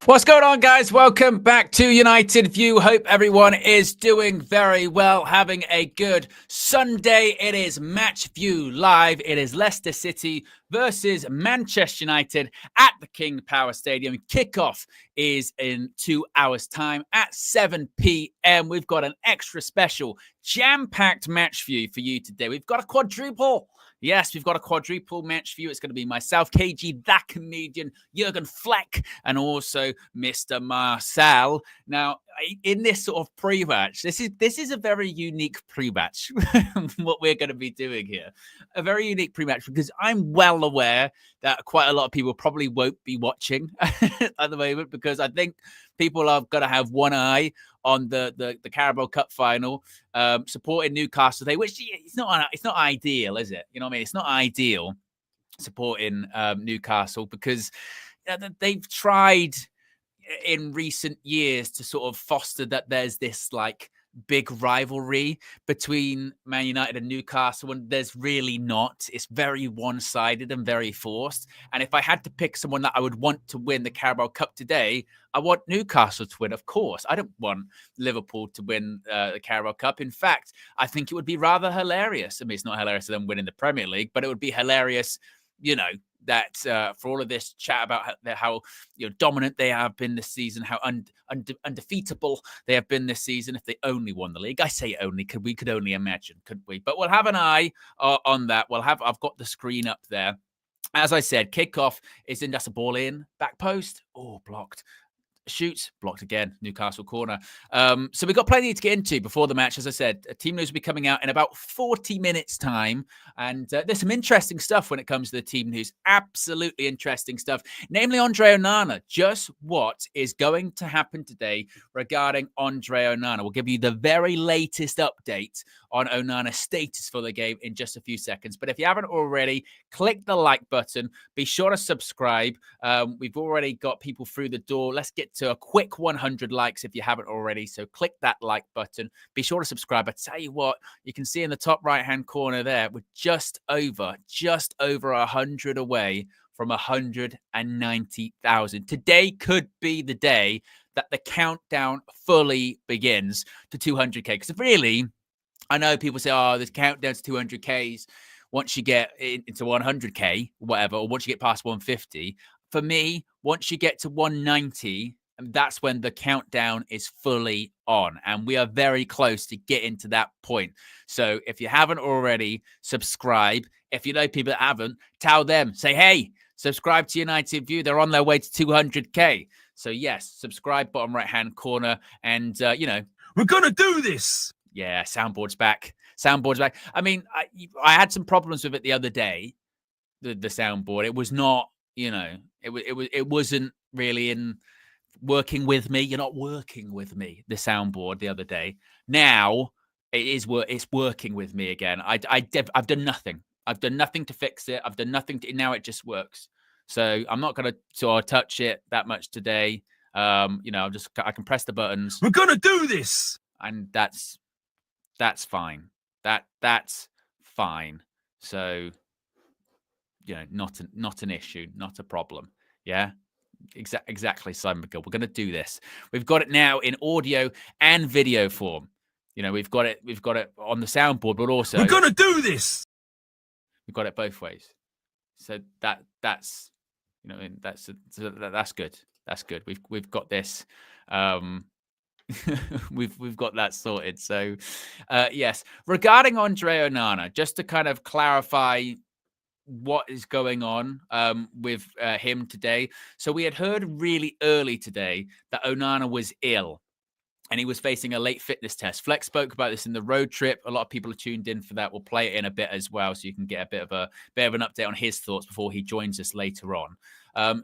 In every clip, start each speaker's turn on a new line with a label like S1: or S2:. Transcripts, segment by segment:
S1: What's going on, guys? Welcome back to United View. Hope everyone is doing very well, having a good Sunday. It is Match View Live. It is Leicester City versus Manchester United at the King Power Stadium. Kickoff is in 2 hours' time at 7 p.m. We've got an extra special jam-packed match view for you today. We've got a quadruple. Yes, we've got a quadruple match view. It's going to be myself, KG, that comedian, Jurgen Fleck, and also Mr. Marcel. Now, in this sort of pre-match, this is a very unique pre-match, what we're going to be doing here. A very unique pre-match because I'm well aware that quite a lot of people probably won't be watching at the moment because I think people are going to have one eye on the Carabao Cup final, supporting Newcastle today, which it's not ideal, is it? You know what I mean? It's not ideal supporting Newcastle because they've tried in recent years to sort of foster that there's this like big rivalry between Man United and Newcastle, and there's really not. It's very one-sided and very forced. And if I had to pick someone that I would want to win the Carabao Cup today, I want Newcastle to win, of course. I don't want Liverpool to win the Carabao Cup. In fact, I think it would be rather hilarious. I mean, it's not hilarious to them winning the Premier League, but it would be hilarious, you know, that for all of this chat about how dominant they have been this season, how undefeatable they have been this season, if they only won the league. I say only, we could only imagine, couldn't we? But we'll have an eye on that. I've got the screen up there. As I said, kickoff is in, that's a ball in, back post. Oh, blocked. Shoots, blocked again, Newcastle corner. So we've got plenty to get into before the match. As I said, team news will be coming out in about 40 minutes time. And there's some interesting stuff when it comes to the team news. Absolutely interesting stuff. Namely, Andre Onana. Just what is going to happen today regarding Andre Onana? We'll give you the very latest update on Onana's status for the game in just a few seconds. But if you haven't already, click the like button. Be sure to subscribe. We've already got people through the door. Let's get to a quick 100 likes if you haven't already. So click that like button. Be sure to subscribe. I tell you what, you can see in the top right-hand corner there, we're just over 100 away from 190,000. Today could be the day that the countdown fully begins to 200K. Because really, I know people say, oh, there's countdown to 200Ks once you get into 100K, whatever, or once you get past 150. For me, once you get to 190, that's when the countdown is fully on. And we are very close to getting to that point. So if you haven't already, subscribe. If you know people that haven't, tell them. Say, hey, subscribe to United View. They're on their way to 200K. So yes, subscribe, bottom right-hand corner. And,
S2: we're going to do this.
S1: Yeah, soundboard's back. Soundboard's back. I mean, I had some problems with it the other day, the soundboard. It was not, it wasn't really in working with me. You're not working with me, the soundboard the other day. Now it's working with me again. I've done nothing. I've done nothing to fix it. I've done nothing to, now it just works. So I'm not going to sort of touch it that much today. I can press the buttons.
S2: We're going to do this.
S1: And that's fine. That's fine. So, not an issue, not a problem. Yeah, exactly, Simon McGill. We're going to do this. We've got it now in audio and video form. We've got it on the soundboard, but also
S2: we're going to do this.
S1: We've got it both ways. So that's good. That's good. We've got this. We've got that sorted. So, yes, regarding Andre Onana, just to kind of clarify what is going on with him today. So we had heard really early today that Onana was ill and he was facing a late fitness test. Flex spoke about this in the road trip. A lot of people are tuned in for that. We'll play it in a bit as well, so you can get a bit of an update on his thoughts before he joins us later on.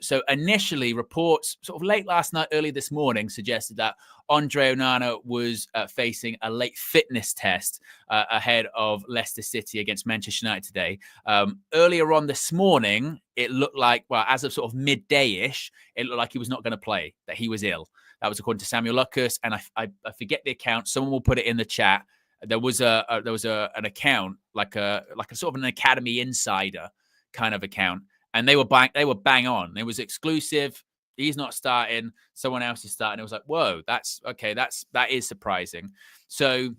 S1: So initially, reports sort of late last night, early this morning, suggested that Andre Onana was facing a late fitness test ahead of Leicester City against Manchester United today. Earlier on this morning, it looked like, well, as of sort of midday-ish, it looked like he was not going to play, that he was ill. That was according to Samuel Lucas, and I forget the account. Someone will put it in the chat. There was an account like a sort of an Academy Insider kind of account, and they were bang on. It was exclusive. He's not starting. Someone else is starting. It was like, whoa, that's okay. That is surprising. So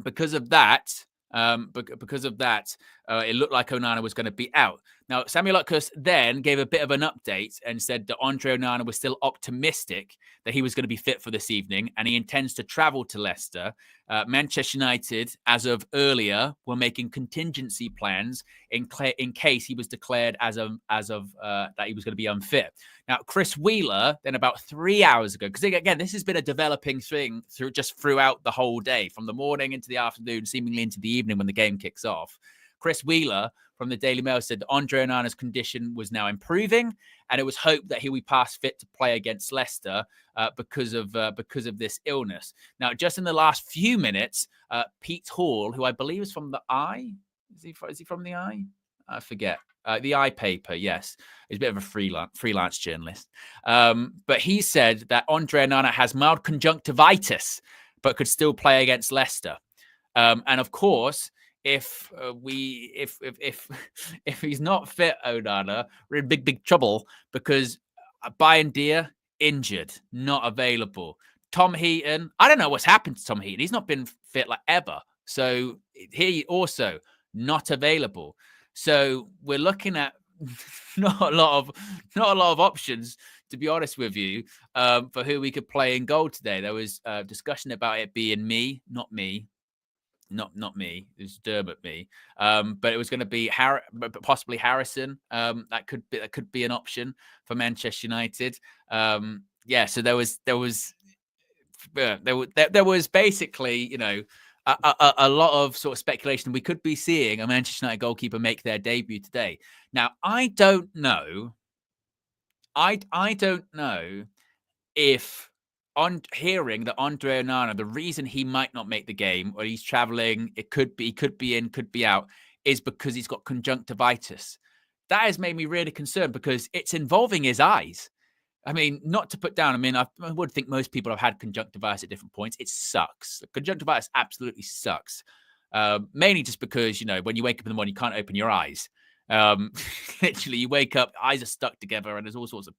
S1: because of that, it looked like Onana was going to be out. Now, Samuel Lucas then gave a bit of an update and said that Andre Onana was still optimistic that he was going to be fit for this evening, and he intends to travel to Leicester. Manchester United, as of earlier, were making contingency plans in case he was declared as of that he was going to be unfit. Now, Chris Wheeler, then about 3 hours ago, because again, this has been a developing thing throughout the whole day, from the morning into the afternoon, seemingly into the evening when the game kicks off. Chris Wheeler from the Daily Mail said that Andre Onana's condition was now improving, and it was hoped that he would be past fit to play against Leicester because of this illness. Now, just in the last few minutes, Pete Hall, who I believe is from the Eye, is he from the Eye? I forget. The Eye paper, yes. He's a bit of a freelance journalist. But he said that Andre Onana has mild conjunctivitis, but could still play against Leicester. And of course, if he's not fit, Onana, we're in big trouble, because Bayern Dia injured, not available. Tom Heaton, I don't know what's happened to Tom Heaton. He's not been fit like ever. So he also not available. So we're looking at not a lot of options, to be honest with you, for who we could play in goal today. There was discussion about it being me, not me. Not me. It was Dermot me. But it was going to be possibly Harrison. That could be an option for Manchester United. So there was basically, a lot of sort of speculation. We could be seeing a Manchester United goalkeeper make their debut today. Now, I don't know if, on hearing that Andre Onana, the reason he might not make the game, or he's traveling, he could be in, could be out, is because he's got conjunctivitis. That has made me really concerned, because it's involving his eyes. I mean, not to put down, I would think most people have had conjunctivitis at different points. It sucks. Conjunctivitis absolutely sucks. Mainly just because, when you wake up in the morning, you can't open your eyes. Literally, you wake up, eyes are stuck together, and there's all sorts of,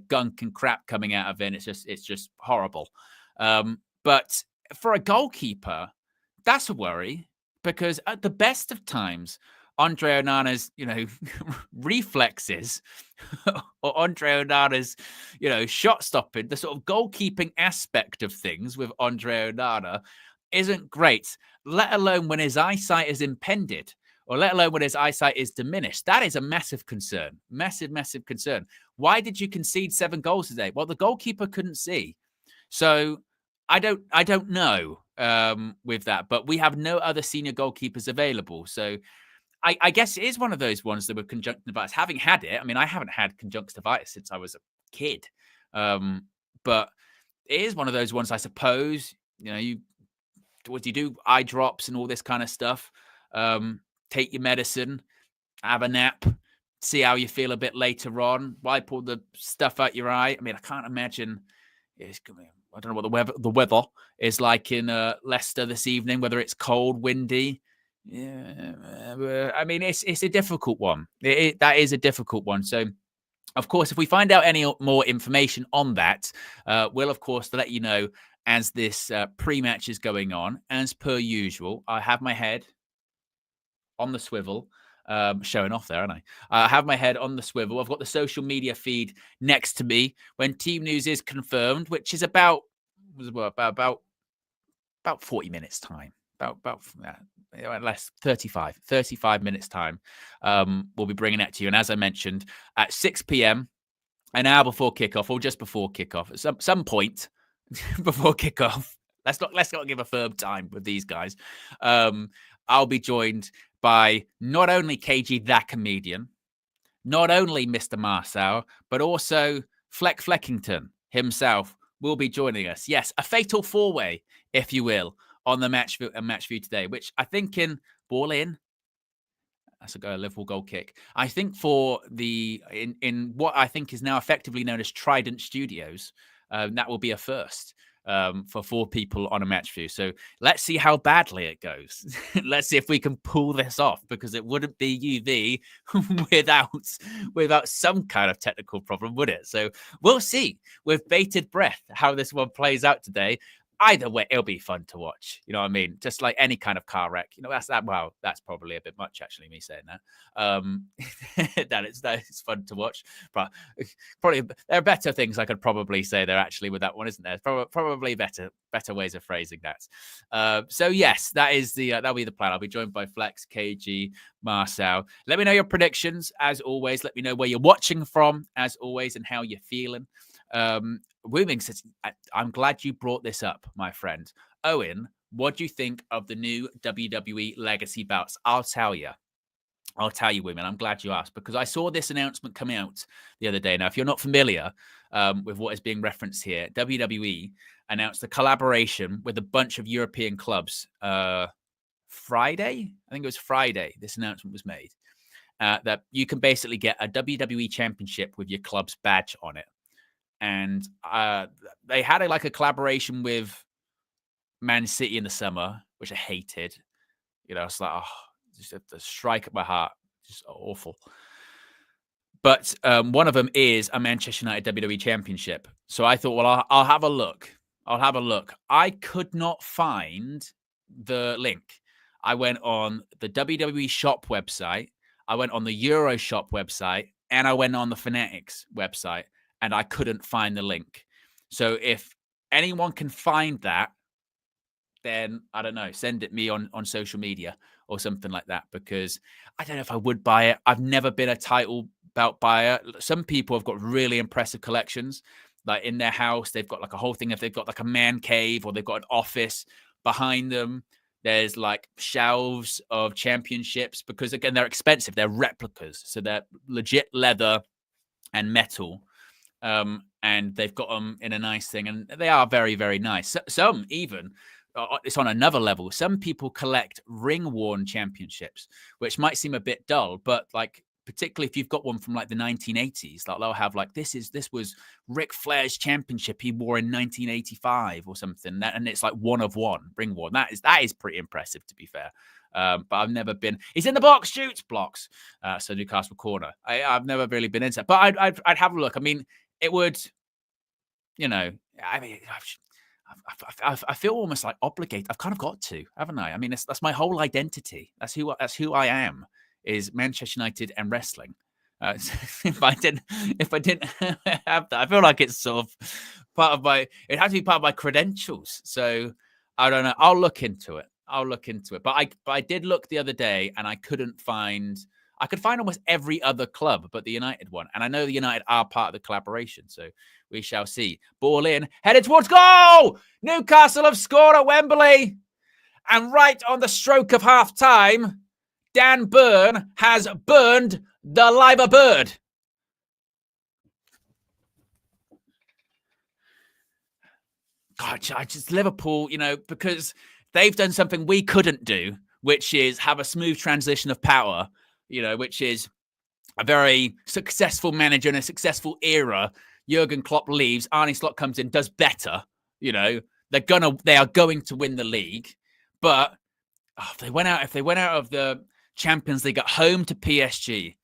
S1: gunk and crap coming out of it. And it's just horrible. But for a goalkeeper, that's a worry, because at the best of times, Andre Onana's, reflexes, or Andre Onana's, shot stopping, the sort of goalkeeping aspect of things with Andre Onana isn't great, let alone when his eyesight is impeded, or let alone when his eyesight is diminished. That is a massive concern. Massive, massive concern. Why did you concede 7 goals today? Well, the goalkeeper couldn't see. So I don't know with that, but we have no other senior goalkeepers available. So I guess it is one of those ones that were conjunctivitis. Having had it, I haven't had conjunctivitis since I was a kid. But it is one of those ones, I suppose. What do you do? Eye drops and all this kind of stuff. Take your medicine, have a nap, see how you feel a bit later on. Wipe all the stuff out your eye. I can't imagine. I don't know what the weather is like in Leicester this evening, whether it's cold, windy. Yeah, it's a difficult one. That is a difficult one. So, of course, if we find out any more information on that, we'll, of course, let you know as this pre-match is going on. As per usual, I have my head on the swivel, showing off there, aren't I? I have my head on the swivel. I've got the social media feed next to me when team news is confirmed, which is about 40 minutes time. About less 35 minutes time. We'll be bringing that to you. And as I mentioned, at 6 p.m., an hour before kickoff, or just before kickoff, at some point before kickoff. Let's not give a firm time with these guys. I'll be joined by not only KG that comedian, not only Mr. Marcel, but also Fleckington himself will be joining us. Yes, a fatal 4-way, if you will, on the match view today, which I think in ball in. That's a Liverpool goal kick. I think for in what I think is now effectively known as Trident Studios, that will be a first. for 4 people on a match view. So let's see how badly it goes. Let's see if we can pull this off, because it wouldn't be UV without some kind of technical problem, would it? So we'll see with bated breath how this one plays out today. Either way, it'll be fun to watch. You know what I mean? Just like any kind of car wreck. You know, that's probably a bit much, actually, me saying that. that is fun to watch. But probably there are better things I could probably say there, actually, with that one, isn't there? Probably better ways of phrasing that. So yes, that'll be the plan. I'll be joined by Flex, KG, Marcel. Let me know your predictions, as always. Let me know where you're watching from, as always, and how you're feeling. Wooming says, I'm glad you brought this up, my friend. Owen, what do you think of the new WWE Legacy belts? I'll tell you, women. I'm glad you asked, because I saw this announcement come out the other day. Now, if you're not familiar with what is being referenced here, WWE announced a collaboration with a bunch of European clubs. Friday? I think it was Friday. This announcement was made that you can basically get a WWE Championship with your club's badge on it. And they had a collaboration with Man City in the summer, which I hated. You know, it's like, just a strike at my heart. Just awful. But one of them is a Manchester United WWE Championship. So I thought, well, I'll have a look. I could not find the link. I went on the WWE shop website. I went on the Euro shop website. And I went on the Fanatics website. And I couldn't find the link. So if anyone can find that, then I don't know, send it me on social media or something like that, because I don't know if I would buy it. I've never been a title belt buyer. Some people have got really impressive collections, like in their house. They've got like a whole thing. If they've got like a man cave or they've got an office behind them, there's like shelves of championships, because again, they're expensive. They're replicas. So they're legit leather and metal. And they've got them in a nice thing, and they are very, very nice. Some even, it's on another level. Some people collect ring-worn championships, which might seem a bit dull, but like particularly if you've got one from like the 1980s, like they'll have like this was Ric Flair's championship he wore in 1985 or something, and it's like one of one ring-worn. That is pretty impressive, to be fair. But I've never been. He's in the box, shoots blocks. So Newcastle corner. I've never really been into that, but I'd have a look. I mean, it would, you know, I mean, I feel almost like obligated. I've kind of got to, haven't I? I mean, that's my whole identity. That's who I am, is Manchester United and wrestling. If I didn't have that, I feel like it's sort of it has to be part of my credentials. So I don't know. I'll look into it. But I did look the other day, and I couldn't find. I could find almost every other club but the United one. And I know the United are part of the collaboration, so we shall see. Ball in, headed towards goal! Newcastle have scored at Wembley. And right on the stroke of half-time, Dan Burn has burned the liver bird. God, just Liverpool, you know, because they've done something we couldn't do, which is have a smooth transition of power. You know, which is a very successful manager in a successful era. Jurgen Klopp leaves, Arne Slot comes in, does better. You know, they are going to win the league. But if they went out of the Champions League at home to PSG,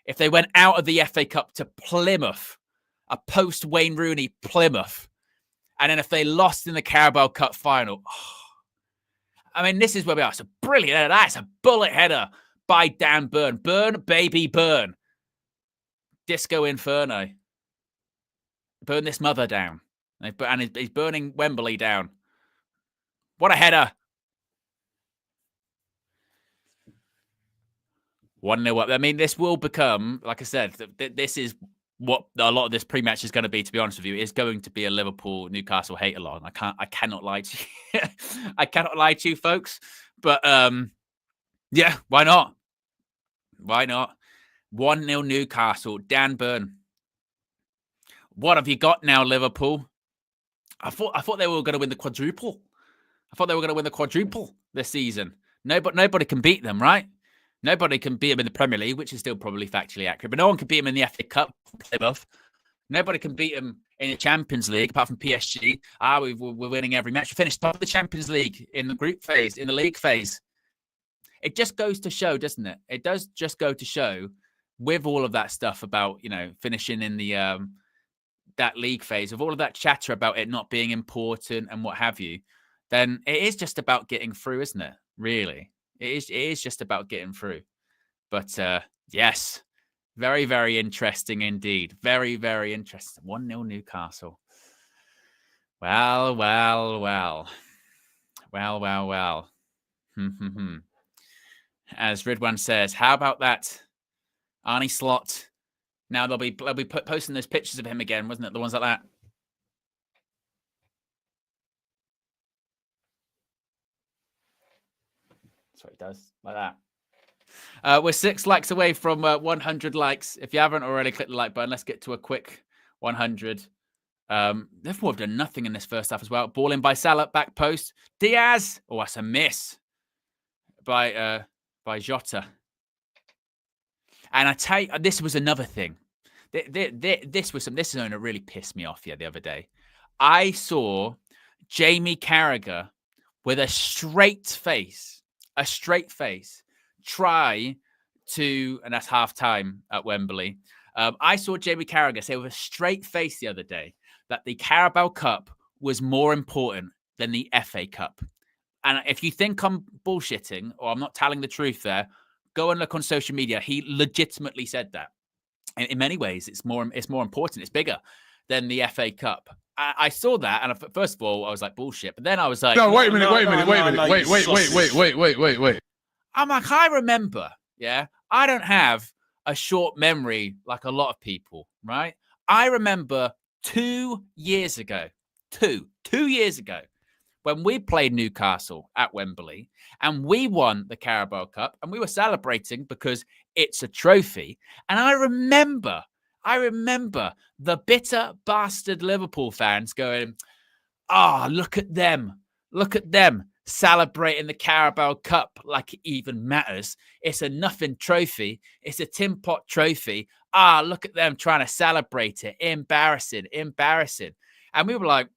S1: if they went out of the FA Cup to Plymouth, a post Wayne Rooney Plymouth, and then if they lost in the Carabao Cup final, I mean, this is where we are. It's a brilliant header. That's a bullet header by Dan Burn. Burn, baby, burn. Disco Inferno. Burn this mother down. And he's burning Wembley down. What a header. 1-0 up. I mean, this will become, like I said, this is what a lot of this pre-match is going to be, to be honest with you. It's going to be a Liverpool-Newcastle hate-along. I cannot lie to you. I cannot lie to you, folks. But, yeah, why not? 1-0 Newcastle. Dan Burn. What have you got now, Liverpool? I thought they were going to win the quadruple. This season. Nobody can beat them, right? Nobody can beat them in the Premier League, which is still probably factually accurate. But no one can beat them in the FA Cup. Plymouth. Nobody can beat them in the Champions League apart from PSG. We're winning every match. We finished top of the Champions League in the group phase, in the league phase. It just goes to show, doesn't it? It does just go to show with all of that stuff about, finishing in the that league phase, of all of that chatter about it not being important and what have you, then it is just about getting through, isn't it? Really. It is just about getting through. But yes, very, very interesting indeed. Very, very interesting. 1-0 Newcastle. Well. As Ridwan says, how about that? Arnie Slot. Now they'll be posting those pictures of him again, wasn't it? The ones like that. That's what he does, like that. We're 6 likes away from 100 likes. If you haven't already, click the like button. Let's get to a quick 100. Liverpool have done nothing in this first half as well. Ball in by Salah, back post. Diaz. Oh, that's a miss by Jota. And I tell you, this was another thing. This is something that really pissed me off the other day. I saw Jamie Carragher with a straight face, try to, and that's half time at Wembley. I saw Jamie Carragher say with a straight face the other day that the Carabao Cup was more important than the FA Cup. And if you think I'm bullshitting or I'm not telling the truth there, go and look on social media. He legitimately said that. And in many ways, it's more important. It's bigger than the FA Cup. I saw that, and first of all, I was like, bullshit. But then I was like,
S3: no, wait a minute.
S1: I'm like, I remember, I don't have a short memory like a lot of people, right? I remember 2 years ago, two years ago, when we played Newcastle at Wembley and we won the Carabao Cup and we were celebrating because it's a trophy. And I remember the bitter bastard Liverpool fans going, look at them celebrating the Carabao Cup like it even matters. It's a nothing trophy. It's a tin pot trophy. Look at them trying to celebrate it. Embarrassing. And we were like,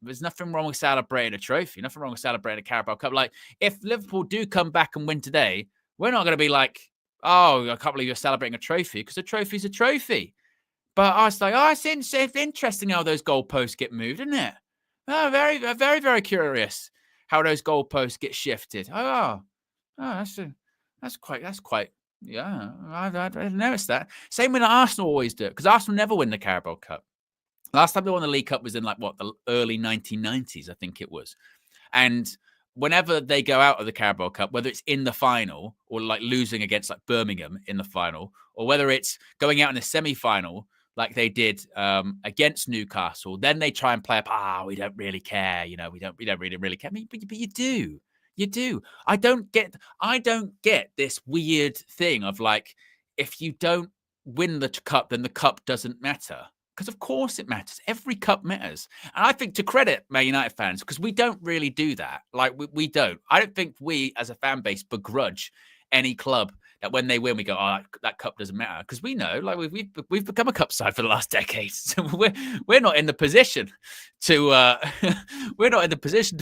S1: there's nothing wrong with celebrating a trophy. Nothing wrong with celebrating a Carabao Cup. Like, if Liverpool do come back and win today, we're not going to be like, I can't believe you're celebrating a trophy, because a trophy's a trophy. But I was like, it's interesting how those goalposts get moved, isn't it? Very, very, very curious how those goalposts get shifted. That's quite. Yeah, I noticed that. Same way that Arsenal always do it, because Arsenal never win the Carabao Cup. Last time they won the League Cup was in the early 1990s, I think it was. And whenever they go out of the Carabao Cup, whether it's in the final or losing against Birmingham in the final, or whether it's going out in the semi-final like they did against Newcastle, then they try and play up, we don't really care, we don't really care. But you do. I don't get this weird thing of if you don't win the cup, then the cup doesn't matter. Because of course it matters. Every cup matters. And I think, to credit Man United fans, because we don't really do that. We don't. I don't think we as a fan base begrudge any club that when they win, we go, that cup doesn't matter. Because we know, we've become a cup side for the last decade. So we're not in the position to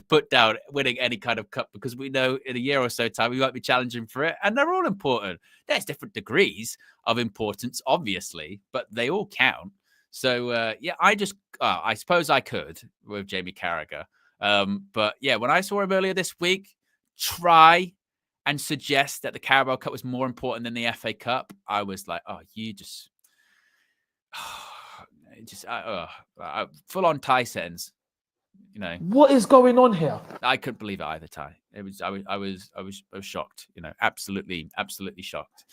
S1: put down winning any kind of cup, because we know in a year or so time we might be challenging for it. And they're all important. There's different degrees of importance, obviously, but they all count. So, I suppose I could with Jamie Carragher. But yeah, when I saw him earlier this week try and suggest that the Carabao Cup was more important than the FA Cup, I was like, full on Thai sentence.
S4: What is going on here?
S1: I couldn't believe it either, Ty. It was I was shocked, absolutely shocked.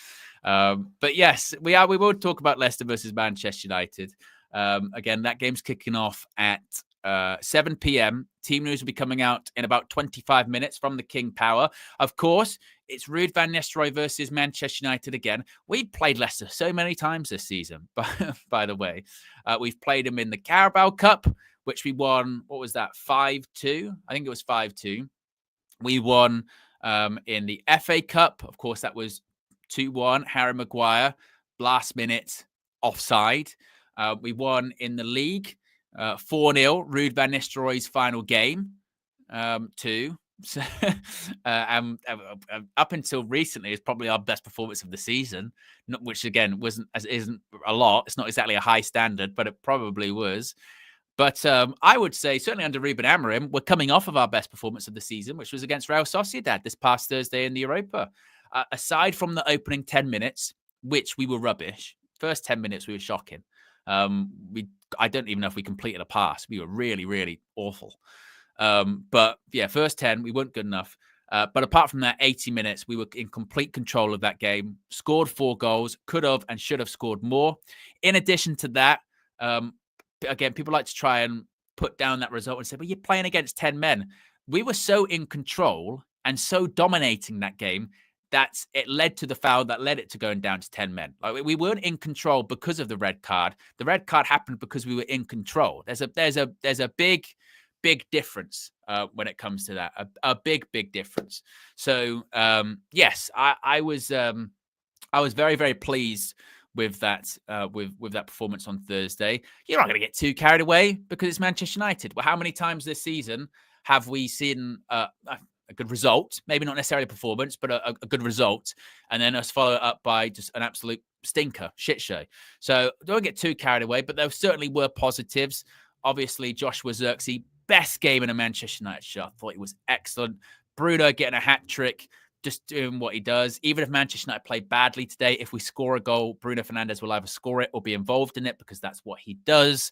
S1: But yes, we will talk about Leicester versus Manchester United. Again, that game's kicking off at 7 p.m. Team news will be coming out in about 25 minutes from the King Power. Of course, it's Ruud van Nistelrooy versus Manchester United again. We've played Leicester so many times this season, by the way. We've played them in the Carabao Cup, which we won, what was that, 5-2? I think it was 5-2. We won in the FA Cup. Of course, that was 2-1. Harry Maguire, last minute, offside. We won in the league 4-0, Ruud van Nistelrooy's final game, too. So, up until recently, it's probably our best performance of the season, which again isn't a lot. It's not exactly a high standard, but it probably was. But I would say certainly under Ruben Amorim, we're coming off of our best performance of the season, which was against Real Sociedad this past Thursday in the Europa. Aside from the opening 10 minutes, which we were rubbish, first 10 minutes we were shocking. I don't even know if we completed a pass. We were really, really awful. But yeah, first 10, we weren't good enough. But apart from that, 80 minutes, we were in complete control of that game, scored 4 goals, could have and should have scored more. In addition to that, again, people like to try and put down that result and say, well, you're playing against 10 men. We were so in control and so dominating that game that it led to the foul that led it to going down to 10 men. Like, we weren't in control because of the red card. The red card happened because we were in control. There's a big difference when it comes to that. A big difference. So yes, I was very, very pleased with that with that performance on Thursday. You're not going to get too carried away because it's Manchester United. Well, how many times this season have we seen a good result, maybe not necessarily performance, but a good result, and then us follow it up by just an absolute stinker, shit show? So don't get too carried away, but there certainly were positives. Obviously, Joshua Zirkzee, best game in a Manchester United shirt. I thought it was excellent. Bruno getting a hat trick, just doing what he does. Even if Manchester United play badly today, if we score a goal, Bruno Fernandes will either score it or be involved in it because that's what he does.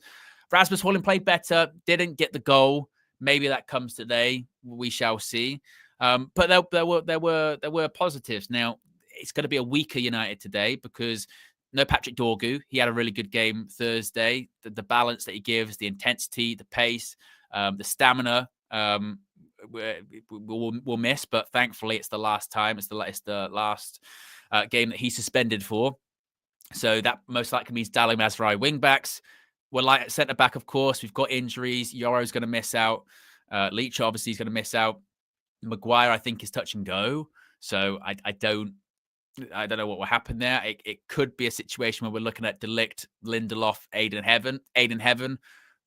S1: Rasmus Højlund played better, didn't get the goal. Maybe that comes today. We shall see. But there were positives. Now, it's going to be a weaker United today because no Patrick Dorgu. He had a really good game Thursday. The balance that he gives, the intensity, the pace, the stamina, we'll miss, but thankfully it's the last time. It's the last game that he's suspended for. So that most likely means Dalo Masrai wing backs. We're like at centre back, of course. We've got injuries. Yoro's going to miss out. Leach obviously is going to miss out. Maguire, I think, is touch and go. So I don't know what will happen there. It could be a situation where we're looking at De Ligt, Lindelof, Aiden Heaven.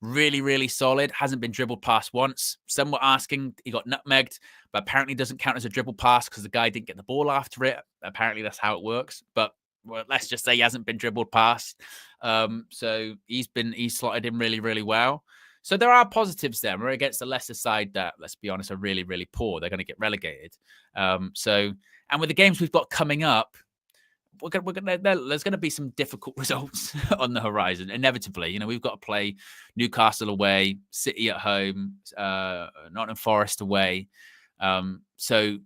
S1: Really, really solid. Hasn't been dribbled past once. Some were asking, he got nutmegged, but apparently doesn't count as a dribble pass because the guy didn't get the ball after it. Apparently that's how it works. But well, let's just say he hasn't been dribbled past. So he's slotted in really, really well. So there are positives there. We're against the Leicester side that, let's be honest, are really, really poor. They're going to get relegated. And with the games we've got coming up, there's going to be some difficult results on the horizon, inevitably. You know, we've got to play Newcastle away, City at home, Nottingham Forest away. So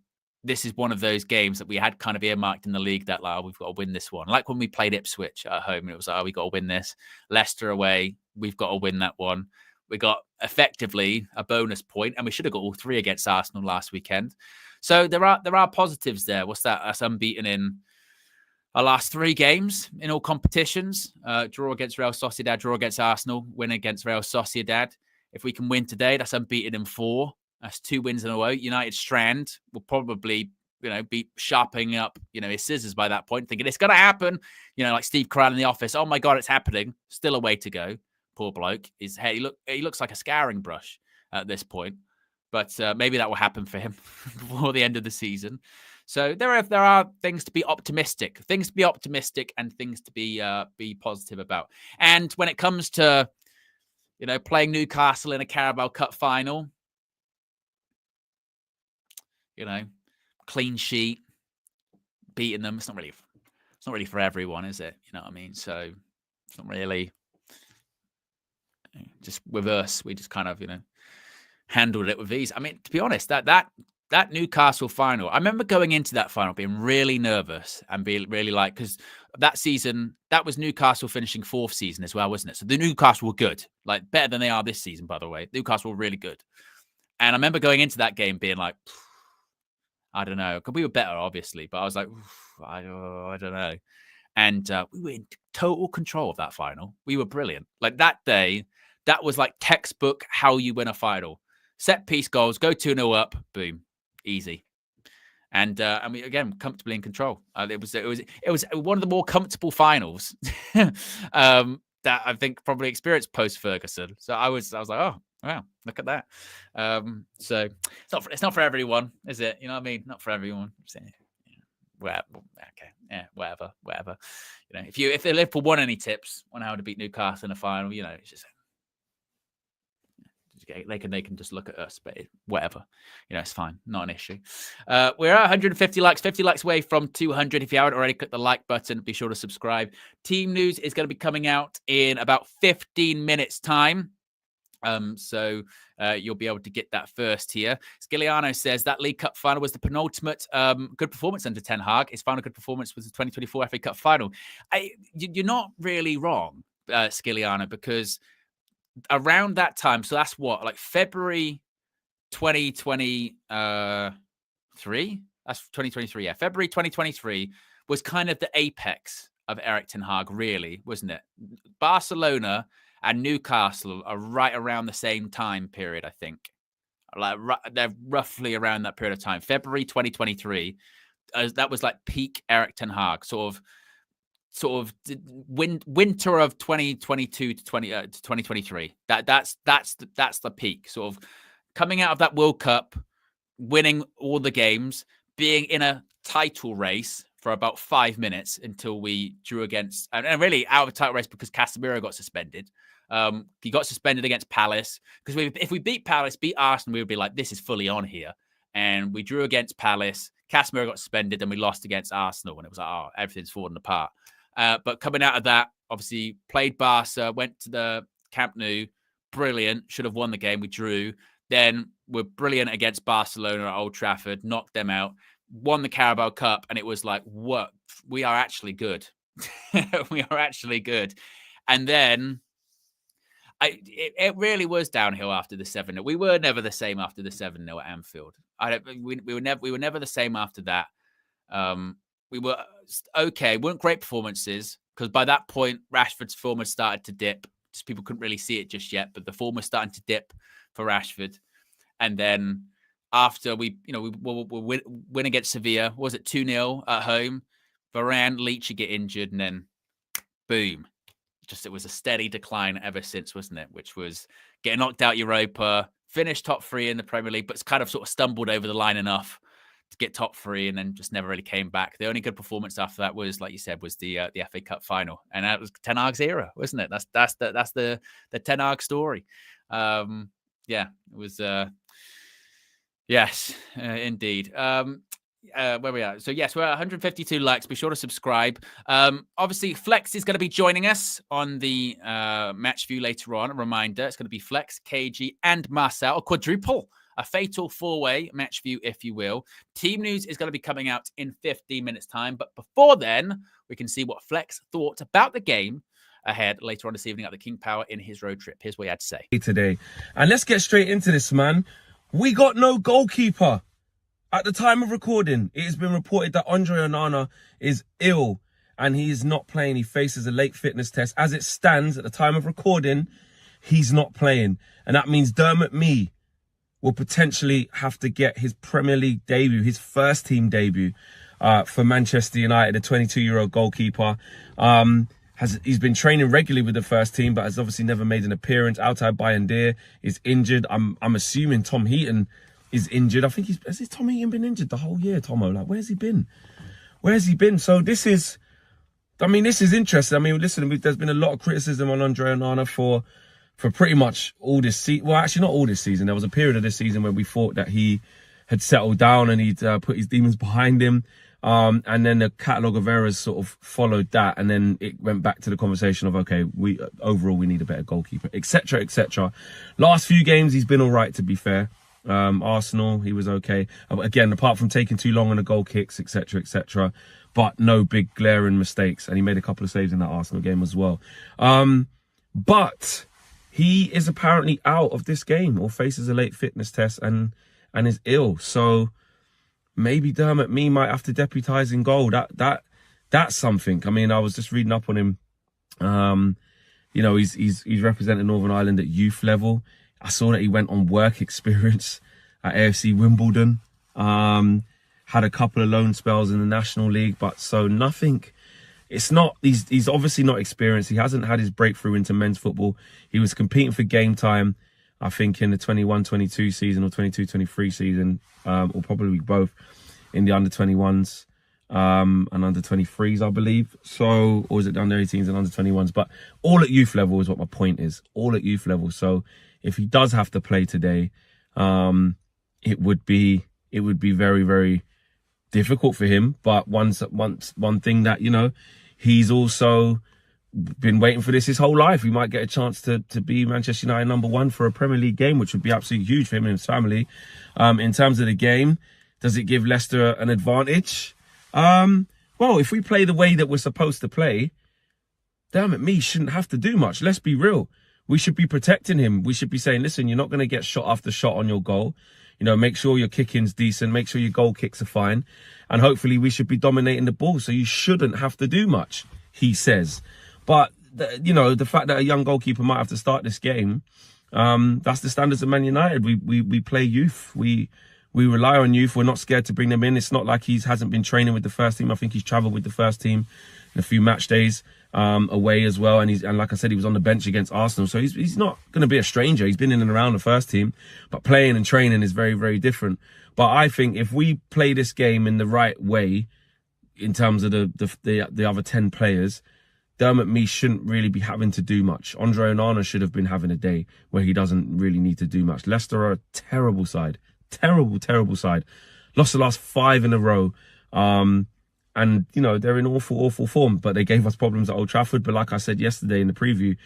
S1: this is one of those games that we had kind of earmarked in the league that, like, we've got to win this one. Like when we played Ipswich at home, it was like, we've got to win this. Leicester away, we've got to win that one. We got effectively a bonus point, and we should have got all 3 against Arsenal last weekend. So there are positives there. What's that? Us unbeaten in our last 3 games in all competitions. Draw against Real Sociedad, draw against Arsenal, win against Real Sociedad. If we can win today, that's unbeaten in 4. That's 2 wins in a row. United Strand will probably, be sharpening up, his scissors by that point, thinking it's going to happen. Like Steve Carell in The Office. Oh my God, it's happening. Still a way to go. Poor bloke. His hair, he looks like a scouring brush at this point. But maybe that will happen for him before the end of the season. So there are things to be optimistic, and things to be positive about. And when it comes to, playing Newcastle in a Carabao Cup final, clean sheet, beating them. It's not really for everyone, is it? You know what I mean? So it's not really just with us. We just kind of, handled it with ease. I mean, to be honest, that Newcastle final, I remember going into that final being really nervous and being really because that season, that was Newcastle finishing 4th season as well, wasn't it? So the Newcastle were good, like better than they are this season, by the way. Newcastle were really good. And I remember going into that game being like, I don't know, because we were better, obviously, but I was like, I don't know. And we were in total control of that final. We were brilliant. Like that day, that was like textbook how you win a final. Set piece goals, go 2-0 up, boom, easy. And we again comfortably in control. It was one of the more comfortable finals that I think probably experienced post Ferguson. So I was like, oh wow, look at that. So it's not for everyone, is it? You know what I mean? Not for everyone. So, okay, yeah, whatever. You know, if Liverpool want any tips on how to beat Newcastle in a final, you know, it's just they can just look at us, but whatever, you know, it's fine, not an issue. We're at 150 likes, 50 likes away from 200. If you haven't already, click the like button. Be sure to subscribe. Team news is going to be coming out in about 15 minutes time. So you'll be able to get that first here. Skiliano says that League Cup final was the penultimate good performance under Ten Hag. His final good performance was the 2024 FA Cup final. You're not really wrong, Skiliano, because around that time, so that's what, like February 2023? That's 2023, yeah. February 2023 was kind of the apex of Erik Ten Hag, really, wasn't it? Barcelona and Newcastle are right around the same time period, I think. Like they're roughly around that period of time. February 2023, that was like peak Erik Ten Hag, sort of winter of 2022 to 2023. That's the peak. Sort of coming out of that World Cup, winning all the games, being in a title race for about 5 minutes until we drew against, and really out of a title race because Casemiro got suspended. He got suspended against Palace because if we beat Palace, beat Arsenal, we would be like, this is fully on here. And we drew against Palace. Casemiro got suspended, and we lost against Arsenal, and it was like, oh, everything's falling apart. But coming out of that, obviously played Barca, went to the Camp Nou, brilliant, should have won the game, we drew. Then we're brilliant against Barcelona at Old Trafford, knocked them out, won the Carabao Cup, and it was like, what? We are actually good. We are actually good. And then it really was downhill after the 7-0. We were never the same after the 7-0 at Anfield. We were never the same after that. We were okay, weren't great performances because by that point, Rashford's form had started to dip. Just people couldn't really see it just yet, but the form was starting to dip for Rashford. And then after we win against Sevilla, was it 2-0 at home? Varane, Leichy get injured, and then boom. It was a steady decline ever since, wasn't it? Which was getting knocked out Europa, finished top 3 in the Premier League, but it's kind of sort of stumbled over the line enough to get top 3 and then just never really came back. The only good performance after that was, like you said, was the FA Cup final. And that was Ten Hag's era, wasn't it? That's the Ten Hag story. Yeah, it was, yes, indeed. Where we are. So yes, we're at 152 likes. Be sure to subscribe. Obviously, Flex is going to be joining us on the match view later on. A reminder, it's going to be Flex, KG, and Marcel, a quadruple, a fatal 4-way match view, if you will. Team news is going to be coming out in 15 minutes time. But before then, we can see what Flex thought about the game ahead later on this evening at the King Power in his road trip. Here's what he had to say.
S3: Today. And let's get straight into this, man. We got no goalkeeper. At the time of recording, it has been reported that Andre Onana is ill and he is not playing. He faces a late fitness test. As it stands, at the time of recording, he's not playing. And that means Dermot Mee will potentially have to get his Premier League debut, his first team debut for Manchester United, a 22-year-old goalkeeper. He's been training regularly with the first team, but has obviously never made an appearance. Altay Bayındır is injured. I'm assuming Tom Heaton is injured. I think has Tom Heaton been injured the whole year, Tomo? Like, where's he been? So this is interesting. I mean, listen, there's been a lot of criticism on Andre Onana for pretty much all this season. Well, actually, not all this season. There was a period of this season where we thought that he had settled down and he'd put his demons behind him. And then the catalogue of errors sort of followed that. And then it went back to the conversation of, okay, we need a better goalkeeper, etc., etc. Last few games, he's been all right, to be fair. Arsenal, he was okay. Again, apart from taking too long on the goal kicks, etc., etc., but no big glaring mistakes. And he made a couple of saves in that Arsenal game as well. But he is apparently out of this game or faces a late fitness test and is ill. So maybe Dermot Mee might have to deputise in goal. That's something. I mean, I was just reading up on him. He's represented Northern Ireland at youth level. I saw that he went on work experience at AFC Wimbledon. Had a couple of loan spells in the National League, but so nothing It's not, he's obviously not experienced. He hasn't had his breakthrough into men's football. He was competing for game time, I think, in the 21-22 season or 22-23 season, or probably both, in the under-21s and under-23s, I believe. So, or is it under-18s and under-21s? But all at youth level is what my point is. All at youth level. So if he does have to play today, it would be very, very difficult for him. But one thing that, you know, he's also been waiting for this his whole life. He might get a chance to be Manchester United #1 for a Premier League game, which would be absolutely huge for him and his family. In terms of the game, does it give Leicester an advantage? Well, if we play the way that we're supposed to play, damn it, me shouldn't have to do much. Let's be real. We should be protecting him. We should be saying, listen, you're not going to get shot after shot on your goal. You know, make sure your kicking's decent. Make sure your goal kicks are fine. And hopefully we should be dominating the ball. So you shouldn't have to do much, he says. But, you know, the fact that a young goalkeeper might have to start this game, that's the standards of Man United. We play youth. We rely on youth. We're not scared to bring them in. It's not like he hasn't been training with the first team. I think he's travelled with the first team in a few match days away as well. And like I said, he was on the bench against Arsenal. So he's not going to be a stranger. He's been in and around the first team. But playing and training is very, very different. But I think if we play this game in the right way, in terms of the other 10 players, Dermot Mee shouldn't really be having to do much. Andre Onana should have been having a day where he doesn't really need to do much. Leicester are a terrible side. Terrible side. Lost the last 5 in a row. And, you know, they're in awful form. But they gave us problems at Old Trafford. But like I said yesterday in the preview,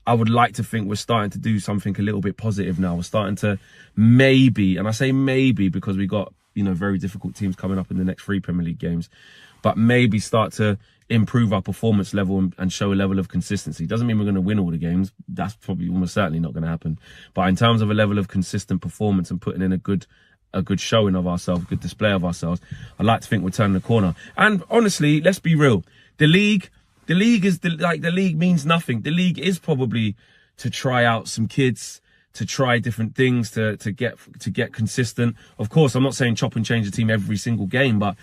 S3: I would like to think we're starting to do something a little bit positive now. We're starting to maybe, and I say maybe because we got, you know, very difficult teams coming up in the next 3 Premier League games, but maybe start to improve our performance level and show a level of consistency. Doesn't mean we're going to win all the games. That's probably almost certainly not going to happen. But in terms of a level of consistent performance and putting in a good showing of ourselves, a good display of ourselves, I'd like to think we're turning the corner. And honestly, let's be real. The league means nothing. The league is probably to try out some kids, to try different things, to get consistent. Of course, I'm not saying chop and change the team every single game, but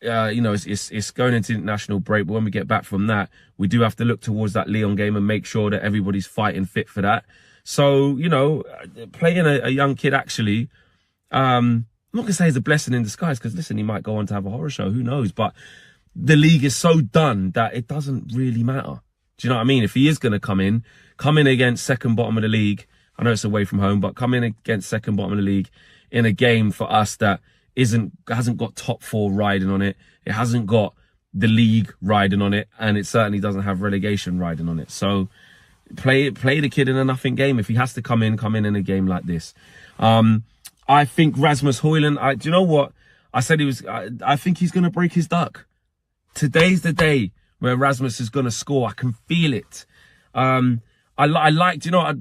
S3: you know, it's going into international break. But when we get back from that, we do have to look towards that Lyon game and make sure that everybody's fighting fit for that. So, you know, playing a young kid actually, I'm not going to say it's a blessing in disguise, because listen, he might go on to have a horror show, who knows? But the league is so done that it doesn't really matter. Do you know what I mean? If he is going to come in against second bottom of the league, I know it's away from home, but come in against second bottom of the league in a game for us that hasn't got top 4 riding on it. It hasn't got the league riding on it, and it certainly doesn't have relegation riding on it. So play the kid in a nothing game. If he has to come in a game like this. I think Rasmus Højlund, do you know what? I said I think he's going to break his duck. Today's the day where Rasmus is going to score. I can feel it. I liked, you know,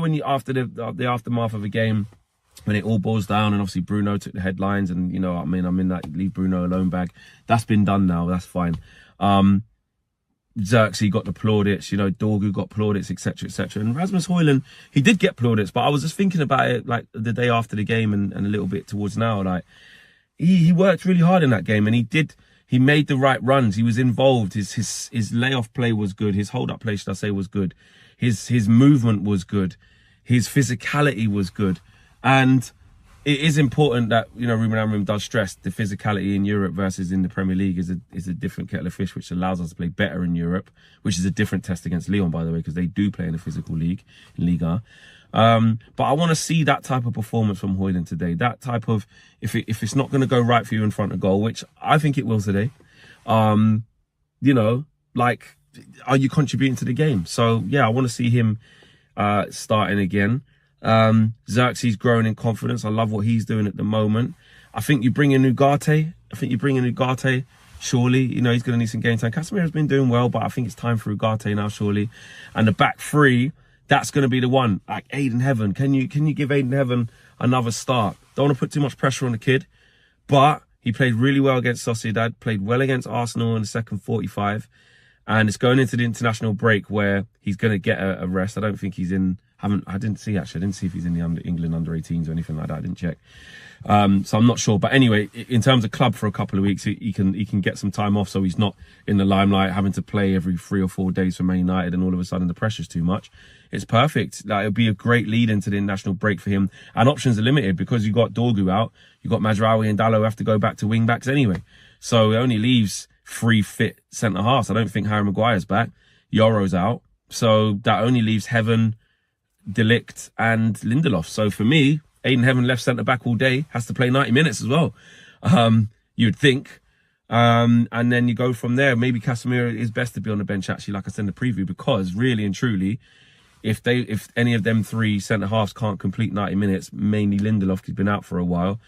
S3: when you, after the aftermath of a game, when it all boils down, and obviously Bruno took the headlines, and, you know, I mean, I'm in that leave Bruno alone bag. That's been done now. That's fine. Xerxes got the plaudits, you know, Dorgu got plaudits, etc., etc. And Rasmus Højlund, he did get plaudits, but I was just thinking about it like the day after the game and a little bit towards now. Like, he worked really hard in that game, and he made the right runs. He was involved. His layoff play was good. His hold up play, should I say, was good. His movement was good. His physicality was good. And it is important that, you know, Ruben Amorim does stress the physicality in Europe versus in the Premier League is a different kettle of fish, which allows us to play better in Europe, which is a different test against Lyon, by the way, because they do play in a physical league, in Liga. But I want to see that type of performance from Højlund today. That type of, if it's not going to go right for you in front of goal, which I think it will today, you know, like, are you contributing to the game? So, yeah, I want to see him starting again. Xerxes growing in confidence. I love what he's doing at the moment. I think you bring in Ugarte. Surely, you know, he's going to need some game time. Casemiro's been doing well, but I think it's time for Ugarte now, surely. And the back 3, that's going to be the one. Like Aiden Heaven. Can you give Aiden Heaven another start? Don't want to put too much pressure on the kid, but he played really well against Sociedad, played well against Arsenal in the second 45. And it's going into the international break where he's going to get a rest. I don't think he's in I didn't see if he's in the England under 18s or anything like that. I didn't check. So I'm not sure. But anyway, in terms of club for a couple of weeks, he can get some time off, so he's not in the limelight, having to play every 3 or 4 days for Man United, and all of a sudden the pressure's too much. It's perfect. Like, it'll be a great lead into the international break for him. And options are limited because you got Dorgu out, you got Mazraoui and Dalot have to go back to wing backs anyway. So it only leaves 3 fit centre halves. I don't think Harry Maguire's back. Yoro's out. So that only leaves Heaven, De Ligt and Lindelof. So for me, Aiden Heaven left centre back all day, has to play 90 minutes as well. You'd think. And then you go from there. Maybe Casemiro is best to be on the bench, actually, like I said in the preview, because really and truly, if any of them 3 centre halves can't complete 90 minutes, mainly Lindelof, who's been out for a while,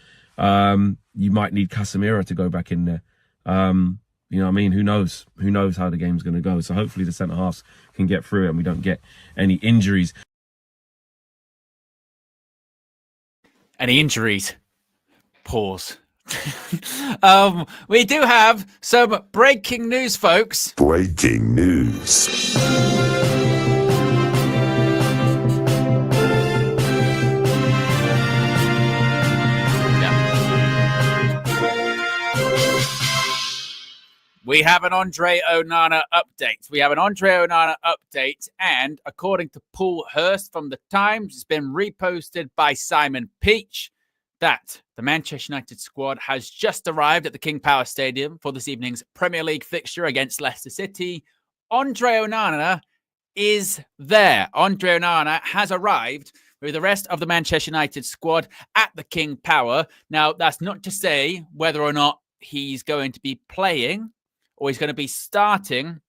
S3: you might need Casemiro to go back in there. You know what I mean? Who knows? Who knows how the game's going to go? So hopefully the centre halves can get through it and we don't get any injuries.
S1: Any injuries? Pause. We do have some breaking news, folks.
S5: Breaking news.
S1: We have an Andre Onana update. And according to Paul Hurst from The Times, it's been reposted by Simon Peach that the Manchester United squad has just arrived at the King Power Stadium for this evening's Premier League fixture against Leicester City. Andre Onana is there. Andre Onana has arrived with the rest of the Manchester United squad at the King Power. Now, that's not to say whether or not he's going to be playing or he's going to be starting,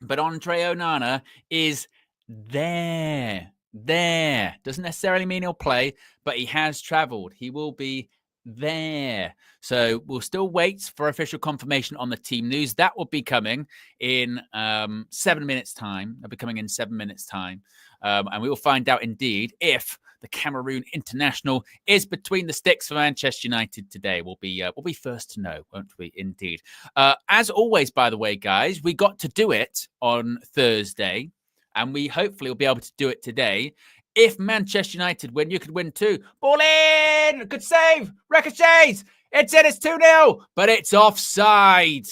S1: but Andre Onana is there. Doesn't necessarily mean he'll play, but he has travelled. He will be there. So we'll still wait for official confirmation on the team news. That will be coming in 7 minutes' time. It'll be coming in 7 minutes' time. And we will find out indeed if the Cameroon international is between the sticks for Manchester United today. We'll be first to know, won't we? Indeed. As always, by the way, guys, we got to do it on Thursday, and we hopefully will be able to do it today. If Manchester United win, you could win too. Ball in! Good save! Ricochets! It's in, it's 2-0, but it's offside.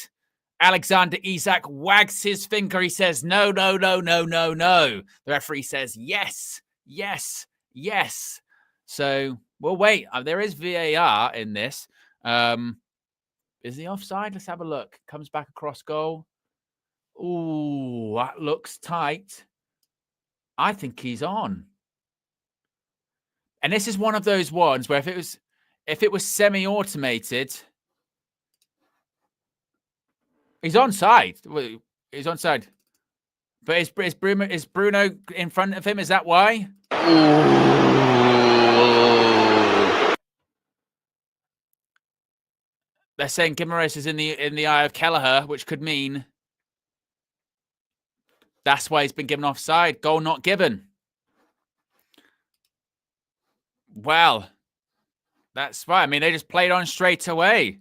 S1: Alexander Isak wags his finger. He says, no. The referee says, yes. So we'll wait. There is VAR in this. Is he offside? Let's have a look. Comes back across goal. Ooh, that looks tight. I think he's on. And this is one of those ones where if it was semi-automated, he's onside. He's onside. But is Bruno in front of him? Is that why? They're saying Guimaraes is in the eye of Kelleher, which could mean that's why he's been given offside. Goal not given. Well, that's why. I mean, they just played on straight away.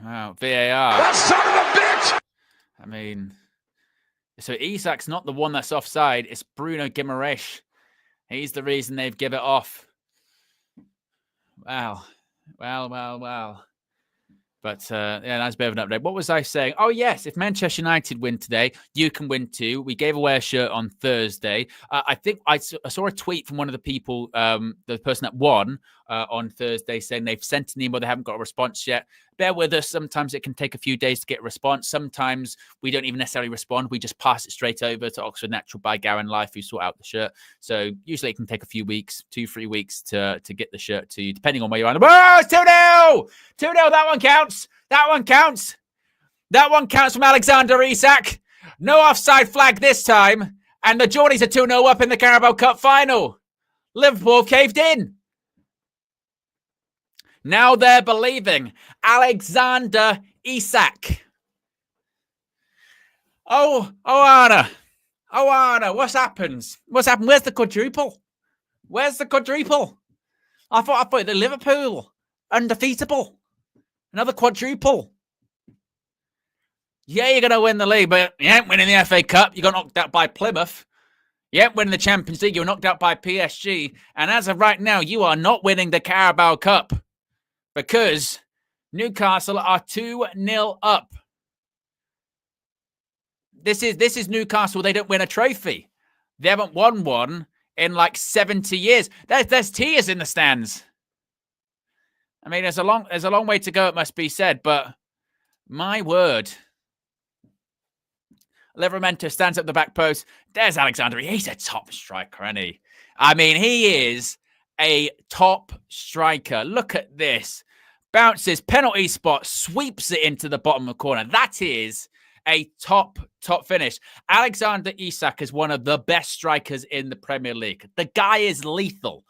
S1: Wow, VAR.
S5: That son of a bitch!
S1: I mean, so Isak's not the one that's offside. It's Bruno Guimaraes. He's the reason they've given it off. Wow. Well. But yeah, that's a bit of an update. What was I saying? Oh, yes. If Manchester United win today, you can win too. We gave away a shirt on Thursday. I think I saw a tweet from one of the people, the person that won on Thursday, saying they've sent an email. They haven't got a response yet. Bear with us. Sometimes it can take a few days to get a response. Sometimes we don't even necessarily respond. We just pass it straight over to Oxford Natural by Gowan Life, who sort out the shirt. So usually it can take a few weeks, 2-3 weeks to get the shirt to you, depending on where you are. Whoa, it's 2-0! 2-0, that one counts. That one counts. That one counts from Alexander Isak. No offside flag this time. And the Geordies are 2-0 up in the Carabao Cup final. Liverpool caved in. Now they're believing. Alexander Isak. Oh, Onana, what's happened? What's happened? Where's the quadruple? I thought the Liverpool undefeatable. Another quadruple. Yeah, you're going to win the league, but you ain't winning the FA Cup. You got knocked out by Plymouth. You ain't winning the Champions League. You were knocked out by PSG. And as of right now, you are not winning the Carabao Cup because Newcastle are 2-0 up. This is Newcastle. They don't win a trophy. They haven't won one in like 70 years. There's tears in the stands. I mean, there's a long way to go, it must be said, but my word. Livramento stands up the back post. There's Alexander. He's a top striker, isn't he? I mean, he is a top striker. Look at this. Bounces, penalty spot, sweeps it into the bottom of the corner. That is a top finish. Alexander Isak is one of the best strikers in the Premier League. The guy is lethal.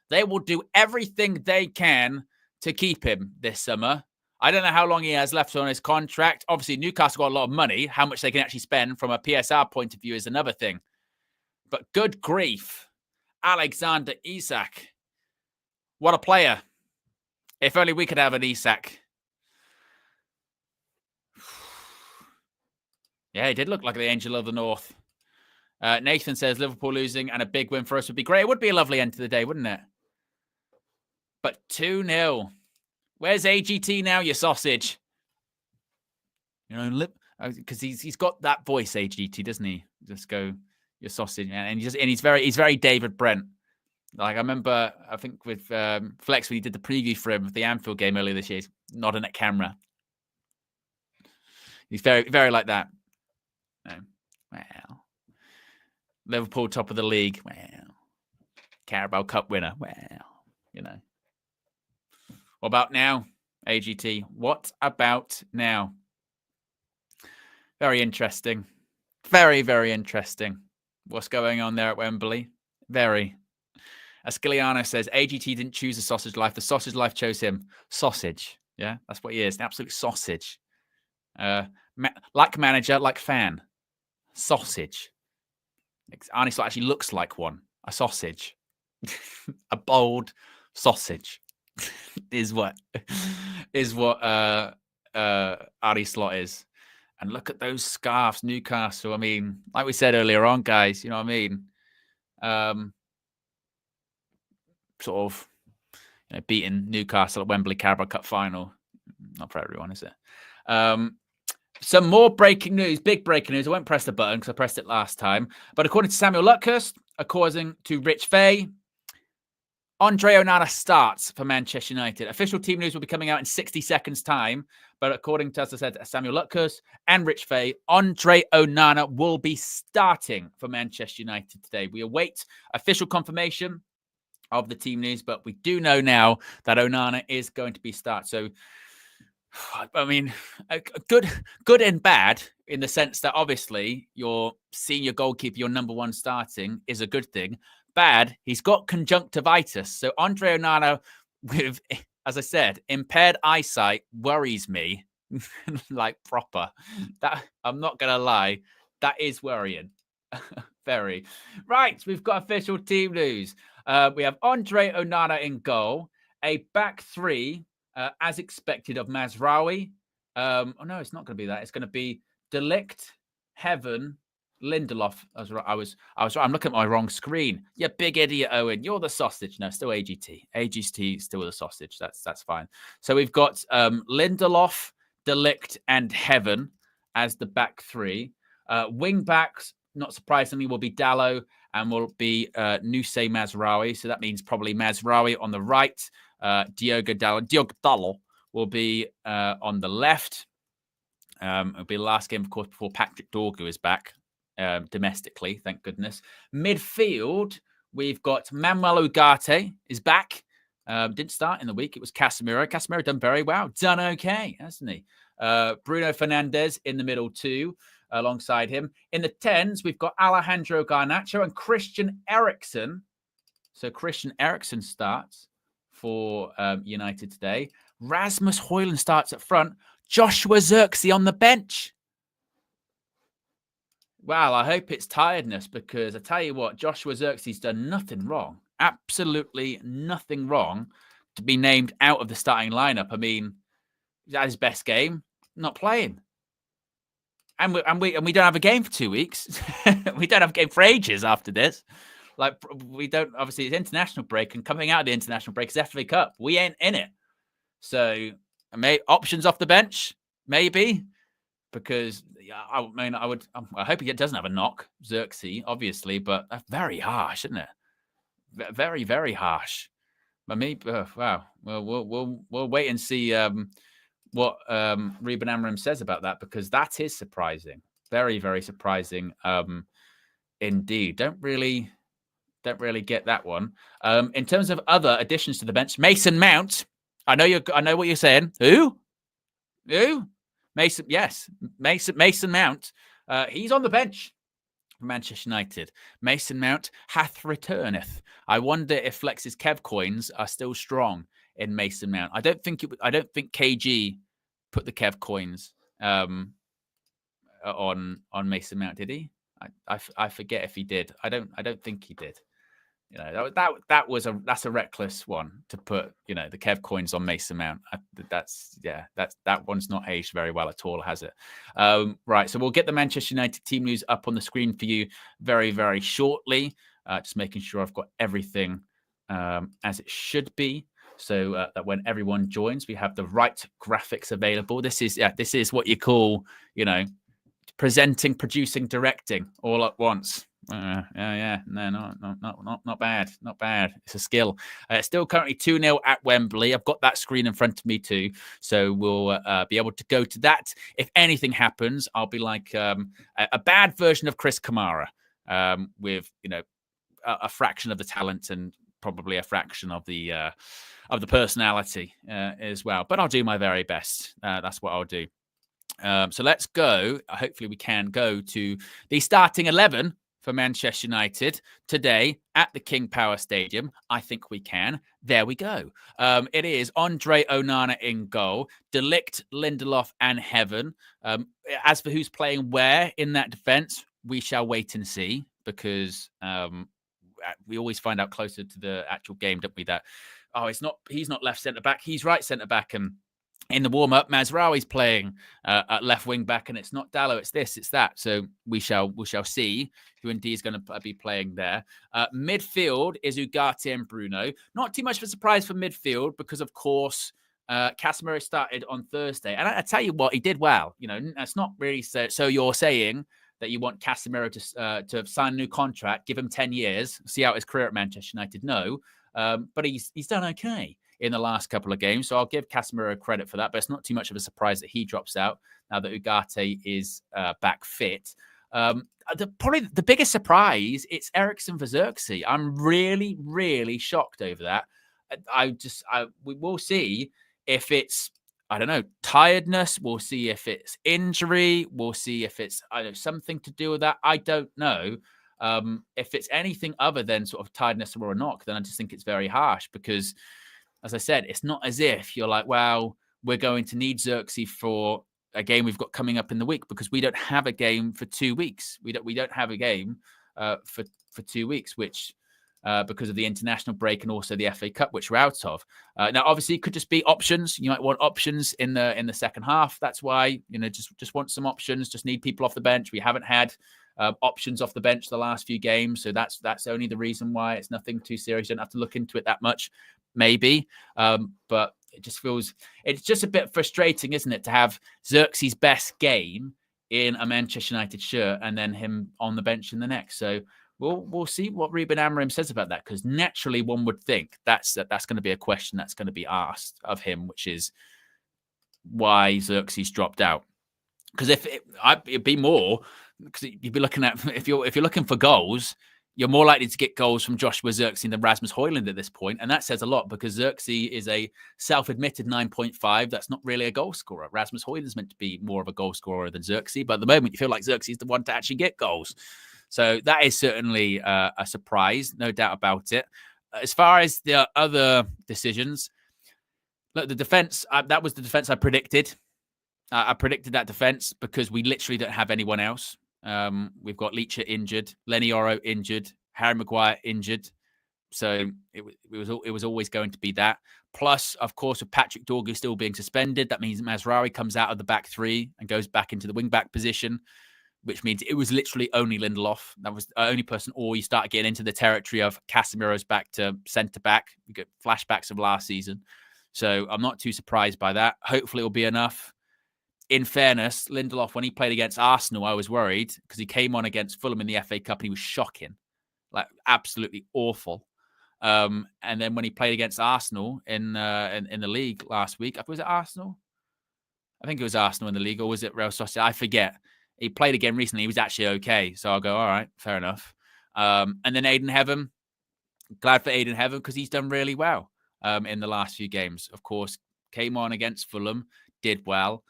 S1: They will do everything they can to keep him this summer. I don't know how long he has left on his contract. Obviously, Newcastle got a lot of money. How much they can actually spend from a PSR point of view is another thing. But good grief, Alexander Isak. What a player. If only we could have an Isak. Yeah, he did look like the angel of the North. Nathan says Liverpool losing and a big win for us would be great. It would be a lovely end to the day, wouldn't it? But 2-0. Where's AGT now, you sausage? You know, because he's got that voice, AGT, doesn't he? Just go, your sausage, and he's very David Brent. Like I remember, I think with Flex when he did the preview for him of the Anfield game earlier this year, he's nodding at camera. He's very, very like that. Well, Liverpool top of the league. Well, Carabao Cup winner. Well, you know. What about now, AGT? What about now? Very interesting. Very, very interesting. What's going on there at Wembley? Very. Asciliano says, AGT didn't choose the sausage life. The sausage life chose him. Sausage. Yeah, that's what he is. An absolute sausage. Like manager, like fan. Sausage. Arnie Slot actually looks like one. A sausage. A bold sausage. is what Arnie Slot is. And look at those scarves, Newcastle. I mean, like we said earlier on, guys, you know what I mean? Sort of beating Newcastle at Wembley Carabao Cup final. Not for everyone, is it? Some more breaking news, big breaking news. I won't press the button because I pressed it last time. But according to Samuel Luckhurst, according to Rich Fay, Andre Onana starts for Manchester United. Official team news will be coming out in 60 seconds' time. But according to, as I said, Samuel Luckhurst and Rich Fay, Andre Onana will be starting for Manchester United today. We await official confirmation of the team news, but we do know now that Onana is going to be start. So, I mean, good and bad in the sense that obviously your senior goalkeeper, your number one starting, is a good thing. Bad, he's got conjunctivitis. So Andre Onana with, as I said, impaired eyesight worries me like proper. That I'm not going to lie, that is worrying. Very. Right, we've got official team news. We have Andre Onana in goal, a back three, as expected, of Mazraoui. Oh no, it's not going to be that. It's going to be Delict, Heaven, Lindelof. I'm looking at my wrong screen. You big idiot, Owen. You're the sausage. No, still AGT. AGT still the sausage. That's fine. So we've got Lindelof, Delict, and Heaven as the back three. Wing backs, not surprisingly, will be Dallo and will be Nusay Mazraoui. So that means probably Mazraoui on the right. Diogo Dallo will be on the left. It'll be the last game, of course, before Patrick Dorgu is back domestically, thank goodness. Midfield, we've got Manuel Ugarte is back. Didn't start in the week. It was Casemiro. Casemiro done very well. Done okay, hasn't he? Bruno Fernandes in the middle too, alongside him. In the 10s, we've got Alejandro Garnacho and Christian Eriksen. So Christian Eriksen starts for United today. Rasmus Højlund starts up front. Joshua Zirkzee on the bench. Well, I hope it's tiredness because I tell you what, Joshua Zirkzee's done nothing wrong. Absolutely nothing wrong to be named out of the starting lineup. I mean, is that his best game? Not playing. and we don't have a game for 2 weeks. We don't have a game for ages after this. Like, we don't, obviously it's international break, and coming out of the international break is FA Cup. We ain't in it. So options off the bench, maybe, because I mean, I hope he doesn't have a knock, Xerxes, obviously, but that's very harsh, isn't it? Very, very harsh. But maybe, wow. Well, we'll wait and see what Ruben Amorim says about that, because that is surprising. Very, very surprising indeed. Don't really get that one. In terms of other additions to the bench, Mason Mount. I know what you're saying. Who? Mason. Yes, Mason Mount. He's on the bench for Manchester United. Mason Mount hath returneth. I wonder if Flex's Kev coins are still strong in Mason Mount. I don't think KG put the Kev coins on Mason Mount, did he? I forget if he did. I don't think he did. You know, that's a reckless one to put, you know, the Kev coins on Mason Mount. That one's not aged very well at all, has it? Right, so we'll get the Manchester United team news up on the screen for you very, very shortly. Just making sure I've got everything as it should be, so that when everyone joins, we have the right graphics available. This is what you call, you know, presenting, producing, directing all at once. Not bad. It's a skill. It's still currently 2-0 at Wembley. I've got that screen in front of me too, so we'll be able to go to that. If anything happens, I'll be like a bad version of Chris Kamara, with, you know, a fraction of the talent and probably a fraction of the personality as well. But I'll do my very best. That's what I'll do. So let's go. Hopefully we can go to the starting 11 for Manchester United today at the King Power Stadium. I think we can. There we go. It is Andre Onana in goal, De Ligt, Lindelof, and Heaven. As for who's playing where in that defence, we shall wait and see, because we always find out closer to the actual game, don't we? That he's not left centre back, he's right centre back, and in the warm-up, Mazraoui's playing at left wing back, and it's not Dallo, it's this, it's that. So we shall see who indeed is going to be playing there. Midfield is Ugarte and Bruno. Not too much of a surprise for midfield, because of course Casemiro started on Thursday, and I tell you what, he did well. You know, that's not really so you're saying that you want Casemiro to sign a new contract, give him 10 years, see out his career at Manchester United? No, but he's done okay in the last couple of games, so I'll give Casemiro credit for that, but it's not too much of a surprise that he drops out now that Ugarte is back fit. Probably the biggest surprise, it's Eriksen for Xerxes. I'm really, really shocked over that. We will see if it's, I don't know, tiredness. We'll see if it's injury. We'll see if it's, I don't know, something to do with that. I don't know. If it's anything other than sort of tiredness or a knock, then I just think it's very harsh, because, as I said, it's not as if you're like, well, we're going to need Xerxes for a game we've got coming up in the week, because we don't have a game for 2 weeks. We don't have a game for 2 weeks, which because of the international break and also the FA Cup, which we're out of. Now, obviously, it could just be options. You might want options in the second half. That's why, you know, just want some options. Just need people off the bench. We haven't had options off the bench the last few games, so that's only the reason why. It's nothing too serious. You don't have to look into it that much. Maybe, but it just feels, it's just a bit frustrating, isn't it, to have Xerxes' best game in a Manchester United shirt and then him on the bench in the next. So we'll see what Ruben Amorim says about that, because naturally one would think that's going to be a question that's going to be asked of him, which is why Xerxes dropped out. Because it'd be more, because you'd be looking at, if you're looking for goals, you're more likely to get goals from Joshua Xerxes than Rasmus Højlund at this point. And that says a lot, because Xerxes is a self-admitted 9.5. That's not really a goal scorer. Rasmus Højlund is meant to be more of a goal scorer than Xerxes. But at the moment, you feel like Xerxes is the one to actually get goals. So that is certainly a surprise, no doubt about it. As far as the other decisions, look, the defense, that was the defense I predicted. I predicted that defense because we literally don't have anyone else. We've got Leicester injured, Lenny Oro injured, Harry Maguire injured. So it was always going to be that. Plus, of course, with Patrick Dorgu still being suspended, that means Mazraoui comes out of the back three and goes back into the wing back position, which means it was literally only Lindelof. That was the only person, or you start getting into the territory of Casemiro's back to centre back. You get flashbacks of last season. So I'm not too surprised by that. Hopefully it'll be enough. In fairness, Lindelof, when he played against Arsenal, I was worried because he came on against Fulham in the FA Cup and he was shocking, like absolutely awful. And then when he played against Arsenal in the league last week, was it Arsenal? I think it was Arsenal in the league, or was it Real Sociedad? I forget. He played again recently. He was actually okay. So I'll go, all right, fair enough. And then Aiden Heaven, glad for Aiden Heaven because he's done really well in the last few games. Of course, came on against Fulham, did well.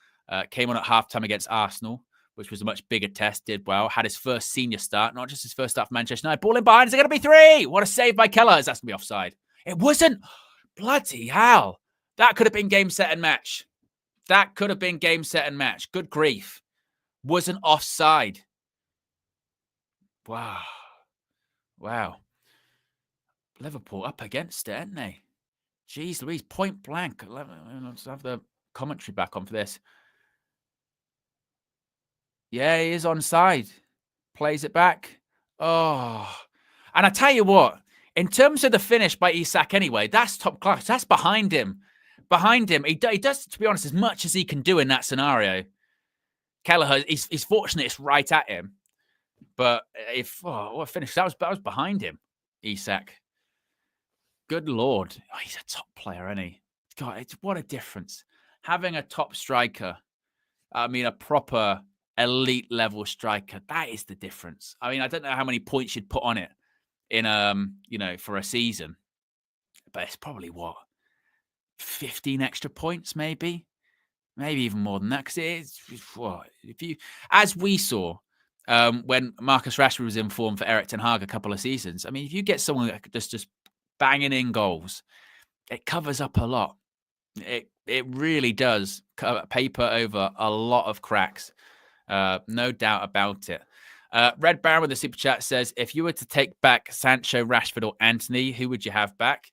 S1: Came on at halftime against Arsenal, which was a much bigger test, did well. Had his first senior start, not just his first start for Manchester United. Ball in behind, is it going to be 3? What a save by Keller. That's going to be offside. It wasn't. Bloody hell. That could have been game, set, and match. That could have been game, set, and match. Good grief. Wasn't offside. Wow. Liverpool up against it, aren't they? Jeez Louise, point blank. Let's have the commentary back on for this. Yeah, he is onside. Plays it back. Oh. And I tell you what, in terms of the finish by Isak anyway, that's top class. That's behind him. He does, to be honest, as much as he can do in that scenario. Kelleher, he's fortunate it's right at him. But what a finish. That was behind him, Isak. Good Lord. Oh, he's a top player, isn't he? God, what a difference. Having a top striker, a proper elite level striker, that is the difference. I don't know how many points you'd put on it in for a season, but it's probably 15 extra points, maybe even more than that, because as we saw when Marcus Rashford was in form for Eric Ten Hag a couple of seasons. If you get someone that just banging in goals, it covers up a lot. It really does paper over a lot of cracks. No doubt about it. Red Baron with the super chat says, if you were to take back Sancho, Rashford, or Anthony, who would you have back?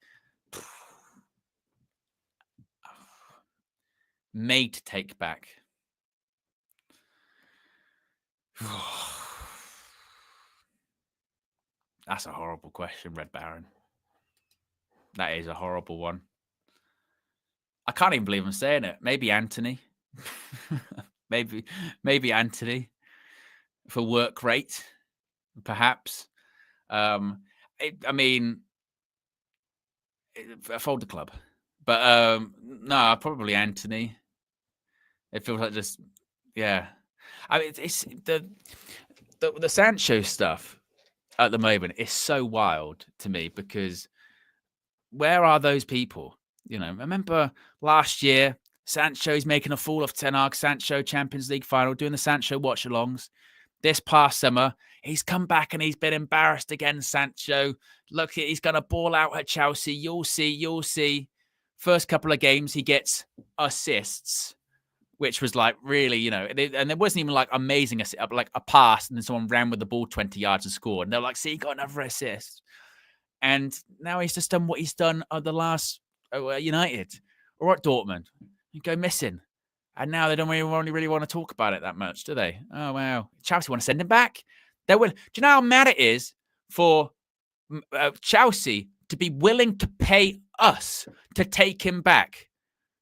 S1: Made to take back. That's a horrible question, Red Baron. That is a horrible one. I can't even believe I'm saying it. Maybe Anthony. maybe Anthony for work rate, perhaps. Fold the club. But no, probably Anthony. It feels like just, yeah. It's the Sancho stuff at the moment is so wild to me because where are those people? Remember last year, Sancho's making a fool of Ten Hag, Sancho Champions League final, doing the Sancho watch-alongs. This past summer, he's come back and he's been embarrassed again, Sancho. Look, he's going to ball out at Chelsea. You'll see. First couple of games, he gets assists, which was like really, and there wasn't even like amazing, like a pass, and then someone ran with the ball 20 yards and scored. And they're like, see, he got another assist. And now he's just done what he's done at the last United or at Dortmund. You go missing. And now they don't really want to talk about it that much, do they? Oh, wow. Chelsea want to send him back. They will. Do you know how mad it is for Chelsea to be willing to pay us to take him back?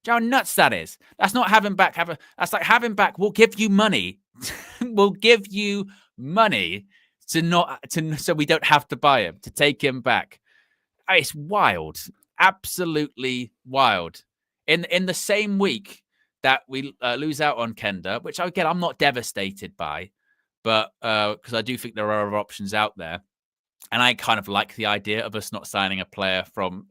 S1: Do you know how nuts that is? That's not having back. That's like having back. We'll give you money. We'll give you money so we don't have to buy him, to take him back. It's wild. Absolutely wild. In the same week that we lose out on Kenda, which again, I'm not devastated by, but because I do think there are other options out there. And I kind of like the idea of us not signing a player from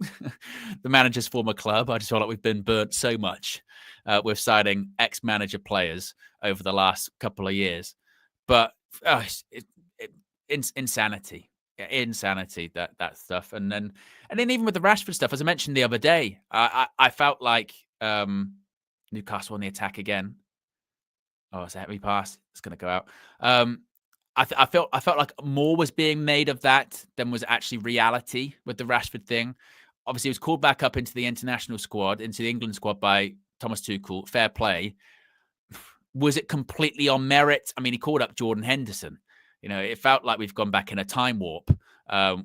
S1: the manager's former club. I just feel like we've been burnt so much with signing ex-manager players over the last couple of years. But insanity. Insanity, that stuff. And then even with the Rashford stuff, as I mentioned the other day, I felt like Newcastle on the attack again. Oh, it's a heavy pass. It's going to go out. I felt like more was being made of that than was actually reality with the Rashford thing. Obviously, he was called back up into the international squad, into the England squad by Thomas Tuchel. Fair play. Was it completely on merit? I mean, he called up Jordan Henderson. It felt like we've gone back in a time warp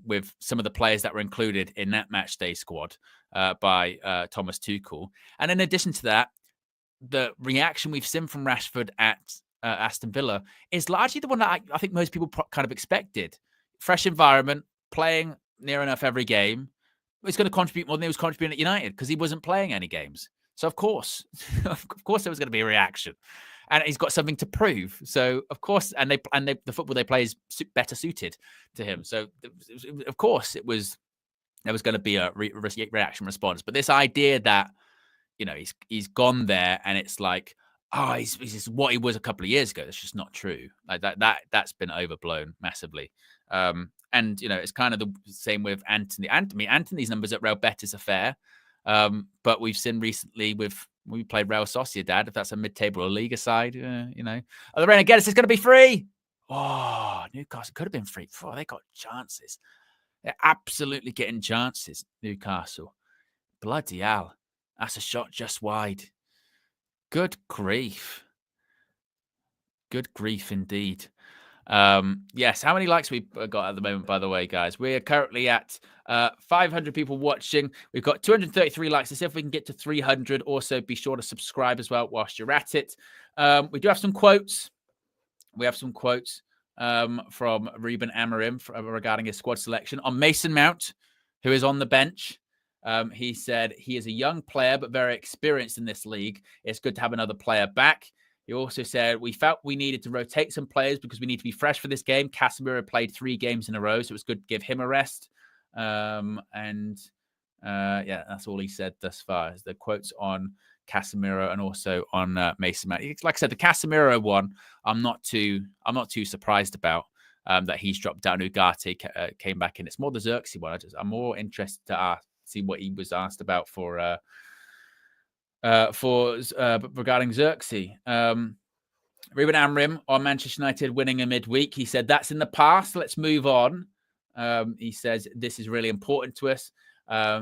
S1: with some of the players that were included in that match day squad by Thomas Tuchel. And in addition to that, the reaction we've seen from Rashford at Aston Villa is largely the one that I think most people kind of expected. Fresh environment, playing near enough every game. He's going to contribute more than he was contributing at United because he wasn't playing any games. So of course there was going to be a reaction, and he's got something to prove. So of course, and the football they play is better suited to him. So of course there was going to be a reaction response. But this idea that he's gone there and it's like, oh, he's what he was a couple of years ago. That's just not true. Like that's been overblown massively. And it's kind of the same with Anthony. Anthony's numbers at Real Betis are fair. But we've seen recently when we played Real Sociedad, if that's a mid-table or Liga side, the Renegades is going to be free. Oh, Newcastle could have been free. Oh, they got chances. They're absolutely getting chances, Newcastle. Bloody hell. That's a shot just wide. Good grief. Good grief indeed. Yes, how many likes we've got at the moment, by the way, guys? We're currently at 500 people watching. We've got 233 likes. Let's see if we can get to 300. Also, be sure to subscribe as well whilst you're at it. We do have some quotes. We have some quotes from Ruben Amorim regarding his squad selection on Mason Mount, who is on the bench. He said he is a young player, but very experienced in this league. It's good to have another player back. He also said, we felt we needed to rotate some players because we need to be fresh for this game. Casemiro played 3 games in a row, so it was good to give him a rest. That's all he said thus far. The quotes on Casemiro and also on Mason Mount. Like I said, the Casemiro one, I'm not too surprised about that he's dropped down. Ugarte came back in. It's more the Xerxes one. I'm more interested to see what he was asked about for regarding Xerxes. Ruben Amorim on Manchester United winning a midweek. He said, that's in the past. Let's move on. He says, this is really important to us.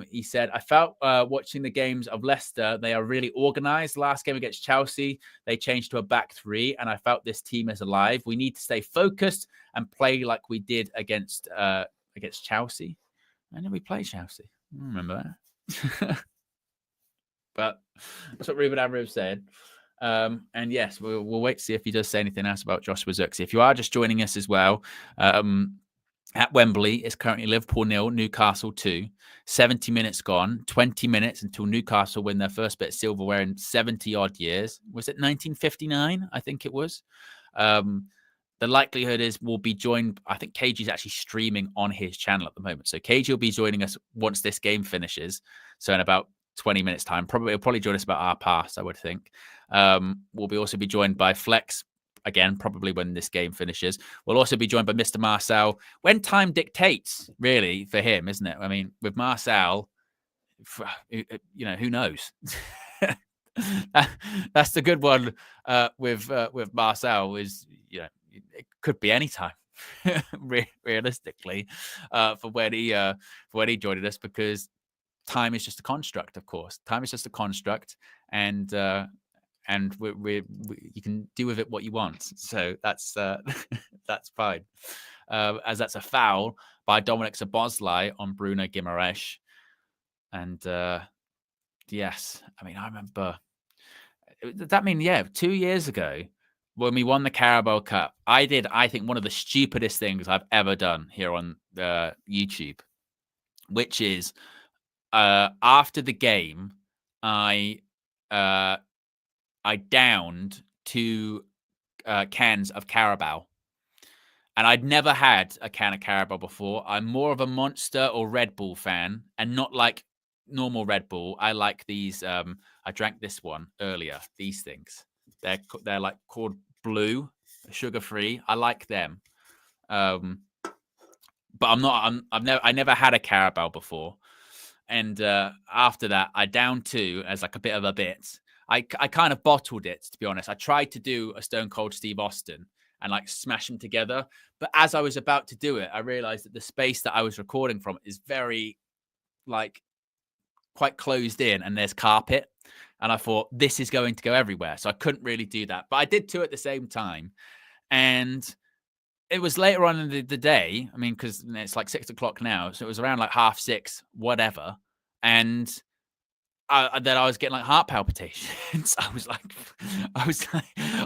S1: He said, I felt watching the games of Leicester, they are really organized. Last game against Chelsea, they changed to a back 3, and I felt this team is alive. We need to stay focused and play like we did against Chelsea. And then we played Chelsea. I remember that. But that's what Ruben Amorim said. And yes, we'll wait to see if he does say anything else about Joshua Zirkzee. If you are just joining us as well, at Wembley, it's currently Liverpool 0, Newcastle 2. 70 minutes gone, 20 minutes until Newcastle win their first bit of silverware in 70-odd years. Was it 1959? I think it was. The likelihood is we'll be joined. I think KG is actually streaming on his channel at the moment. So KG will be joining us once this game finishes. So in about 20 minutes time, he'll probably join us about past, I would think. We'll also be joined by Flex again, probably when this game finishes. We'll also be joined by Mr. Marcel when time dictates, really, for him, isn't it? I mean, with Marcel, who knows? That's the good one with Marcel is, it could be any time. Realistically, for when he joined us, because time is just a construct. Of course, time is just a construct, and you can do with it what you want. So that's that's fine. As that's a foul by Dominic Szoboszlai on Bruno Guimaraes, and yes, I mean I remember. That mean 2 years ago, when we won the Carabao Cup, I think one of the stupidest things I've ever done here on YouTube, which is after the game, I downed 2 cans of Carabao. And I'd never had a can of Carabao before. I'm more of a Monster or Red Bull fan, and not like normal Red Bull. I like these. I drank this one earlier. These things. They're like called Blue, sugar-free. I like them. But I never had a Carabao before. And after that, I downed 2 as like a bit of a bit. I kind of bottled it, to be honest. I tried to do a Stone Cold Steve Austin, and like smash them together. But as I was about to do it, I realized that the space that I was recording from is very like quite closed in, and there's carpet. And I thought, this is going to go everywhere. So I couldn't really do that. But I did two at the same time. And it was later on in the day. I mean, because it's like 6 o'clock now. So it was around like 6:30, whatever. And then I was getting like heart palpitations. I was like,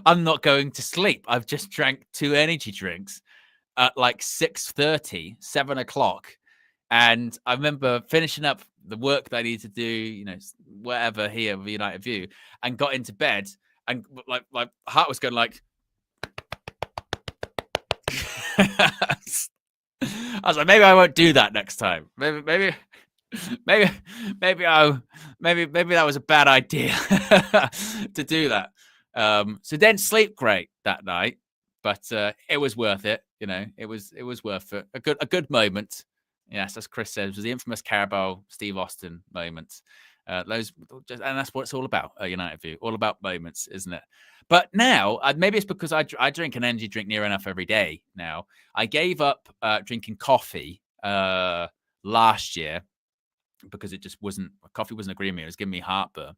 S1: I'm not going to sleep. I've just drank 2 energy drinks at like 6:30, 7 o'clock. And I remember finishing up the work that I needed to do, you know, whatever here with United View, and got into bed, and like my heart was going like. I was like, maybe I won't do that next time. Maybe that was a bad idea to do that. So didn't sleep great that night, but it was worth it. You know, it was worth it. A good moment. Yes, as Chris says, was the infamous Carabao Steve Austin moment. And that's what it's all about. United View, all about moments, isn't it? But now, maybe it's because I drink an energy drink near enough every day now. I gave up drinking coffee last year because coffee wasn't agreeing with me. It was giving me heartburn.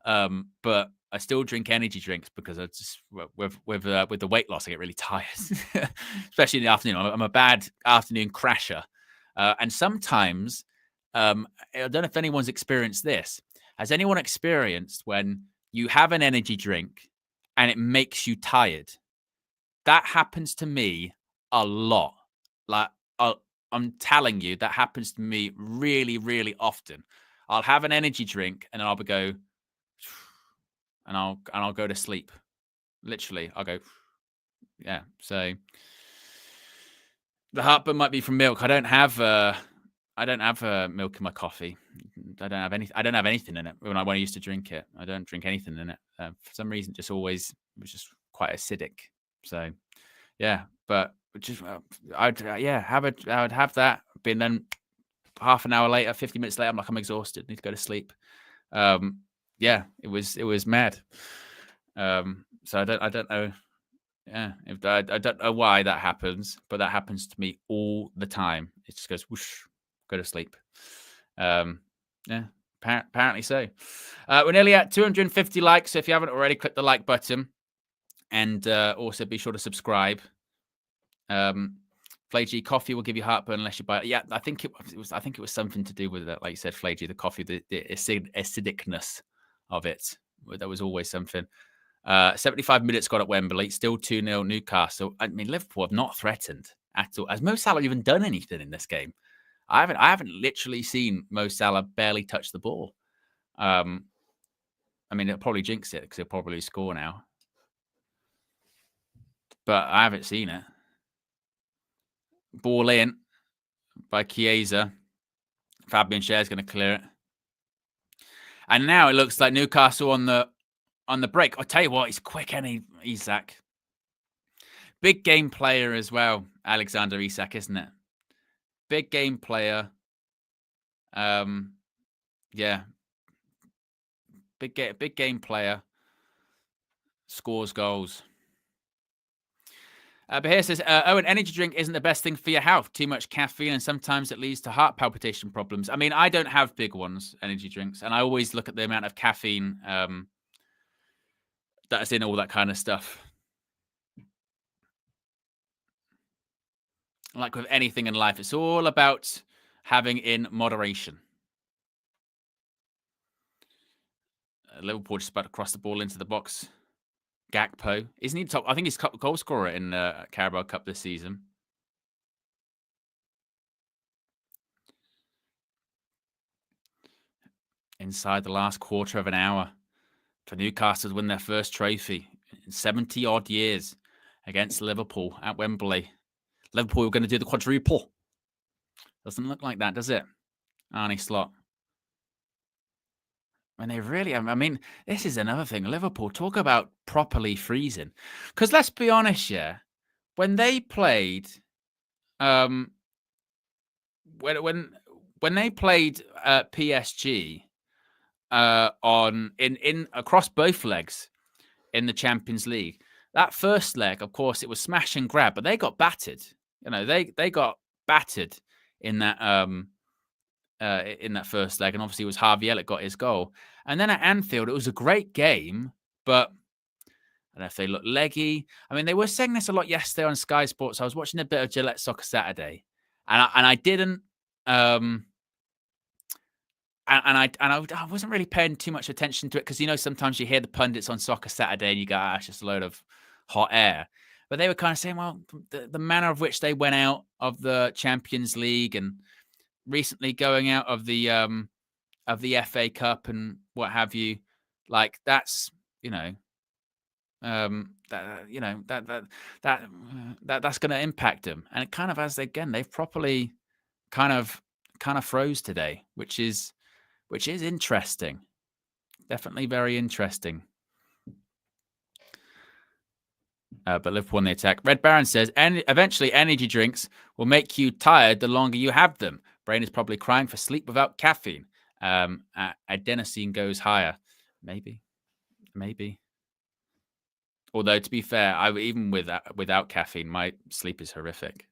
S1: But I still drink energy drinks because I just with the weight loss, I get really tired, especially in the afternoon. I'm a bad afternoon crasher. And sometimes, I don't know if anyone's experienced this. Has anyone experienced when you have an energy drink and it makes you tired? That happens to me a lot. Like, I'm telling you, that happens to me really, really often. I'll have an energy drink and then I'll go, and I'll go to sleep. Literally, I'll go, yeah. So the heartburn might be from milk. I don't have milk in my coffee. I don't have anything in it. When I used to drink it, I don't drink anything in it. For some reason, it was just quite acidic. So, yeah. But just I would have that. But then half an hour later, 50 minutes later, I'm exhausted. Need to go to sleep. Yeah, it was mad. So I don't know. Yeah, I don't know why that happens, but that happens to me all the time. It just goes whoosh, go to sleep. Yeah, apparently so. We're nearly at 250 likes, so if you haven't already, click the like button, and also be sure to subscribe. Flagy, coffee will give you heartburn unless you buy it. Yeah, I think it was something to do with that, like you said, Flagy, the coffee, the acidicness of it. That was always something. 75 minutes gone at Wembley, still 2-0 Newcastle. I mean, Liverpool have not threatened at all. Has Mo Salah even done anything in this game? I haven't literally seen Mo Salah barely touch the ball. I mean, it'll probably jinx it because he'll probably score now. But I haven't seen it. Ball in by Chiesa. Fabian Schär's going to clear it. And now it looks like Newcastle on the break. I'll tell you what, he's quick, and Isak. Big game player as well, Alexander Isak, isn't it? Big game player. Yeah. Big game player. Scores goals. But here it says, an energy drink isn't the best thing for your health. Too much caffeine, and sometimes it leads to heart palpitation problems. I mean, I don't have big ones, energy drinks, and I always look at the amount of caffeine that's in all that kind of stuff. Like with anything in life, it's all about having in moderation. Liverpool just about to cross the ball into the box. Gakpo. Isn't he top? I think he's goal scorer in Carabao Cup this season. Inside the last quarter of an hour for Newcastle to win their first trophy in 70-odd years against Liverpool at Wembley. Liverpool are going to do the quadruple. Doesn't look like that, does it? Arnie Slot. And they really, I mean, this is another thing. Liverpool, talk about properly freezing. Because let's be honest, yeah, when they played, when they played PSG across both legs in the Champions League, that first leg, of course, it was smash and grab, but they got battered. You know, they got battered in that first leg, and obviously it was Harvey Elliott got his goal. And then at Anfield, it was a great game, but I don't know if they look leggy. I mean, they were saying this a lot yesterday on Sky Sports. I was watching a bit of Gillette Soccer Saturday, and I didn't. I wasn't really paying too much attention to it because, you know, sometimes you hear the pundits on Soccer Saturday and you go, it's just a load of hot air. But they were kind of saying, well, the manner of which they went out of the Champions League and recently going out of the FA Cup and what have you, like that's, you know, that's going to impact them. And it kind of, as again, they've properly kind of froze today, which is interesting. Definitely very interesting. But Liverpool on the attack. Red Baron says, eventually energy drinks will make you tired the longer you have them. Brain is probably crying for sleep without caffeine. Adenosine goes higher. Maybe. Although, to be fair, even without caffeine, my sleep is horrific.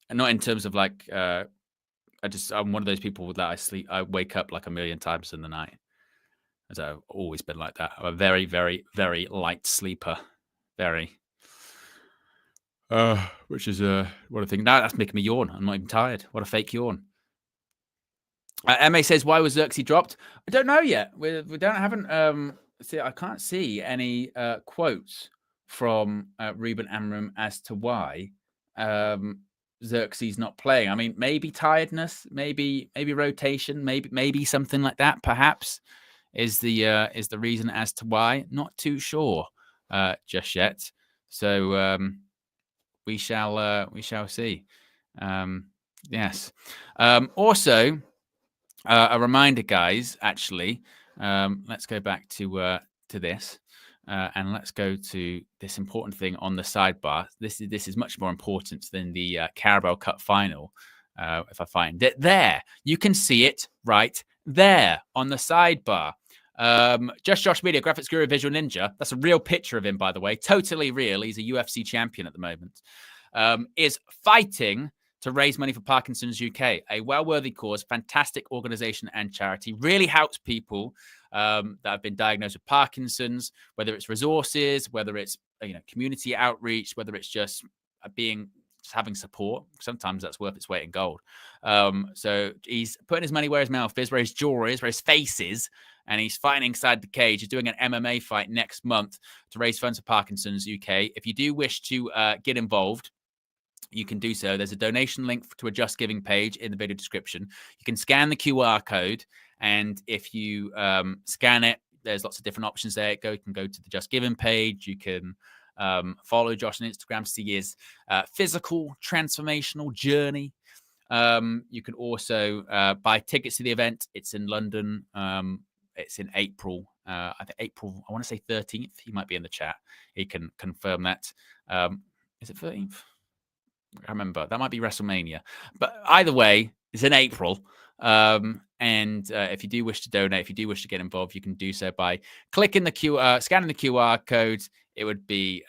S1: And not in terms of like, I'm one of those people that I wake up like a million times in the night. As I've always been like that. I'm a very, very, very light sleeper. Very. Which is what I think. Now that's making me yawn. I'm not even tired. What a fake yawn. MA says, why was Xerxes dropped? I don't know yet. Haven't see, I can't see any quotes from Ruben Amram as to why Xerxes not playing. I mean, maybe tiredness, maybe rotation, maybe something like that. Perhaps is the reason as to why. Not too sure just yet. So we shall see. Yes. Also, a reminder, guys. Actually, let's go back to this. And let's go to this important thing on the sidebar. This is much more important than the Carabao Cup final. If I find it there, you can see it right there on the sidebar. Just Josh Media, graphics guru, visual ninja. That's a real picture of him, by the way. Totally real. He's a UFC champion at the moment. Is fighting to raise money for Parkinson's UK, a well-worthy cause, fantastic organization and charity. Really helps people that have been diagnosed with Parkinson's, whether it's resources, whether it's community outreach, whether it's just having support. Sometimes that's worth its weight in gold. So he's putting his money where his mouth is, where his jaw is, where his face is, and he's fighting inside the cage. He's doing an MMA fight next month to raise funds for Parkinson's UK. If you do wish to get involved, you can do so. There's a donation link to a Just Giving page in the video description. You can scan the QR code, and if you scan it, there's lots of different options there. You can go to the Just Giving page. You can follow Josh on Instagram to see his physical transformational journey. You can also buy tickets to the event. It's in London. It's in April. I think April, I want to say 13th. He might be in the chat. He can confirm that. Is it 13th? I remember. That might be WrestleMania. But either way, it's in April. And if you do wish to donate, if you do wish to get involved, you can do so by clicking the scanning the QR code. It would be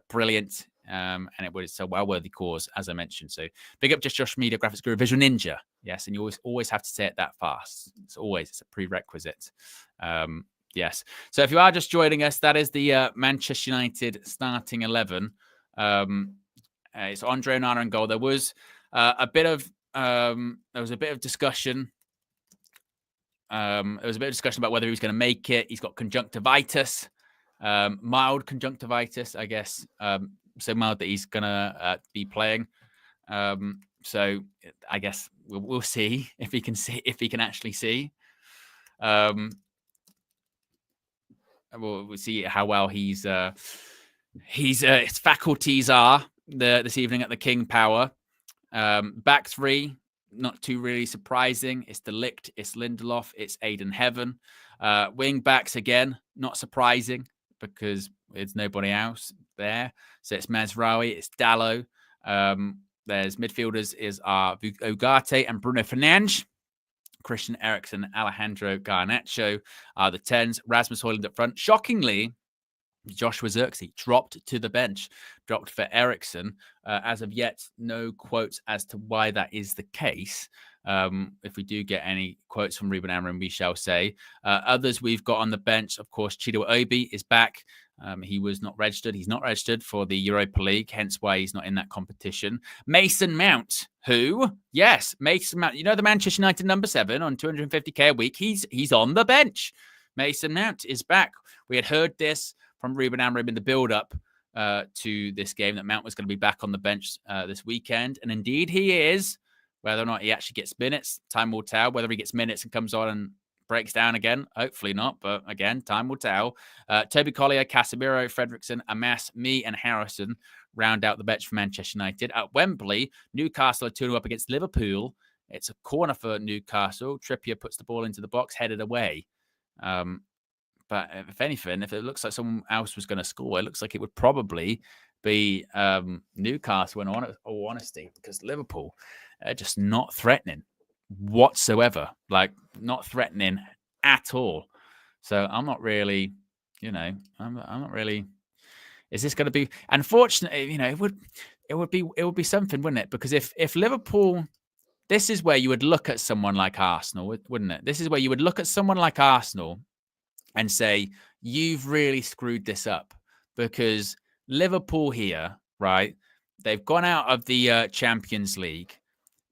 S1: brilliant. And it's a well-worthy cause, as I mentioned. So big up Just Josh Media, graphics guru, visual ninja. Yes, and you always have to say it that fast. It's a prerequisite. Yes. So if you are just joining us, that is the Manchester United starting 11. It's Andre Onana in goal. There was a bit of discussion. There was a bit of discussion about whether he was going to make it. He's got conjunctivitis, mild conjunctivitis, I guess. So mild that he's going to be playing. So I guess we'll see if he can actually see. We'll see how well his faculties are this evening at the King Power. Back three, not too really surprising. It's De Ligt, it's Lindelof, it's Aiden Heaven. Wing backs again, not surprising because there's nobody else there. So it's Mazraoui, it's Dalot. There's midfielders is Ugarte and Bruno Fernandes. Christian Eriksen, Alejandro Garnacho are the 10s. Rasmus Højlund up front. Shockingly, Joshua Zirkzee dropped to the bench, dropped for Ericsson. As of yet, no quotes as to why that is the case. If we do get any quotes from Ruben Amorim, we shall say. Others we've got on the bench, of course, Chido Obi is back. He was not registered. He's not registered for the Europa League, hence why he's not in that competition. Mason Mount, who, yes, Mason Mount, you know the Manchester United number 7 on 250k a week. He's on the bench. Mason Mount is back. We had heard this from Ruben Amorim in the build-up to this game, that Mount was going to be back on the bench this weekend. And indeed he is. Whether or not he actually gets minutes, time will tell. Whether he gets minutes and comes on and breaks down again, hopefully not. But again, time will tell. Toby Collier, Casemiro, Fredrickson, Amas, me and Harrison round out the bench for Manchester United. At Wembley, Newcastle are 2-2 up against Liverpool. It's a corner for Newcastle. Trippier puts the ball into the box, headed away. But if anything, if it looks like someone else was going to score, it looks like it would probably be Newcastle in all honesty, because Liverpool are just not threatening whatsoever. Like, not threatening at all. So I'm not really, I'm not really. Is this going to be? Unfortunately, it would be something, wouldn't it? Because if Liverpool, this is where you would look at someone like Arsenal, wouldn't it? This is where you would look at someone like Arsenal and say, you've really screwed this up, because Liverpool here, right? They've gone out of the Champions League.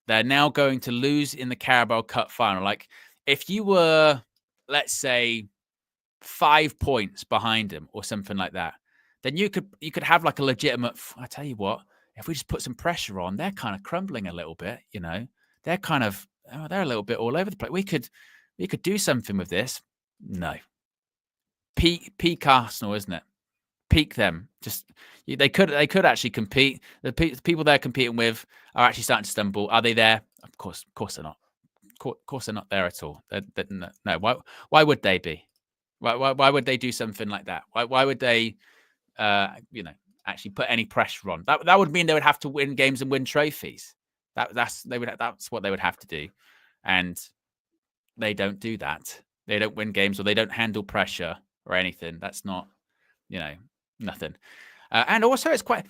S1: They're now going to lose in the Carabao Cup final. Like, if you were, let's say, 5 points behind them or something like that, then you could have like a legitimate. I tell you what, if we just put some pressure on, they're kind of crumbling a little bit. They're kind of they're a little bit all over the place. We could do something with this. No, peak Arsenal, isn't it? Peak them. Just they could actually compete. The people they're competing with are actually starting to stumble. Are they there? Of course they're not. Of course they're not there at all. No. Why would they be? Why would they do something like that? Why would they? Actually put any pressure on. That would mean they would have to win games and win trophies. That's what they would have to do, and they don't do that. They don't win games, or they don't handle pressure or anything. That's not, nothing. And also, it's quite,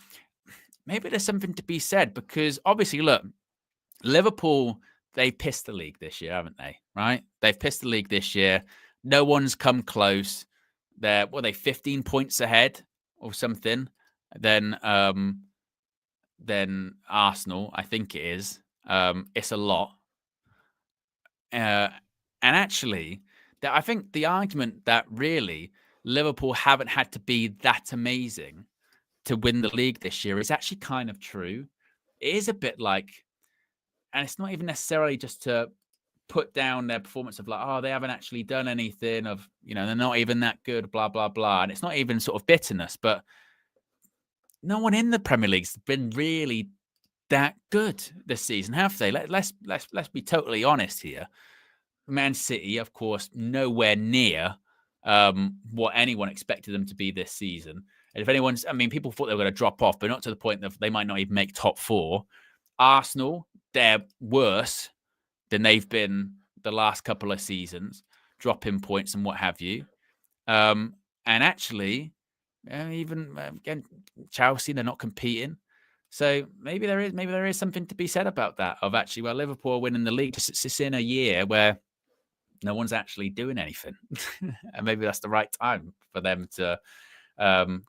S1: maybe there's something to be said, because obviously, look, Liverpool, they pissed the league this year, haven't they? Right? They've pissed the league this year. No one's come close. They're 15 points ahead or something than Arsenal, I think it is. It's a lot. And actually, I think the argument that really Liverpool haven't had to be that amazing to win the league this year is actually kind of true. It is a bit like, and it's not even necessarily just to put down their performance of like, oh, they haven't actually done anything, of, they're not even that good, blah, blah, blah. And it's not even sort of bitterness, but no one in the Premier League's been really that good this season, have they? Let's be totally honest here. Man City, of course, nowhere near what anyone expected them to be this season. And if people thought they were going to drop off, but not to the point that they might not even make top 4. Arsenal, they're worse than they've been the last couple of seasons, dropping points and what have you. And actually, even again, Chelsea, they're not competing. So maybe there is something to be said about that, of actually, well, Liverpool are winning the league just in a year where no one's actually doing anything. And maybe that's the right time for them to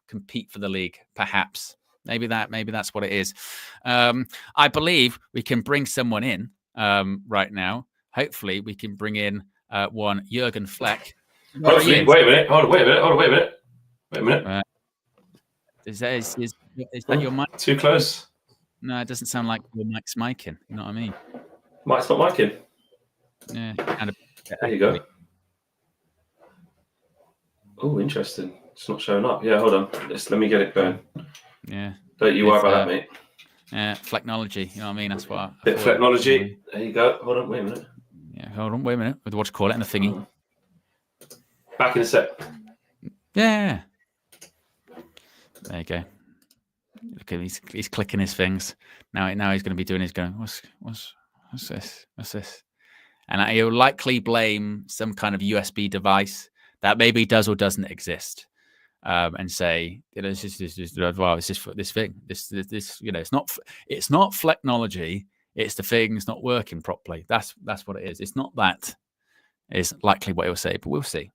S1: compete for the league, perhaps. Maybe that's what it is. I believe we can bring someone in right now. Hopefully we can bring in one Jurgen Fleck.
S6: Hopefully, wait a minute.
S1: Is that your mic?
S6: Too close.
S1: No, it doesn't sound like your mic's micing. You know what I mean?
S6: Mic's not micing.
S1: Yeah.
S6: There you go. Oh, interesting. It's not showing up. Yeah, hold on. Let me get it going.
S1: Yeah.
S6: Don't you worry about that, mate.
S1: Yeah, Flecknology. You know what I mean? That's what.
S6: Bit of Flecknology. There you go. Hold on. Wait a minute.
S1: Yeah, hold on. Wait a minute. With what you call it and the thingy.
S6: Back in a sec.
S1: Yeah. There you go. Look at he's clicking his things. Now he's going to be doing his going. What's this? What's this? And he'll likely blame some kind of USB device that maybe does or doesn't exist. and say, it's just well, it's just this thing. This it's not flechnology. It's the thing's not working properly. That's what it is. It's not that. Is likely what he'll say, but we'll see.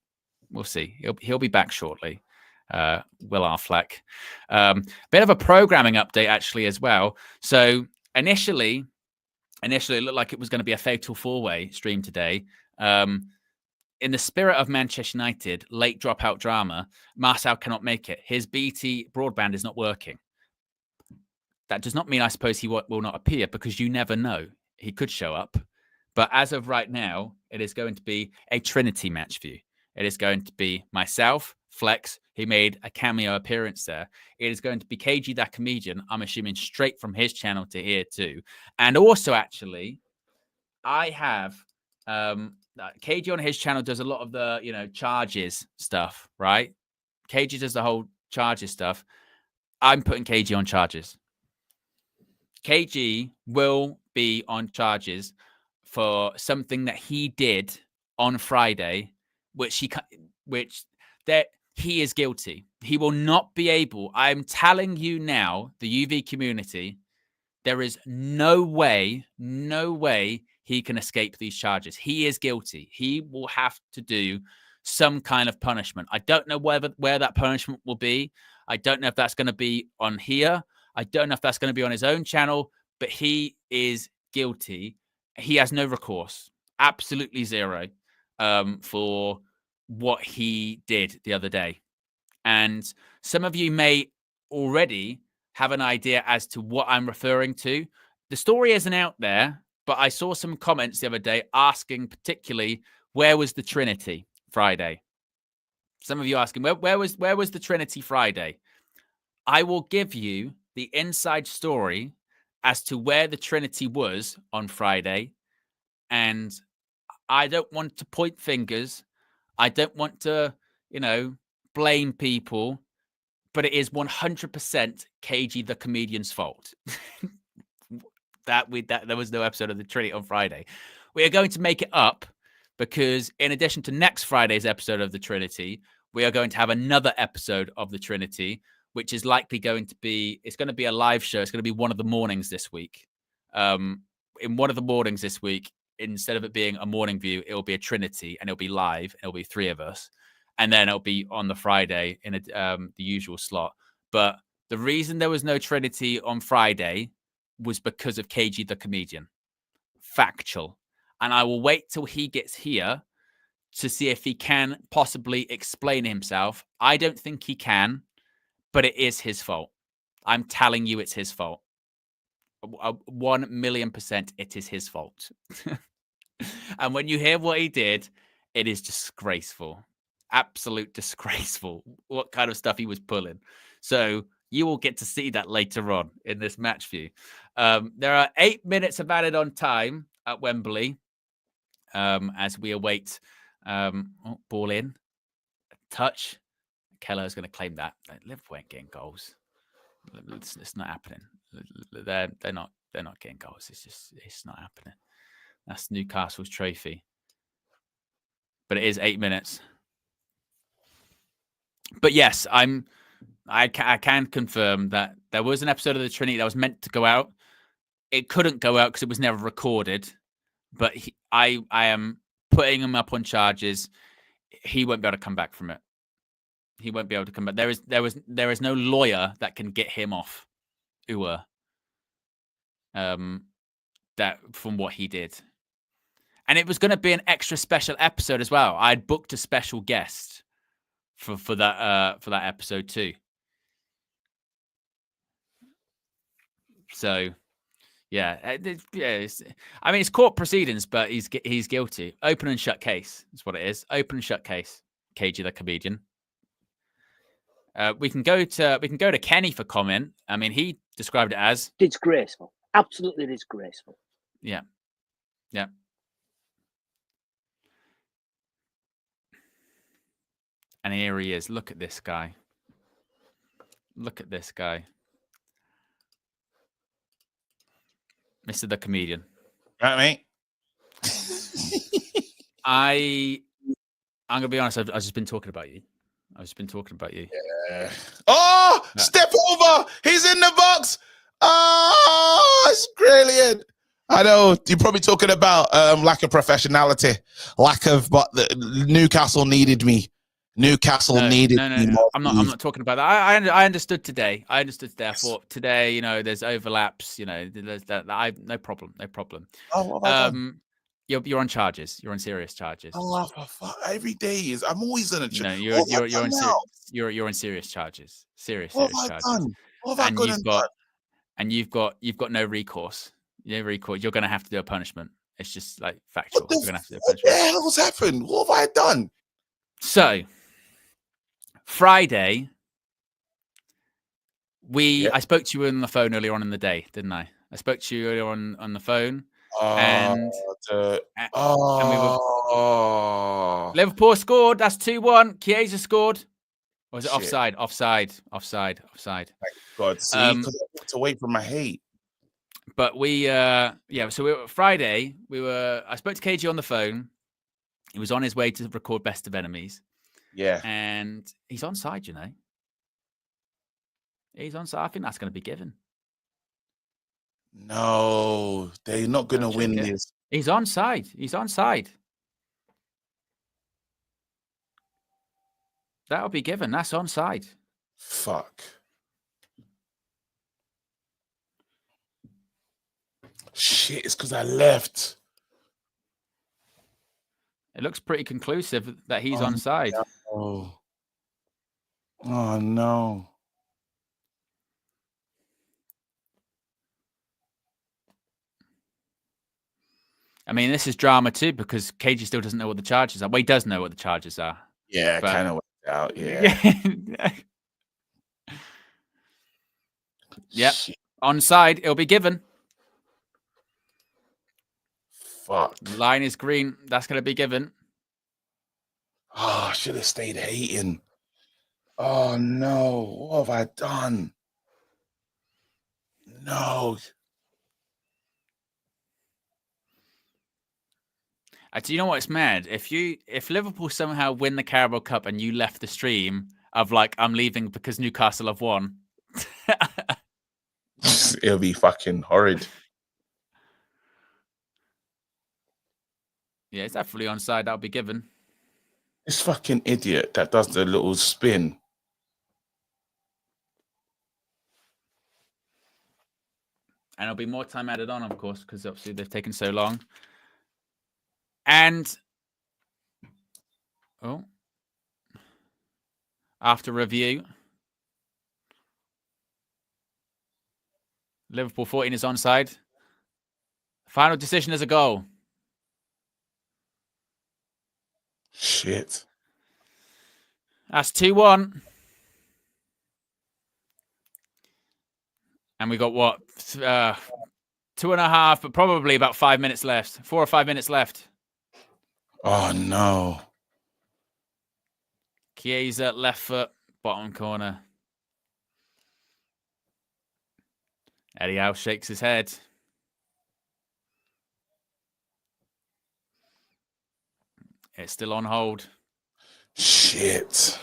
S1: We'll see. He'll be back shortly. Will our Fleck. Bit of a programming update actually as well. So initially it looked like it was going to be a fatal 4-way stream today. In the spirit of Manchester United, late dropout drama, Marcel cannot make it. His BT broadband is not working. That does not mean, I suppose, he will not appear, because you never know. He could show up. But as of right now, it is going to be a Trinity match view. It is going to be myself, Flex, he made a cameo appearance there. It is going to be KG that comedian, I'm assuming straight from his channel to here too. And also, actually, I have KG on his channel does a lot of the, charges stuff, right? KG does the whole charges stuff. I'm putting KG on charges. KG will be on charges for something that he did on Friday, which he is guilty. He will not be able. I'm telling you now, the UV community, there is no way he can escape these charges. He is guilty. He will have to do some kind of punishment. I don't know where that punishment will be. I don't know if that's going to be on here. I don't know if that's going to be on his own channel, but he is guilty. He has no recourse, absolutely zero, for what he did the other day. And some of you may already have an idea as to what I'm referring to. The story isn't out there, but I saw some comments the other day asking particularly, where was the Trinity Friday? Some of you asking, where was the Trinity Friday? I will give you the inside story as to where the Trinity was on Friday. And I don't want to point fingers. I don't want to, blame people, but it is 100% KG the comedian's fault. that there was no episode of the Trinity on Friday. We are going to make it up, because in addition to next Friday's episode of the Trinity, we are going to have another episode of the Trinity, which is likely going to be, it's going to be a live show. It's going to be one of the mornings this week. In one of the mornings this week, instead of it being a morning view, it'll be a Trinity, and it'll be live. It'll be 3 of us. And then it'll be on the Friday in the usual slot. But the reason there was no Trinity on Friday was because of KG the comedian. Factual. And I will wait till he gets here to see if he can possibly explain himself. I don't think he can, but it is his fault. I'm telling you, it's his fault. 1,000,000% it is his fault. And when you hear what he did, it is disgraceful. Absolute disgraceful. What kind of stuff he was pulling. So you will get to see that later on in this match view. There are 8 minutes of added on time at Wembley as we await ball in. Touch. Keller's going to claim that. Liverpool ain't getting goals. It's not happening. They're not getting goals. It's not happening. That's Newcastle's trophy. But it is 8 minutes. But yes, I can confirm that there was an episode of the Trinity that was meant to go out. It couldn't go out because it was never recorded. But I am putting him up on charges. He won't be able to come back from it. He won't be able to come back. There is no lawyer that can get him off. That from what he did. And it was going to be an extra special episode as well. I'd booked a special guest for that episode too. So, yeah, I mean, it's court proceedings, but he's guilty. Open and shut case. That's what it is. Open and shut case. KG the comedian. We can go to Kenny for comment. I mean, he described it as
S7: disgraceful. Absolutely disgraceful.
S1: Yeah. Yeah. And here he is. Look at this guy. Look at this guy. Mr. the Comedian.
S8: Right, mate?
S1: I'm going to be honest. I've just been talking about you. I've just been talking about you.
S8: Yeah. Oh, step over. He's in the box. Oh, it's brilliant. I know you're probably talking about lack of professionality, but Newcastle needed me. Newcastle needed me.
S1: No. I'm not talking about that. I understood today. I thought today, there's overlaps. There's that. No problem.
S8: Oh, what have I done?
S1: You're on charges. You're on serious charges.
S8: Oh, for fuck. Every day is. I'm always on a charge.
S1: No, you're on serious charges. Serious
S8: What
S1: charges.
S8: have I done? What have I gone and done?
S1: And you've got no recourse. No recourse. You're going to have to do a punishment. It's just like factual. You're going to have to do a punishment.
S8: What the hell has happened? What have I done?
S1: So Friday, I spoke to you on the phone earlier on in the day, didn't I? I spoke to you earlier on the phone, and we were Liverpool scored. That's 2-1. Chiesa scored. Or was it offside? Offside.
S8: Thank God, see, because I walked away from my hate.
S1: But so Friday, I spoke to KG on the phone. He was on his way to record Best of Enemies.
S8: Yeah.
S1: And he's onside, He's onside. I think that's going to be given.
S8: No, they're not going to win this.
S1: He's onside. That'll be given. That's onside.
S8: Fuck. Shit, it's because I left.
S1: It looks pretty conclusive that he's onside.
S8: No. Oh, no.
S1: I mean, this is drama too because KG still doesn't know what the charges are. Well, he does know what the charges are.
S8: Yeah, kind of worked out. Yeah.
S1: Yep. Onside. It'll be given.
S8: Fuck.
S1: Line is green. That's going to be given.
S8: Oh, I should have stayed hating. Oh, no. What have I done? No.
S1: Do you know what's mad? If Liverpool somehow win the Carabao Cup and you left the stream of like, I'm leaving because Newcastle have won.
S8: It'll be fucking horrid.
S1: Yeah, it's definitely onside. That'll be given.
S8: This fucking idiot that does the little spin.
S1: And there'll be more time added on, of course, because obviously they've taken so long. And after review, Liverpool 14 is onside. Final decision is a goal.
S8: Shit.
S1: That's 2-1. And we got what? 2.5, but probably about 5 minutes left. 4 or 5 minutes left.
S8: Oh, no.
S1: Chiesa, left foot, bottom corner. Eddie Howe shakes his head. It's still on hold.
S8: Shit.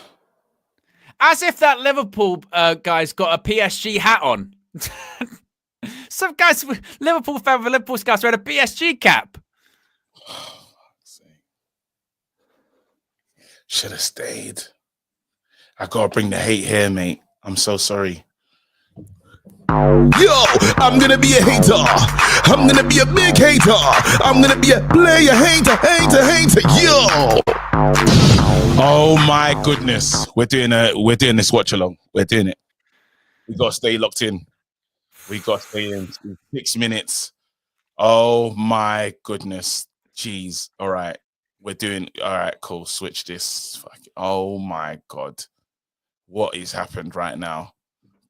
S1: As if that Liverpool guy's got a PSG hat on. Some guys, Liverpool fan with Liverpool scouts wearing a PSG cap.
S8: Should have stayed. I gotta bring the hate here, mate. I'm so sorry. Yo, I'm gonna be a hater. I'm gonna be a big hater. I'm gonna be a player hater. Yo. Oh my goodness. We're doing this watch along. We're doing it. We gotta stay locked in. We gotta stay in 6 minutes. Oh my goodness. Jeez. All right. We're doing all right, cool. Switch this. Oh my God. What is happened right now?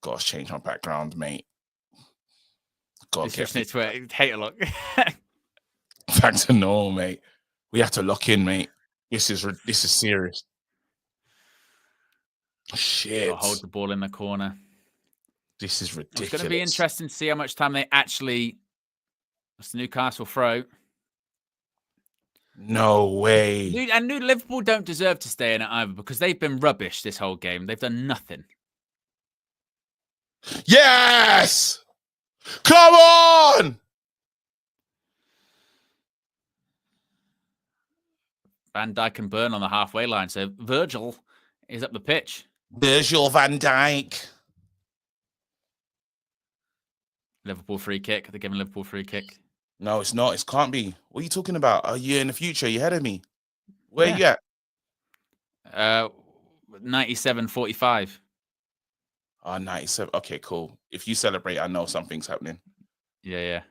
S8: Gotta change my background, mate. God,
S1: It's to a hater look.
S8: Back to normal, mate. We have to lock in, mate. This is serious. Shit.
S1: I'll hold the ball in the corner.
S8: This is ridiculous.
S1: It's going to be interesting to see how much time they actually. It's the Newcastle throw.
S8: No way.
S1: And Liverpool don't deserve to stay in it either because they've been rubbish this whole game. They've done nothing.
S8: Yes! Come on!
S1: Van Dijk and Burn on the halfway line. So Virgil is up the pitch.
S8: Virgil van Dijk.
S1: Liverpool free kick. They're giving Liverpool free kick.
S8: No, it's not. It can't be. What are you talking about? A year in the future? You're ahead of me. Where you at?
S1: 97-45.
S8: Oh, 97. Okay, cool. If you celebrate, I know something's happening.
S1: Yeah.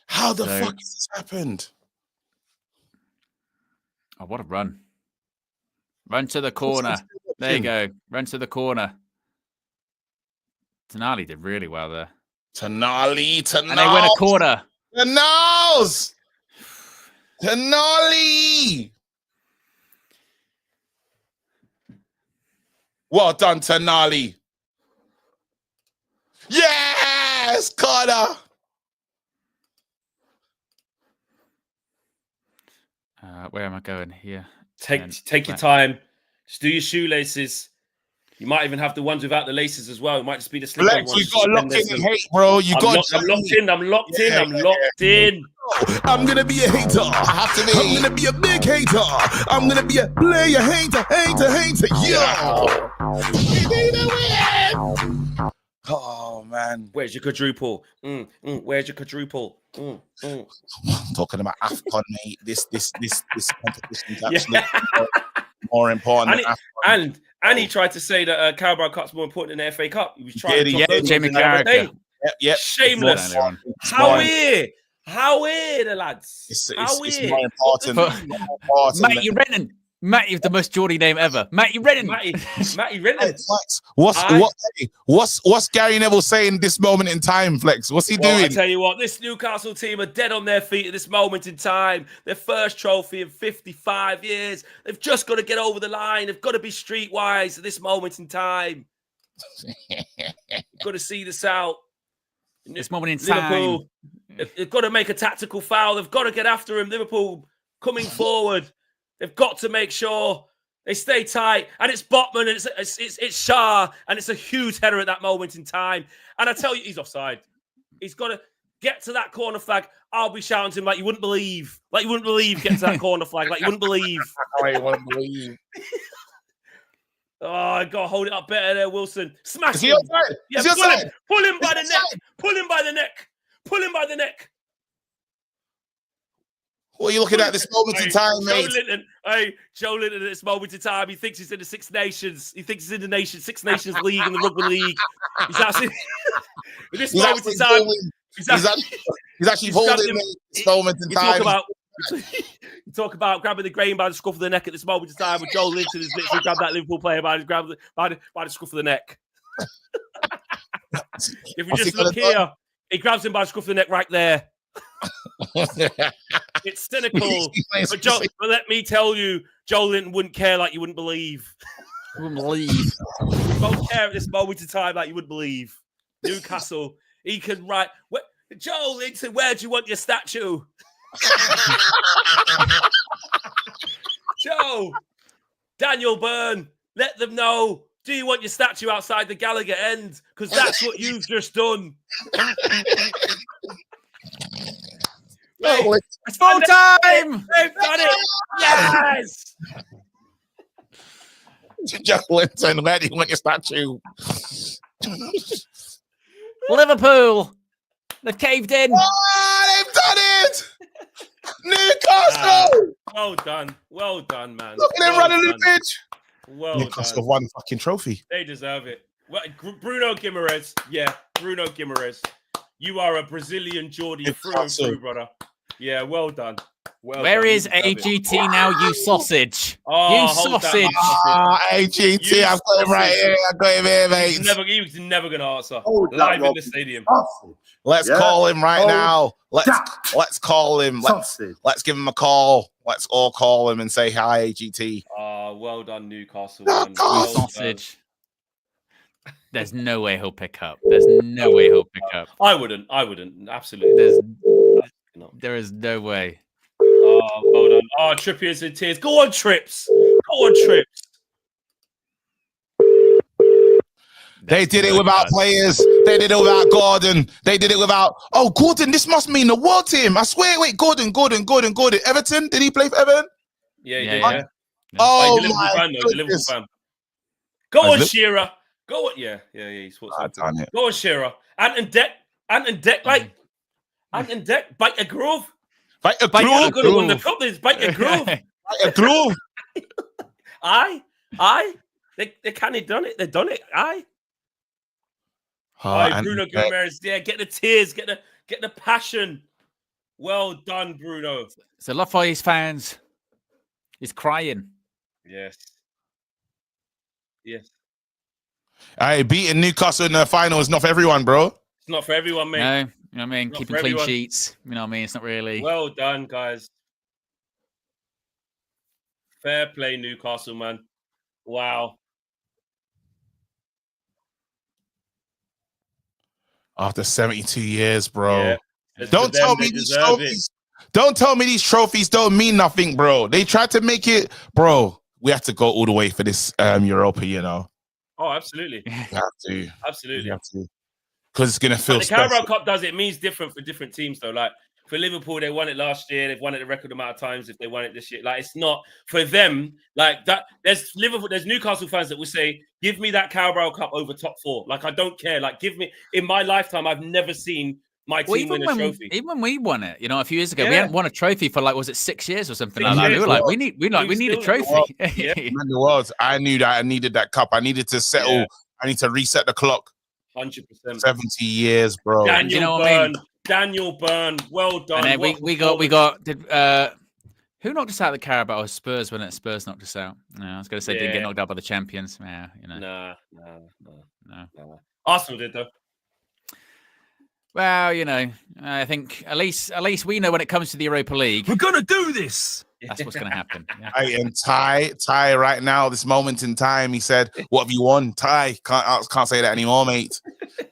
S8: How the fuck has this happened?
S1: Oh, what a run. Run to the corner. There you go. Run to the corner. Tonali did really well there.
S8: Tonali.
S1: And they win a corner.
S8: Tonali. Well done, Tonali. Yes, corner.
S1: Where am I going here?
S3: Take your time. Just do your shoelaces. You might even have the ones without the laces as well. It might just be the slip-on
S8: Flex,
S3: ones.
S8: you got locked in and hate, bro.
S3: I'm locked in.
S8: I'm gonna be a hater. I have to be. I'm gonna be a big hater. I'm gonna be a player hater. Yo. Oh man.
S3: Where's your quadruple? Where's your quadruple?
S8: Talking about AFCON, mate. This competition is actually more important.
S3: And he tried to say that Carabao Cup's more important than the FA Cup. He was trying to
S1: talk Jamie Carragher.
S8: Yep.
S3: Shameless. How weird the lads.
S8: It's more important.
S1: Matty Renton. Matty is the most Geordie name ever. Matty Renton.
S3: Matty Renton.
S8: What's Gary Neville saying in this moment in time, Flex? What's he doing?
S3: I tell you what, this Newcastle team are dead on their feet at this moment in time. Their first trophy in 55 years. They've just got to get over the line. They've got to be streetwise at this moment in time. Got to see this out.
S1: This moment in time.
S3: Liverpool, they've got to make a tactical foul. They've got to get after him. Liverpool coming forward. They've got to make sure they stay tight. And it's Botman, and it's Shah, and it's a huge header at that moment in time. And I tell you, he's offside. He's got to get to that corner flag. I'll be shouting to him like you wouldn't believe. Like you wouldn't believe get to that corner flag. Like you wouldn't believe.
S8: I wouldn't believe.
S3: Oh, I got to hold it up better there, Wilson. Smash him.
S8: Yeah,
S3: pull him by the neck. Pull him by the neck. Pull him by the neck.
S8: What are you looking at this moment in time, mate?
S3: Joe Linton at this moment in time, he thinks he's in the Six Nations. He thinks he's in the Six Nations League in the Rugby League. He's actually at this moment in time.
S8: He's actually holding this moment in time.
S3: You talk about grabbing the grain by the scruff of the neck at this moment in time. With Joe Linton has literally grabbed that Liverpool player by the scruff of the neck. If we just look here, he grabs him by the scruff of the neck right there. It's cynical, but let me tell you, Joe Linton wouldn't care like you wouldn't believe.
S1: You wouldn't believe.
S3: He won't care at this moment in time like you wouldn't believe. Newcastle, he can write. Joe Linton, where do you want your statue? Joe, Daniel Byrne, let them know. Do you want your statue outside the Gallagher end? Because that's what you've just done.
S1: It's full time!
S3: They've done it! Yes!
S8: Joe Linton, where do you want your statue?
S1: Liverpool! They've caved in!
S8: Oh, they've done it! Newcastle!
S3: Well done, man.
S8: Look at them running the pitch.
S3: Well
S8: Newcastle
S3: done.
S8: won fucking trophy.
S3: They deserve it. Bruno Guimaraes. Yeah, Bruno Guimaraes. You are a Brazilian Geordie through and through, brother. Yeah, well done.
S1: Where is AGT now, you sausage?
S3: Oh,
S1: you sausage.
S8: AGT, I've got him right here. I've got him here, mate.
S3: He's never going to answer. Live in the stadium.
S8: Let's call him right now. Let's call him. Let's give him a call. Let's all call him and say hi, AGT.
S3: Well done, Newcastle.
S1: Sausage. There's no way he'll pick up. There's no way he'll pick up.
S6: I wouldn't. Absolutely.
S1: There is no way.
S6: Oh, hold on. Oh, Trippier's in tears. Go on, Trips.
S8: They did it without players. They did it without Gordon. They did it without. Oh, Gordon, this must mean the world to him. I swear. Wait, Gordon. Everton? Did he play for Everton?
S6: Yeah, he did. Yeah.
S8: Oh,
S6: He's a
S8: my
S6: Liverpool fan. Go on, Shearer. Go on. Yeah. He's
S8: done it.
S6: Go on, Shearer. Anton Deck, bite a groove.
S8: Bite a
S6: Bite
S8: groove.
S6: Gonna win the cup. This bite a groove.
S8: Bite a groove.
S6: Aye. They kind of done it. They done it. Aye.
S8: Oh,
S6: Bruno Guimaraes. Yeah, get the tears. Get the passion. Well done, Bruno.
S1: So love for his fans. He's crying.
S6: Yes.
S8: Hey, beating Newcastle in the final is not for everyone, bro.
S6: It's not for everyone, mate.
S1: No, you know what I mean?
S6: Not
S1: Keeping
S6: for
S1: clean
S6: everyone.
S1: sheets. You know what I mean? It's not really.
S6: Well done, guys. Fair play, Newcastle, man. Wow.
S8: After 72 years, bro.
S6: Yeah.
S8: Don't tell me these trophies. Don't tell me these trophies don't mean nothing, bro. They tried to make it, bro. We have to go all the way for this Europa, you know.
S6: Oh, absolutely.
S8: We have to.
S6: Absolutely.
S8: We have to. Because it's gonna feel
S6: But the Carabao
S8: special.
S6: Cup does it means different for different teams, though. Like for Liverpool, they won it last year. They've won it a record amount of times. If they won it this year, like it's not for them. Like that, there's Newcastle fans that will say, "Give me that Carabao Cup over top four." Like I don't care. Like give me. In my lifetime, I've never seen my team win a trophy.
S1: Even when we won it, a few years ago, we
S6: Yeah.
S1: hadn't won a trophy for was it 6 years or something
S6: 6
S1: like that? We
S6: years,
S1: were like,
S6: well,
S1: we need a trophy.
S6: Yeah.
S8: Man, the world. I knew that I needed that cup. I needed to settle.
S6: Yeah.
S8: I need to reset the clock.
S6: 100%.
S8: 70 years, bro.
S6: Daniel
S1: You know what
S6: Byrne.
S1: I mean?
S6: Daniel Byrne. Well done.
S1: And then we got who knocked us out of the Carabao? Spurs, when Spurs knocked us out. No, I was going to say didn't get knocked out by the champions. Yeah,
S6: Nah.
S1: No.
S6: Arsenal did though.
S1: Well, I think at least we know when it comes to the Europa League,
S2: We're gonna do this.
S1: that's what's going to happen. Yeah.
S8: Hey, and Ty, right now, this moment in time, he said, "What have you won, Ty? Can't say that anymore, mate.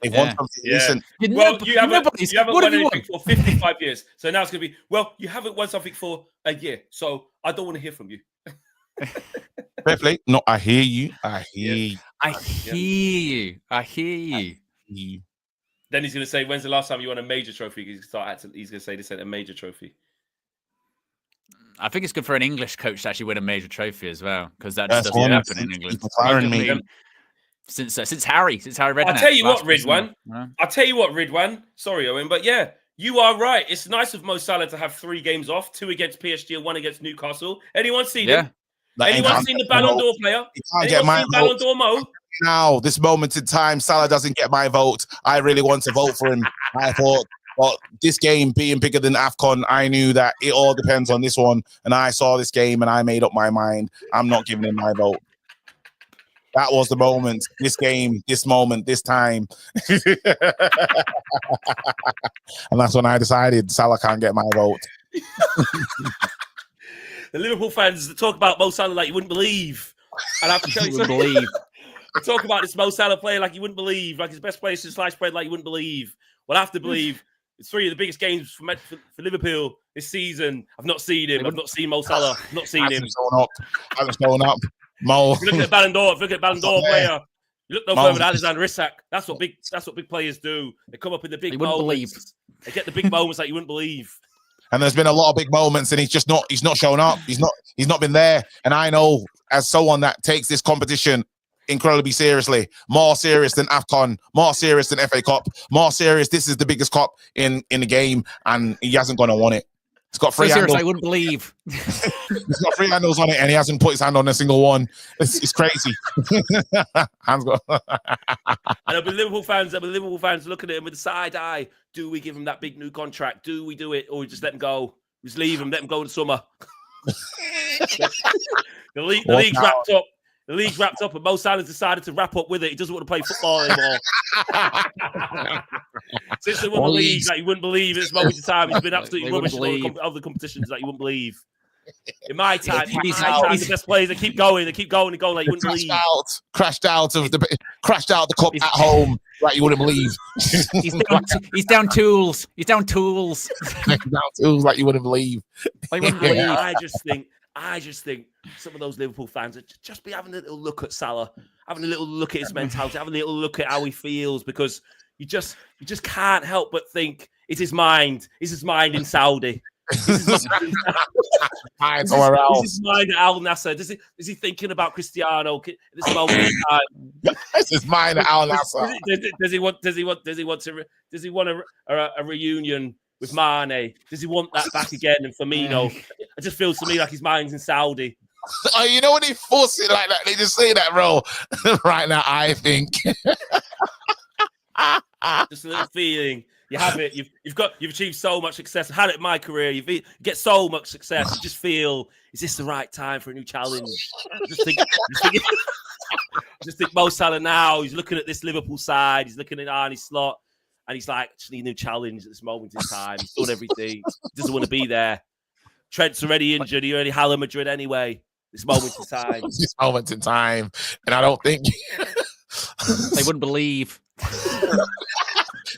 S8: They've won something.
S6: Yeah.
S8: Listen,
S6: Well, you haven't
S1: what
S6: won
S1: have you
S6: anything for 55 years. So now it's going to be, well, you haven't won something for a year. So I don't want to hear from you.
S8: fair play. No, I hear you. I hear you.
S6: Then he's going to say, when's the last time you won a major trophy? He's going to say this ain't a major trophy.
S1: I think it's good for an English coach to actually win a major trophy as well, because that just
S8: That's
S1: doesn't
S8: one
S1: happen
S8: of
S1: in England.
S8: people firing me.
S1: Since Harry Redknapp.
S6: I'll tell you what,
S1: last season,
S6: Ridwan. Sorry, Owen, but yeah, you are right. It's nice of Mo Salah to have 3 games off, 2 against PSG and 1 against Newcastle. Anyone seen him? Anyone seen the Ballon d'Or player? Anyone seen Ballon d'Or Mo?
S8: Now, this moment in time, Salah doesn't get my vote. I really want to vote for him. I thought, well, this game being bigger than AFCON, I knew that it all depends on this one. And I saw this game and I made up my mind. I'm not giving him my vote. That was the moment, this game, this moment, this time. And that's when I decided Salah can't get my vote.
S6: The Liverpool fans talk about Mo Salah like you wouldn't believe. And I have to tell you
S1: You would
S6: something.
S1: believe.
S6: They talk about this Mo Salah player like you wouldn't believe, like his best player since sliced bread like you wouldn't believe. Well, I have to believe it's 3 of the biggest games for Liverpool this season. I've not seen him. I've not seen Mo Salah. I've not seen him.
S8: Hasn't shown up. Mo.
S6: If you look at the Ballon d'Or. If you look at Ballon d'Or player, you look no further than Alexander Isak. That's what big players do. They come up in the big moments. They get the big moments like you wouldn't believe.
S8: And there's been a lot of big moments, and he's not shown up. He's not been there. And I know, as someone that takes this competition incredibly seriously, more serious than AFCON, more serious than FA Cup, more serious. This is the biggest cup in the game, and he hasn't gone and won it. It's got 3 handles.
S1: I wouldn't believe.
S8: He's got 3 handles on it, and he hasn't put his hand on a single one. It's crazy. Hands go.
S6: And there'll be Liverpool fans looking at him with a side eye. Do we give him that big new contract? Do we do it, or we just let him go? Just leave him, let him go in the summer. The league's wrapped up. The league's wrapped up, and Mo Salah's decided to wrap up with it. He doesn't want to play football anymore. Since they won the league, like you wouldn't believe, at this moment in time, he's been absolutely rubbish in other competitions that you wouldn't believe. In my time, the best players, they keep going like you wouldn't believe.
S8: Crashed out of the crashed out the cup at home like you wouldn't believe.
S1: He's down tools. He's down tools.
S8: Down tools like you wouldn't believe.
S6: I just think some of those Liverpool fans would just be having a little look at Salah, having a little look at his mentality, having a little look at how he feels, because you just can't help but think it's his mind. It's his mind in Saudi. It's his mind at Al Nassr. Is he thinking about Cristiano at this moment in time?
S8: It's his mind at Al Nassr.
S6: Does he want a reunion with Mane? Does he want that back again? And Firmino? It just feels to me like his mind's in Saudi.
S8: Oh, you know when they force it like that, they just say that, bro. Right now, I think.
S6: Just a little feeling. You have it. You've achieved so much success. I've had it in my career. You get so much success. You just feel, is this the right time for a new challenge? Just think Mo Salah now. He's looking at this Liverpool side. He's looking at Arne Slot, and he's like, just need a new challenge at this moment in time. He's done everything. He doesn't want to be there. Trent's already injured. He already Hala Madrid anyway. This moment in time.
S8: This moment in time, and I don't think
S1: they wouldn't believe.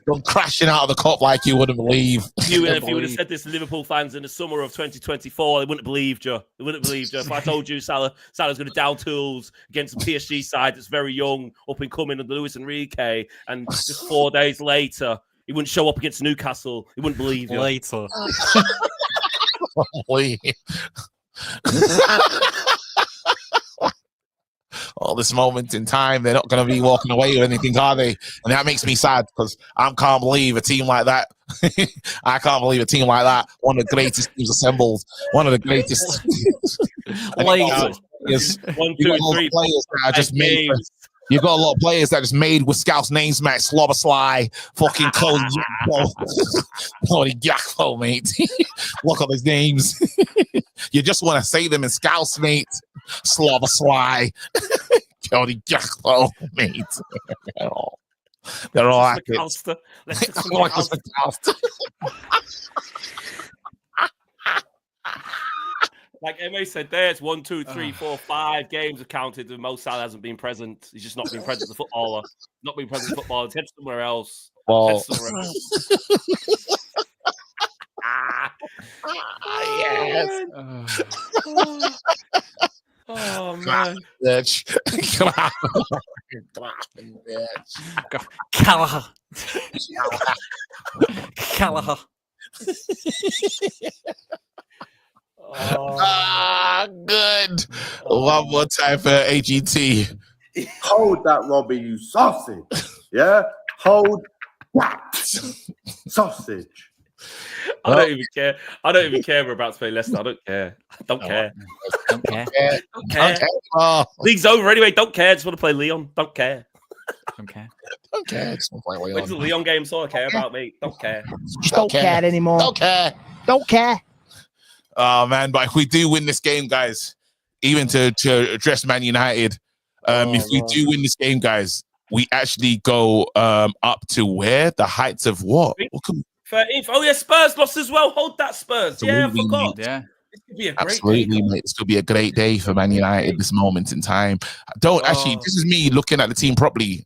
S8: Come crashing out of the cup like you wouldn't believe.
S6: If you would have said this to Liverpool fans in the summer of 2024, they wouldn't believe you. They wouldn't believe you. If I told you Salah's going to down tools against a PSG side that's very young, up and coming under Luis Enrique, and just 4 days later, he wouldn't show up against Newcastle. He wouldn't believe you.
S1: Later.
S8: All this moment in time, they're not going to be walking away with anything, are they? And that makes me sad because I can't believe a team like that. I can't believe a team like that. One of the greatest teams assembled. One of the greatest. You've got a lot of players that just made with Scouts names, mate. Slobber Sly, fucking Cody Gakpo, mate. Look at his names. You just want to say them in Scouts, mate. Slobber Sly, Cody Gakpo, mate. They're all active.
S6: Like Emma said there, it's 1, 2, 3, 4, 5 games have counted and Mo Salah hasn't been present. He's just not been present as a footballer. Not been present as a footballer. He's headed somewhere else.
S8: Well,
S6: yes. Oh man.
S8: Bitch.
S1: Callagher.
S8: Good. One more time for AGT.
S9: Hold that, Robbie, you sausage. Yeah? Hold that sausage.
S6: I don't even care. I don't even care we're about to play Leicester. I don't care. Don't care.
S1: Don't care.
S6: Don't care. League's over anyway. Don't care. Just want to play Leon. Don't care.
S1: Don't care.
S8: Don't care. Just want to play Leon.
S6: When's the Leon game? So I care about me. Don't care.
S7: Don't care anymore.
S8: Don't care.
S7: Don't care.
S8: Oh man, but if we do win this game, guys, even to address Man United, if we do win this game, guys, we actually go up to where? The heights of what?
S6: 13th. Oh yeah, Spurs lost as well. Hold that, Spurs. Yeah, I forgot.
S1: Yeah.
S6: This could be a great
S8: Absolutely,
S6: day.
S8: mate. This could be a great day for Man United this moment in time. Actually, this is me looking at the team properly.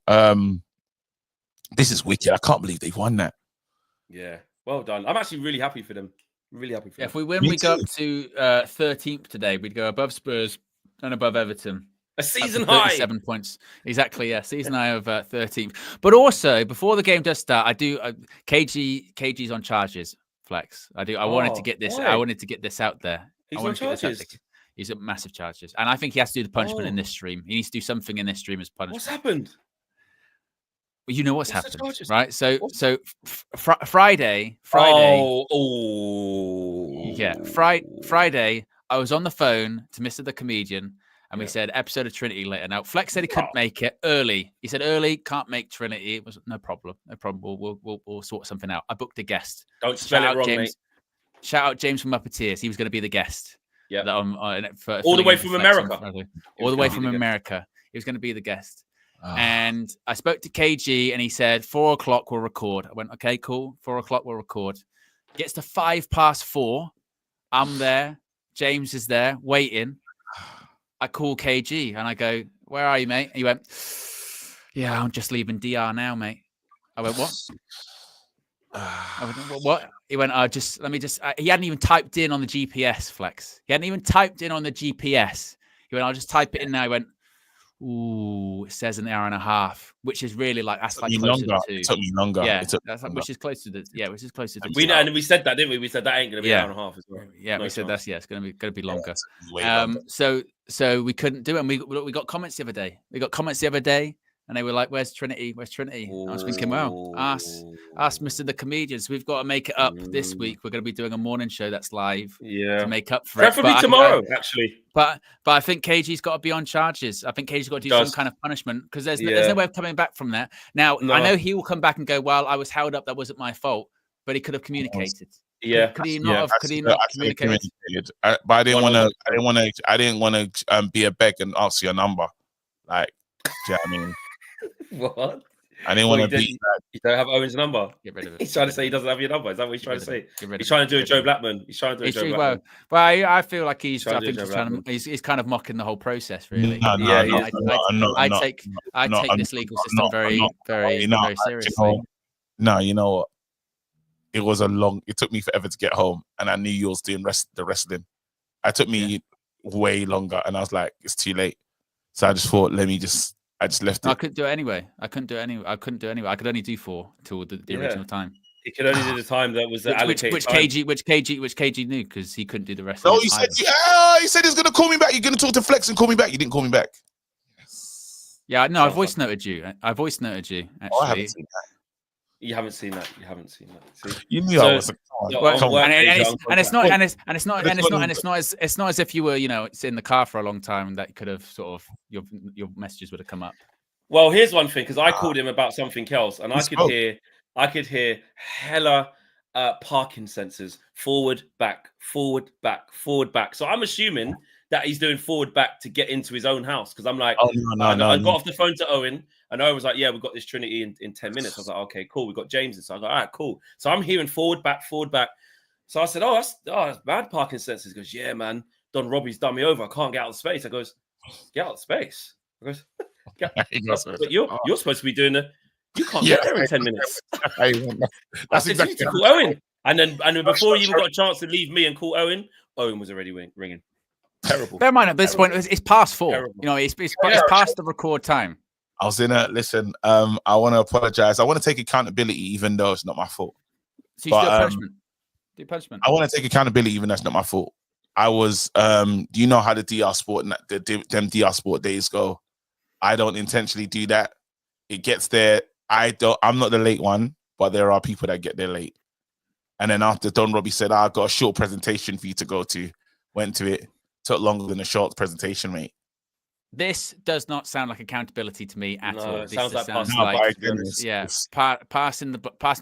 S8: This is wicked. I can't believe they've won that.
S6: Yeah, well done. I'm actually really happy for them. Really happy for them.
S1: If we win, we go up to 13th today. We'd go above Spurs and above Everton.
S6: A season high.
S1: 7 points. Exactly, yeah. Season high of 13th. But also, before the game does start, I do KG's on charges, Flex. I wanted to get this.
S6: Why?
S1: I wanted to get this out there.
S6: He's on charges.
S1: He's at massive charges. And I think he has to do the punishment in this stream. He needs to do something in this stream as punishment.
S6: What's happened?
S1: Well, you know what's
S6: the
S1: happened,
S6: charges?
S1: right? So Friday. Yeah, Friday. I was on the phone to Mr. the Comedian, and we said episode of Trinity later. Now Flex said he couldn't make it early. He said early, can't make Trinity. It was no problem. We'll sort something out. I booked a guest.
S6: Don't spell it wrong,
S1: James.
S6: mate.
S1: Shout out James from Uppeteers. He was going to be the guest.
S6: Yeah,
S1: all
S6: the way from America.
S1: All the way from America. He was going to be the guest. And I spoke to KG and he said 4 o'clock we'll record. I went, okay, cool. 4 o'clock we'll record. Gets to 4:05. I'm there. James is there waiting. I call KG and I go, where are you, mate? And he went, Yeah, I'm just leaving DR now, mate. I went, what? I went, what? He went, let me just, he hadn't even typed in on the GPS, Flex. He hadn't even typed in on the GPS. He went, I'll just type it in now. He went, ooh, it says an hour and a half, which is really like, that's like closer to.
S8: It took me longer.
S1: Yeah, that's like, which is closer to, which is closer to.
S6: And we said that, didn't we? We said that ain't going to be an hour and a half as well.
S1: Yeah, we said that's, it's going to be longer.
S8: Longer.
S1: So we couldn't do it. And we got comments the other day. And they were like, "Where's Trinity? Where's Trinity?" I was thinking, "Well, ask Mr. The Comedians. We've got to make it up this week. We're going to be doing a morning show that's live to make up for
S6: Preferably
S1: it.
S6: tomorrow, actually.
S1: But I think KG's got to be on charges. I think KG's got to do some kind of punishment because there's no way of coming back from that. Now, I know he will come back and go, "Well, I was held up. That wasn't my fault." But he could have communicated.
S6: Yeah.
S1: Could he not communicated?
S8: But I didn't want to be a beg and ask your number. Like, do you know what I mean?
S6: What?
S8: I didn't want to be that.
S6: You don't have Owen's number.
S1: Get rid of it.
S6: He's trying to say he doesn't have your number. Is that what he's trying to say? He's trying to do a Joe Blackman. He's trying to do a Joe Blackman.
S1: Well, I feel like he's kind of mocking the whole process, really. I take this legal system very seriously.
S8: No, you know what? It took me forever to get home, and I knew you was doing the wrestling. It took me way longer, and I was like, it's too late. So I just thought, I just left it.
S1: I couldn't do it anyway. I could only do 4 till the original time.
S6: He could only do the time that was allocated.
S1: Which KG knew because he couldn't do the rest.
S8: No, he said he's gonna call me back. You're gonna talk to Flex and call me back. You didn't call me back.
S1: Yeah, no, I voice noted you. Actually.
S8: Oh, I haven't seen that.
S6: You haven't seen that. See?
S8: You knew I was.
S1: It's not as if you were, it's in the car for a long time and that could have sort of your messages would have come up.
S6: Well, here's one thing because I called him about something else, and I could hear hella parking sensors, forward, back. So I'm assuming that he's doing forward back to get into his own house because I'm like, I got off the phone to Owen. And I was like, yeah, we've got this Trinity in 10 minutes. I was like, okay, cool. We've got James. So I was like, all right, cool. So I'm hearing forward, back. So I said, that's bad parking sensors. He goes, yeah, man. Don Robbie's done me over. I can't get out of space. I goes, get out of space. I goes, but you're supposed to be doing you can't get there in 10 minutes.
S8: That's exactly
S6: to call Owen. And then before you even got a chance to leave me and call Owen, Owen was already ringing. Terrible.
S1: Bear in mind, at this point, it's past 4. Terrible. It's past the record time.
S8: I was in a listen. I want to apologize. I want to take accountability, even though it's not my fault.
S1: So you do punishment.
S8: I want to take accountability, even though it's not my fault. I was. Do you know how the DR Sport them DR Sport days go? I don't intentionally do that. It gets there. I'm not the late one, but there are people that get there late. And then after Don Robbie said, I've got a short presentation for you to go to, went to it. Took longer than a short presentation, mate.
S1: This does not sound like accountability to me at all.
S6: It sounds like
S1: passing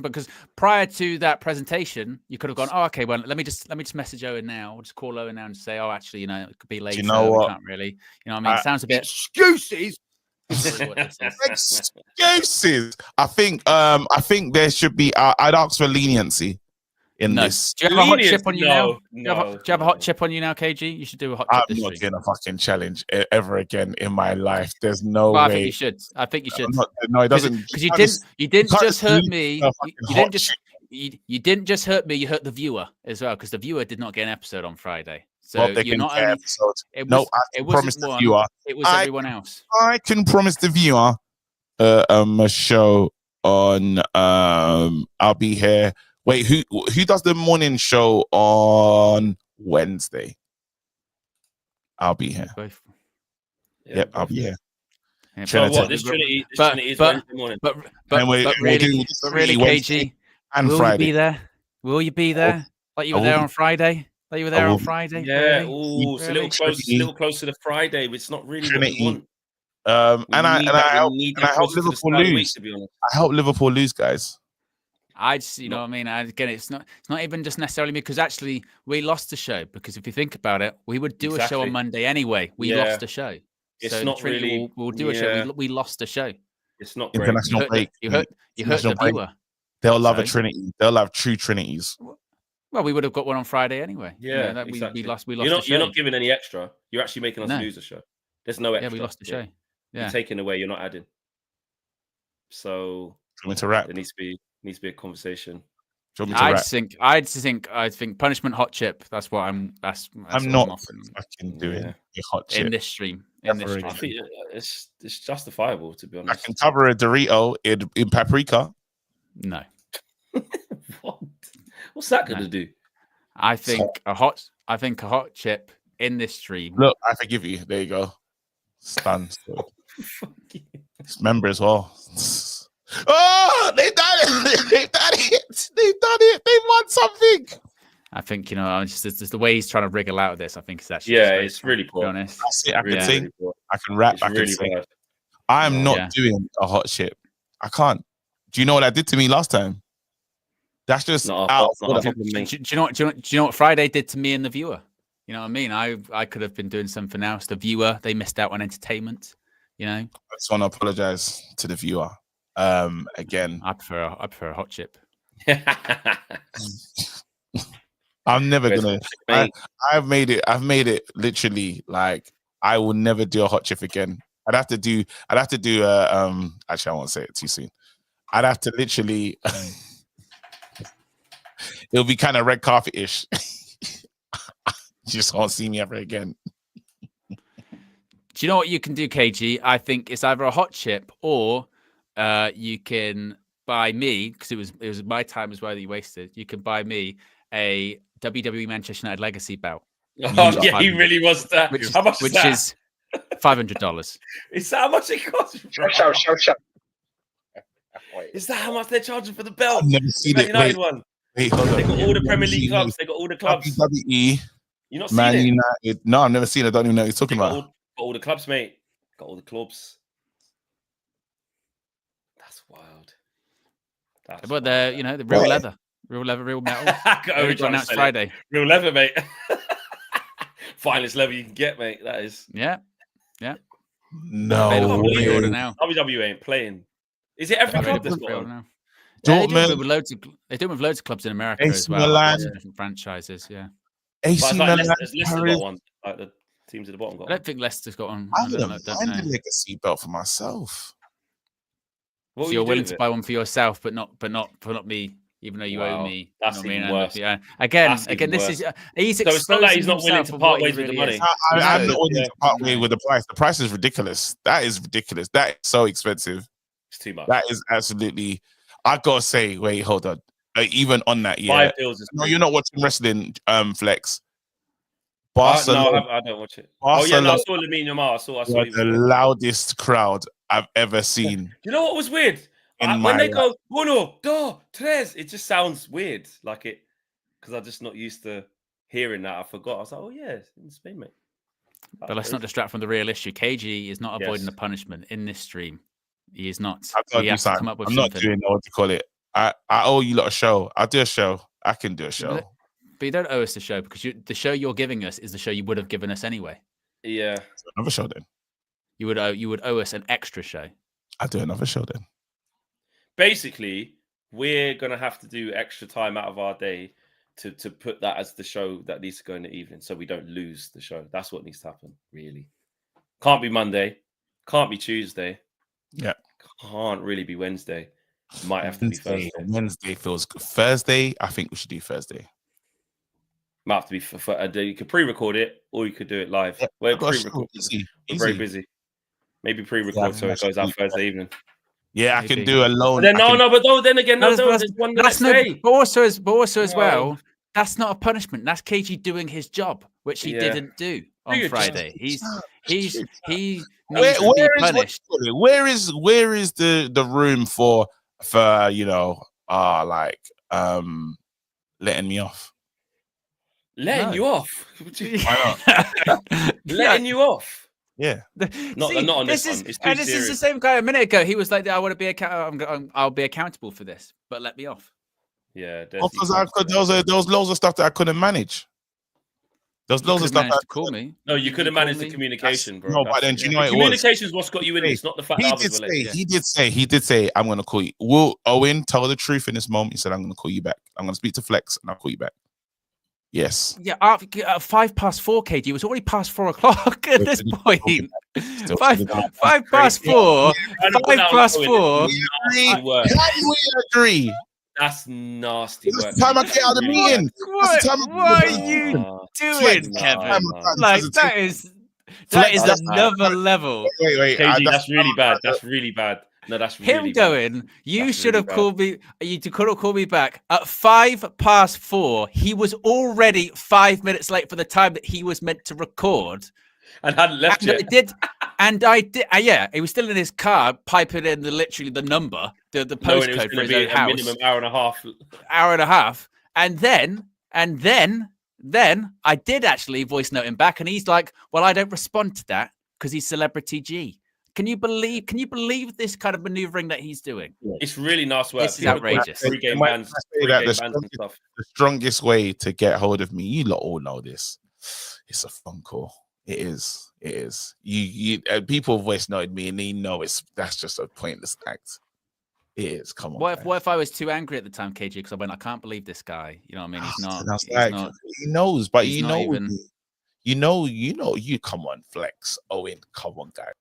S1: because prior to that presentation, you could have gone, oh, okay, well, let me just message Owen now. I'll just call Owen now and say, oh, actually, it could be later.
S8: Do you know what?
S1: We can't really, what I mean? It sounds a bit
S9: excuses.
S8: Excuses. I think there should be. I'd ask for leniency. This.
S1: Do you have a hot chip on you now? Do you have a hot chip on you now, KG? You should do a hot chip.
S8: I'm not doing a fucking challenge ever again in my life. There's no way.
S1: I think you should.
S8: No, it doesn't.
S1: Because you didn't just hurt me. You didn't just hurt me. You hurt the viewer as well. Because the viewer did not get an episode on Friday. So you're not only. It wasn't one. It was everyone else.
S8: I can promise the viewer a show on. I'll be here. Wait, who does the morning show on Wednesday? I'll be here. Yep, I'll be here.
S6: Yeah, so what? This Trinity is Wednesday morning.
S1: But really, KG,
S8: and
S1: will
S8: Friday.
S1: You be there? Will you be there? Like you were there on Friday? Like you were there on Friday?
S6: Yeah. Ooh, it's a little close to the Friday. It's not really
S8: Trinity.
S6: what we want.
S8: And I help Liverpool lose. I help Liverpool lose, guys.
S1: I just, what I mean, again, it's not even just necessarily me because actually we lost the show because if you think about it, we would do a show on Monday anyway. We lost the show.
S6: It's
S1: so
S6: not really.
S1: We'll do a show. We lost the show.
S6: It's not
S8: great. International break.
S1: You hurt the viewer.
S8: They'll love a Trinity. They'll have true Trinities.
S1: Well, we would have got one on Friday anyway.
S6: Yeah,
S1: exactly. We lost.
S6: You're not giving any extra. You're actually making us lose the show. There's no extra.
S1: Yeah, we lost the show. Yeah,
S6: you're taking away. You're not adding. So
S8: Do you want me to rap?
S6: there needs to be a conversation.
S8: Do you want me to rap?
S1: I think punishment hot chip. That's what I'm. That's
S8: I'm
S1: what
S8: not
S1: offering
S8: fucking doing
S6: Yeah.
S8: a hot chip.
S1: in this stream. In this
S8: Never
S6: I
S1: stream.
S6: think it's justifiable, to be
S8: I
S6: honest.
S8: can cover a Dorito in paprika.
S1: No,
S6: What? What's that going to
S1: No.
S6: do?
S1: I think a hot chip in this stream.
S8: Look, I forgive you. There you go. Stunned. Member as well. Oh, they've done it. They've done it. They've done it. They won something.
S1: I think just the way he's trying to wrigggle out of this. I think it's actually
S6: It's really
S1: to be
S6: poor.
S1: honest.
S8: That's it. I can
S1: Yeah.
S8: sing. I can rap.
S6: It's
S8: I can
S6: really
S8: sing.
S6: bad.
S8: I am not
S1: Yeah.
S8: doing a hot chip. I can't. Do you know what that did to me last time? That's just
S6: Not
S8: out.
S6: a problem, mate.
S1: Do you know what Friday did to me and the viewer? You know what I mean? I could have been doing something else. The viewer, they missed out on entertainment. You know,
S8: I just want to apologize to the viewer. Again,
S1: I prefer a hot chip.
S8: I'm never
S6: Where's
S8: gonna.
S6: hot chip, mate?
S8: I've made it literally like I will never do a hot chip again. I'd have to do actually I won't say it too soon. I'd have to literally it'll be kind of red carpet-ish. You just won't see me ever again.
S1: Do you know what you can do, KG? I think it's either a hot chip or you can buy me, because it was my time as well that you wasted. You can buy me a WWE Manchester United Legacy belt.
S6: Oh, yeah, he really was that. How much
S1: Which
S6: is
S1: is $500.
S6: Is that how much it costs?
S9: Shout.
S6: Is that how much they're charging for the belt?
S8: I've never seen
S6: That
S8: it.
S6: United
S8: Wait,
S6: one.
S8: hold
S6: They
S8: on.
S6: got all the Premier
S8: Never
S6: League
S8: seen
S6: clubs.
S8: it.
S6: They got all the clubs.
S8: WWE,
S6: You not seen
S8: Man
S6: it?
S8: United. No, I've never seen it. I don't even know what you're talking
S6: They got
S8: about.
S6: all the clubs, mate. Got all the clubs. That's wild. That's
S1: But they're, you know, the real leather, real metal. Only got announced Friday.
S6: Real leather, mate. Finest leather you can get, mate. That is.
S1: Yeah.
S8: No
S1: Available
S8: way.
S1: pre-order now.
S6: WWE ain't playing. Is it every club that's got
S1: Pre-order
S6: one?
S1: now. Yeah, they do
S8: Dortmund,
S1: it with loads of. They do it with loads of clubs in America
S8: AC
S1: as well.
S8: Milan.
S1: Lots of different franchises. Yeah.
S6: But
S8: AC
S6: it's like
S8: Milan,
S6: Leicester
S8: Paris.
S6: got one. Like the teams at the bottom got
S1: I
S6: one.
S1: don't think Leicester's got one.
S8: I
S1: I don't know.
S8: wouldn't find the legacy belt for myself.
S6: What
S1: So
S6: would
S1: you're
S6: you do
S1: willing
S6: with
S1: to
S6: it?
S1: buy one for yourself, but not me, even though you owe
S6: Wow,
S1: me.
S6: that's
S1: you know what I
S6: even
S1: mean?
S6: worse.
S1: Yeah. Again,
S6: That's even
S1: this
S6: worse.
S1: is he's
S6: So it's not like he's not
S1: exposing
S6: willing to
S1: himself for
S6: part
S1: what he
S6: ways with the
S1: really
S6: money.
S1: is.
S8: I'm
S6: No,
S8: not willing
S6: yeah.
S8: to part way with the price. The price is ridiculous. That is ridiculous. That is so expensive.
S6: It's too much.
S8: That is absolutely. I gotta say, wait, hold on. Even on that, yeah.
S6: 5 bills is
S8: No,
S6: free.
S8: you're not watching wrestling, Flex.
S6: No,
S8: Barcelona
S6: I don't watch it. Oh yeah, no, I saw Lamine Yamal. I saw
S8: were
S6: you.
S8: the loudest crowd I've ever seen.
S6: You know what was weird?
S8: In
S6: When
S8: my
S6: they go uno, dos, tres, it just sounds weird. Like it, because I'm just not used to hearing that. I forgot. I was like, oh yeah, it's in Spain, mate.
S1: But let's not distract from the real issue. KG is not avoiding
S6: Yes.
S1: the punishment in this stream. He is not.
S8: I've got to
S1: He
S8: do
S1: has to
S8: something.
S1: come up with
S8: I'm not
S1: something.
S8: doing what you call it. I owe you lot a show. I'll do a show. I can do a show.
S1: But you don't owe us the show because the show you're giving us is the show you would have given us anyway.
S6: Yeah.
S8: Another show then.
S1: You would owe us an extra show.
S8: I'll do another show then.
S6: Basically, we're gonna have to do extra time out of our day to put that as the show that needs to go in the evening, so we don't lose the show. That's what needs to happen. Really, can't be Monday, can't be Tuesday.
S8: Yeah,
S6: can't really be Wednesday. Might have to be Thursday.
S8: Wednesday feels good. Thursday, I think we should do Thursday.
S6: Might have to be for you could pre-record it or you could do it live.
S8: Yeah,
S6: We're
S8: gosh,
S6: pre-record.
S8: easy,
S6: We're very
S8: easy.
S6: busy. Maybe pre-record so it goes out Thursday evening.
S8: Yeah, I can do alone.
S6: But then, then again, there's one the next day.
S1: But also as well, that's not a punishment. That's KG doing his job, which he didn't do on Friday. He needs to be punished.
S8: Where is the room for letting me off?
S6: Letting you off?
S8: Why not?
S6: Letting you off?
S8: Yeah.
S6: Not on this one. It's too
S1: this
S6: serious.
S1: is the same guy a minute ago. He was like, "I want to be I'll be accountable for this, but let me off."
S6: Yeah,
S8: because those loads of stuff that I couldn't manage. Those loads of stuff that
S1: call me.
S6: No, you could have managed the communication, bro.
S8: No, but then do you know what it was?
S6: Communication is what's got you in this, not the fact that others were late.
S8: He did say, I'm gonna call you. Will Owen tell the truth in this moment? He said, I'm gonna call you back. I'm gonna speak to Flex and I'll call you back. Yes.
S1: Yeah, 4 KG. It was already past 4 o'clock at this point. Five past 4. 5 past 4.
S6: Nasty work.
S8: Can we agree?
S6: That's nasty
S8: This
S6: work.
S8: is the time I get out of the meeting.
S1: What are you doing, Kevin? Like that is another level.
S8: Wait.
S6: KG, that's really bad. That's really bad. No, that's really
S1: Him going, you should have called me. You could have called me back at 5 past 4. He was already 5 minutes late for the time that he was meant to record,
S6: and hadn't left yet.
S1: I did. Yeah, he was still in his car, piping in the number, the postcode for his own house.
S6: Minimum hour and a half. And then I did actually voice note him back, and he's like, "Well, I don't respond to that because he's celebrity G." Can you believe this kind of maneuvering that he's doing? It's really nice work.
S1: This is outrageous.
S8: The strongest way to get hold of me, you lot all know this. It's a phone call. It is. You people voice noted me and they know that's just a pointless act. It is. Come on.
S1: What if I was too angry at the time, KG? Because I went, I can't believe this guy. You know what I mean? He's not.
S8: He knows, but you know, come on, Flex. Owen, come on, guy.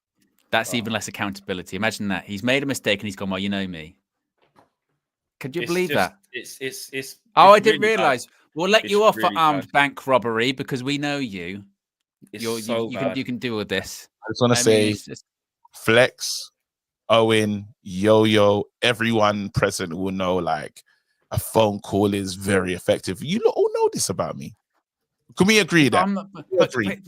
S1: That's even less accountability. Imagine that he's made a mistake and he's gone, well, you know me. Could you believe that? I didn't realize. We'll let you off for armed bank robbery because we know you. You can deal with this.
S8: I just want to say, Flex, Owen, Yo-Yo, everyone present will know like a phone call is very effective. You all know this about me. Can we agree that?
S1: I'm not angry.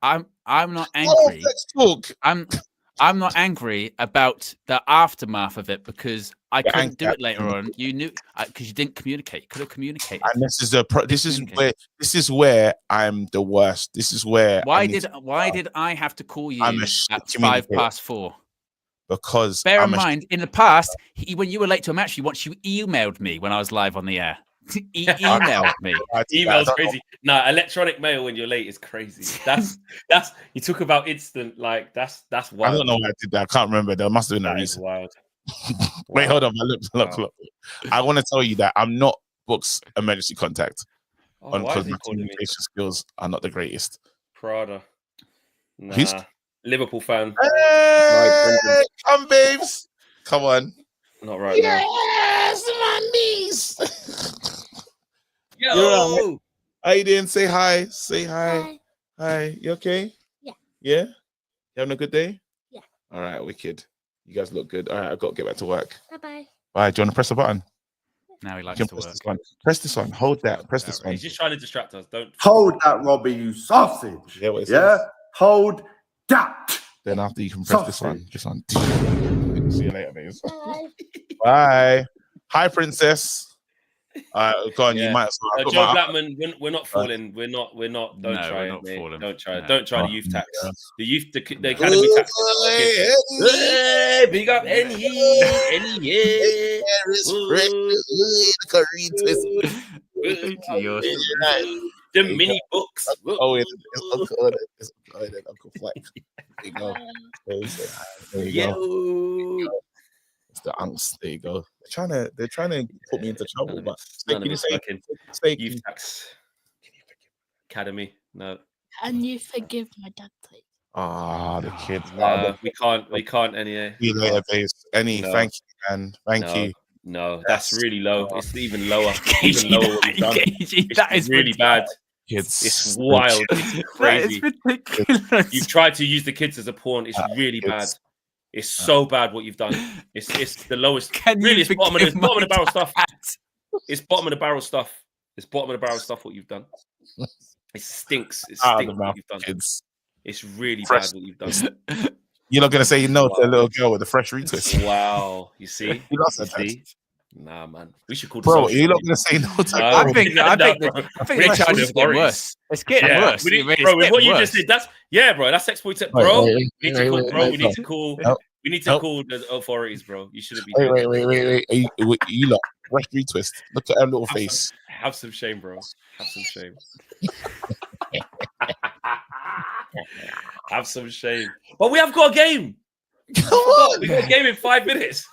S1: I'm not angry.
S8: Let's talk.
S1: I'm not angry about the aftermath of it because I couldn't do it later on. You knew because you didn't communicate. You could have communicated.
S8: And this is where I'm the worst. This is where
S1: why did I have to call you at 5 past 4?
S8: Because
S1: bear in mind, in the past, when you were late to a match, you emailed me when I was live on the air. Emailed me.
S6: Email's crazy. Nah, electronic mail when you're late is crazy. That's you talk about instant, like that's wild.
S8: I don't know why I did that. I can't remember. There must have been a reason.
S6: Wild.
S8: Wait, hold on. Look. I want to tell you that I'm not Book's emergency contact because my communication skills are not the greatest.
S6: Prada. Nah. Liverpool fan.
S8: Hey, come, babes. Come on.
S6: Not right now.
S8: Yes, my knees.
S6: Yo.
S8: Right. How you doing? Say hi. Say hi. Hi. You okay?
S7: Yeah.
S8: Yeah? You having a good day?
S7: Yeah.
S8: All right, wicked. You guys look good. All right, I've got to get back to work.
S7: Bye-bye.
S8: All right, do you want to press the button?
S1: Now he likes to work.
S8: Press this one. Hold that. Press this one.
S6: He's just trying to distract us. Don't
S9: hold that, Robbie, you sausage.
S8: Yeah, what it
S9: yeah?
S8: says.
S9: Hold that.
S8: Then after you can press this one. Just on. See you later, babes. Bye. Hi, princess. Go on, you might as well.
S6: Joe Blackman, we're not falling. We're not. Don't try it, mate.
S1: Falling.
S6: Don't try.
S1: No.
S6: Don't try the youth tax. The academy tax. Hey, big up any yeah. The mini books.
S8: Oh, it's Uncle Flex. There you go. There you go. It's the unks. There you go. They're trying to put me into trouble, but
S6: youth tax academy. No.
S10: And you forgive my dad, please.
S8: The kids.
S6: No, we can't any.
S8: See you later, babes. Thank you, man. Thank you.
S6: No, that's really low. It's even lower. Even lower what we've done.
S1: That is
S6: really bad.
S8: Kids.
S6: It's wild. It's crazy.
S1: That is ridiculous.
S6: You've tried to use the kids as a pawn. It's really bad. It's so bad what you've done. It's the lowest. Really, it's bottom of the barrel stuff. It's bottom of the barrel stuff. It's bottom of the barrel stuff what you've done. It stinks. It stinks what you've done. It's really bad what you've done.
S8: You're not gonna say no to a little girl with a fresh retwist.
S6: Wow, you see? Nah, man. We should call the
S8: bro. You're not gonna say no to.
S1: I think the charge is getting worse. It's getting worse.
S6: Bro, with what you just did, bro. That's exploited, bro. We need to call the authorities, bro. You shouldn't be.
S8: Wait. You lot, fresh retwist. Look at her little face.
S6: Have some shame, bro. Have some shame. Have some shame. But we have got a game. We got a game in 5 minutes.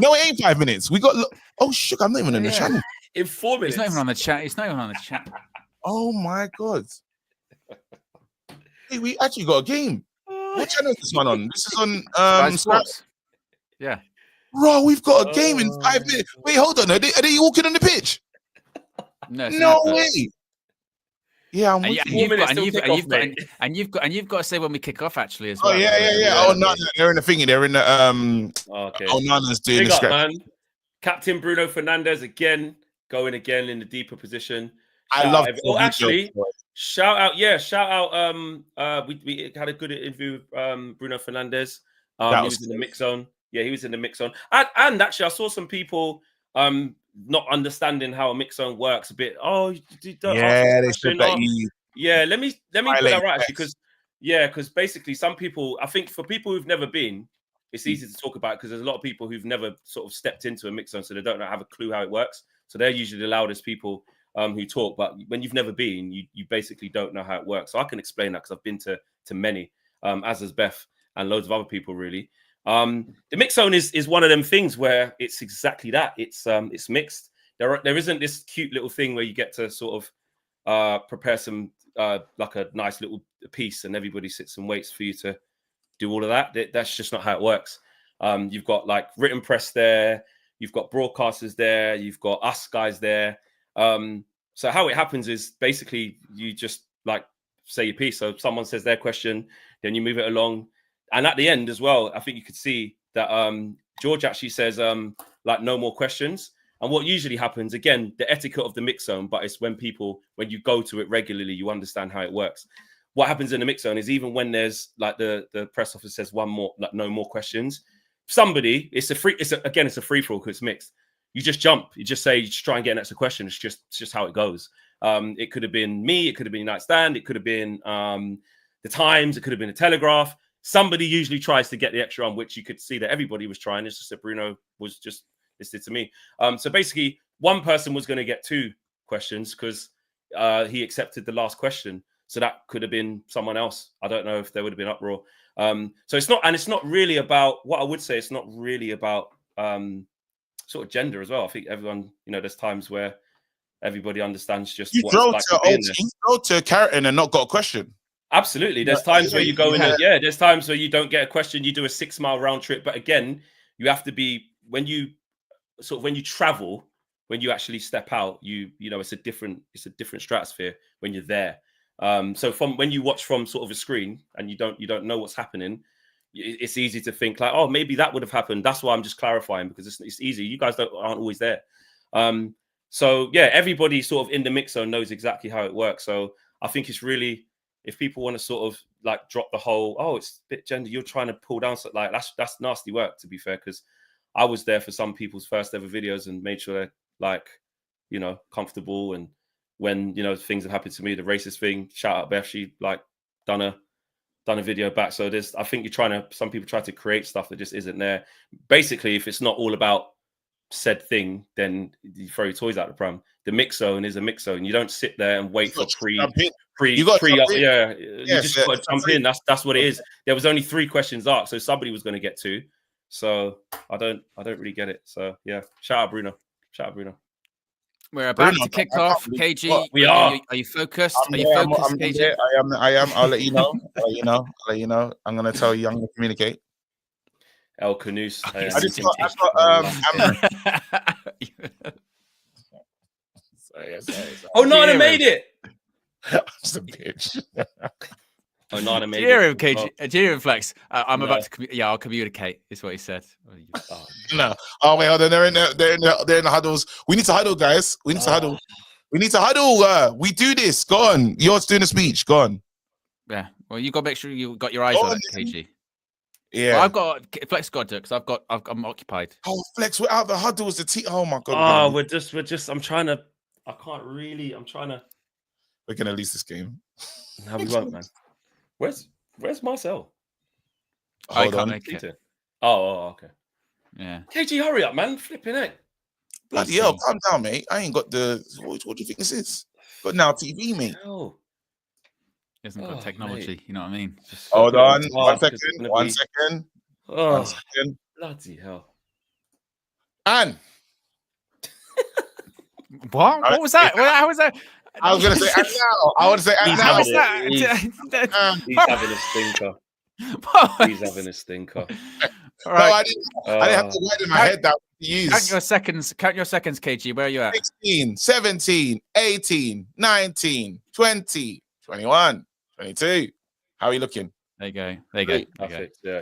S8: No, it ain't 5 minutes. We got. Oh, shook! I'm not even in the channel.
S6: In 4 minutes.
S1: He's not even on the chat. He's not even on the chat.
S8: Oh my god! Hey, we actually got a game. What channel is this one on? This is on
S1: Sky Sports. Yeah.
S8: Bro, we've got a game in 5 minutes. Wait, hold on. Are they walking on the pitch? No way. Yeah, I'm with you.
S1: And you've got to say when we kick off actually as well.
S8: Oh yeah. Oh no, they're in the thingy. They're in the
S6: Okay.
S8: Onana's doing
S6: Big
S8: the
S6: up,
S8: script.
S6: man. Captain Bruno Fernandes again, going again in the deeper position.
S8: I love.
S6: Actually, shout out. We had a good interview with Bruno Fernandes. He was in the mix zone. Yeah, he was in the mix zone. And actually, I saw some people not understanding how a mix zone works a bit. Oh, they said that let me put that right actually, because basically some people, I think for people who've never been, it's easy to talk about because there's a lot of people who've never sort of stepped into a mix zone, so they don't have a clue how it works. So they're usually the loudest people who talk. But when you've never been, you basically don't know how it works. So I can explain that because I've been to many, as has Beth and loads of other people really. The mix zone is one of them things where it's exactly that. It's mixed. There isn't this cute little thing where you get to sort of prepare some like a nice little piece and everybody sits and waits for you to do all of that. That's just not how it works. You've got like written press there, you've got broadcasters there, you've got us guys there. So how it happens is basically you just like say your piece. So someone says their question, then you move it along. And at the end as well, I think you could see that George actually says like no more questions. And what usually happens, again, the etiquette of the mix zone, but it's when you go to it regularly, you understand how it works. What happens in the mix zone is even when there's like the press officer says one more, like no more questions, it's a free for all because it's mixed. You just jump, you just try and get an extra question. It's just how it goes. It could have been me, it could have been United Stand, it could have been the Times, it could have been the Telegraph. Somebody usually tries to get the extra on, which you could see that everybody was trying. It's just that Bruno was just listed to me. So basically, one person was going to get 2 questions because he accepted the last question. So that could have been someone else. I don't know if there would have been uproar. So it's not really about what I would say. It's not really about sort of gender as well. I think everyone, there's times where everybody understands just
S8: you drove to Carrington and not got a question.
S6: Absolutely. There's times where you go in. There's times where you don't get a question. You do a 6-mile round trip. But again, you have to be when you travel, when you actually step out, it's a different stratosphere when you're there. So from when you watch from sort of a screen and you don't know what's happening, it's easy to think like, oh, maybe that would have happened. That's why I'm just clarifying because it's easy. You guys aren't always there. So yeah, everybody sort of in the mix zone knows exactly how it works. So I think it's really, if people want to sort of like drop the whole, oh, it's a bit gender, you're trying to pull down, like that's nasty work, to be fair, because I was there for some people's first ever videos and made sure they're like, comfortable. And when, things have happened to me, the racist thing, shout out Beth, she like done a video back. So I think some people try to create stuff that just isn't there. Basically, if it's not all about said thing, then you throw your toys out the pram. The mix zone is a mix zone. You don't sit there and wait for you just got to jump in. That's what it is. There was only 3 questions asked, so somebody was going to get 2. So I don't really get it. So yeah, shout out Bruno.
S1: We're about to kick off. KG,
S6: we are.
S1: Are you focused? Are you focused, KG?
S8: There. I am. I'll let you know. I'm going to tell you. I'm going to communicate.
S6: El Canoes.
S8: Sorry.
S6: Onana made it.
S8: That's a bitch.
S6: Onana made it.
S1: KG, Geo Flex. I'm about to. I'll communicate. Is what he said.
S8: No. Oh wait, hold on. They're in the huddles. We need to huddle, guys. We need to huddle. We need to huddle. We do this. Go on. You're doing a speech. Go on.
S1: Yeah. Well, you got to make sure you got your eyes on it, KG.
S8: Yeah.
S1: Well, I've got Flex. Got it because I'm occupied.
S8: Oh, Flex, we're out the huddles. Oh my god.
S6: Oh, we're just. I'm trying to. I can't really. I'm trying to.
S8: We're gonna lose this game.
S6: No, we won't, man. Where's Marcel?
S1: I can't make it.
S6: Oh, okay.
S1: Yeah.
S6: KG, hurry up, man. Flipping it.
S8: Bloody hell, calm down, mate. I ain't got the. What do you think this is? Got Now TV, mate.
S6: Oh.
S1: He hasn't got technology. Mate. You know what I mean?
S8: Hold on. 1 second. 1 second. 1 second.
S6: Bloody hell.
S8: And
S1: What? What was that? How was that?
S8: I was going to say and now. I want to say and now.
S1: How was that?
S6: He's having a stinker. He's having a stinker.
S1: All right.
S8: No, I didn't have the word in my head that to use.
S1: Count your seconds, KG. Where are you at?
S8: 16, 17, 18, 19, 20, 21, 22. How are you looking?
S1: There you go. There you go.
S6: Perfect. Yeah.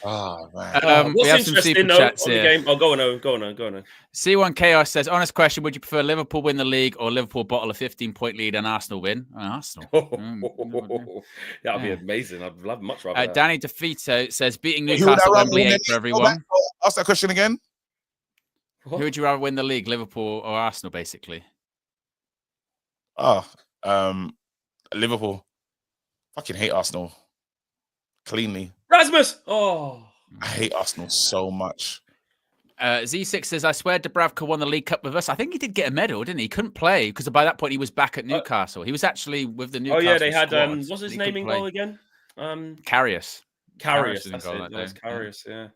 S8: Oh, man.
S6: What's
S1: we have some
S6: interesting
S1: super
S6: though
S1: chats
S6: on the
S1: here.
S6: game? Oh, go on.
S1: C1 Chaos says, honest question, would you prefer Liverpool win the league or Liverpool bottle a 15-point lead and Arsenal win? Arsenal.
S6: That'd be amazing. I'd much rather that.
S1: Danny DeFito says, beating
S8: Who would
S1: Newcastle
S8: I
S1: Wembley
S8: rather
S1: 8 for everyone.
S8: Ask that question again.
S1: Who would you rather win the league, Liverpool or Arsenal, basically?
S8: Oh, Liverpool. Fucking hate Arsenal. Cleanly.
S6: Rasmus! Oh.
S8: I hate Arsenal so much.
S1: Z6 says, I swear Dubravka won the League Cup with us. I think he did get a medal, didn't he? He couldn't play because by that point he was back at Newcastle. He was actually with the Newcastle
S6: they had,
S1: squad.
S6: what's his name in goal again?
S1: Karius.
S6: That's it. That's Karius, yeah.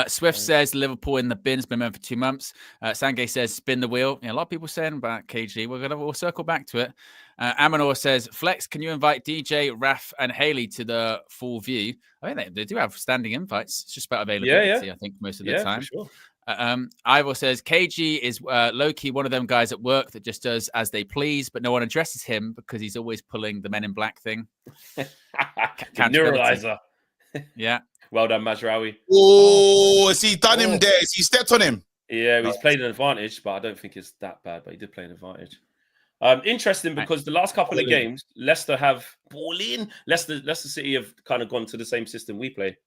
S1: Swift says Liverpool in the bin. Has been meant for 2 months. Sangay says spin the wheel. Yeah, a lot of people saying about KG. We'll circle back to it. Amanor says Flex, can you invite DJ, Raf, and Haley to the full view? I mean, they do have standing invites. It's just about availability. I think most of the time. For sure. Ivor says KG is low key one of them guys at work that just does as they please, but no one addresses him because he's always pulling the Men in Black thing.
S6: Neuralizer.
S1: Yeah.
S6: Well done, Mazraoui.
S8: Oh, has he done him there? Has he stepped on him?
S6: Yeah, he's played an advantage, but I don't think it's that bad. But he did play an advantage. Interesting because the last couple of games, Leicester have ball in. Leicester City have kind of gone to the same system we play,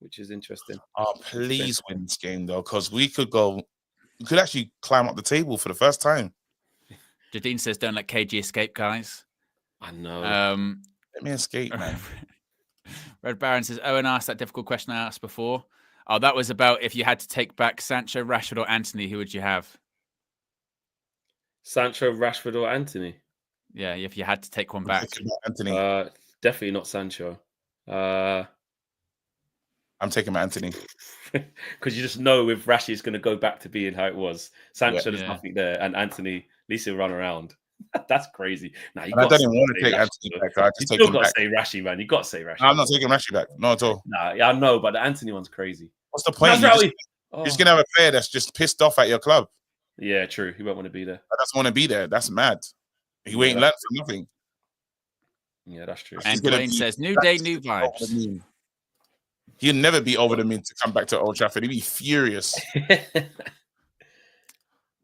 S6: which is interesting.
S8: Oh, please win this game though, because we could actually climb up the table for the first time.
S1: Jadine says, "Don't let KG escape, guys."
S6: I know.
S8: Let me escape, man.
S1: Red Baron says, Owen asked that difficult question I asked before. Oh, that was about if you had to take back Sancho, Rashford, or Anthony, who would you have?
S6: Sancho, Rashford, or Anthony?
S1: Yeah, if you had to take one back.
S8: Anthony.
S6: Definitely not Sancho.
S8: I'm taking my Anthony.
S6: Because you just know if Rashi is going to go back to being how it was. Sancho, there's nothing there. And Anthony, at least he'll run around. That's crazy. Nah, I don't even want to take Anthony back. I just take him back. You still got to say Rashi, man. You got to say Rashi.
S8: I'm not taking Rashi back. Not at all.
S6: Nah, yeah, I know, but the Anthony one's crazy.
S8: What's the point? You're just going to have a player that's just pissed off at your club.
S6: Yeah, true. He won't want to be there.
S8: I just want to be there. That's mad. He ain't learned from nothing.
S6: Yeah, that's true.
S1: And Dwayne says, new day, new vibes.
S8: He'll never be over the moon to come back to Old Trafford. He'd be furious.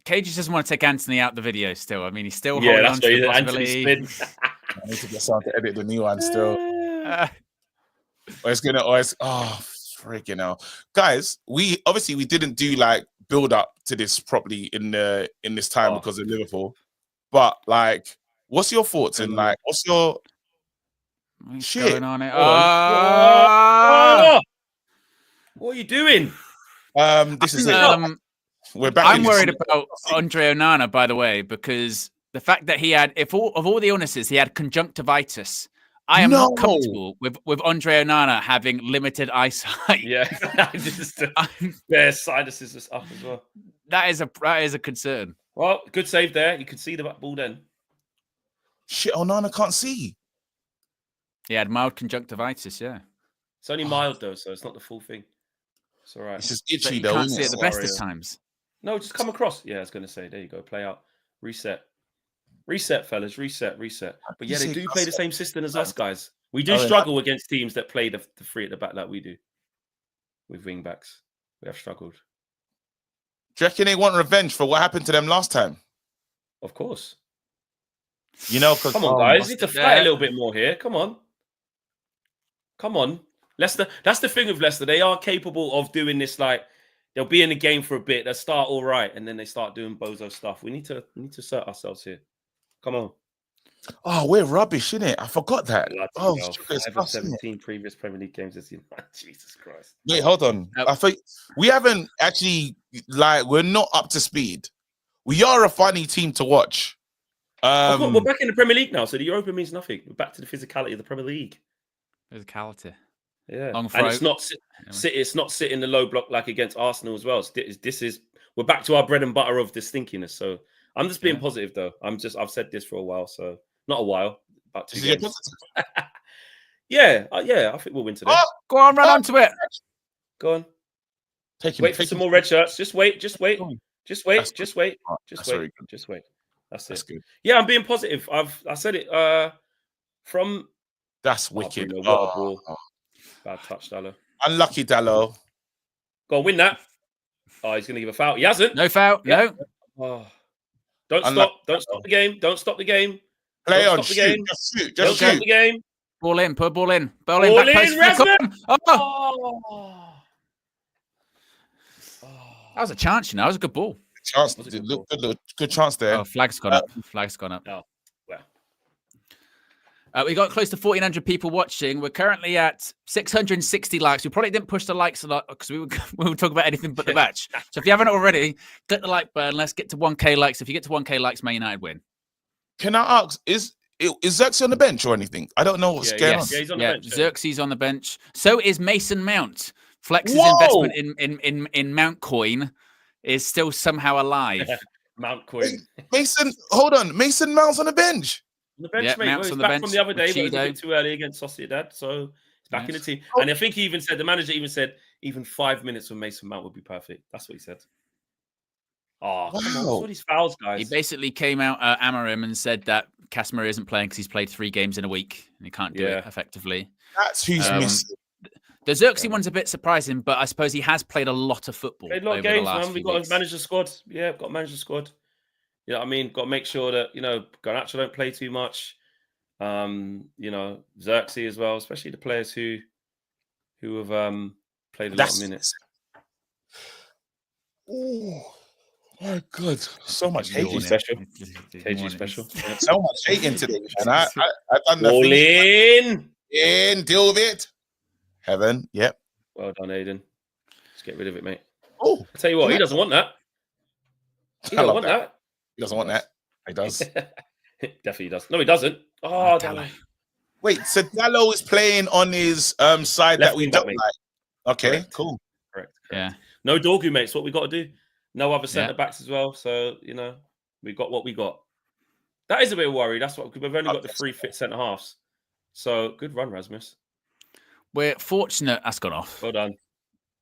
S1: KG doesn't want to take Anthony out the video still. I mean, he's still holding on to the possibility.
S8: I need to get someone to edit the new one still. Freaking hell. Guys, we didn't do like build up to this properly in this time because of Liverpool. But like, what's your thoughts and like what's your shit
S1: going on here?
S6: What are you doing?
S8: This is it. We're back.
S1: I'm worried about Andre Onana, by the way, because the fact that he had, of all the illnesses, he had conjunctivitis. I am not comfortable with Andre Onana having limited eyesight.
S6: Yeah, their sinuses is up as well.
S1: That is a concern.
S6: Well, good save there. You could see the ball then.
S8: Shit, Onana can't see.
S1: He had mild conjunctivitis. Yeah,
S6: it's only mild though, so it's not the full thing. It's all right.
S8: It's just itchy
S1: though.
S8: You
S1: can't see it at the best of times.
S6: No, just come across. Yeah, I was going to say, there you go. Play out. Reset, fellas. Reset. But yeah, they do play the same system as us, guys. We do struggle against teams that play the three at the back like we do. With wing backs. We have struggled.
S8: Do you reckon they want revenge for what happened to them last time?
S6: Of course.
S8: You know, because
S6: come on, guys. You need to fight a little bit more here. Come on. Leicester. That's the thing with Leicester. They are capable of doing this like, they'll be in the game for a bit. They'll start all right, and then they start doing bozo stuff. We need to assert ourselves here. Come on.
S8: Oh, we're rubbish, innit? I forgot that.
S6: Oh, 17 previous Premier League games this year. Jesus Christ.
S8: Wait, hold on. I think we haven't actually, like, we're not up to speed. We are a funny team to watch.
S6: We're back in the Premier League now, so the Europa means nothing. We're back to the physicality of the Premier League.
S1: Physicality.
S6: Yeah,
S1: Long
S6: and it's
S1: throw.
S6: not it's not sitting the low block like against Arsenal as well. This is we're back to our bread and butter of the stinkiness. So I'm just being positive though. I've said this for a while, so not a while, about 2 games. Yeah, I think we'll win today.
S1: Oh, go on, run onto it.
S6: Go on.
S8: Wait
S6: for some more red shirts. Just wait. Just wait. Just wait.
S8: That's
S6: Just wait.
S8: good.
S6: Just
S8: That's
S6: wait.
S8: very good.
S6: Just wait. That's
S8: That's
S6: it.
S8: good.
S6: Yeah, I'm being positive. I said it from.
S8: That's wicked.
S6: Bruno, what a ball. Bad touch, Dallo.
S8: Unlucky, Dallo.
S6: Go on, win that. Oh, he's going to give a foul. He hasn't.
S1: No foul.
S6: Yeah.
S1: No.
S6: Oh. Don't stop. Don't stop the game. Don't stop the game.
S8: Play
S6: Don't
S8: on.
S6: stop the game.
S8: Just shoot.
S6: Don't
S8: Just
S6: stop
S8: shoot.
S6: the game.
S1: Ball in. Put a ball in.
S6: Ball
S1: Back
S6: in,
S1: post.
S6: Rasmus.
S1: Oh. That was a chance, you know. That was a good ball.
S8: Chance. Good chance there.
S1: Oh, flag's gone up. Flag's gone up.
S6: Oh, well.
S1: We got close to 1,400 people watching. We're currently at 660 likes. We probably didn't push the likes a lot because we would talk about anything but the match. So if you haven't already, click the like button. Let's get to 1K likes. If you get to 1K likes, Man United win.
S8: Can I ask, is Xerxes on the bench or anything? I don't know what's going on.
S6: Yeah, he's on the bench.
S1: Xerxes on the bench. So is Mason Mount. Flex's investment in Mount Coin is still somehow alive.
S6: Mount Coin.
S8: Mason, hold on. Mason Mount's on the bench.
S6: On the bench, mate.
S1: Mount's
S6: He's
S1: on the
S6: back
S1: bench
S6: from the other day,
S1: with
S6: but it was a
S1: Chido.
S6: bit too early against Sociedad, so he's back in the team. And I think he even said, the manager even said, even 5 minutes with Mason Mount would be perfect. That's what he said. Oh, come on. What's all these fouls, guys?
S1: He basically came out Amarim and said that Casemiro isn't playing because he's played 3 games in a week and he can't do it effectively.
S8: That's who's missing.
S1: The Xerxes one's a bit surprising, but I suppose he has played a lot of football.
S6: Played a lot of games, man. We've got to manage the squad. Yeah, got to manage the squad. You know what I mean? Got to make sure that, Garnacho don't play too much. Xerxes as well, especially the players who have played a lot of minutes.
S8: Oh my God. So much
S6: KG special. KG special.
S8: So much hating today. And I done the
S6: All in.
S8: Deal with it. Heaven. Yep.
S6: Well done, Aiden. Let's get rid of it, mate.
S8: Oh.
S6: I tell you what, he doesn't want that. He doesn't want that.
S8: He doesn't want that. He does.
S6: Definitely does. No, he doesn't. Oh, Dallo.
S8: Wait, so Dallo is playing on his side
S6: Left
S8: that we
S6: wing
S8: don't
S6: back,
S8: like. Okay,
S6: Correct.
S8: cool.
S6: Correct.
S1: Yeah.
S6: No Dorgu, mate. It's what we got to do. No other centre backs as well. So, we got what we got. That is a bit of a worry. That's what we've only got the 3 fit centre halves. So good run, Rasmus.
S1: We're fortunate that's gone off.
S6: Well done.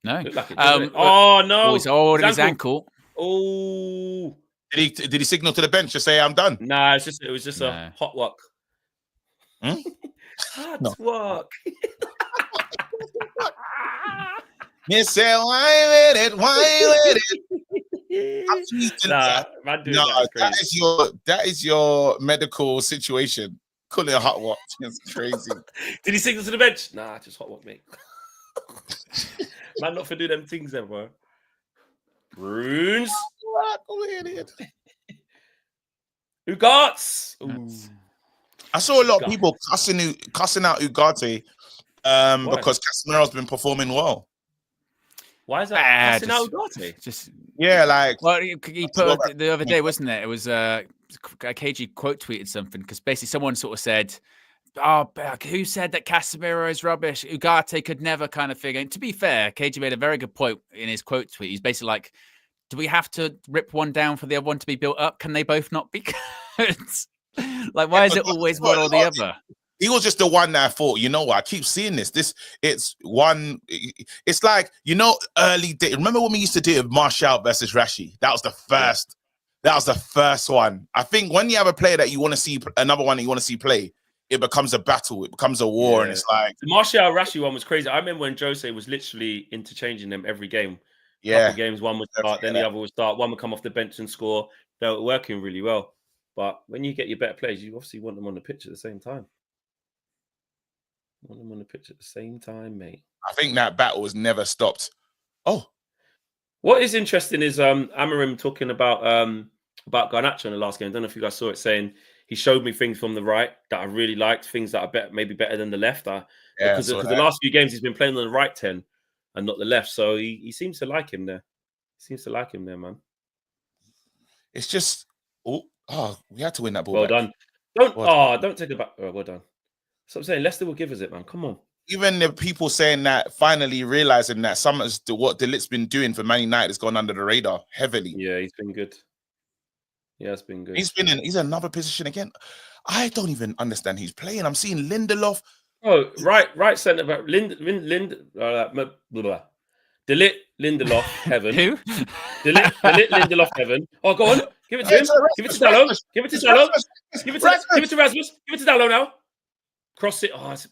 S1: No.
S6: Looked like it, didn't it? Oh no!
S1: Oh, he's holding his ankle.
S6: Oh.
S8: Did he signal to the bench to say I'm done?
S6: Nah, it was just a hot work. Hot work.
S8: You say why with it? Why with it?
S6: Man,
S8: that is your medical situation. Call it a hot watch. It's crazy.
S6: Did he signal to the bench? Nah, just hot work, mate. Man, not for do them things there, bro. Bruins. Ugarte.
S8: I saw a lot of people cussing out Ugarte because Casemiro's been performing well.
S6: Why is that? Cussing out Ugarte?
S1: Well, he put the other day, wasn't it? It was a KG quote tweeted something because basically someone sort of said, "Oh, who said that Casemiro is rubbish? Ugarte could never," kind of figure. And to be fair, KG made a very good point in his quote tweet. He's basically like, "Do we have to rip one down for the other one to be built up? Can they both not be good?" Like, why is it always one or the other?
S8: He was just the one that I thought, you know what? I keep seeing this. It's like, early day. Remember when we used to do it with Martial versus Rashi? That was the first. That was the first one. I think when you have a player that you want to see, another one that you want to see play, it becomes a battle. It becomes a war, and it's like
S6: the Martial Rashi one was crazy. I remember when Jose was literally interchanging them every game.
S8: Yeah,
S6: couple games one would start, then the other would start. One would come off the bench and score. They were working really well. But when you get your better players, you obviously want them on the pitch at the same time. Want them on the pitch at the same time, mate.
S8: I think that battle has never stopped. Oh,
S6: what is interesting is Amarim talking about Garnacho in the last game. I don't know if you guys saw it, saying he showed me things from the right that I really liked, things that are maybe better than the left. Because the last few games he's been playing on the right 10 and not the left, so he seems to like him there. Man.
S8: It's just we had to win that ball.
S6: Well done. Don't take it back. Oh, well done. So I'm saying Leicester will give us it, man. Come on.
S8: even the people saying that, finally realizing that some of what Delit's been doing for Man United has gone under the radar heavily.
S6: Yeah, he's been good. Yeah, it's been good.
S8: He's in another position again. I don't even understand who's playing. I'm seeing Lindelof.
S6: Oh, right centre back. Delit, Lindelof, Heaven.
S1: Who?
S6: Delit, Lindelof, Heaven. Oh, go on. Give it to him. Give it to Dallo. Give it to Dallo. Give it to Rasmus. Give it to Dallo now. Cross it. Oh, it's a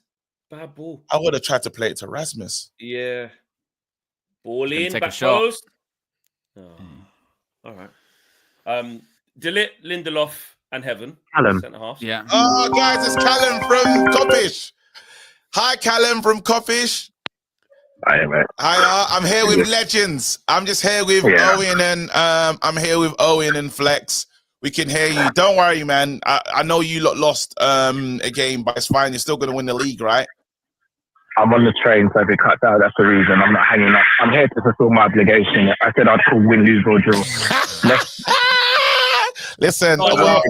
S6: bad ball.
S8: I would have tried to play it to Rasmus.
S6: Yeah. Ball in,
S1: take a
S6: back
S1: shot.
S6: post. Oh. All right. Delit, Lindelof, and Heaven.
S11: Callum.
S6: Centre half.
S1: Yeah.
S8: Oh, guys, it's Callum from Coppish. Hi, Callum from Coppish.
S11: Hi, mate.
S8: Hi, I'm here with legends. I'm just here with Owen and I'm here with Owen and Flex. We can hear you. Don't worry, man. I know you lot lost a game, but it's fine. You're still going to win the league, right?
S11: I'm on the train, so if it cuts out, that's the reason. I'm not hanging up. I'm here to fulfill my obligation. I said I'd call win, lose, or draw.
S8: Listen, well,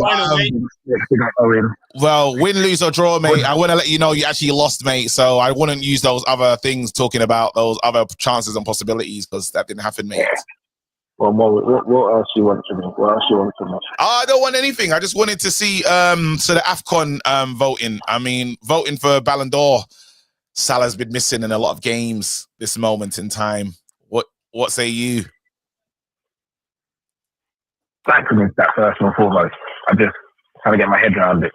S8: win, lose, or draw, mate. I want to let you know you actually lost, mate. So I wouldn't use those other things talking about those other chances and possibilities because that didn't happen, mate.
S11: Well, what else you want from me? What else you want from me?
S8: I don't want anything. I just wanted to see so the AFCON voting. I mean, voting for Ballon d'Or. Salah's been missing in a lot of games this moment in time. What say you?
S11: Thankfully, that first and foremost. I'm just trying to get my head around it.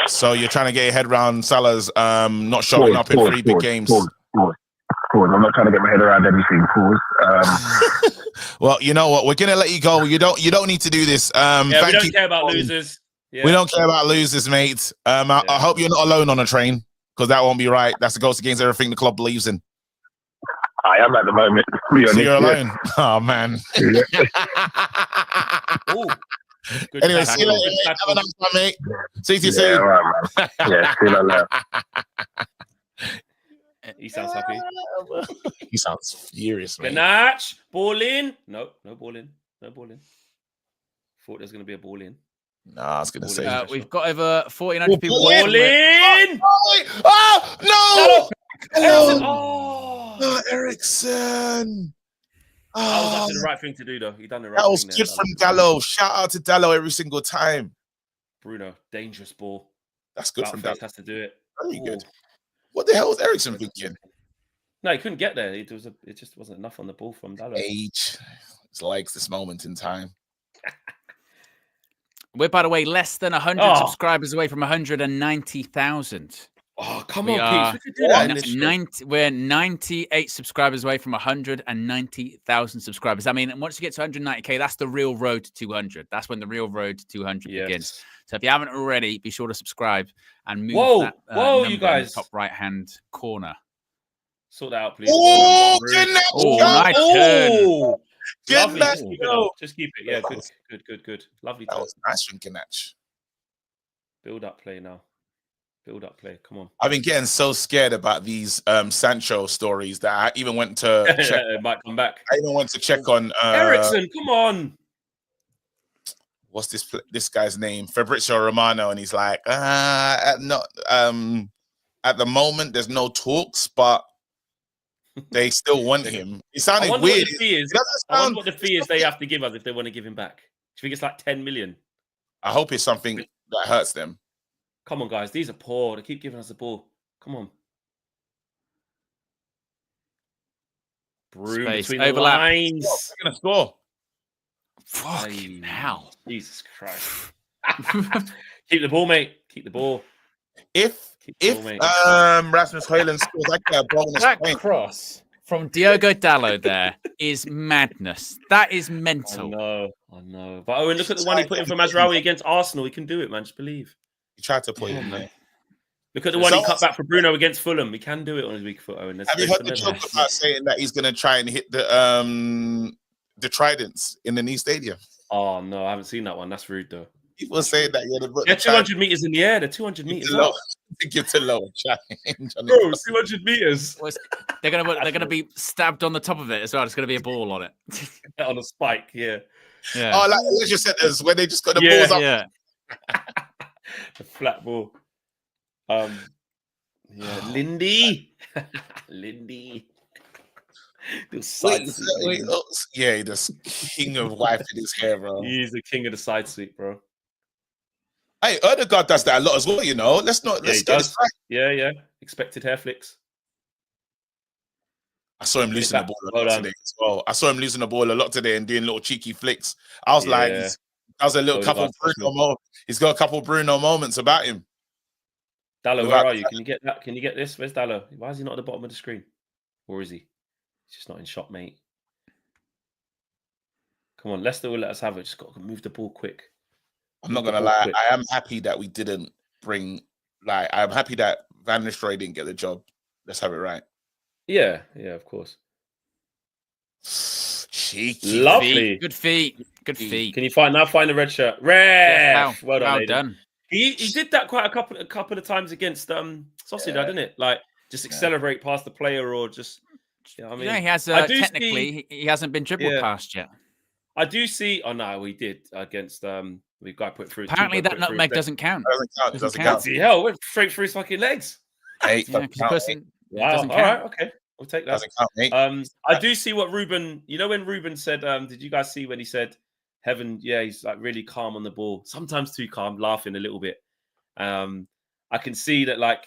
S8: So you're trying to get your head around Salah's not showing up in three big games.
S11: Pause. I'm not trying to get my head around everything. Pause.
S8: Well, you know what? We're gonna let you go. You don't need to do this.
S6: We don't care about losers. Yeah.
S8: We don't care about losers, mate. I hope you're not alone on a train because that won't be right. That goes against everything the club believes in.
S11: I am at the moment.
S8: So you're alone. Oh man. Anyway, see you later, mate. Have a nice one, mate. See you soon.
S11: Right, man. Yeah, see you later.
S6: He sounds happy.
S8: He sounds furious, man.
S6: Benach, ball in. No ball in. No ball in. Thought there's going to be a ball in.
S8: No, I was going to say.
S1: We've got over 1,400 people.
S6: Ball in.
S8: Oh, no.
S6: Oh,
S8: Ericsson.
S6: That was actually the right thing to do, though. He done the right thing.
S8: That was good from Dallo. Shout out to Dallo every single time.
S6: Bruno, dangerous ball.
S8: That's good from Dallo.
S6: Has to do it.
S8: Very good. What the hell was Ericsson thinking?
S6: No, he couldn't get there. It just wasn't enough on the ball from Dallo.
S8: Age. His legs this moment in time.
S1: We're, by the way, less than 100 subscribers away from 190,000.
S6: Oh, come on, Pete. We could do that in this show.
S1: We're 98 subscribers away from 190,000 subscribers. I mean, once you get to 190K, that's the real road to 200. That's when the real road to 200 begins. So if you haven't already, be sure to subscribe and move that number
S6: you guys.
S1: in the top right-hand corner.
S6: Sort that out, please.
S8: Oh,
S1: nice turn.
S6: Lovely. Just keep it. Yeah, good. Lovely.
S8: That was nice from Kinach.
S6: Build up play now. Build up play. Come on.
S8: I've been getting so scared about these Sancho stories that I even went to check.
S6: It might come back.
S8: I even went to check on
S6: Ericsson. Come on.
S8: What's this guy's name? Fabrizio Romano, and he's like, at the moment there's no talks, but they still want him. It sounded weird.
S6: I wonder what the fee is they have to give us if they want to give him back. Do you think it's like 10 million?
S8: I hope it's something that hurts them.
S6: Come on, guys. These are poor. They keep giving us the ball. Come on. Broom between the lines.
S8: They're going to score.
S1: Fucking hell.
S6: Jesus Christ. Keep the ball, mate. Keep the ball.
S8: If Rasmus Højlund scores, I get a bonus
S1: that
S8: point.
S1: Cross from Diogo Dallo there is madness. That is mental.
S6: I know. But Owen, look at the one he put in for Mazraoui against Arsenal. He can do it, man. Just believe.
S8: He tried to put him there.
S6: Look at the one he cut back for Bruno against Fulham. He can do it on his weak foot, Owen.
S8: Have you heard the joke about saying that he's going to try and hit the tridents in the new stadium?
S6: Oh, no. I haven't seen that one. That's rude, though.
S8: People are saying that.
S6: They're 200 meters in the air. They're 200 meters up.
S8: Get to lower challenge.
S6: Bro, 200 meters.
S1: They're gonna be stabbed on the top of it as well. It's gonna be a ball on it.
S6: On a spike, yeah.
S8: Oh, like leisure centers where they just got the balls up.
S1: Yeah.
S6: The flat ball. Yeah, Lindy. Lindy.
S8: Yeah, this king of wiping his hair, bro.
S6: He's the king of the side sweep, bro.
S8: Hey, Odegaard does that a lot as well, you know. Let's get this right.
S6: Yeah. Expected hair flicks.
S8: I saw him losing the ball a lot today as well. I saw him losing the ball a lot today and doing little cheeky flicks. I was like, that was a little couple Bruno moments. He's got a couple Bruno moments about him.
S6: Dallo, where are you? Can you get that? Can you get this? Where's Dallo? Why is he not at the bottom of the screen? Or is he? He's just not in shot, mate. Come on, Leicester will let us have it. Just got to move the ball quick.
S8: I'm not going to lie. I am happy that we didn't bring, I'm happy that Van Nistelrooy didn't get the job. Let's have it right.
S6: Yeah, of course.
S8: Cheeky.
S6: Lovely.
S1: Good feet. Good feet.
S6: Can you find the red shirt? Ref. Well done.
S1: Well done.
S6: He did that quite a couple of times against Sociedad, didn't it? Like just accelerate past the player or just you know what I mean?
S1: Yeah, he has technically he hasn't been dribbled past yet.
S6: I do see. Oh no, we did against we got put through.
S1: Apparently that nutmeg doesn't count.
S8: Doesn't count.
S6: See, hell, went straight through his fucking legs.
S8: Hey,
S6: wow. All right, okay. We'll take that.
S8: Count,
S6: I do see what Ruben, you know, when Ruben said, did you guys see when he said, Heaven, he's like really calm on the ball, sometimes too calm, laughing a little bit. I can see that like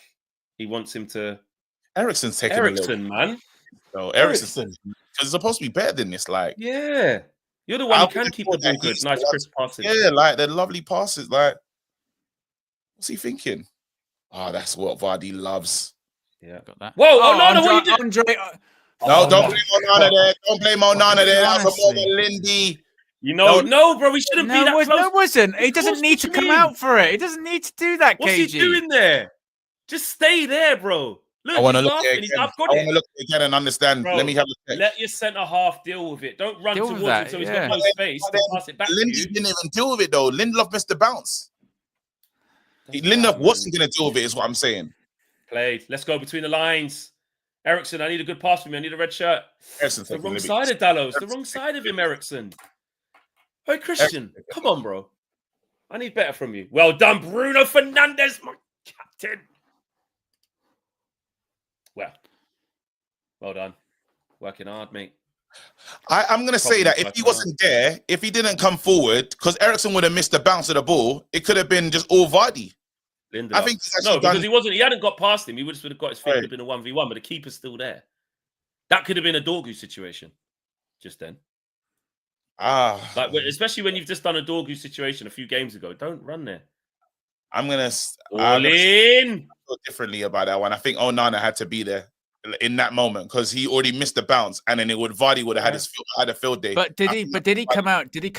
S6: he wants him to.
S8: Ericsson's taking
S6: Ericsson, man.
S8: No, Ericsson, because it's supposed to be better than this. Like,
S6: yeah, you're the one who can keep the ball good. Nice crisp passes.
S8: Yeah, like the lovely passes. Like, what's he thinking? Oh, that's what Vardy loves.
S6: Yeah,
S1: got that.
S6: Whoa! Onana, what you doing?
S8: No, don't blame Onana there. Don't blame Onana there. That was a moment, Lindy.
S6: You know, no, bro, we shouldn't be that close.
S1: No, wasn't. He doesn't need to come out for it. He doesn't need to do that, KG.
S6: What's he doing there? Just stay there, bro. Look,
S8: I want to look
S6: at
S8: it again and understand.
S6: Bro,
S8: let me have a check.
S6: Let your centre half deal with it. Don't run towards him so he's got no space to pass it back.
S8: Lindy didn't even deal with it though. Lindelof missed the bounce. Lindelof wasn't going to deal with it, is what I'm saying.
S6: Played. Let's go between the lines. Ericsson, I need a good pass from you. I need a red shirt. It's the wrong side of Dallo. It's the wrong side of him, Ericsson. Hey, Christian, come on, bro. I need better from you. Well done, Bruno Fernandes, my captain. Well done. Working hard, mate.
S8: I'm going to say that if he wasn't there, if he didn't come forward, because Ericsson would have missed the bounce of the ball, it could have been just all Vardy. I think
S6: because he hadn't got past him. He would have got his feet. Would have been a 1v1, but the keeper's still there. That could have been a Dorgu situation just then. Like especially when you've just done a Dorgu situation a few games ago. Don't run there.
S8: I'm gonna
S6: feel
S8: differently about that one. I think Onana had to be there in that moment because he already missed the bounce, and then Vardy would have had a field day.
S1: But did he come out? Did he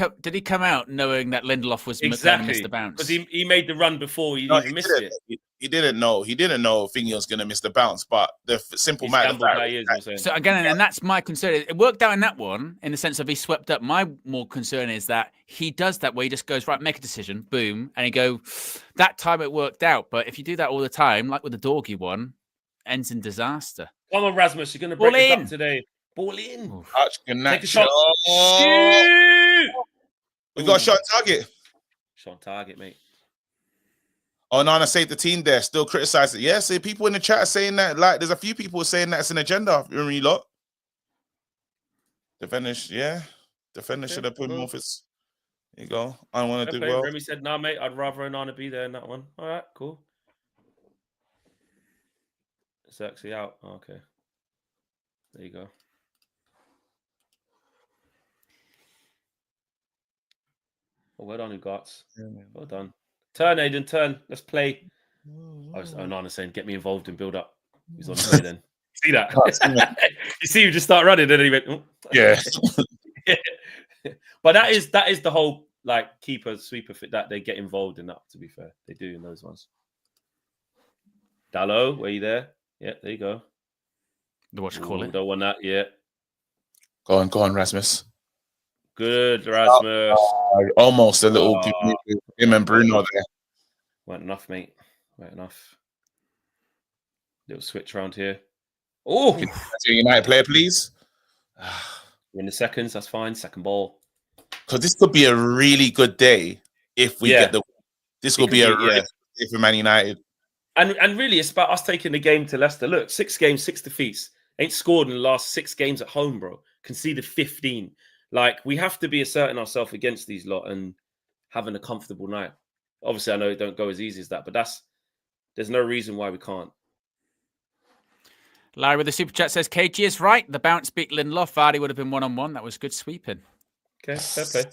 S1: come out knowing that Lindelof was going to miss the bounce?
S6: Because he made the run before he missed it.
S8: He didn't know. He didn't know Thingy was going to miss the bounce. But the simple matter of fact.
S1: So again, and that's my concern. It worked out in that one in the sense of he swept up. My more concern is that he does that where he just goes right, make a decision, boom, and he go. That time it worked out, but if you do that all the time, like with the Dorgy one, ends in disaster.
S6: Come on, Rasmus, you're going to break it up today. Ball in.
S8: Take
S6: a shot.
S8: Shoot! We got a shot on target.
S6: Shot on target, mate.
S8: Onana saved the team there. Still criticized it. Yeah, see, people in the chat are saying that. Like, there's a few people saying that's an agenda. You really lot. Defenders should have put him off his. There you go. I don't want to do well.
S6: Remy said, "Nah, mate, I'd rather Onana be there in that one." All right, cool. It's actually out. Oh, okay. There you go. Well done, Ugats. Well done. Turn, Aiden, turn. Let's play. Onana saying, get me involved in build-up. He's on the way then. See that? You see him just start running, and then he went, oh.
S8: Yeah.
S6: But that is the whole, like, keeper, sweeper fit that they get involved in that, to be fair. They do in those ones. Dallo, were you there? Yeah, there you go.
S1: What you call it?
S6: Don't want that. Yeah.
S8: Go on, Rasmus.
S6: Good, Rasmus.
S8: Almost a little him and Bruno there.
S6: Weren't enough, mate. Weren't enough. Little switch around here. Oh,
S8: United player, please.
S6: In the seconds, that's fine. Second ball.
S8: Because this could be a really good day if we get the. This will be a really good day for Man United.
S6: And really, it's about us taking the game to Leicester. Look, 6 games, 6 defeats. Ain't scored in the last 6 games at home, bro. Conceded 15. Like, we have to be asserting ourselves against these lot and having a comfortable night. Obviously, I know it don't go as easy as that, but there's no reason why we can't.
S1: Larry with the super chat says, KG is right. The bounce beat Lindelof. Vardy would have been 1-on-1. That was good sweeping.
S6: Okay, fair play.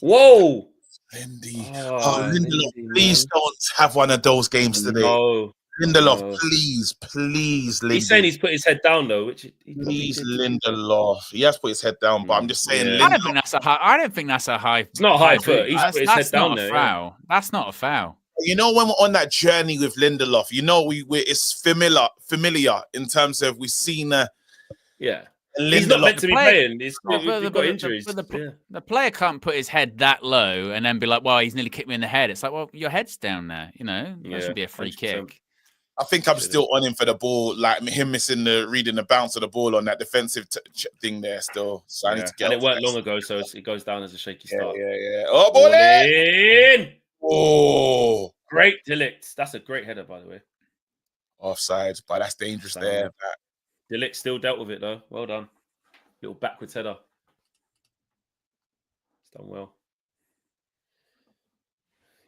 S6: Whoa!
S8: Lindy.
S6: Oh,
S8: Lindelof, please don't have one of those games today.
S6: No.
S8: Lindelof,
S6: No.
S8: please, Lindy.
S6: He's saying he's put his head down, though, which he
S8: Please, Lindelof. He has put his head down, but I'm just saying,
S6: Yeah.
S1: I don't think that's a high. I don't think that's a high.
S6: It's not high foot. He's put his head down
S1: not
S6: there.
S1: a foul. Yeah. That's not a foul.
S8: You know, when we're on that journey with Lindelof, you know, it's familiar in terms of we've seen
S6: yeah.
S8: Lindelof.
S6: He's not meant to be playing. He's got injuries.
S1: The player can't put his head that low and then be like, well, he's nearly kicked me in the head. It's like, well, your head's down there, you know? That should be a free 100%. Kick.
S8: I think I'm still on him for the ball, like him missing reading the bounce of the ball on that defensive thing there still. So I need to get.
S6: And it weren't long ago, so it goes down as a shaky start.
S8: Yeah. Oh, ball in! Oh,
S6: great Delict. That's a great header, by the way.
S8: Offside, but that's dangerous there.
S6: Delict still dealt with it though. Well done. Little backwards header. He's done well.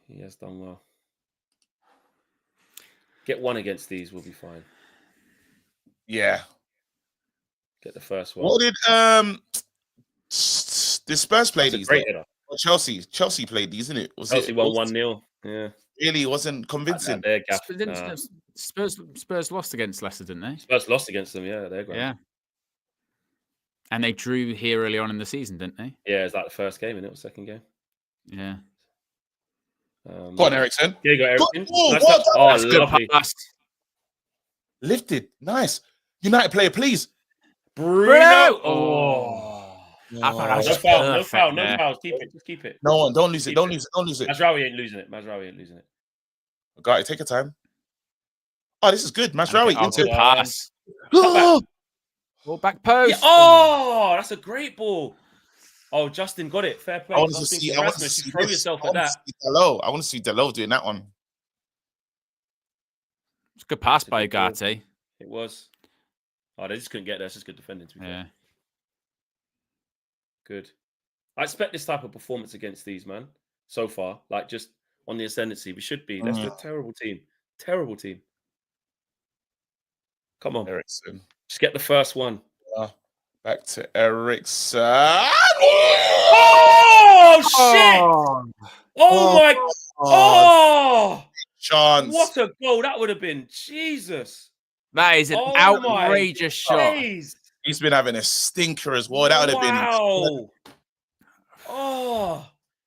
S6: He has done well. Get one against these, we'll be fine.
S8: Yeah.
S6: Get the first one.
S8: What did the Spurs play these?
S6: Great header.
S8: Well, Chelsea played these, isn't it?
S6: Chelsea won 1-0. Yeah.
S8: Really wasn't convincing.
S1: Spurs lost against Leicester, didn't they?
S6: Spurs lost against them, yeah. They're great.
S1: Yeah. And they drew here early on in the season, didn't they?
S6: Yeah, it's like the first game, and it was second game.
S1: Yeah.
S8: Go on, Ericsson.
S6: Yeah, you got Ericsson.
S8: That's
S6: lovely.
S1: Pass.
S8: Lifted. Nice. United player, please.
S6: Bruno.
S1: No
S6: fouls. Keep it. Just keep it.
S8: No one. Don't lose it. Don't lose it.
S6: Mazraoui ain't losing it.
S8: Got it. Take your time. Oh, this is good. Mazraoui.
S1: Good pass. Ball back post.
S6: Yeah. Oh, that's a great ball. Oh, Justin got it. Fair play.
S8: I want to see
S6: throw yourself at that.
S8: I want to see Delo doing that one.
S1: It's a good pass by Ugarte.
S6: It was. Oh, they just couldn't get there. It's just good defending. To be fair. Good. I expect this type of performance against these, man. So far, like just on the ascendancy, we should be. That's a terrible team. Terrible team. Come on,
S8: Ericsson.
S6: Just get the first one.
S8: Back to Ericsson.
S6: Oh shit! Oh my! Oh!
S8: Chance!
S6: What a goal that would have been! Jesus!
S1: That is an outrageous shot.
S6: Days.
S8: He's been having a stinker as well. That would have been.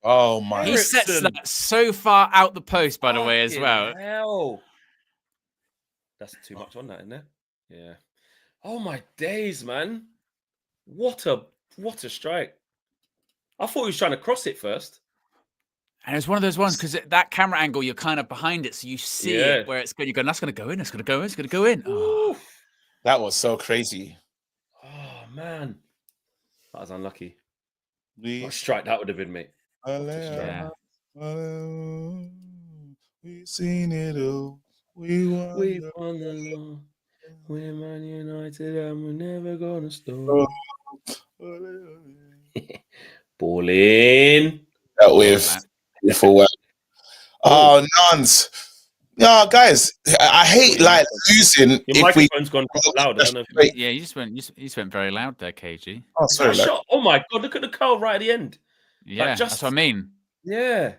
S8: Oh my!
S1: He sets that so far out the post, by the way, as well.
S6: Hell. That's too much on that, isn't there? Yeah. Oh my days, man! What a strike! I thought he was trying to cross it first.
S1: And it's one of those ones because that camera angle, you're kind of behind it, so you see it where it's good. You're going, that's going to go in. It's going to go in. It's going to go in. Oh.
S8: That was so crazy.
S6: Oh man, that was unlucky. What a strike that would have been, mate.
S1: Yeah.
S8: We've seen it all. We won
S6: the law. We're Man United and we're never gonna stop. Ball in.
S8: That with beautiful. Oh, nuns. No, guys, I hate like losing.
S6: Your microphone's gone loud. I don't know if
S1: you just went very loud there, KG.
S8: Oh, sorry.
S6: Oh my god, look at the curl right at the end.
S1: Yeah,
S6: like
S1: that's what I mean.
S6: Yeah.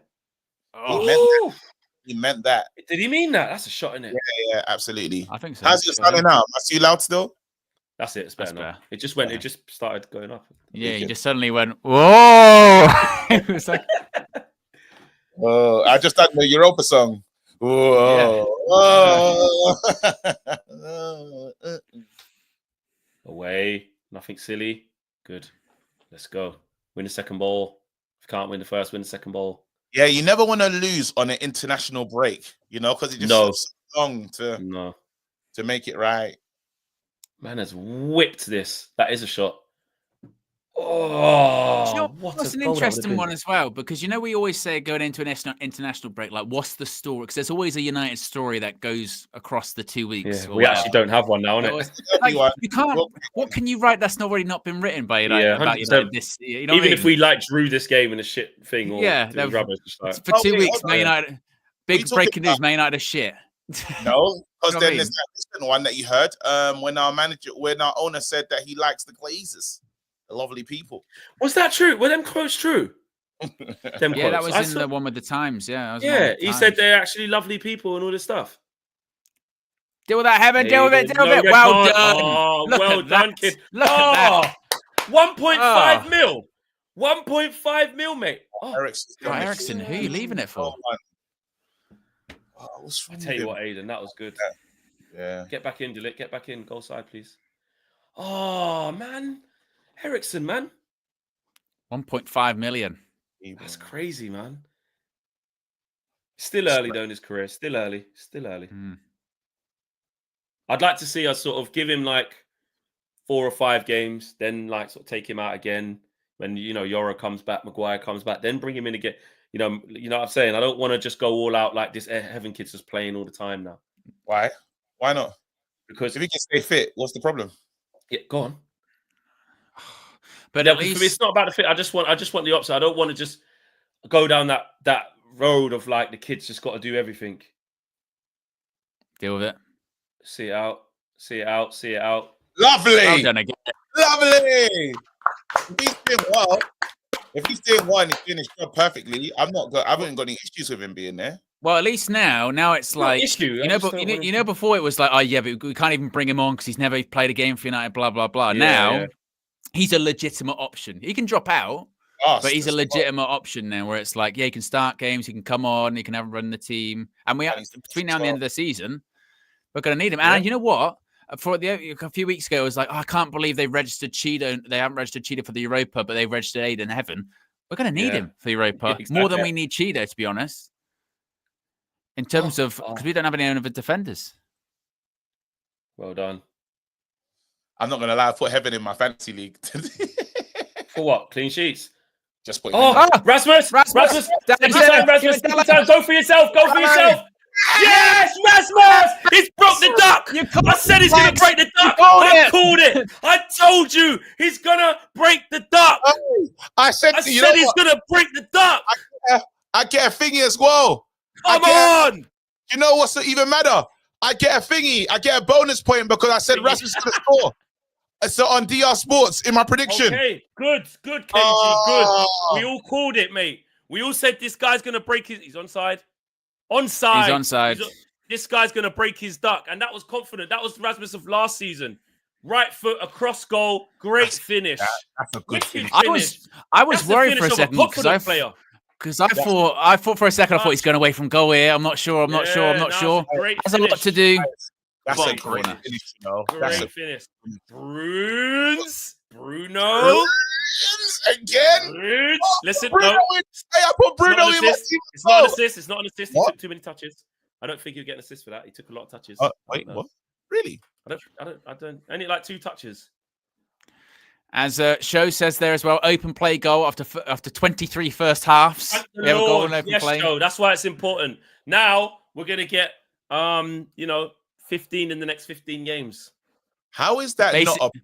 S8: He meant that.
S6: Did he mean that? That's a shot, isn't it?
S8: Yeah, absolutely.
S1: I think so.
S8: How's it sounding now? Am I too loud still?
S6: That's it. It's better now. It just went. It just started going up.
S1: Yeah, you just suddenly went, whoa! It was like,
S8: oh, I just done the Europa song. Whoa!
S1: Yeah.
S8: Whoa.
S6: Away. Nothing silly. Good. Let's go. Win the second ball. If you can't win the first, win the second ball.
S8: Yeah, you never want to lose on an international break, you know, because it just takes so long to make it right.
S6: Man has whipped this. That is a shot. Oh,
S1: Do you know
S6: what
S1: what's
S6: a
S1: an
S6: goal that would've
S1: interesting
S6: been.
S1: one as well? Because we always say going into an international break, like, what's the story? Because there's always a United story that goes across the 2 weeks.
S6: Yeah, we actually don't have one now, innit?
S1: Like, you can't. What can you write that's already not been written by United about
S6: 100%.
S1: United this year? You know
S6: Even
S1: what I
S6: if
S1: mean?
S6: we like drew this game in a shit thing, or
S1: Yeah,
S6: it was rubbish. Like,
S1: for 2 weeks, Man United. Big breaking news: Man United is shit.
S8: No, because
S1: You know what I
S8: then
S1: mean?
S8: there's that recent one that you heard when our owner said that he likes the Glazers, the lovely people.
S6: was that true? Were them quotes true? Them
S1: Yeah, that
S6: quotes.
S1: was in the one with the Times. Yeah, that was
S6: Yeah,
S1: the one with the
S6: he
S1: Times.
S6: said they're actually lovely people and all this stuff.
S1: Deal with that, Heaven. Deal with it. Deal with it.
S6: red
S1: Well
S6: card.
S1: done.
S6: Oh,
S1: Look
S6: well
S1: at
S6: done,
S1: that.
S6: kid.
S1: Look at that.
S6: 1.5 mil. 1.5 mil, mate. Oh,
S1: Ericsson, who are you leaving it for?
S6: I tell you what, Aiden, that was good.
S8: Yeah.
S6: Get back in, Delit. Get back in. Goal side, please. Oh, man. Ericsson, man.
S1: 1.5 million.
S6: That's crazy, man. Still early, though, in his career. Still early. Still early. I'd like to see us sort of give him like 4 or 5 games, then like sort of take him out again when, Yoro comes back, Maguire comes back, then bring him in again. You know what I'm saying? I don't want to just go all out like this Heaven kid's just playing all the time now.
S8: Why? Why not?
S6: Because
S8: if he can stay fit, what's the problem?
S6: Yeah, go on.
S1: But
S6: yeah,
S1: at least
S6: for me, it's not about the fit. I just want the opposite. I don't want to just go down that road of like the kids just got to do everything.
S1: Deal with it.
S6: See it out. See it out. See it out.
S8: Lovely.
S1: Well done again.
S8: Lovely. If he's doing well and he's doing his job perfectly, I haven't got any issues with him being there.
S1: Well, at least now it's like
S6: issue.
S1: Before it was like, oh yeah, but we can't even bring him on because he's never played a game for United. Blah blah blah. Now he's a legitimate option. He can drop out, but he's a legitimate option now. Where it's like, yeah, he can start games, he can come on, he can have run the team, and between now and the end of the season, we're going to need him. And you know what? A few weeks ago, it was like, oh, I can't believe they registered Cheetah. They haven't registered Cheetah for the Europa, but they registered Aiden Heaven. We're going to need him for the Europa more than we need Cheetah, to be honest. In terms of, because we don't have any other defenders.
S6: Well done.
S8: I'm not going to lie, I put Heaven in my fantasy league.
S6: For what? Clean sheets?
S8: Just put
S6: Rasmus! Take your time, Rasmus. Take your time. Go for yourself. Go for yourself. Yes, Rasmus! He's broke the duck. I said he's going to break the duck. I called it. I told you he's going to break the duck.
S8: I said
S6: he's going to break the duck.
S8: I get a thingy as well.
S6: Come on.
S8: You know what's even matter? I get a thingy. I get a bonus point because I said Rasmus is going to score. So on DR Sports in my prediction.
S6: Okay, good, KG, good. We all called it, mate. We all said this guy's going to break his... He's onside. Onside.
S1: He's onside.
S6: This guy's going to break his duck. And that was confident. That was Rasmus of last season. Right foot, across goal. Great finish.
S8: That's a good finish.
S1: I was worried for a second because I thought for a second, I thought he's going away from goal here. I'm not sure. I'm not sure. Has a lot to do.
S8: That's a great finish,
S6: Great finish. Bruno.
S8: Again?
S6: Listen,
S8: Bruno, I put Bruno in my team.
S6: It's not an assist. It's not an assist. He took too many touches. I don't think he'll get an assist for that. He took a lot of touches.
S8: Wait, what? Really?
S6: I don't. Only like 2 touches.
S1: As Show says there as well, open play goal after 23 first halves. We have a goal in open play.
S6: Show. That's why it's important. Now we're gonna get 15 in the next 15 games.
S8: How is that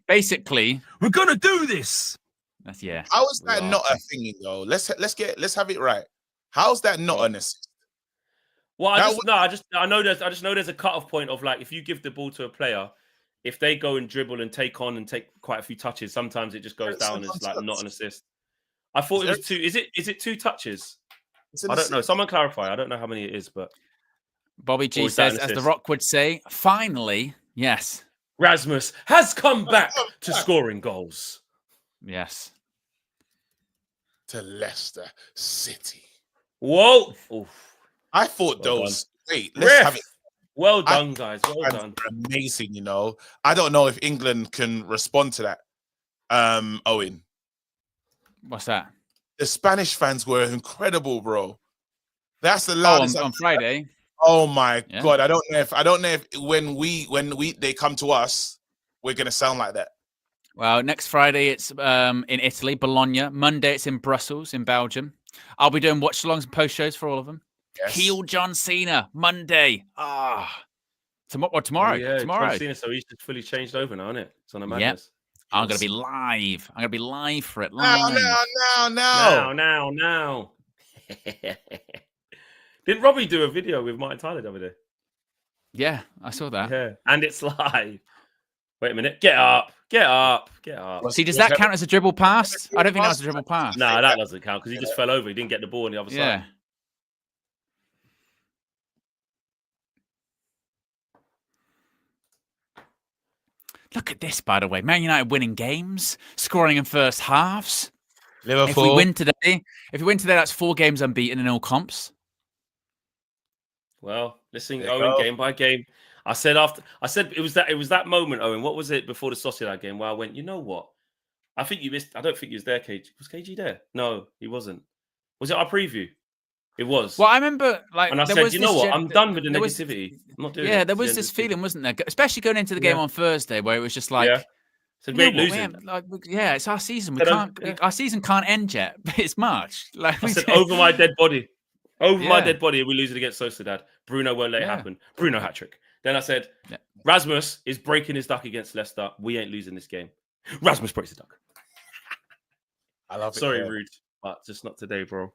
S1: basically
S2: we're gonna do this?
S1: That's yeah.
S8: How is that not a thingy though? Let's have it right. How's that not an assist?
S6: Well, I just know there's a cutoff point of like if you give the ball to a player, if they go and dribble and take on and take quite a few touches, sometimes it just goes down as like not an assist. I thought it was 2. Is it 2 touches? I don't know. Someone clarify. I don't know how many it is, but
S1: Bobby G says, as The Rock would say, finally, yes.
S6: Rasmus has come back to scoring goals.
S1: Yes.
S8: To Leicester City.
S6: Whoa. Oof.
S8: I thought those. Wait,
S6: let's have it. Well done, guys. Well done.
S8: Amazing, you know. I don't know if England can respond to that. Owen.
S1: What's that?
S8: The Spanish fans were incredible, bro. That's the loudest
S1: on Friday.
S8: Oh my God. I don't know if when they come to us, we're gonna sound like that.
S1: Well, next Friday it's in Italy, Bologna. Monday it's in Brussels, in Belgium. I'll be doing watch-alongs and post-shows for all of them.
S8: Yes.
S1: Heel John Cena, Monday. Tomorrow.
S6: John Cena, so he's just fully changed over now, isn't it? It's on a madness.
S1: I'm going to be live. I'm going to be live for it.
S8: Now.
S6: Didn't Robbie do a video with Martin Tyler the other day?
S1: Yeah, I saw that.
S6: Yeah, and it's live. Wait a minute. Get up.
S1: See, does that count as a dribble pass? I don't think that's a dribble pass.
S6: No, that doesn't count because he just fell over. He didn't get the ball on the other side.
S1: Look at this, by the way. Man United winning games, scoring in first halves.
S8: Liverpool.
S1: If we win today, that's 4 games unbeaten in all comps.
S6: Well, listen, Owen, game by game. I said it was that moment, Owen. What was it before the Sociedad game where I went, you know what? I think you missed. I don't think he was there, KG. Was KG there? No, he wasn't. Was it our preview? It was.
S1: Well, I remember,
S6: and I said, you know what? I'm done with the negativity. I'm not doing it.
S1: Yeah, there was this feeling, wasn't there? Especially going into the game on Thursday, where it was just like,
S6: it's a great losing.
S1: It's our season. We can't. Our season can't end yet. It's March. Like
S6: I said, over my dead body. My dead body, we lose it against Sociedad. Bruno won't let it happen. Bruno hat-trick. Then I said, Rasmus is breaking his duck against Leicester. We ain't losing this game. Rasmus breaks his duck.
S8: I love it.
S6: Sorry, Rude, but just not today, bro.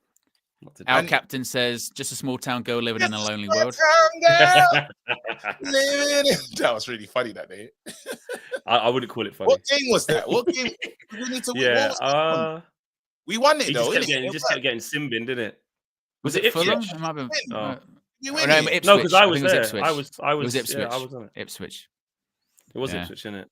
S6: Not today.
S1: Our captain says, just a small town girl living in a lonely world.
S8: That was really funny that day.
S6: I wouldn't call it funny.
S8: What game was that? What game? We need to win. We won it, though.
S6: He just kept getting simbin, didn't it? Was it
S1: Fulham?
S6: Ipswich?
S1: It might have been.
S6: Ipswich. No, because I was there. I was.
S1: It was Ipswich.
S6: Yeah, I was on it.
S1: Ipswich.
S6: It was Ipswich, isn't it?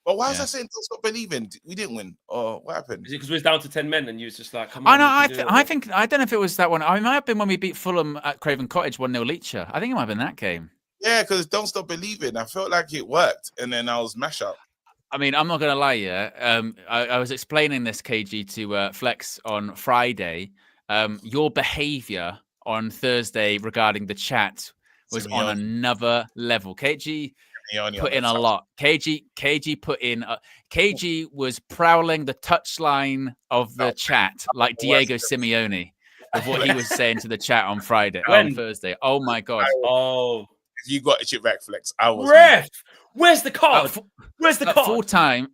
S8: But why was I saying don't stop believing? We didn't win. Or what happened?
S6: Is it because we was down to 10 men and you was just like, come on?
S1: I think I don't know if it was that one. I might have been when we beat Fulham at Craven Cottage 1-0 Leicester. I think it might have been that game.
S8: Yeah, because don't stop believing. I felt like it worked, and then I was mash up.
S1: I mean, I'm not going to lie, I was explaining this, KG, to Flex on Friday. Your behaviour on Thursday regarding the chat was on another level. KG put in a lot. KG put in. KG was prowling the touchline of the chat like Diego Simeone of what he was saying to the chat on Thursday. Oh my god!
S8: Oh, you got a chip back, Flex. I was
S6: ref. Where's the card? Where's the card?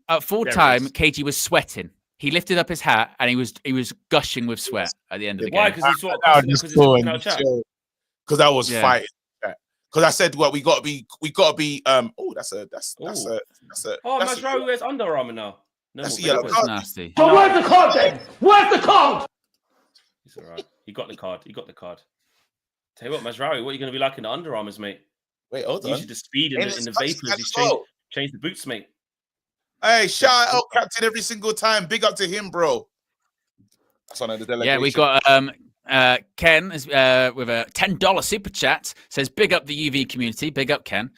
S1: At full time, KG was sweating. He lifted up his hat and he was gushing with sweat at the end of the game.
S6: Why? Because he saw
S8: because I was fighting. Because I said, well, we got to be. That's a.
S6: Oh, Mazraoui wears Under Armour now. No,
S8: that's yellow
S1: card. Nasty.
S4: So where's the card then? Where's the card?
S6: It's all right. He got the card. Tell you what, Mazraoui, what are you going to be like in the Under Armours, mate?
S8: Wait, hold on.
S6: Usually the speed and the vapors. He's changed the boots, mate.
S8: Hey, shout out captain every single time. Big up to him, bro. That's one of the delegation.
S1: Yeah, we got Ken with a $10 super chat says, big up the UV community. Big up, Ken.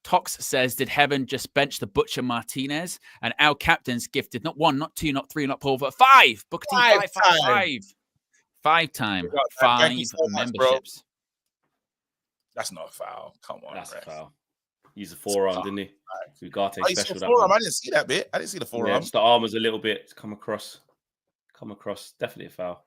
S1: Tox says, did Heaven just bench the Butcher Martinez? And our captain's gifted not 1, not 2, not 3, not 4, but 5. Booker T, 5 time. 5 memberships.
S8: That's not a foul. Come on,
S6: that's a foul. He's a forearm, didn't he? Ugarte special.
S8: Forearm. I didn't see that bit. I didn't see the forearm.
S6: Yeah, just the arm was a little bit come across. Definitely a foul.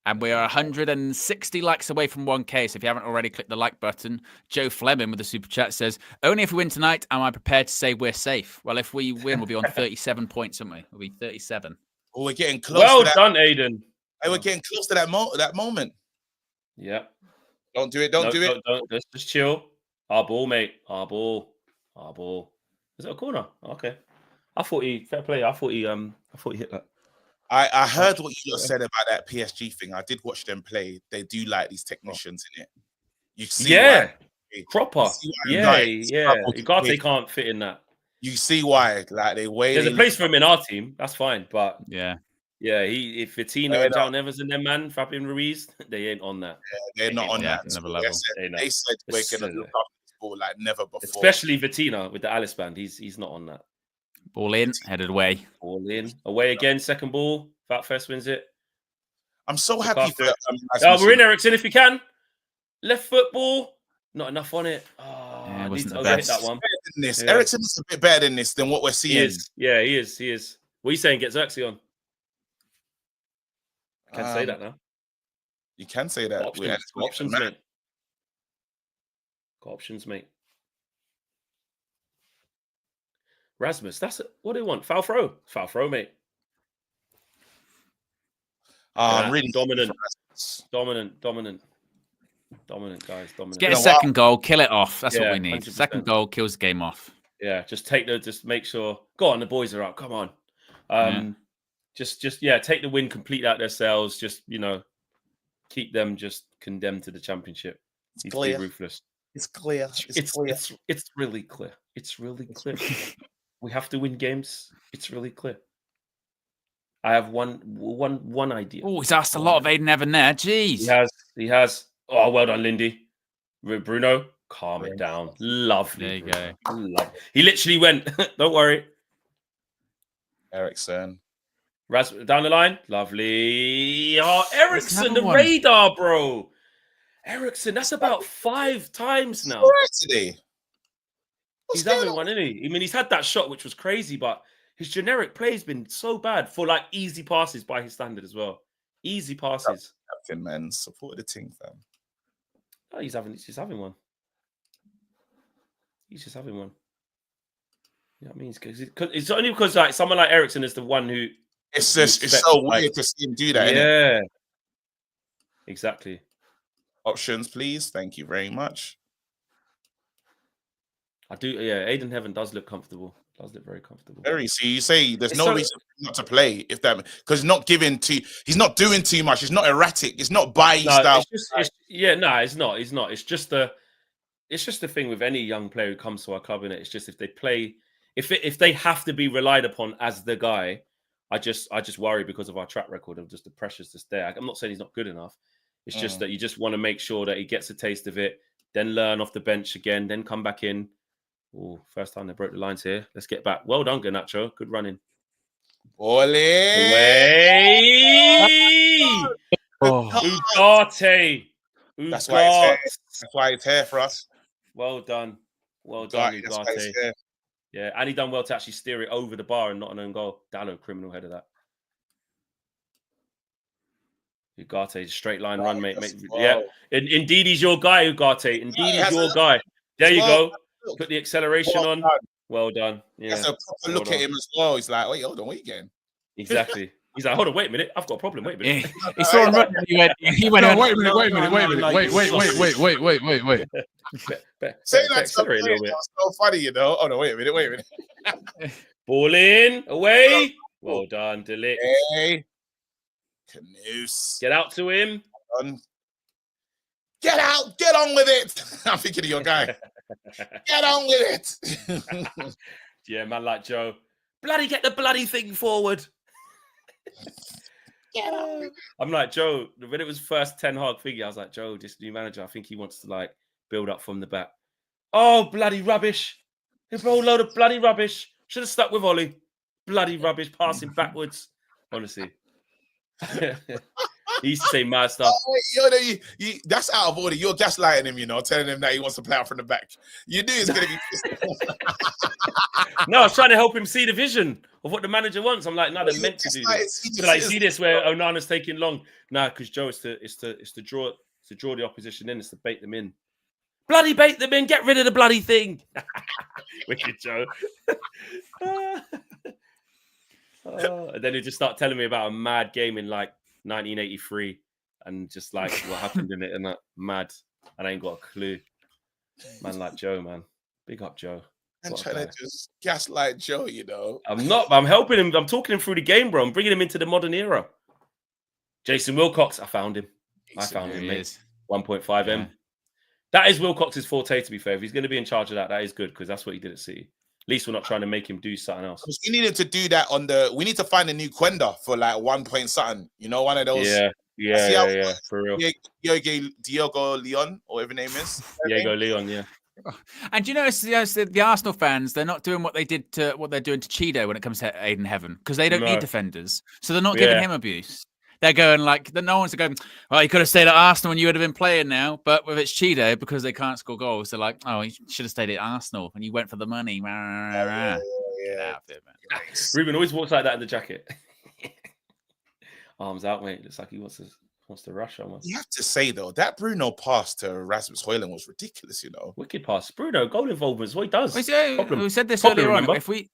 S1: And we are 160 likes away from 1K. So if you haven't already clicked the like button, Joe Fleming with the super chat says, only if we win tonight am I prepared to say we're safe. Well, if we win, we'll be on 37 points, won't we? We'll be 37.
S8: Oh, we're getting close.
S6: Well done, Aiden.
S8: Hey, we're getting close to that moment.
S6: Yeah.
S8: Don't do it. Don't do it.
S6: Don't. Let's just chill. Our ball, mate. Our ball. Is it a corner? Okay. I thought he hit that.
S8: I heard what you just said about that PSG thing. I did watch them play. They do like these technicians in it. You see,
S6: proper. Ugarte can't fit in that.
S8: You see why? Like
S6: there's a place for him in our team. That's fine, but
S1: yeah.
S6: If Vitinha and Jao Nevers and them, man, Fabian Ruiz, they ain't on that.
S8: Yeah, they're not on that.
S1: Never level.
S8: They said we're gonna look after this ball like never before.
S6: Especially Vitinha with the Alice band. He's not on that.
S1: Ball in, headed away.
S6: Ball in, away again. Second ball. Fest wins it.
S8: I'm so happy for
S6: we're in, Ericsson, if you can. Left foot ball. Not enough on it. Oh.
S1: Yeah, it wasn't the
S6: Hit
S1: best.
S6: that one.
S8: This.
S6: Yeah.
S8: Ericsson is a bit better than this, than what we're seeing.
S6: He is. Yeah, he is. He is. What are you saying? Get Xerxes on. I can't say that now.
S8: You can say that.
S6: Got options, mate. Got options, mate. Rasmus, what do you want? Foul throw. Foul throw, mate.
S8: Really
S6: dominant, guys. Dominant.
S1: Get a second goal, kill it off. That's what we need.
S6: 100%.
S1: Second goal kills the game off.
S6: Yeah, just make sure. Go on, the boys are up. Come on. Just take the win completely out their cells. Just keep them just condemned to the championship.
S8: It's clear.
S6: Ruthless.
S8: It's clear.
S6: It's really clear. It's really clear. We have to win games. It's really clear. I have one idea.
S1: Oh, he's asked a lot of Aiden Evan there. Jeez.
S6: He has. Oh, well done, Lindy. Bruno, calm it down. Lovely.
S1: There you go.
S6: He literally went, don't worry.
S8: Ericsson.
S6: Down the line. Lovely. Oh, Ericsson, the
S1: one.
S6: radar, bro. Ericsson, that's about 5 times now.
S8: Today.
S6: He's having one, isn't he? I mean, he's had that shot, which was crazy, but his generic play has been so bad for like easy passes by his standard as well. Easy passes.
S8: Captain, man. Support the team, fam.
S6: Oh, he's just having one. He's just having one. You know what I mean? It's only because like someone like Ericsson is the one who.
S8: It's so weird to see him do that.
S6: Yeah. Exactly.
S8: Options, please. Thank you very much.
S6: I do. Yeah, Aiden Heaven does look comfortable. Does look very comfortable.
S8: Very. So you say there's no reason not to play if that because he's not doing too much. It's not erratic. It's not buying style.
S6: It's not. It's not. It's just the thing with any young player who comes to our club. It's just if they play, if they have to be relied upon as the guy, I just worry because of our track record of just the pressures just there. I'm not saying he's not good enough. It's just that you just want to make sure that he gets a taste of it, then learn off the bench again, then come back in. Oh, first time they broke the lines here. Let's get back. Well done, Garnacho. Good running.
S8: Away!
S6: Ugarte.
S8: That's why it's here for us.
S6: Well done. Well done, Ugarte. Yeah, and he done well to actually steer it over the bar and not an own goal. Dallo, criminal head of that. Ugarte, straight line run, mate. Yeah, indeed, he's your guy, Ugarte. Indeed, he's your guy. There you go. Put the acceleration on. Well done. Yeah.
S8: That's a proper look at him as well. He's like, wait, hold on, what are you getting?
S6: Exactly. He's like, hold on, wait a minute. I've got a problem.Ait a minute.
S1: He saw him running. He went.
S8: No, wait a minute. Wait. Saying that to a player is so funny, you know. Oh no, wait a minute.
S6: Ball in, away. Well done, Delict.
S8: Hey. Canoes.
S6: Get out to him.
S8: Get out. Get on with it. I'm thinking of your guy. Get on with it.
S6: Yeah, man, like Joe. Bloody get the bloody thing forward.
S10: Get on.
S6: I'm like, Joe, when it was first 10 Hag figure, I was like, Joe, this new manager, I think he wants to like build up from the back. Oh, bloody rubbish. It's a whole load of bloody rubbish. Should have stuck with Ollie. Bloody rubbish, passing backwards. Honestly. He used to say mad stuff.
S8: That's out of order. You're gaslighting him, you know, telling him that he wants to play out from the back. You knew he's going to be pissed.
S6: No, I was trying to help him see the vision of what the manager wants. I'm like, no, they're meant to do this. So like, see this where Onana's taking long. Nah, because Joe, it's to draw the opposition in. It's to bait them in. Bloody bait them in. Get rid of the bloody thing. Wicked Joe. And then he'd just start telling me about a mad game in like 1983 and just like what happened in it and that mad. And I ain't got a clue. Man like Joe, man. Big up Joe.
S8: I'm trying to just gaslight Joe, you know.
S6: I'm not. I'm helping him. I'm talking him through the game, bro. I'm bringing him into the modern era. Jason Wilcox, I found him. Mate. 1.5 M. That is Wilcox's forte, to be fair. If he's going to be in charge of that, that is good because that's what he did at City. At least we're not trying to make him do something else.
S8: We needed to do that we need to find a new Quenda for like 1 point something. You know, one of those.
S6: Yeah, for real.
S8: Diego Leon, or whatever name is.
S6: Diego Leon, yeah.
S1: And you notice the Arsenal fans, they're not doing what they're doing to Cheeto when it comes to Aiden Heaven because they don't need defenders. So they're not giving him abuse. they're going like, no one's going, well, you could have stayed at Arsenal and you would have been playing now. But with it's Cheetah, because they can't score goals, they're like, oh, you should have stayed at Arsenal and you went for the money. Get out of there, man.
S6: Ruben always walks like that in the jacket. Arms out, mate. Looks like he wants to rush on.
S8: You have to say though, that Bruno pass to Rasmus Højlund was ridiculous. You know,
S6: wicked pass. Bruno goal involvement is what he does.
S1: We said this earlier on. If we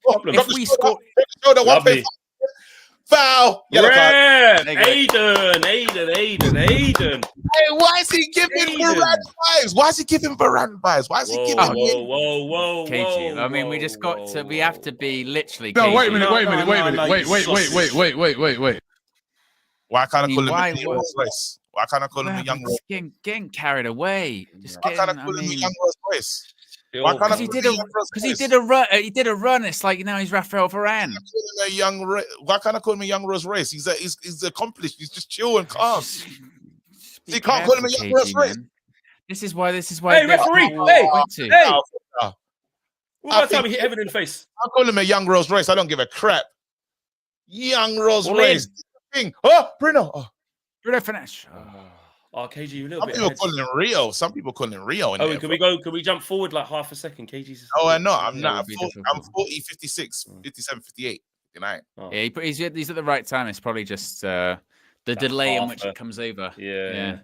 S1: score,
S6: lovely.
S8: Foul. Yellow card.
S6: Aiden.
S8: Hey, why is he giving Varane vibes? Why is he giving Varane vibes? Why is he giving?
S6: Whoa.
S1: KG. I mean, we just got to. We have to be literally.
S8: No,
S1: KG.
S8: wait a minute. Wait. Why can't I call him a young Rolls Royce? Why can't I call him a young Rolls Royce?
S1: Getting carried away.
S8: Why can't I call him a young Rolls Royce?
S1: Because he did a run. He did a run. It's like now he's Raphael Varane.
S8: Why can't I call him a young Rolls Royce? He's accomplished. He's just chill and calm. You can't call him a young Rolls Royce.
S1: This is why.
S6: Hey, referee! Hey! What time he hit Heaven in the face?
S8: I call him a young Rolls Royce. I don't give a crap. Young Rolls Royce. Oh, Bruno.
S1: Bruno finish.
S6: Oh, KG, you a little bit.
S8: Some people call him Rio. Some people call him Rio.
S6: Oh, can we jump forward like half a second? KG's.
S8: Oh, I know. I'm not. I'm 40, 56, 57, 58, 59.
S1: Oh. Yeah, he's at the right time. It's probably just the delay in which it comes over.
S6: Yeah.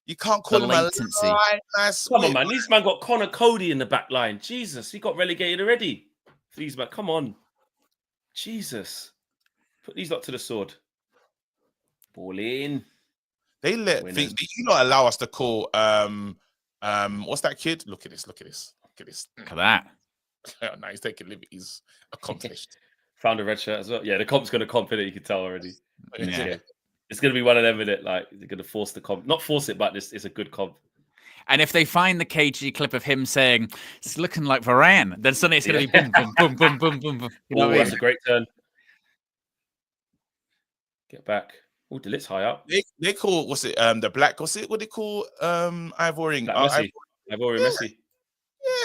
S8: You can't call him
S1: latency.
S6: Come on, man. This man got Connor Cody in the back line. Jesus, he got relegated already. Please, man. Come on. Jesus. Put these lot to the sword. Ball in.
S8: They let things. Do you not allow us to call what's that kid? Look at this. Look at
S1: that.
S8: No, he's taking liberties. Accomplished.
S6: Found a red shirt as well. Yeah, the comp's gonna comp it, you can tell already.
S1: Yeah.
S6: It's gonna be one of them, innit? Like they're gonna force the comp. Not force it, but this is a good comp.
S1: And if they find the KG clip of him saying it's looking like Varane, then suddenly it's gonna be boom. You know
S6: that's a great turn. Get back. Oh, Delit's high up.
S8: They call the black? What they call Ivorian?
S6: Ivorian Messi.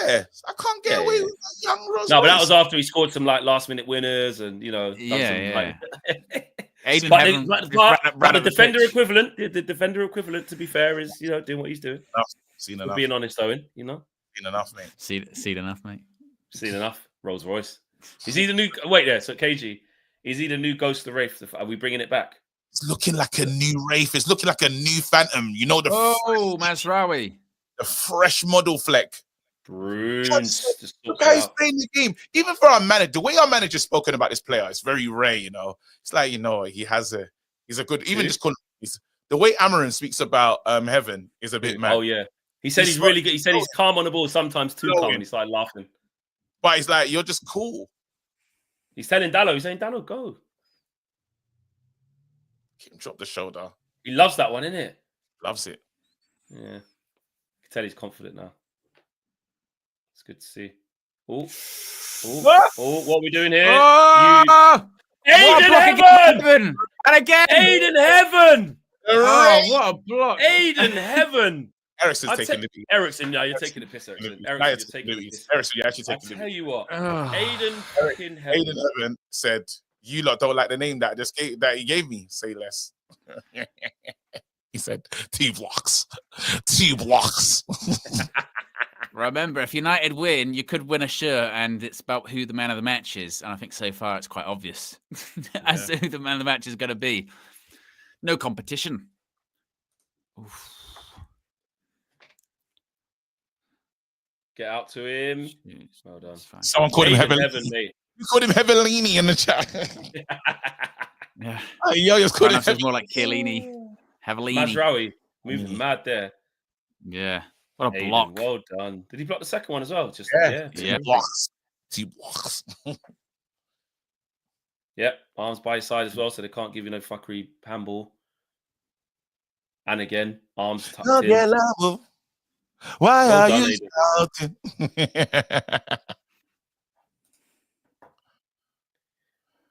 S8: Yeah, I can't get away with that young Rose.
S6: No, but that was after he scored some like last minute winners and
S1: Aiden
S6: but the defender equivalent. The defender equivalent, to be fair, is doing what he's doing.
S8: Seen enough.
S6: Being honest, Owen.
S8: Seen enough, mate.
S1: Seen enough, mate.
S6: Seen enough. Rolls Royce. Is he the new? Wait there. So KG, is he the new Ghost of the Wraith? Are we bringing it back?
S8: It's looking like a new Wraith. It's looking like a new Phantom. You know
S1: Mazraoui.
S8: The fresh model fleck.
S6: Bruins.
S8: Look how he's playing the game. Even for our manager, the way our manager's spoken about this player, it's very rare, It's like, he's a good, even just the way Amarin speaks about Heaven is a bit mad.
S6: Oh, yeah. He said he's really good. He said he's calm on the ball, sometimes too calm, and he started laughing.
S8: But he's like, you're just cool.
S6: He's saying, Dallo, go.
S8: Keep him drop the shoulder.
S6: He loves that one, innit?
S8: Loves it.
S6: Yeah. You can tell he's confident now. It's good to see. Oh, what are we doing here? Aiden Heaven!
S1: And again!
S6: Aiden Heaven!
S1: Oh, what a block.
S6: Aiden Heaven!
S8: Ericsson's taking the piss.
S6: Ericsson, yeah, you're taking the piss, Ericsson. Ericsson, you're taking the piss.
S8: Ericsson, you're actually taking the piss.
S6: I tell you what, Aiden fucking Heaven.
S8: Aiden Heaven said, you lot don't like the name that he gave me. Say less. He said, 2 blocks. 2 blocks.
S1: Remember, if United win, you could win a shirt, and it's about who the man of the match is. And I think so far it's quite obvious as to who the man of the match is going to be. No competition. Oof.
S6: Get out to him. Well done.
S8: Someone called him Heaven.
S6: Mate.
S8: You called him Heavenlini in the chat.
S1: Yeah.
S8: Yo, you're calling him
S1: more like Chiellini. Heavellini.
S6: Mazraoui moving mad there.
S1: Yeah. What a block.
S6: Well done. Did he block the second one as well? Just
S8: 2 blocks. 2 blocks.
S6: Yep. Arms by his side as well, so they can't give you no fuckery handball. And again, arms tucked in.
S8: Why are you shouting?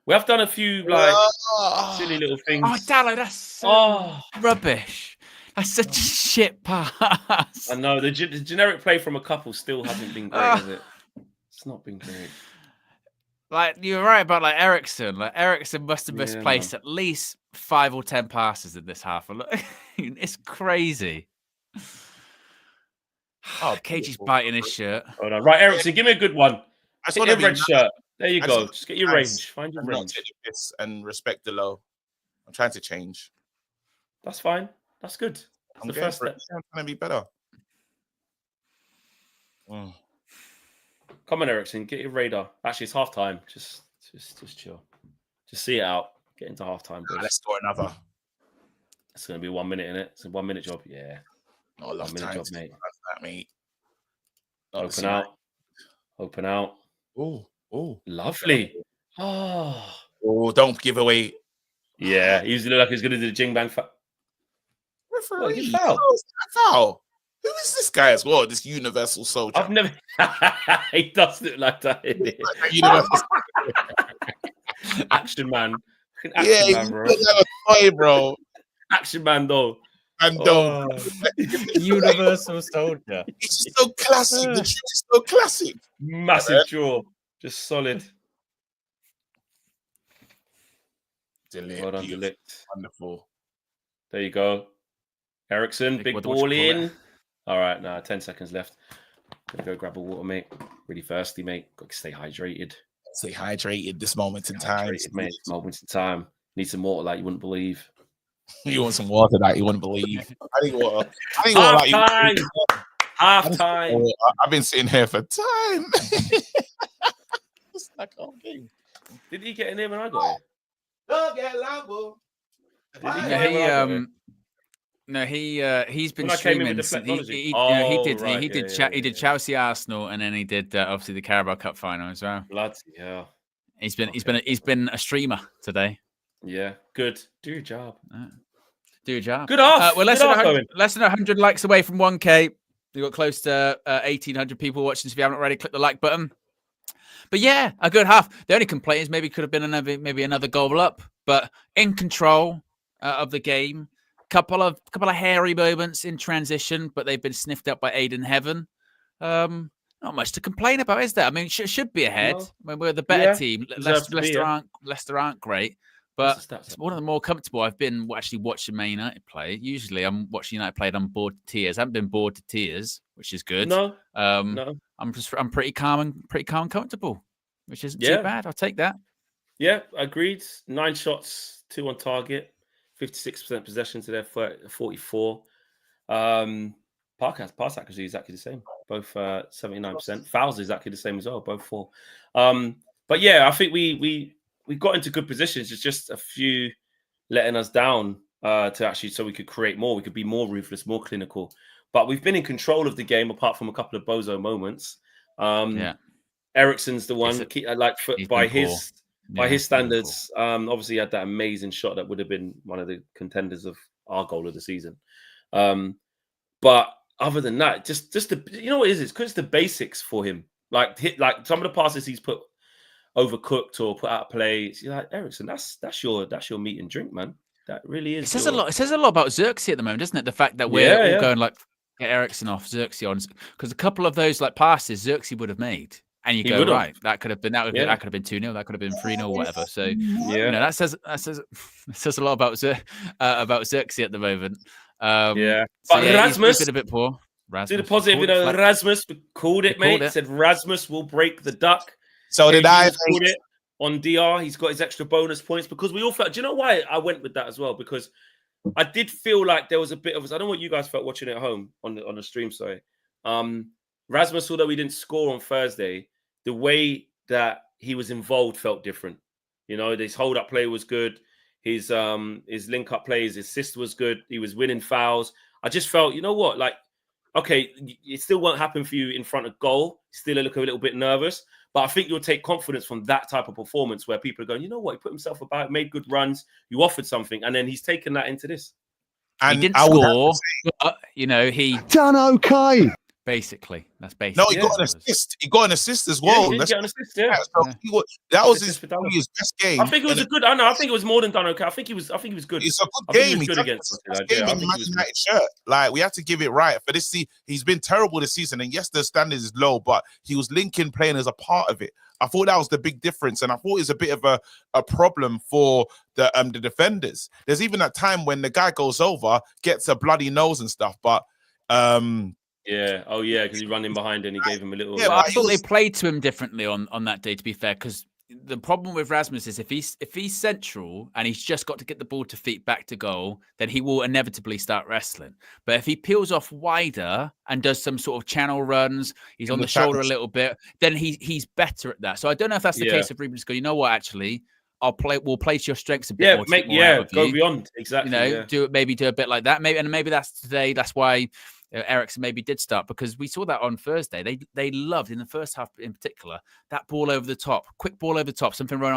S6: We have done a few silly little things.
S1: Oh, Dallo, that's so rubbish. That's such a shit pass.
S6: I know the generic play from a couple still hasn't been great, has it? It's not been great.
S1: Like you're right about Ericsson. Ericsson must have misplaced at least 5 or 10 passes in this half. It's crazy.
S8: Oh,
S1: KG's biting his shirt.
S6: Hold on. Right, Ericsson, give me a good one.
S8: I just
S6: Hit
S8: want
S6: your
S8: to be
S6: red shirt. There you
S8: I
S6: go.
S8: just
S6: Just get your
S8: nice
S6: range. Find your
S8: and not
S6: range.
S8: take the piss and respect the low. I'm trying to change.
S6: That's fine. That's good. That's
S8: I'm
S6: the
S8: going
S6: first
S8: for it.
S6: step.
S8: I'm trying to be better. Mm.
S6: Come on, Ericsson. Get your radar. Actually, it's half time. Just chill. Just see it out. Get into half time.
S8: Let's score another.
S6: It's going to be 1 minute, innit? It's a 1 minute job. Yeah.
S8: Not a lot
S6: 1
S8: of
S6: minute
S8: time
S6: job,
S8: to
S6: mate.
S8: that, mate.
S6: Open out. Open out.
S8: Oh.
S6: Lovely. Oh.
S8: Oh, don't give away.
S6: Yeah. He look like he's going to do the Jing Bang.
S8: Referee.
S6: He foul.
S8: Foul. Who is this guy as well? This universal soldier.
S6: I've never. He does look like that. Action man. Action man, bro.
S8: Bro.
S6: Action man, though.
S8: And
S1: Universal soldier.
S8: It's just so classic. The trick is so classic.
S6: Massive jaw. Just solid. Well done, Delict.
S8: Wonderful.
S6: There you go. Ericsson, big ball in. All right, now 10 seconds left. Gonna go grab a water, mate. Really thirsty, mate. Got to stay hydrated.
S8: Stay hydrated this moment in time.
S6: Mate. Moment in time. Need some water like you wouldn't believe.
S8: You want some water that you wouldn't believe. I think water.
S6: Half time.
S8: I've been sitting here for time. It's like a whole game.
S6: Did he get in here when I got here?
S9: Don't get Lambo.
S1: He's been
S6: When I came in
S1: streaming.
S6: with the
S1: He did Chelsea Arsenal, and then he did obviously the Carabao Cup final as well.
S6: Bloody hell.
S1: He's been a streamer today.
S6: Yeah, good. Do your job.
S1: Do your job.
S6: Good off.
S1: We're less than 100 likes away from 1K. We've got close to 1,800 people watching. So if you haven't already, click the like button. But yeah, a good half. The only complaint is maybe could have been another goal up, but in control of the game. Couple of hairy moments in transition, but they've been sniffed up by Aiden Heaven. Not much to complain about, is there? I mean, should be ahead. No. I mean, we're the better team. Leicester aren't great, but it's one of the more comfortable. I've been actually watching Man United play. Usually, I'm watching United play. I'm bored to tears. I haven't been bored to tears, which is good.
S6: No.
S1: I'm pretty calm and comfortable, which isn't too bad. I'll take that.
S6: Yeah, agreed. 9 shots, 2 on target, 56% possession to their 44. Pass accuracy is exactly the same, both 79%. Fouls is exactly the same as well, both 4. But yeah, I think we got into good positions. It's just a few letting us down to actually so we could create more. We could be more ruthless, more clinical. But we've been in control of the game apart from a couple of bozo moments. Ericsson's the one by his standards. Obviously, he had that amazing shot that would have been one of the contenders of our goal of the season. But other than that, just the what it is? It's because the basics for him. Like some of the passes he's put overcooked or put out of play. You're like, Ericsson, that's your meat and drink, man. That really is.
S1: It says a lot. It says a lot about Xerxes at the moment, doesn't it? The fact that we're all going like get Ericsson off, Xerxes on, because a couple of those like passes Xerxes would have made. And you go, right, that could have been 2-0, that could have been 3-0, whatever. So that says a lot about Xerxes at the moment.
S6: But Rasmus
S1: he's been a bit poor.
S6: Do the positive, Rasmus called it, mate. Said Rasmus will break the duck.
S8: So did I.
S6: Called it on DR. He's got his extra bonus points because we all felt. Do you know why I went with that as well? Because I did feel like there was a bit of. I don't know what you guys felt watching at home on the stream. Sorry, Rasmus, although we didn't score on Thursday, the way that he was involved felt different. You know, his hold-up play was good. His link-up play, his assist was good. He was winning fouls. I just felt, you know what? Like, okay, it still won't happen for you in front of goal. Still look a little bit nervous. But I think you'll take confidence from that type of performance where people are going, you know what? He put himself about, made good runs. You offered something. And then he's taken that into this.
S1: And he didn't score. But, he...
S7: Done okay.
S1: Basically, that's basically.
S8: No, he got an assist. He got an assist as well.
S6: He did get an assist. Yeah.
S8: So that was his best game.
S6: I think it was a good. I know. I think it was more than done. Okay. I think he was good.
S8: It's a good game.
S6: He was good against us.
S8: Game in Man United shirt. Like we have to give it right for this. He's been terrible this season, and yes, the standards is low, but he was linking playing as a part of it. I thought that was the big difference, and I thought it was a bit of a problem for the defenders. There's even that time when the guy goes over, gets a bloody nose and stuff, but
S6: yeah. Oh, yeah, because he ran in behind and he gave him a little.
S1: Yeah, I thought they played to him differently on that day, to be fair, because the problem with Rasmus is if he's central and he's just got to get the ball to feet back to goal, then he will inevitably start wrestling. But if he peels off wider and does some sort of channel runs, he's on the shoulder a little bit, then he's better at that. So I don't know if that's the case of Ruben just go, you know what, actually, we'll play to your strengths a bit more.
S6: Go beyond. Exactly.
S1: Do a bit like that. Maybe that's today. That's why Eriksen maybe did start, because we saw that on Thursday. They loved in the first half in particular that ball over the top, quick ball over the top, something to run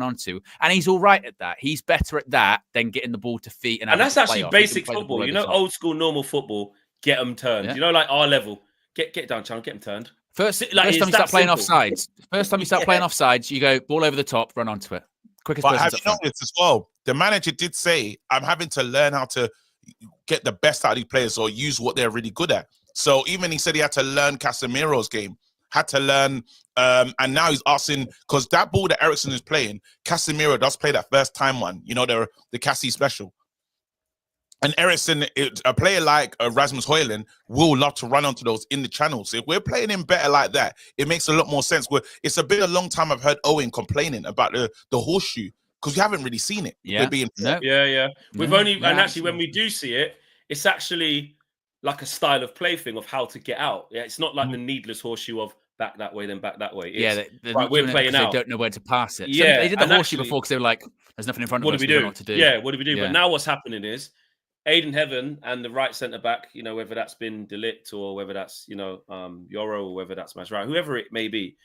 S1: onto, and he's all right at that. He's better at that than getting the ball to feet, and
S6: that's actually basic football. Old school normal football. Get them turned. Yeah. Like our level. Get down, channel. Get them turned.
S1: First time you start playing offsides. First time you start playing offsides, you go ball over the top, run onto it. Quickest. But have you
S8: noticed as well? The manager did say, "I'm having to learn how to get the best out of these players or use what they're really good at." So even he said he had to learn Casemiro's game, had to learn, and now he's asking, because that ball that Eriksen is playing, Casemiro does play that first time one, the Cassie special. And Eriksen, a player like Rasmus Højlund, will love to run onto those in the channels. So if we're playing him better like that, it makes a lot more sense. It's been a long time I've heard Owen complaining about the horseshoe, because we haven't really seen it.
S6: Yeah. We've only, and actually when we do see it, it's actually like a style of play thing of how to get out. Yeah, it's not like the needless horseshoe of back that way, then back that way. We're playing out.
S1: They don't know where to pass it.
S6: Yeah,
S1: they did the horseshoe before because they were like, "There's nothing in front of us.
S6: What do we do?
S1: What to do?"
S6: Yeah, what do we do? Yeah. But now what's happening is Aiden Heaven and the right centre back, whether that's been Delict or whether that's Yoro or whether that's Masrai, whoever it may be,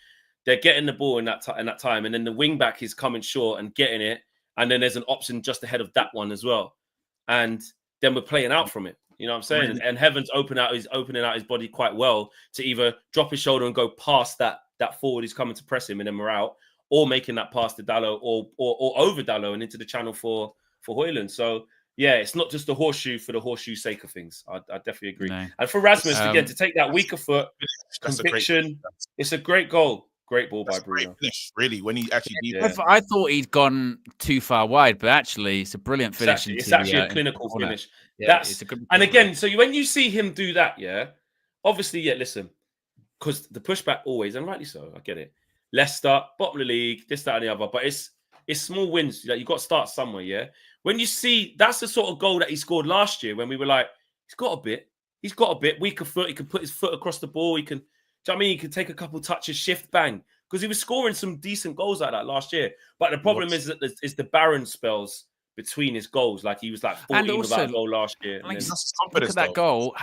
S6: they're getting the ball in that time, and then the wing back is coming short and getting it. And then there's an option just ahead of that one as well. And then we're playing out from it. You know what I'm saying? Really? And Heaven's opening out his body quite well to either drop his shoulder and go past that forward who's coming to press him and then we're out, or making that pass to Dalot or over Dalot and into the channel for Højlund. So yeah, it's not just the horseshoe for the horseshoe sake of things. I definitely agree. No. And for Rasmus, again, to take that weaker foot, conviction, it's a great goal. Great ball by Bruno.
S8: Finish, really, when he actually did
S1: it. I thought he'd gone too far wide, but actually it's a brilliant finish.
S6: It's actually a clinical finish. Yeah, and again, so when you see him do that, obviously, listen, because the pushback always, and rightly so, I get it. Leicester, bottom of the league, this, that, and the other, but it's small wins. You've got to start somewhere, When you see, that's the sort of goal that he scored last year when we were like, he's got a bit, weaker foot, he can put his foot across the ball, he can... Do you know what I mean? He could take a couple touches, shift, bang. Because he was scoring some decent goals like that last year. But the problem is that it's the barren spells between his goals. Like he was like 14 without a goal last year.
S1: Like, look at that goal.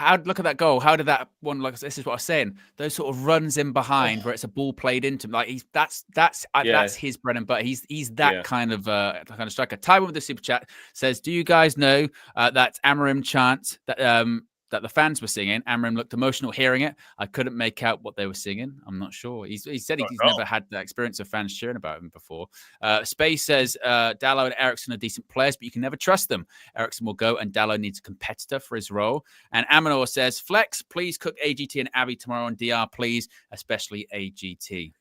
S1: How did that one? Like this is what I was saying. Those sort of runs in behind where it's a ball played into him. Like that's his bread and butter. He's that kind of striker. Tywin with the super chat says, "Do you guys know that Amorim chant that the fans were singing? Amorim looked emotional hearing it. I couldn't make out what they were singing. I'm not sure." He said he's never had the experience of fans cheering about him before. Space says Dalot and Eriksen are decent players, but you can never trust them. Eriksen will go, and Dalot needs a competitor for his role. And Amanor says, "Flex, please cook AGT and Abby tomorrow on DR, please, especially AGT."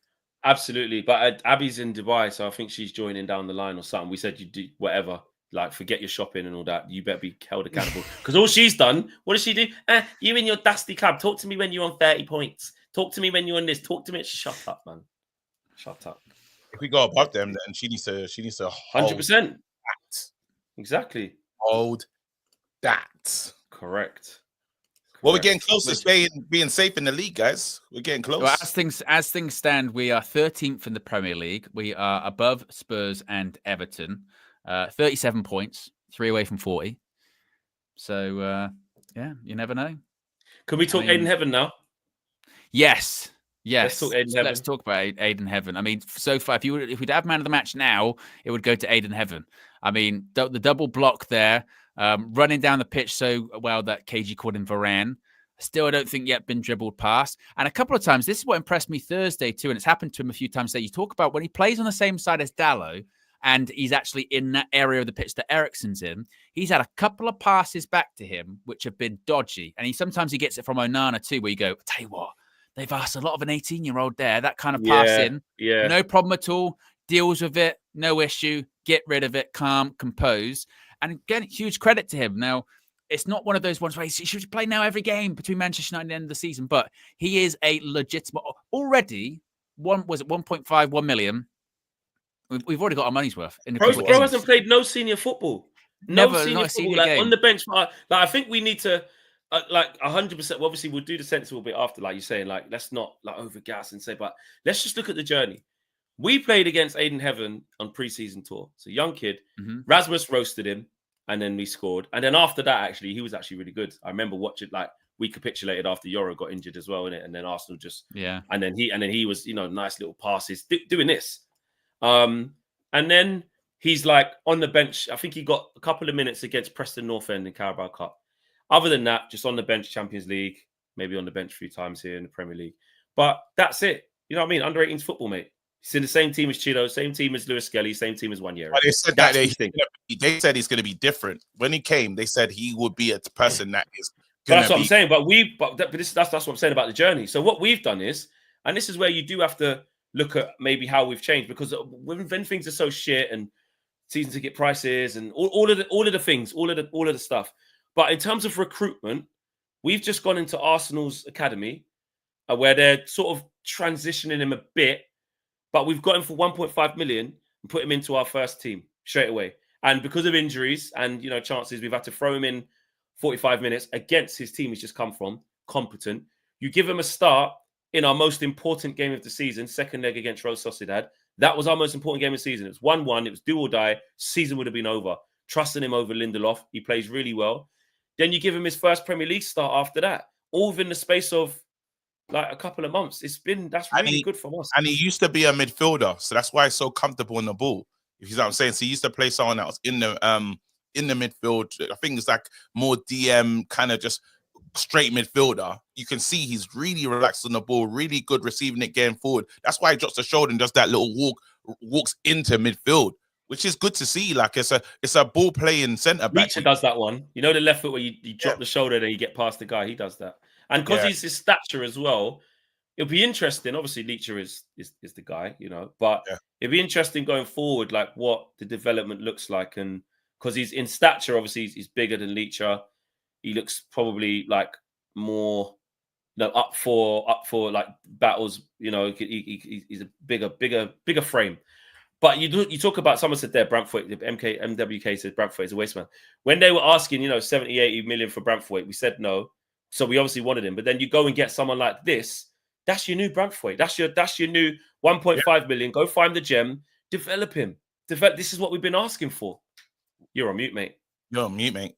S6: Absolutely, but Abby's in Dubai, so I think she's joining down the line or something. We said you do whatever. Like, forget your shopping and all that. You better be held accountable. Because all she's done, what does she do? You in your dusty club. Talk to me when you're on 30 points. Talk to me when you're on this. Talk to me. Shut up, man. Shut up.
S8: If we go above them, then she needs to
S6: 100%. Exactly.
S8: Hold that.
S6: Correct.
S8: Well, we're getting close to being safe in the league, guys. We're getting close.
S1: Well, as things stand, we are 13th in the Premier League. We are above Spurs and Everton. 37 points, 3 away from 40. So, you never know.
S6: Can we talk Aiden Heaven now?
S1: Yes.
S6: Let's talk Aiden Heaven.
S1: Let's talk about Aiden Heaven. I mean, so far, if we'd have man of the match now, it would go to Aiden Heaven. I mean, the double block there, running down the pitch so well that KG called him Varane. Still, I don't think yet been dribbled past. And a couple of times, this is what impressed me Thursday too, and it's happened to him a few times that you talk about when he plays on the same side as Dallo, and he's actually in that area of the pitch that Eriksen's in. He's had a couple of passes back to him, which have been dodgy. And sometimes he gets it from Onana too, where you go, tell you what, they've asked a lot of an 18-year-old there, that kind of pass in.
S6: Yeah.
S1: No problem at all. Deals with it. No issue. Get rid of it. Calm, composed. And again, huge credit to him. Now, it's not one of those ones where he should play now every game between Manchester United and the end of the season, but he is a legitimate, already, 1.5, 1 million. We've already got our money's worth.
S6: Bro hasn't played no senior football.
S1: Never,
S6: senior
S1: not a
S6: football,
S1: senior game.
S6: on the bench. Like, I think we need to, 100%. Obviously, we'll do the sensible bit after, like you're saying. Like, let's not overgas and say, but let's just look at the journey. We played against Aiden Heaven on pre-season tour. So young kid, Rasmus roasted him, and then we scored. And then after that, actually, he was actually really good. I remember watching, like, we capitulated after Yoro got injured as well, innit? And then Arsenal just and then he was, nice little passes doing this. And then he's like on the bench. I think he got a couple of minutes against Preston North End in Carabao Cup. Other than that, just on the bench, Champions League, maybe on the bench a few times here in the Premier League. But that's it. You know what I mean? Under 18s football, mate. He's in the same team as Chido, same team as Lewis Skelly, same team as 1 year.
S8: But they said that they said he's going to be different. When he came, they said he would be a person that is.
S6: That's what I'm saying. But that's what I'm saying about the journey. So what we've done is, and this is where you do have to look at maybe how we've changed, because when things are so shit and season ticket prices and all of the things, all of the stuff. But in terms of recruitment, we've just gone into Arsenal's academy where they're sort of transitioning him a bit. But we've got him for 1.5 million and put him into our first team straight away. And because of injuries and, chances, we've had to throw him in 45 minutes against his team he's just come from, competent. You give him a start in our most important game of the season, second leg against Real Sociedad. That was our most important game of the season. It was 1-1. It was do or die. Season would have been over. Trusting him over Lindelof. He plays really well. Then you give him his first Premier League start after that. All within the space of like a couple of months. That's really good for us.
S8: And he used to be a midfielder, so that's why he's so comfortable on the ball. If you know what I'm saying. So he used to play someone else in the midfield. I think it's like more DM, kind of just straight midfielder. You can see he's really relaxed on the ball, really good receiving it, getting forward. That's why he drops the shoulder and does that little walks into midfield, which is good to see. Like it's a ball playing centre back.
S6: Leicester does that one. You know the left foot where you drop the shoulder, then you get past the guy. He does that. And because he's his stature as well, it'll be interesting. Obviously, Leicester is the guy, but it'll be interesting going forward, like what the development looks like. And because he's in stature, obviously he's bigger than Leicester. He looks probably like more up for like battles. He's a bigger frame. But you talk about, someone said there, Brantford, the MWK said Brantford is a waste man. When they were asking, 70, 80 million for Brantford, we said no. So we obviously wanted him. But then you go and get someone like this. That's your new Brantford. That's your new 1.5 million. Go find the gem. Develop him. This is what we've been asking for. You're on mute, mate.
S8: You're on mute, mate.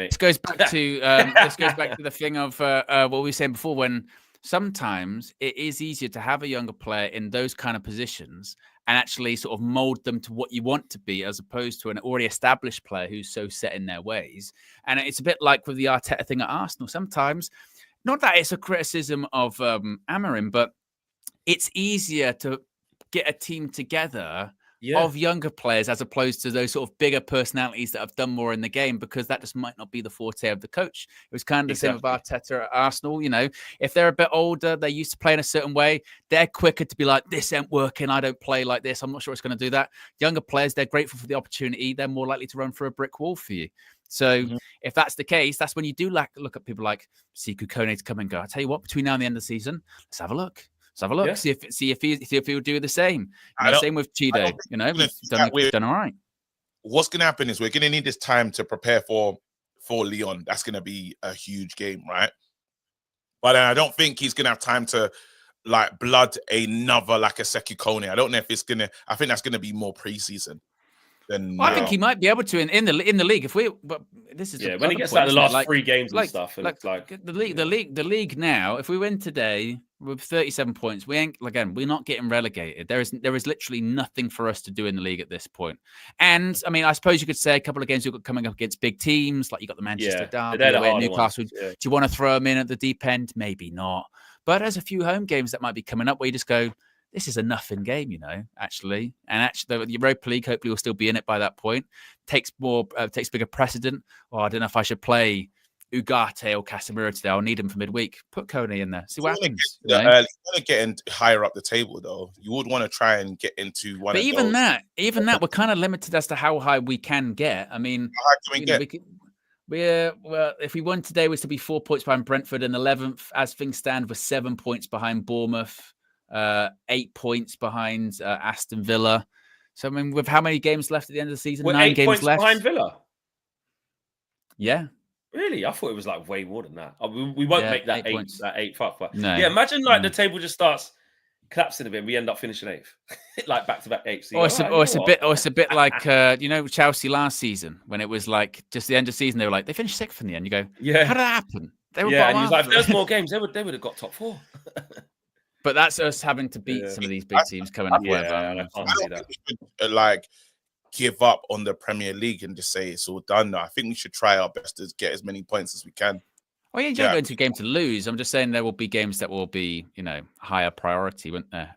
S1: This goes back to the thing of what we were saying before, when sometimes it is easier to have a younger player in those kind of positions and actually sort of mold them to what you want to be, as opposed to an already established player who's so set in their ways. And it's a bit like with the Arteta thing at Arsenal. Sometimes, not that it's a criticism of Amorim, but it's easier to get a team together of younger players as opposed to those sort of bigger personalities that have done more in the game, because that just might not be the forte of the coach. It was kind of the same with Arteta at Arsenal. If they're a bit older, they're used to playing a certain way, they're quicker to be like, this ain't working, I don't play like this, I'm not sure it's going to do that. Younger players, they're grateful for the opportunity, they're more likely to run through a brick wall for you. So if that's the case, that's when you do look at people like Sekou Kone to come and go, I tell you what, between now and the end of the season, let's have a look. Yeah. See if he'll do the same. Same with Chido. We've done all right.
S8: What's going to happen is we're going to need this time to prepare for Lyon. That's going to be a huge game, right? But I don't think he's going to have time to blood another a Sekou Kone. I don't know if it's going to. I think that's going to be more preseason.
S1: I think he might be able to in the league. But this is
S6: when he gets the last 3 games and stuff.
S1: The league now. If we win today, with 37 points, we're not getting relegated. There is literally nothing for us to do in the league at this point. And I mean, I suppose you could say a couple of games you've got coming up against big teams, like you got the Manchester Derby,
S6: they're the
S1: away at
S6: harder
S1: Newcastle.
S6: ones. Yeah.
S1: Do you want to throw them in at the deep end? Maybe not. But there's a few home games that might be coming up where you just go, this is a nothing game, actually. And actually, the Europa League hopefully will still be in it by that point. Takes bigger precedent. Or I don't know if I should play Ugarte or Casemiro today. I'll need him for midweek. Put Coney in there. See what happens.
S8: You want to get in higher up the table, though. You would want to try and get into one. But
S1: even that, we're kind of limited as to how high we can get. I mean,
S8: how high can we get?
S1: Well, if we won today, we're to be 4 points behind Brentford, and 11th, as things stand, we're 7 points behind Bournemouth, 8 points behind Aston Villa. So I mean, with how many games left at the end of the season?
S6: We're
S1: 9
S6: 8
S1: games
S6: points
S1: left
S6: behind Villa.
S1: Yeah.
S6: Really? I thought it was like way more than that. We won't make that 8
S1: points.
S6: That 8 fuck. But
S1: no.
S6: Yeah, imagine the table just starts collapsing a bit and we end up finishing 8th. Like back-to-back 8th. So
S1: it's a bit like Chelsea last season when it was like just the end of the season, they were like, they finished 6th in the end. You go,
S6: yeah.
S1: How did that happen? They were
S6: and he was like, if there's more games, they would have got top 4.
S1: But that's us having to beat some of these big teams coming up.
S8: I don't think we should give up on the Premier League and just say it's all done now. I think we should try our best to get as many points as we can.
S1: Oh, yeah, you don't go into a game to lose. I'm just saying there will be games that will be, higher priority, won't there?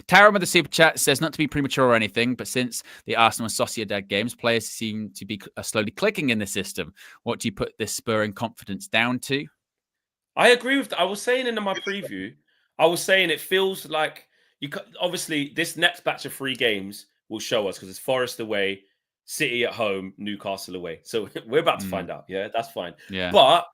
S1: Tara with the super chat says, not to be premature or anything, but since the Arsenal and Sociedad games, players seem to be slowly clicking in the system. What do you put this spurring confidence down to?
S6: I agree with that. I was saying in my preview, it feels like obviously this next batch of 3 games will show us because it's Forest away, City at home, Newcastle away. So we're about to find out. Yeah, that's fine.
S1: Yeah.
S6: But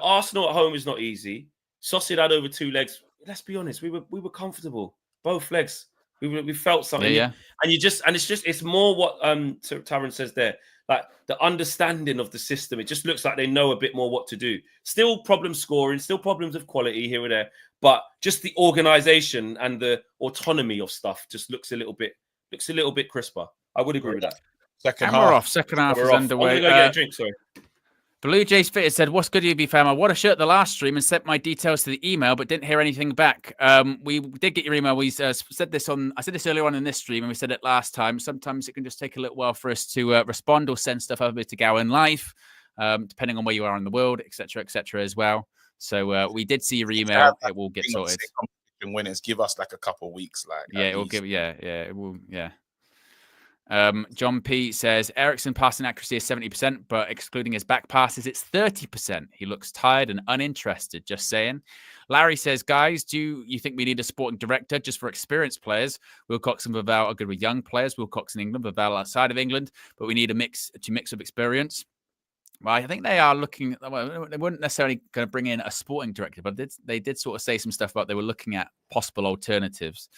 S6: Arsenal at home is not easy. Sociedad over 2 legs. Let's be honest, we were comfortable. Both legs. We felt something.
S1: Yeah.
S6: And it's more what Taron says there. Like the understanding of the system. It just looks like they know a bit more what to do. Still problem scoring, still problems of quality here or there. But just the organization and the autonomy of stuff just looks a little bit crisper. I would agree with that.
S1: Second half is underway.
S6: I'm going to go get a drink, sorry.
S1: Blue Jays Fitted said, what's good, UB fam? I won a shirt the last stream and sent my details to the email, but didn't hear anything back. We did get your email. We said this earlier on in this stream, and we said it last time. Sometimes it can just take a little while for us to respond or send stuff over to OWEN Live, depending on where you are in the world, etc., as well. So we did see your email. It will get sorted.
S8: When it's give us like a couple of weeks,
S1: it will give. It will. Yeah. John P says Eriksen passing accuracy is 70%, but excluding his back passes, it's 30%. He looks tired and uninterested. Just saying. Larry says, guys, do you think we need a sporting director just for experienced players? Wilcox and Vaval are good with young players. Wilcox in England, Vaval outside of England, but we need a mix of experience. Well, I think they are looking. Well, they weren't necessarily going to bring in a sporting director, but they did sort of say some stuff about they were looking at possible alternatives.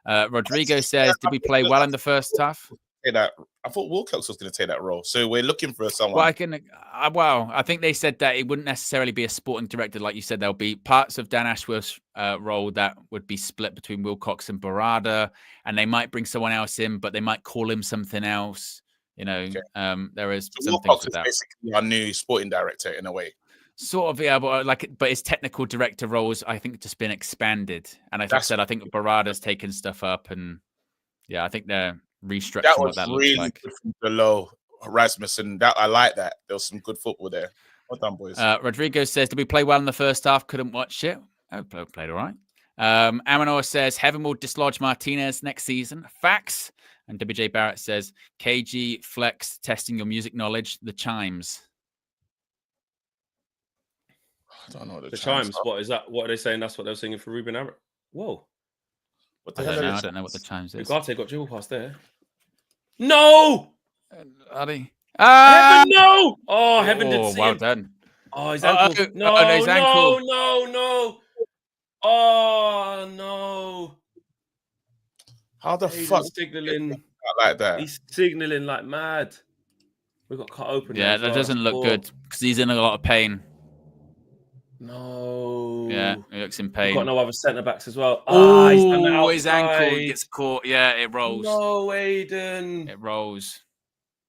S1: Rodrigo says, did we play well in the first half?
S8: That I thought Wilcox was going to take that role, so we're looking for someone.
S1: Well, I think they said that it wouldn't necessarily be a sporting director, like you said. There'll be parts of Dan Ashworth's role that would be split between Wilcox and Barada, and they might bring someone else in, but they might call him something else. There is some
S8: Wilcox
S1: things with that.
S8: Basically, our new sporting director in a way.
S1: Sort of, yeah, but his technical director roles, I think, just been expanded, and I think Barada's taken stuff up, and yeah, I think they're restructuring
S8: that was
S1: what that
S8: really
S1: looks like.
S8: Good from below Rasmussen. That I like that. There was some good football there. Well done, boys.
S1: Rodrigo says, did we play well in the first half? Couldn't watch it. I played all right. Amanor says, Heaven will dislodge Martinez next season. Facts. And WJ Barrett says, KG Flex testing your music knowledge. The Chimes.
S8: I don't know
S6: the Chimes. What is that? What are they saying? That's what they were singing for Ruben Abbott. Whoa.
S1: I don't know what the Chimes is.
S6: Ugarte got dual pass there. No!
S1: Addy.
S6: Heaven, no! Oh, Heaven did see
S1: well
S6: him.
S1: Done.
S6: Oh, his ankle.
S1: His ankle.
S6: No. Oh, no.
S8: How the fuck?
S6: Signaling
S8: like that.
S6: He's signaling like mad. We got cut open.
S1: Yeah, that doesn't look good because he's in a lot of pain.
S6: No.
S1: Yeah, he looks in pain.
S6: We've got no other centre backs as well.
S1: Oh, his ankle gets caught. Yeah, it rolls.
S6: No, Aiden.
S1: It rolls.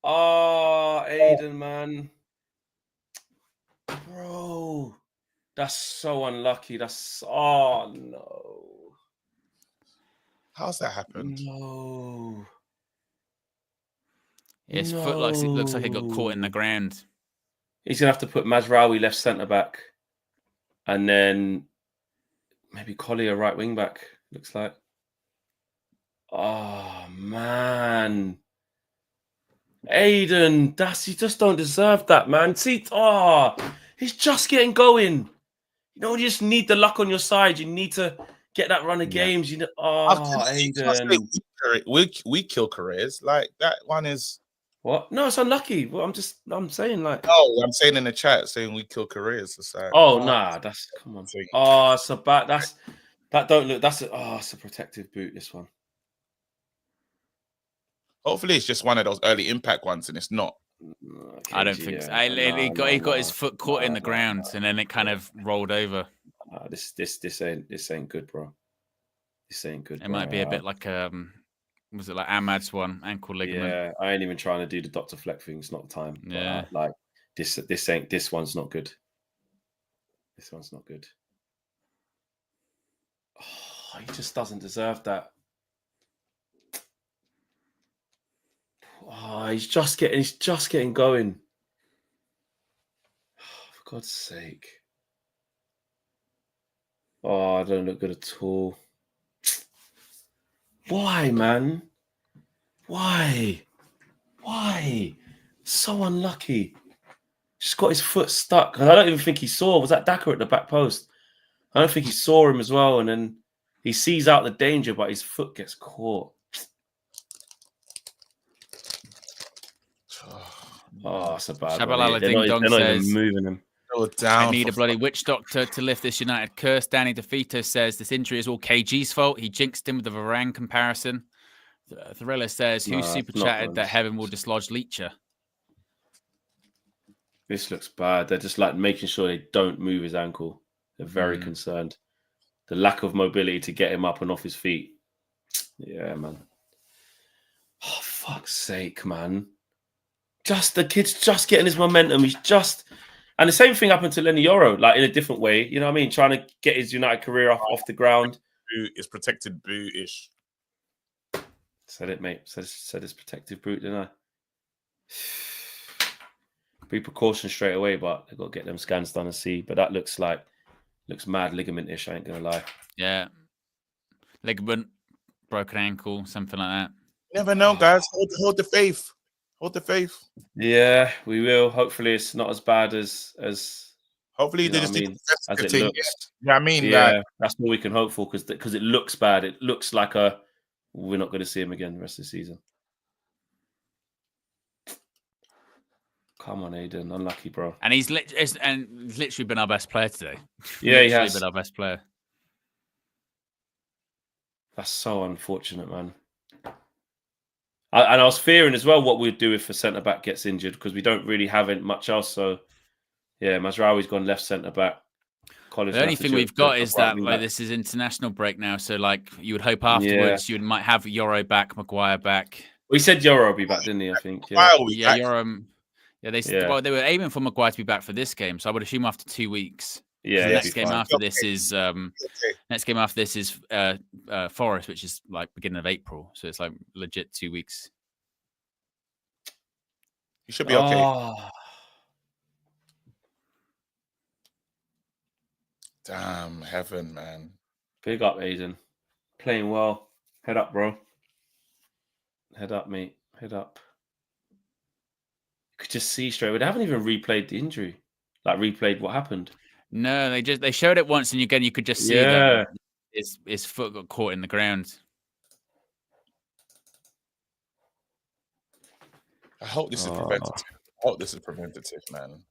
S6: Oh, Aiden, man. Bro. That's so unlucky. That's oh no.
S8: How's that happened?
S6: No.
S1: His foot looks like it got caught in the ground.
S6: He's gonna have to put Mazraoui left centre back, and then maybe Collier right wing back. Looks like. Oh man, Aiden, you just don't deserve that, man. See, he's just getting going. You know, you just need the luck on your side. You need to get that run of games. You know, Aiden.
S8: We kill careers. Like that one is
S6: what? No, it's unlucky. Well, I'm saying like.
S8: Oh, I'm saying in the chat saying we kill careers. It's like,
S6: nah, that's come on. Oh, it's a bad. That don't look. It's a protective boot. This one.
S8: Hopefully, it's just one of those early impact ones, and it's not.
S1: I don't think so. He got his foot caught in the ground, and then it kind of rolled over.
S6: This ain't good, bro. This ain't good.
S1: It might be a bit like was it like Ahmad's one, ankle ligament?
S6: Yeah, I ain't even trying to do the Dr. Fleck thing. It's not the time.
S1: Yeah,
S6: like this one's not good. This one's not good. Oh, he just doesn't deserve that. Oh, he's just getting going. Oh, for God's sake. Oh, I don't look good at all. Why, man? Why? So unlucky. Just got his foot stuck. I don't even think he saw. Was that Daka at the back post? I don't think he saw him as well. And then he sees out the danger, but his foot gets caught. Oh, that's a bad one. They're not even moving him.
S1: I need a bloody witch doctor to lift this United curse. Danny DeFito says this injury is all KG's fault. He jinxed him with the Varane comparison. Thriller says, who super chatted that Heaven will dislodge Leacher?
S6: This looks bad. They're just like making sure they don't move his ankle. They're very concerned. The lack of mobility to get him up and off his feet. Yeah, man. Oh, fuck's sake, man. The kid's just getting his momentum. And the same thing happened to Lenny Yoro, like in a different way. You know what I mean? Trying to get his United career off the ground.
S8: It's protected boot-ish.
S6: Said it, mate. Said it's protective boot, didn't I? Be precaution straight away, but they've got to get them scans done and see. But that looks mad ligament-ish, I ain't going to lie.
S1: Yeah. Ligament, broken ankle, something like that.
S8: You never know, guys. Hold the faith. Hold the faith.
S6: Yeah, we will. Hopefully, it's not as bad as.
S8: Hopefully, they just
S6: as it looks.
S8: You know what I mean?
S6: Yeah,
S8: like,
S6: that's what we can hope for because it looks bad. It looks like we're not going to see him again the rest of the season. Come on, Aiden, unlucky, bro.
S1: And he's literally been our best player today.
S6: Yeah, he has
S1: been our best player.
S6: That's so unfortunate, man. And I was fearing as well what we'd do if a centre back gets injured because we don't really have much else. So, yeah, Mazraoui's gone left centre back.
S1: The only thing we've got is that this is international break now. So, like, you would hope afterwards you might have Yoro back, Maguire back.
S6: We said Yoro would be back, didn't he? I think. Yeah,
S1: Yoro. Yeah, they were aiming for Maguire to be back for this game. So I would assume after 2 weeks.
S6: Yeah,
S1: the next game after this is Forest, which is like beginning of April. So it's like legit 2 weeks.
S8: You should be okay.
S6: Oh.
S8: Damn, Heaven, man.
S6: Big up, Aiden. Playing well. Head up, bro. Head up, mate. Head up. You could just see straight away. They haven't even replayed the injury. Like replayed what happened.
S1: No, they showed it once, and again you could just see that his foot got caught in the ground.
S8: I hope this is preventative. I hope this is preventative, man.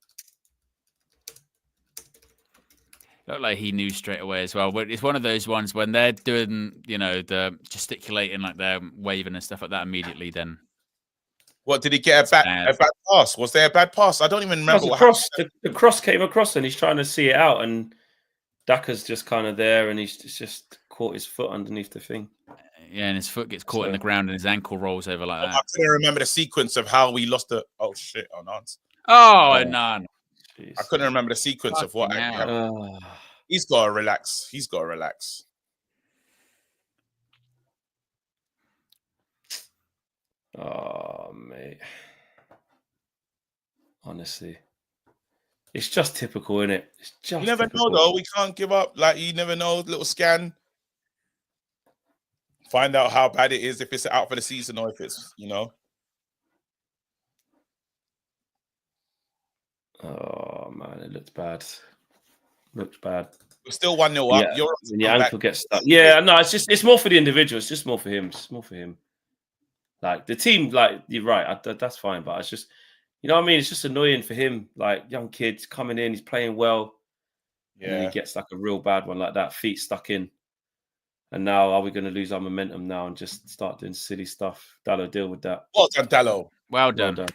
S1: Looked like he knew straight away as well. But it's one of those ones when they're doing, the gesticulating, like they're waving and stuff like that immediately. Then,
S8: what did he get a bad pass? Was there a bad pass? I don't even remember.
S6: The cross came across, and he's trying to see it out, and Daka's just kind of there, and he's just caught his foot underneath the thing.
S1: Yeah, and his foot gets caught in the ground, and his ankle rolls over like that.
S8: I couldn't remember the sequence of how we lost the. Oh shit! Oh no!
S1: Oh no!
S6: Jeez.
S8: I couldn't remember the sequence of what happened. He's got to relax. He's got to relax.
S6: Oh, mate. Honestly. It's just typical, isn't it? It's just
S8: You never
S6: typical.
S8: know, though. We can't give up. Like, you never know. Little scan. Find out how bad it is, if it's out for the season or if it's, you know.
S6: Oh, man. It looks bad. Looks bad.
S8: We're still 1-0 up.
S6: Yeah, when your ankle gets stuck. Yeah, no, it's more for the individual. It's just more for him. It's more for him. Like, the team, like, you're right. That's fine. But it's just, you know what I mean? It's just annoying for him. Like, young kids coming in, he's playing well. Yeah. And then he gets like a real bad one like that, feet stuck in. And now, are we going to lose our momentum now and just start doing silly stuff? Dallo, deal with that.
S8: Well done, Dallo.
S1: Well done.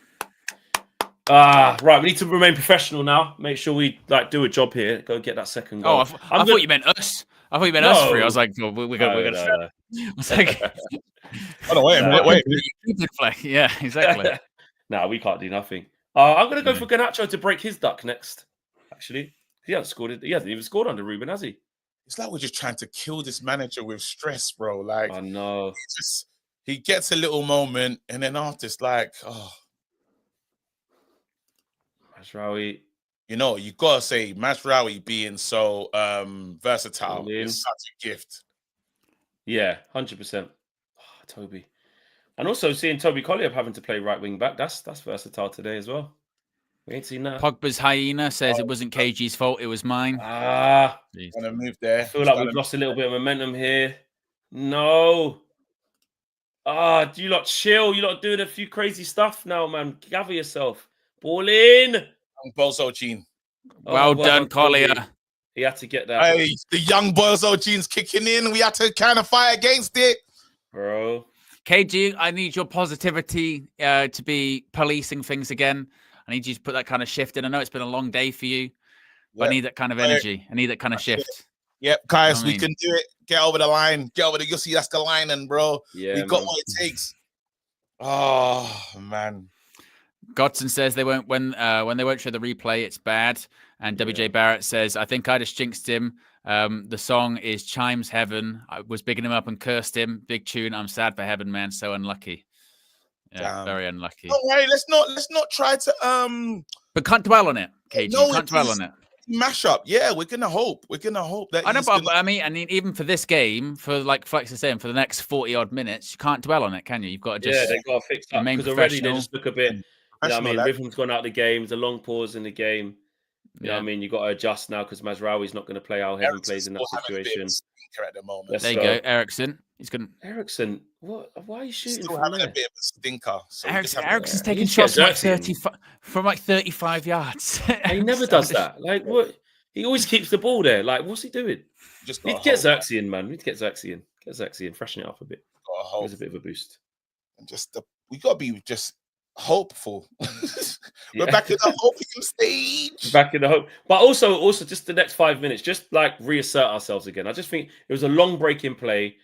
S6: Right, we need to remain professional now. Make sure we do a job here. Go get that second goal.
S1: I thought you meant us. I thought you meant us three. I was like, we're going to. I was like,
S8: wait a minute. Wait.
S1: Yeah, exactly.
S6: No, we can't do nothing. I'm going to go for Garnacho to break his duck next. Actually, he hasn't scored. He hasn't even scored under Ruben, has he?
S8: It's like we're just trying to kill this manager with stress, bro. Like,
S6: I know.
S8: He gets a little moment, and then after it's like,
S6: Mazraoui.
S8: You know, you gotta say Mazraoui being so versatile is such a gift.
S6: Yeah, 100%. Toby. And also seeing Toby Collier having to play right wing back, that's versatile today as well. We ain't seen that.
S1: Pogba's hyena says it wasn't KG's fault, it was mine.
S8: Gonna move there.
S6: I feel like we've lost a little bit of momentum here. No. Do you lot chill? You lot doing a few crazy stuff now, man. Gather yourself. Ball in.
S8: Bozo Gene.
S1: Well done, Collier.
S6: He had to get that.
S8: Hey, the young Bozo Gene's kicking in. We had to kind of fight against it.
S6: Bro.
S1: KG, I need your positivity to be policing things again. I need you to put that kind of shift in. I know it's been a long day for you, but I need that kind of energy. I need that kind of shift.
S8: Yep, guys, we can do it. Get over the line. Get over the. You'll see that's the line, and bro, we got what it takes. Oh man.
S1: Godson says they won't when they won't show the replay, it's bad. And WJ Barrett says, I think I just jinxed him. The song is Chimes Heaven. I was bigging him up and cursed him. Big tune. I'm sad for Heaven, man. So unlucky. Yeah, very unlucky.
S8: Don't worry, let's not try to
S1: But can't dwell on it, KG. Can't dwell on it.
S8: Mash up. Yeah, we're gonna hope that
S1: I know, but I mean, even for this game, for like Flex is saying, for the next 40 odd minutes, you can't dwell on it, can you? You've got to just
S6: they've got to fix that because already they just look a bit. You know what I mean? Rhythm's gone out of the game. There's a long pause in the game. You know what I mean? You've got to adjust now because Mazraoui's not going to play how Heaven plays in that situation.
S8: At the moment.
S1: There you go, Ericsson. He's going.
S6: Ericsson, what? Why are you shooting?
S8: Still having a bit of a stinker. So
S1: Ericsson's taking shots from like 35 yards.
S6: He never does that. Like what? He always keeps the ball there. Like what's he doing?
S8: Just
S6: need to get Xerxes in, man. We need to get Xerxes in. Get Xerxes in. Freshen it up a bit. There's a bit of a boost.
S8: And we got to be just hopeful. We're back in the hoping stage.
S6: Back in the hope, but also just the next 5 minutes, just like reassert ourselves again. I just think it was a long break in play.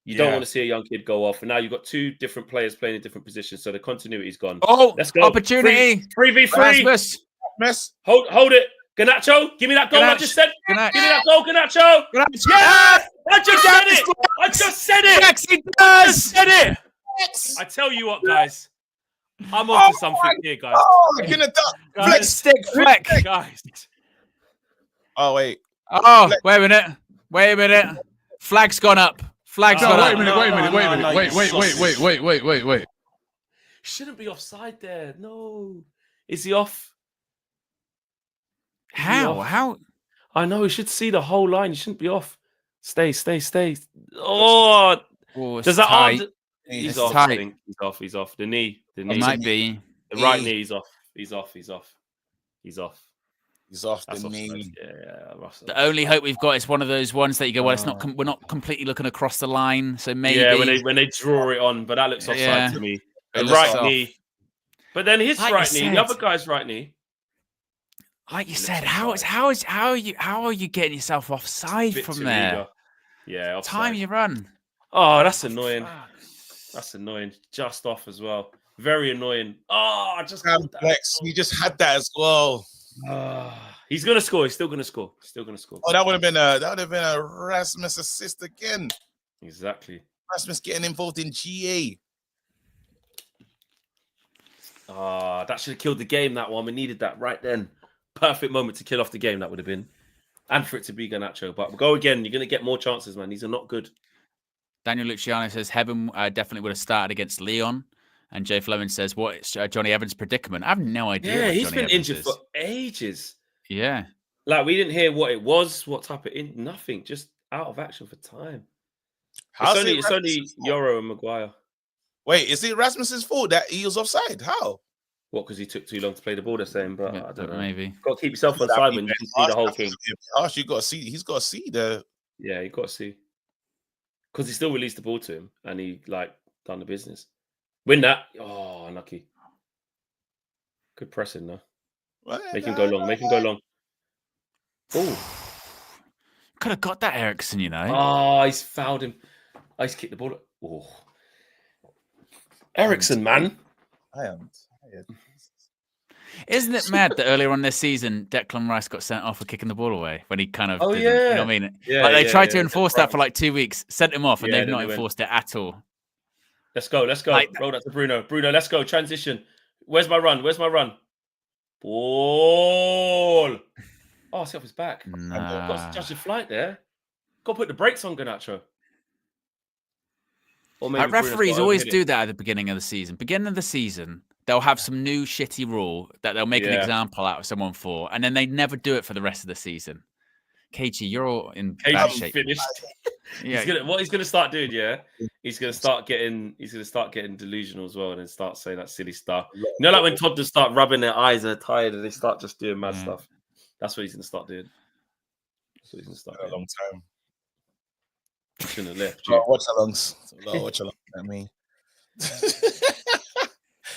S6: You don't want to see a young kid go off, and now you've got two different players playing in different positions, so the continuity's gone.
S1: Oh,
S6: let's go!
S1: Opportunity.
S6: 3v3. Hold it, Garnacho. Give me that goal. I just said. Give me that goal, Garnacho. Yes! I just said it. I just said it.
S1: Yes, he does.
S6: Said it. I tell you what, guys. I'm on to something here, guys.
S1: Flex stick, flex,
S6: guys.
S8: Oh wait.
S1: Oh, wait a minute. Flag's gone up. Flag's gone up.
S8: Wait.
S6: Shouldn't be offside there. No. Is he off?
S1: How?
S6: I know. He should see the whole line. He shouldn't be off. Stay. Oh, does that
S1: tight.
S6: He's off. I think. He's off. The knee.
S1: It might be.
S6: The right knee is off. He's off.
S8: The knee.
S6: Yeah, Russell.
S1: The only hope we've got is one of those ones that you go, well, it's not. We're not completely looking across the line, so maybe.
S6: Yeah, when they draw it on, but that looks offside to me. The right knee. But then his right knee, the other guy's right knee.
S1: Like you said, how are you getting yourself offside from there?
S6: Yeah, offside.
S1: Time you run.
S6: Oh, that's annoying. That's annoying. Just off as well. Very annoying. Oh, I just
S8: Flex. We just had that as well.
S6: He's gonna score. He's still gonna score. Still gonna score.
S8: Oh, that would have been a Rasmus assist again.
S6: Exactly.
S8: Rasmus getting involved in GA.
S6: That should have killed the game. That one. We needed that right then. Perfect moment to kill off the game. That would have been, and for it to be Garnacho. But go again. You're gonna get more chances, man. These are not good.
S1: Daniel Luciano says Heaven definitely would have started against Leon. And Jay Fleming says, what is Johnny Evans' predicament? I have no idea.
S6: Yeah, he's
S1: Johnny
S6: been
S1: Evans
S6: injured
S1: is.
S6: for ages.
S1: Yeah.
S6: Like, we didn't hear what it was, what type of nothing, just out of action for time. It's only Euro and Maguire.
S8: Wait, is it Rasmus's fault that he was offside? How?
S6: What, because he took too long to play the ball, they're saying, but
S1: Yeah,
S6: I don't know.
S1: maybe.
S6: Got to keep yourself on side when you can see the whole thing.
S8: You got to see. He's got to see the.
S6: Yeah, you got to see. Because he still released the ball to him and he, like, done the business. Win that. Oh, unlucky. Good pressing, though. Make him go long. Make him go long. Oh.
S1: Could have got that Ericsson, you know.
S6: Oh, he's fouled him. Oh, he's kicked the ball. Oh. Ericsson, man.
S8: I am tired.
S1: Isn't it mad that earlier on this season, Declan Rice got sent off for kicking the ball away when he kind of didn't, you know what I mean?
S6: Yeah,
S1: like they tried to enforce that for like 2 weeks, sent him off, and they've not enforced it at all.
S6: Let's go. Roll that to Bruno. Bruno, let's go. Transition. Where's my run? Ball. Oh, it's off his back.
S1: Nah.
S6: Got to judge the flight there. Got to put the brakes on, Garnacho. Or maybe
S1: referees always do that at the beginning of the season. Beginning of the season, they'll have some new shitty rule that they'll make an example out of someone for, and then they never do it for the rest of the season. KG, you're all in bad shape.
S6: Finished.
S1: Yeah.
S6: What he's gonna start doing, he's gonna start getting delusional as well, and then start saying that silly stuff. You know, like when toddlers start rubbing their eyes and they're tired, and they start just doing mad stuff. That's what he's gonna start doing. That's what he's gonna start doing.
S8: A long time.
S6: Shouldn't have left.
S8: Watch alongs. Watch along. I mean,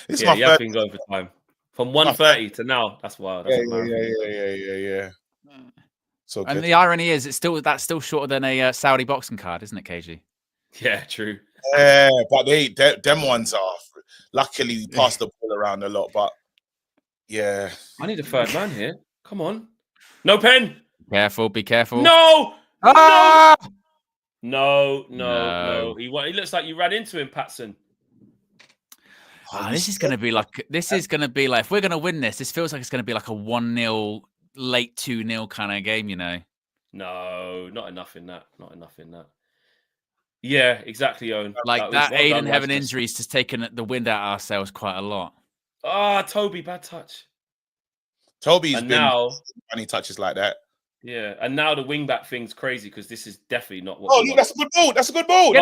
S6: you have been going for time from 1:30 to now. That's wild. That's
S8: yeah. So
S1: and the irony is, that's still shorter than a Saudi boxing card, isn't it, KG?
S6: Yeah, true.
S8: Yeah, but them ones are. Luckily, we passed the ball around a lot, but yeah.
S6: I need a third man here. Come on, no pen.
S1: Be careful.
S6: No.
S1: Ah!
S6: No. He looks like you ran into him, Patson.
S1: This is going to be like. If we're going to win this feels like it's going to be like a 1-0, late 2-0 kind of game, you know.
S6: No, not enough in that. Yeah, exactly, Owen.
S1: Like that Aiden Heaven injury's just taken the wind out of ourselves quite a lot.
S6: Toby, bad touch.
S8: Toby's been funny touches like that.
S6: Yeah, and now the wing back thing's crazy because this is definitely not what.
S8: Oh, look, that's a good ball.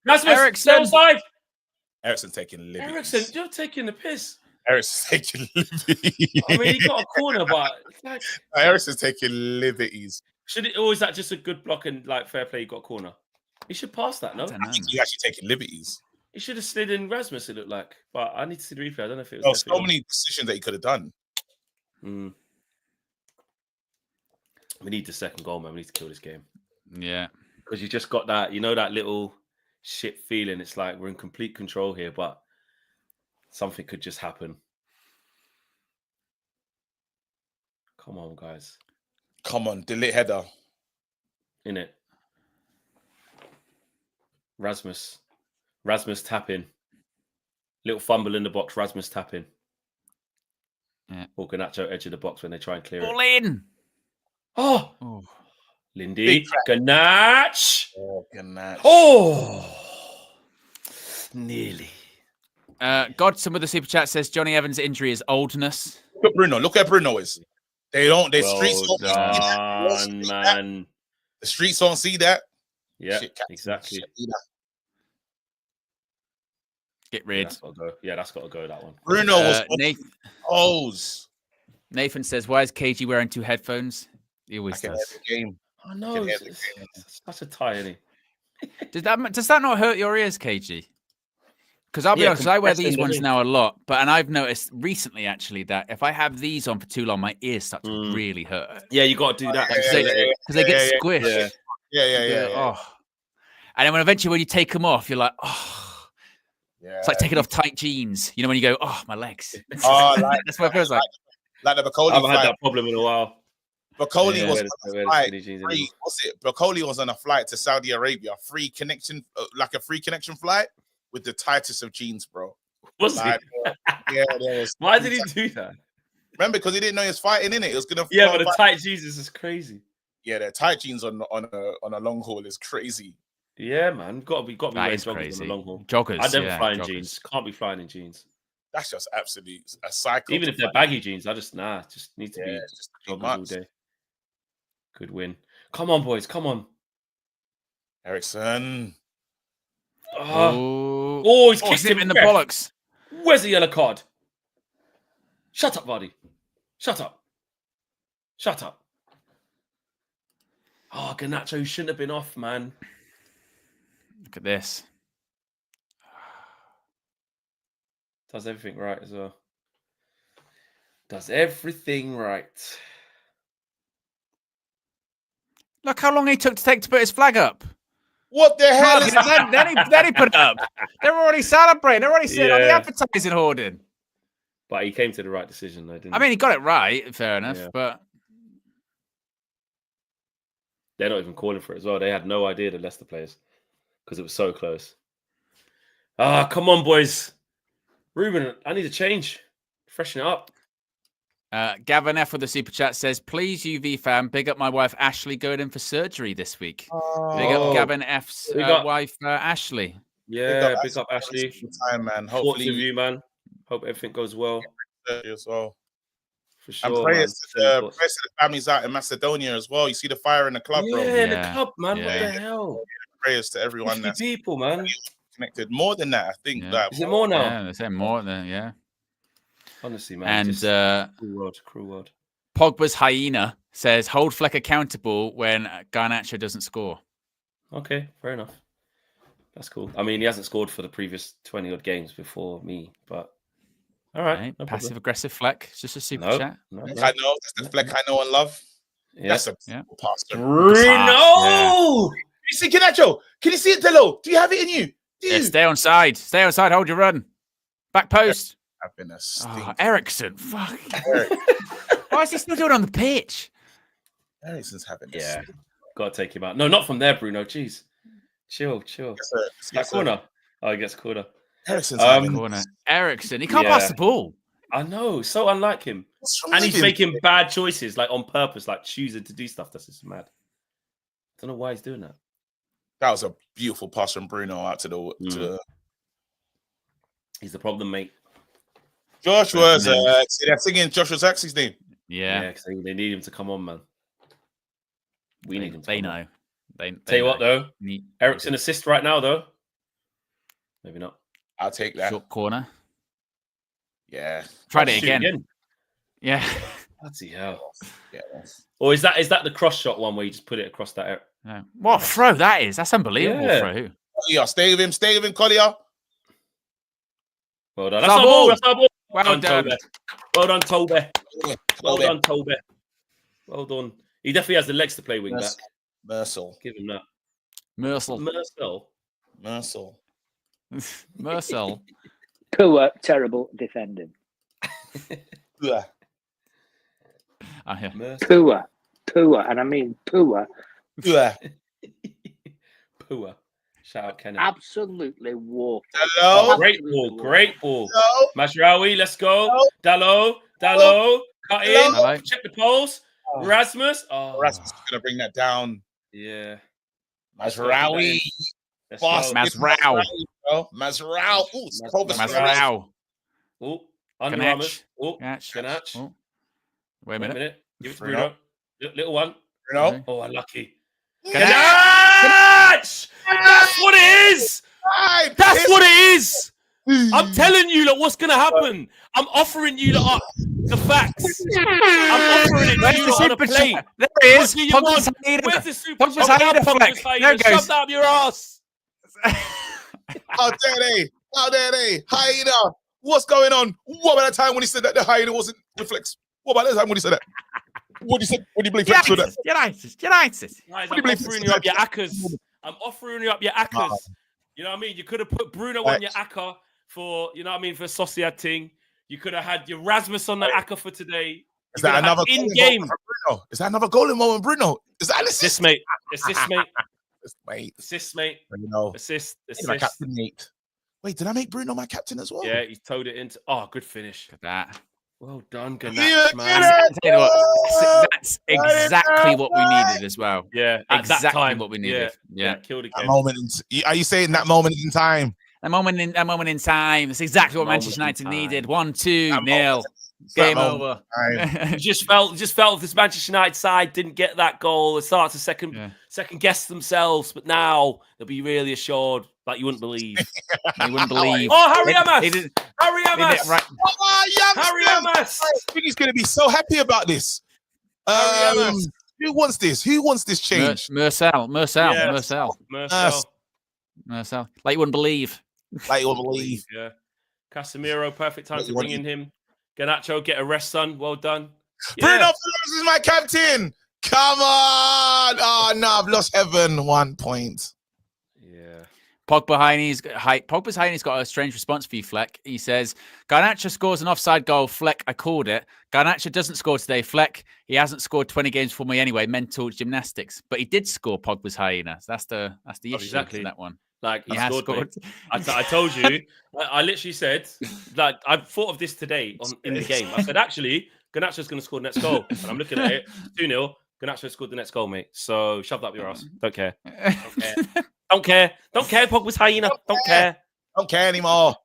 S6: That's
S1: Ericsson.
S8: Ericsson taking liberties.
S6: Ericsson, you're taking the piss.
S8: Ericsson's taking liberties.
S6: I mean, he got a corner, but like,
S8: Ericsson's taking liberties.
S6: Is that just a good block and like fair play? He got a corner. He should pass that, no?
S8: I think he's actually taking liberties.
S6: He should have slid in Rasmus, it looked like. But I need to see the replay. I don't know if it was.
S8: There's so many decisions that he could have done.
S6: We need the second goal, man. We need to kill this game.
S1: Yeah.
S6: Because you just got that, that little shit feeling. It's like we're in complete control here, but something could just happen. Come on, guys.
S8: Come on, delete header.
S6: In it. Rasmus tap in. Little fumble in the box. Rasmus tap in.
S1: Yeah.
S6: Or Garnacho edge of the box when they try and clear
S1: Ball
S6: it.
S1: in.
S6: Oh. Lindy. Garnacho.
S8: Oh, Garnacho.
S6: Oh. Nearly.
S1: Godson with the super chat says Johnny Evans' injury is oldness.
S8: Look at Bruno. Look where Bruno is. Streets
S6: don't see that. Man.
S8: The streets don't see that.
S6: Yeah, exactly.
S1: Get rid.
S6: That's got to go, that one.
S8: Bruno was
S1: Nathan says, why is KG wearing 2 headphones? He always does.
S6: I know. It's such a tie.
S1: Does that not hurt your ears, KG? Because I'll be honest, I wear these ones now a lot, and I've noticed recently actually that if I have these on for too long, my ears start to really hurt.
S6: Yeah, you got to do that
S1: because they get squished.
S8: Yeah.
S1: Oh. And then when you take them off, you're like, oh. Yeah. It's like taking off tight jeans. You know when you go, oh, my legs.
S8: Oh,
S1: that's what it feels like.
S8: Like the Bacoli
S6: I haven't had
S8: flight.
S6: that problem in a while.
S8: Bacoli was
S6: Wear
S8: on
S6: the
S8: a flight.
S6: skinny jeans anymore.
S8: What's it? Bacoli was on a flight to Saudi Arabia, free connection, like a free connection flight with the tightest of jeans, bro.
S6: Was
S8: Like, yeah, there was.
S6: Why did he do that?
S8: Remember, because he didn't know he was fighting in it. It was gonna.
S6: Yeah, but the tight Jesus is crazy.
S8: Yeah, the tight jeans on a long haul is crazy.
S6: Yeah, man, got to be
S1: That
S6: wearing
S1: is
S6: joggers
S1: crazy.
S6: on the long haul.
S1: Joggers.
S6: I never
S1: yeah,
S6: fly in
S1: joggers.
S6: jeans. Can't be flying in jeans.
S8: That's just absolutely a cycle.
S6: Even if they're baggy jeans, I just need to be
S8: just
S6: joggers
S8: much.
S6: all day. Good win. Come on, boys. Come on.
S8: Ericsson.
S6: Oh, he's kicked him
S1: in the bollocks.
S6: Where's the yellow card? Shut up, Vardy. Shut up. Shut up. Oh, Garnacho shouldn't have been off, man.
S1: Look at this.
S6: Does everything right as well. Does everything right.
S1: Look how long he took to put his flag up.
S8: What the hell is
S1: that? Then he put it up. They're already celebrating. They're already sitting on the advertising hoarding.
S6: But he came to the right decision, though, didn't he?
S1: I mean, he got it right, fair enough, but
S6: they're not even calling for it as well. They had no idea, the Leicester players, because it was so close. Come on, boys. Ruben, I need a change. Freshen it up.
S1: Gavin F with the super chat says, please, UV fam, big up my wife Ashley going in for surgery this week. Big up Gavin F's wife Ashley.
S6: Yeah, big up Ashley.
S8: Time, man.
S6: Hopefully, you, man. Hope everything goes well.
S8: As well.
S6: For sure.
S8: And prayers to the families out in Macedonia as well. You see the fire in the club, bro.
S6: Yeah, the club, man. What the hell?
S8: Prayers to everyone that's
S6: people, man.
S8: Connected. More than that, I think.
S1: Yeah.
S6: Is it more now?
S1: Yeah, they're saying more than yeah.
S6: Honestly, man.
S1: And
S6: cruel world.
S1: Pogba's hyena says, hold Fleck accountable when Garnacho doesn't score.
S6: Okay, fair enough. That's cool. I mean, he hasn't scored for the previous 20-odd games before me, but all right. No
S1: passive-aggressive Fleck. It's just a super chat.
S8: I know. That's the Fleck I know and love.
S6: Yeah.
S8: That's a pass.
S6: Bruno!
S8: Yeah. You see Garnacho? Can you see it, Delo? Do you have it in you?
S1: Yeah, stay on side. Stay on side. Hold your run. Back post. Ericsson. Fuck. Why is he still doing it on the pitch?
S8: Ericsson's having this.
S6: Yeah. Got to take him out. No, not from there, Bruno. Jeez. Chill. That corner. Oh, he gets a corner.
S8: Ericsson's having
S1: corner. Ericsson. He can't pass the ball.
S6: I know. So unlike him. And he's making bad choices, like on purpose, like choosing to do stuff. That's just mad. Don't know why he's doing that.
S8: That was a beautiful pass from Bruno out to the.
S6: He's the problem, mate.
S8: Joshua's they're singing Joshua Zaxby's name.
S1: Yeah,
S6: because they need him to come on, man. We need him to
S1: They
S6: come
S1: know.
S6: on.
S1: They
S6: Tell you what, though. Ericsson assist right now, though. Maybe not.
S8: I'll take that.
S1: Short corner.
S8: Yeah.
S1: Tried it again. Yeah.
S6: Bloody hell.
S8: Yeah.
S6: Or is that the cross shot one where you just put it across that area?
S1: No. What a throw that is. That's unbelievable throw.
S8: Yeah, stay with him, Collier.
S6: Well done. That's our ball.
S1: Well done.
S6: Well done, Toby. Well done, Toby. Well done. He definitely has the legs to play wing back.
S8: Mercel.
S6: Give him that.
S1: Mercel.
S7: Poor, terrible defending.
S8: Yeah.
S7: Poor, and I mean poor.
S8: Yeah.
S6: Poor. Shout out, Kenny.
S7: Absolutely walk.
S8: Hello.
S6: Great ball. Hello. Mazraoui, let's go. Dallo. Cut in.
S1: Hello.
S6: Check the poles. Rasmus. Oh.
S8: Rasmus is going to bring that down.
S6: Yeah.
S8: Mazraoui.
S1: Mazrao.
S6: Oh, under Ramos. Oh,
S1: Ganach. Oh. Wait a minute.
S6: Give it to Bruno. Little one.
S8: Bruno.
S6: Oh, unlucky. Ganach! That's what it is! That's what it is! I'm telling you, look, what's going to happen. I'm offering you the facts. I'm offering it to you on a plate.
S1: There it is.
S6: Where's the super chat?
S1: There goes.
S6: Shove that up your ass.
S8: How dare they? Hyena. What's going on? What about the time when he said that the hyena wasn't reflex? What about the time when he said that? What do you believe?
S1: United.
S6: Guys, I'm offering you up your akkers. You know what I mean? You could have put Bruno on your akka for, you know what I mean, for Sociedad thing. You could have had your Rasmus on the akka for today.
S8: Is that another
S6: in game?
S8: Bruno? Is that another golden moment, Bruno? Is that an
S6: Assist, mate. Assist, mate.
S8: Mate.
S6: Assist, mate.
S8: You know,
S6: Assist.
S8: my captain, mate. Wait, did I make Bruno my captain as well?
S6: Yeah, he towed it into. Oh, good finish.
S1: Look at that.
S6: Well done, Ganache,
S8: Yeah,
S6: man.
S1: That's exactly what we needed as well.
S6: Yeah, at
S1: exactly
S6: that time,
S1: what we needed. Yeah.
S6: Killed
S8: That
S6: again.
S8: moment are you saying that moment in time?
S1: A moment in time. That's exactly what Manchester United needed. 1-2-0. Game over.
S6: just felt if this Manchester United side didn't get that goal, they start to second guess themselves. But now they'll be really assured, like you wouldn't believe.
S1: You wouldn't believe.
S6: Oh, Harry Amas! Harry Amas!
S1: Right.
S6: Harry Amas!
S8: I think he's going to be so happy about this. Who wants this? Who wants this change?
S1: Marcel.
S6: Marcel.
S1: Like you wouldn't believe.
S8: Like you wouldn't believe.
S6: Yeah. Casemiro, perfect time to bring in him. Garnacho, get a rest, son. Well done.
S8: Bruno Fernandes is my captain. Come on. Oh, no, I've lost heaven 1 point.
S6: Yeah.
S1: Pogba's Heine's got a strange response for you, Fleck. He says, Garnacho scores an offside goal. Fleck, I called it. Garnacho doesn't score today. Fleck, he hasn't scored 20 games for me anyway. Mental gymnastics. But he did score Pogba's Hyena. So that's the issue
S6: exactly.
S1: in that one.
S6: Like
S1: he has scored.
S6: I told you. I literally said, like, I thought of this today in the game. I said, actually, Garnacho's going to score the next goal. And I'm looking at it, 2-0. Garnacho scored the next goal, mate. So shove that up your ass. Don't care. Don't care. Pogba's Hyena. Don't care.
S8: Don't care anymore.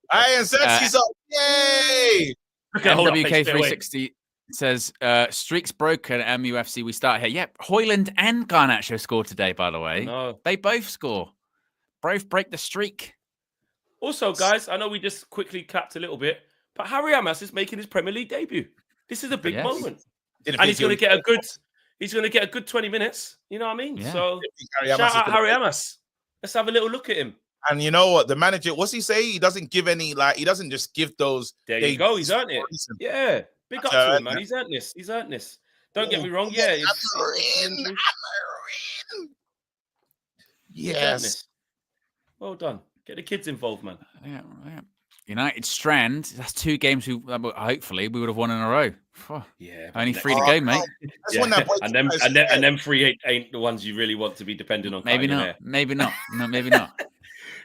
S8: Hey, and Xerxes up. Yay!
S1: MWK360 says, streaks broken at MUFC. We start here. Yep. Højlund and Garnacho scored today, by the way.
S6: No.
S1: They both score. Both break the streak.
S6: Also, guys, I know we just quickly capped a little bit, but Harry Amas is making his Premier League debut. This is a big moment. And he's going to get a good 20 minutes. You know what I mean?
S1: Yeah.
S6: So shout out Harry Amas. Let's have a little look at him.
S8: And you know what? The manager, what's he say? He doesn't give any, he doesn't just give those.
S6: There you go. He's earned it. Yeah. Big up to him, man. He's earned this. Don't get me wrong. Yeah.
S8: Yes.
S6: Well done. Get the kids involved, man.
S1: Yeah. United Strand. That's 2 games hopefully we would have won in a row.
S6: Yeah.
S1: Only 3 to go, mate.
S6: And them 3 ain't the ones you really want to be depending on.
S1: Maybe not. Maybe not. No, maybe not.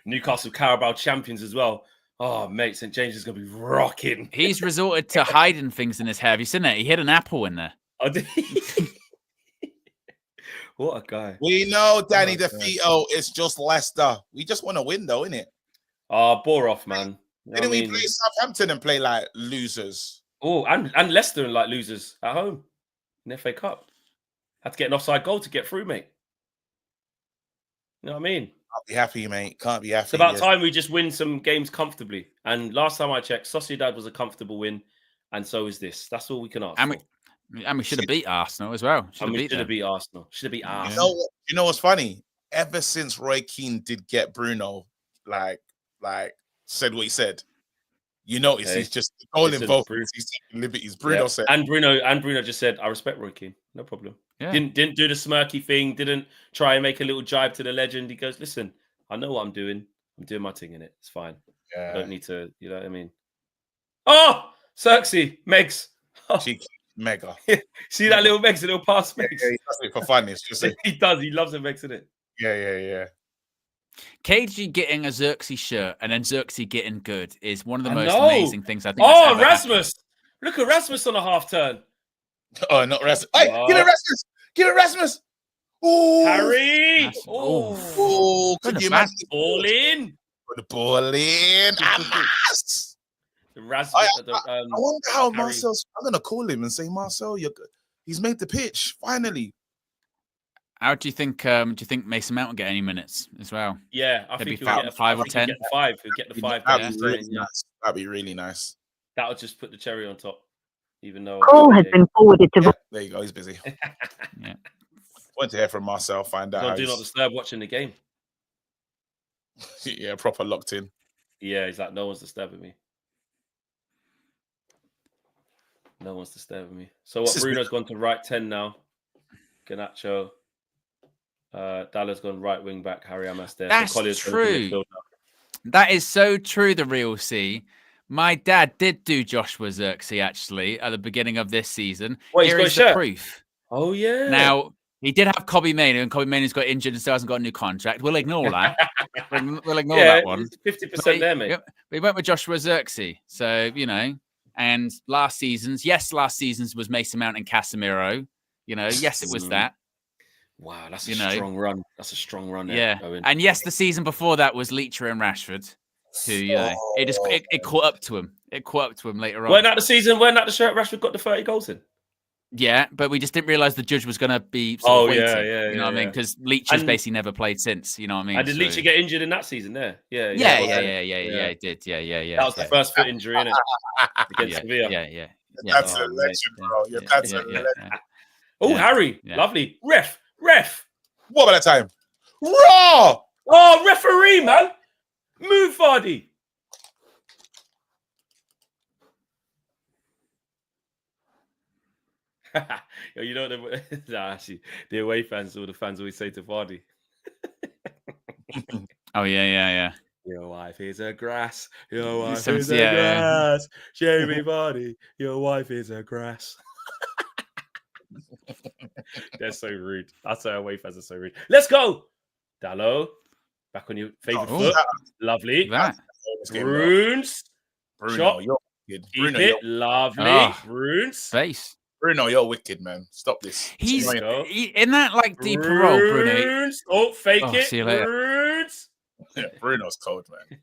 S6: Newcastle Carabao champions as well. Oh, mate, St. James is going to be rocking.
S1: He's resorted to hiding things in his hair. Have you seen that? He hid an apple in there.
S6: Oh, did he? What a guy.
S8: We know Danny DeVito is just Leicester. We just want to win, though, innit?
S6: Oh, bore off, man.
S8: Didn't we play Southampton and play like losers?
S6: Oh, and Leicester and like losers at home in the FA Cup. Had to get an offside goal to get through, mate. You know what I mean?
S8: I'll be happy, mate. Can't be happy.
S6: It's about time we just win some games comfortably. And last time I checked, Sociedad was a comfortable win, and so is this. That's all we can ask for.
S1: And we should have beat Arsenal as well.
S6: Should have beat Arsenal. Should have beat Arsenal.
S8: You know what's funny? Ever since Roy Keane did get Bruno, like said what he said, you notice he's just calling both. He's taking liberties. Bruno said,
S6: and Bruno just said, "I respect Roy Keane. No problem."
S1: Yeah.
S6: Didn't do the smirky thing. Didn't try and make a little jibe to the legend. He goes, "Listen, I know what I'm doing. I'm doing my thing in it. It's fine.
S8: Yeah.
S6: I don't need to. You know what I mean?" Oh, Xerxes, Megs. Oh.
S8: Mega.
S6: See that little Megs, a little pass Megs.
S8: Yeah, he does it for fun. It's just
S6: he does. He loves a Megs, isn't it?
S8: Yeah.
S1: KG getting a Xerxes shirt and then Xerxes getting good is one of the most amazing things I think.
S6: Oh, Rasmus! Look at Rasmus on a half turn.
S8: Oh, not Rasmus. Hey, give it Rasmus! Give it Rasmus! Oh,
S6: Harry!
S8: Oh, could you imagine?
S6: Ball in.
S8: Put the ball in. Amas! I wonder how Marcel's. I'm gonna call him and say, Marcel, he's made the pitch finally.
S1: How do you think? Do you think Mason Mount will get any minutes as well?
S6: Yeah, I think he'll get
S1: 5 or 10.
S6: He'll get the 5.
S8: That'd be really nice. That'd be really nice.
S6: That'll just put the cherry on top. Even though
S12: call has been forwarded to.
S8: Yeah, there you go. He's busy.
S1: Yeah.
S8: Want to hear from Marcel? Find out.
S6: Do not disturb watching the game.
S8: Yeah, proper locked in.
S6: Yeah, he's like, no one's disturbing me. No one's disturbing me. So what? Bruno's gone to right 10 now. Garnacho. Dallas gone right wing back. Harry Amas there.
S1: That's true. That is so true. The real C. My dad did do Joshua Xerxes actually at the beginning of this season.
S6: What, he's
S1: Here
S6: got a
S1: is the
S6: shirt?
S1: proof.
S6: Oh yeah.
S1: Now he did have Kobe Manu, and Kobe Manu's got injured and still hasn't got a new contract. We'll ignore that. We'll ignore that one.
S6: 50% there, mate.
S1: We went with Joshua Xerxes, so you know. And last season's was Mason Mount and Casemiro. You know, yes, it was that.
S6: Wow, that's a strong run. That's a strong run. There,
S1: yeah,
S6: Owen.
S1: and yes, the season before that was Leicester and Rashford. Who it caught up to him. It caught up to him later on.
S6: Weren't that the season? Weren't that the shirt Rashford got the 30 goals in?
S1: Yeah, but we just didn't realise the judge was going to be.
S6: Yeah,
S1: you know what I mean? Because Leach has basically never played since. You know what I mean?
S6: And did Leach get injured in that season? There, yeah.
S1: He did. Yeah.
S6: That was the first foot injury, innit? Against Sevilla.
S1: Yeah.
S8: That's a legend, bro. That's a legend.
S6: Oh, Harry, lovely ref.
S8: What about that time? Raw.
S6: Oh, referee, man. Move, Vardy. You know actually the away fans or the fans always say to Vardy.
S1: Oh yeah.
S6: Your wife is a grass. Your wife is a grass. Jamie Vardy. Your wife is a grass. They're so rude. That's why away fans are so rude. Let's go, Dallo. Back on your favorite foot. Lovely. Bruins.
S8: Bruno, you're wicked.
S6: Keep it. Lovely. Bruins.
S1: Face.
S8: Bruno, you're wicked, man. Stop this.
S1: He's in that like deeper role, Bruno.
S6: Oh, fake it.
S1: See you later.
S6: Bruins.
S8: Yeah, Bruno's cold, man.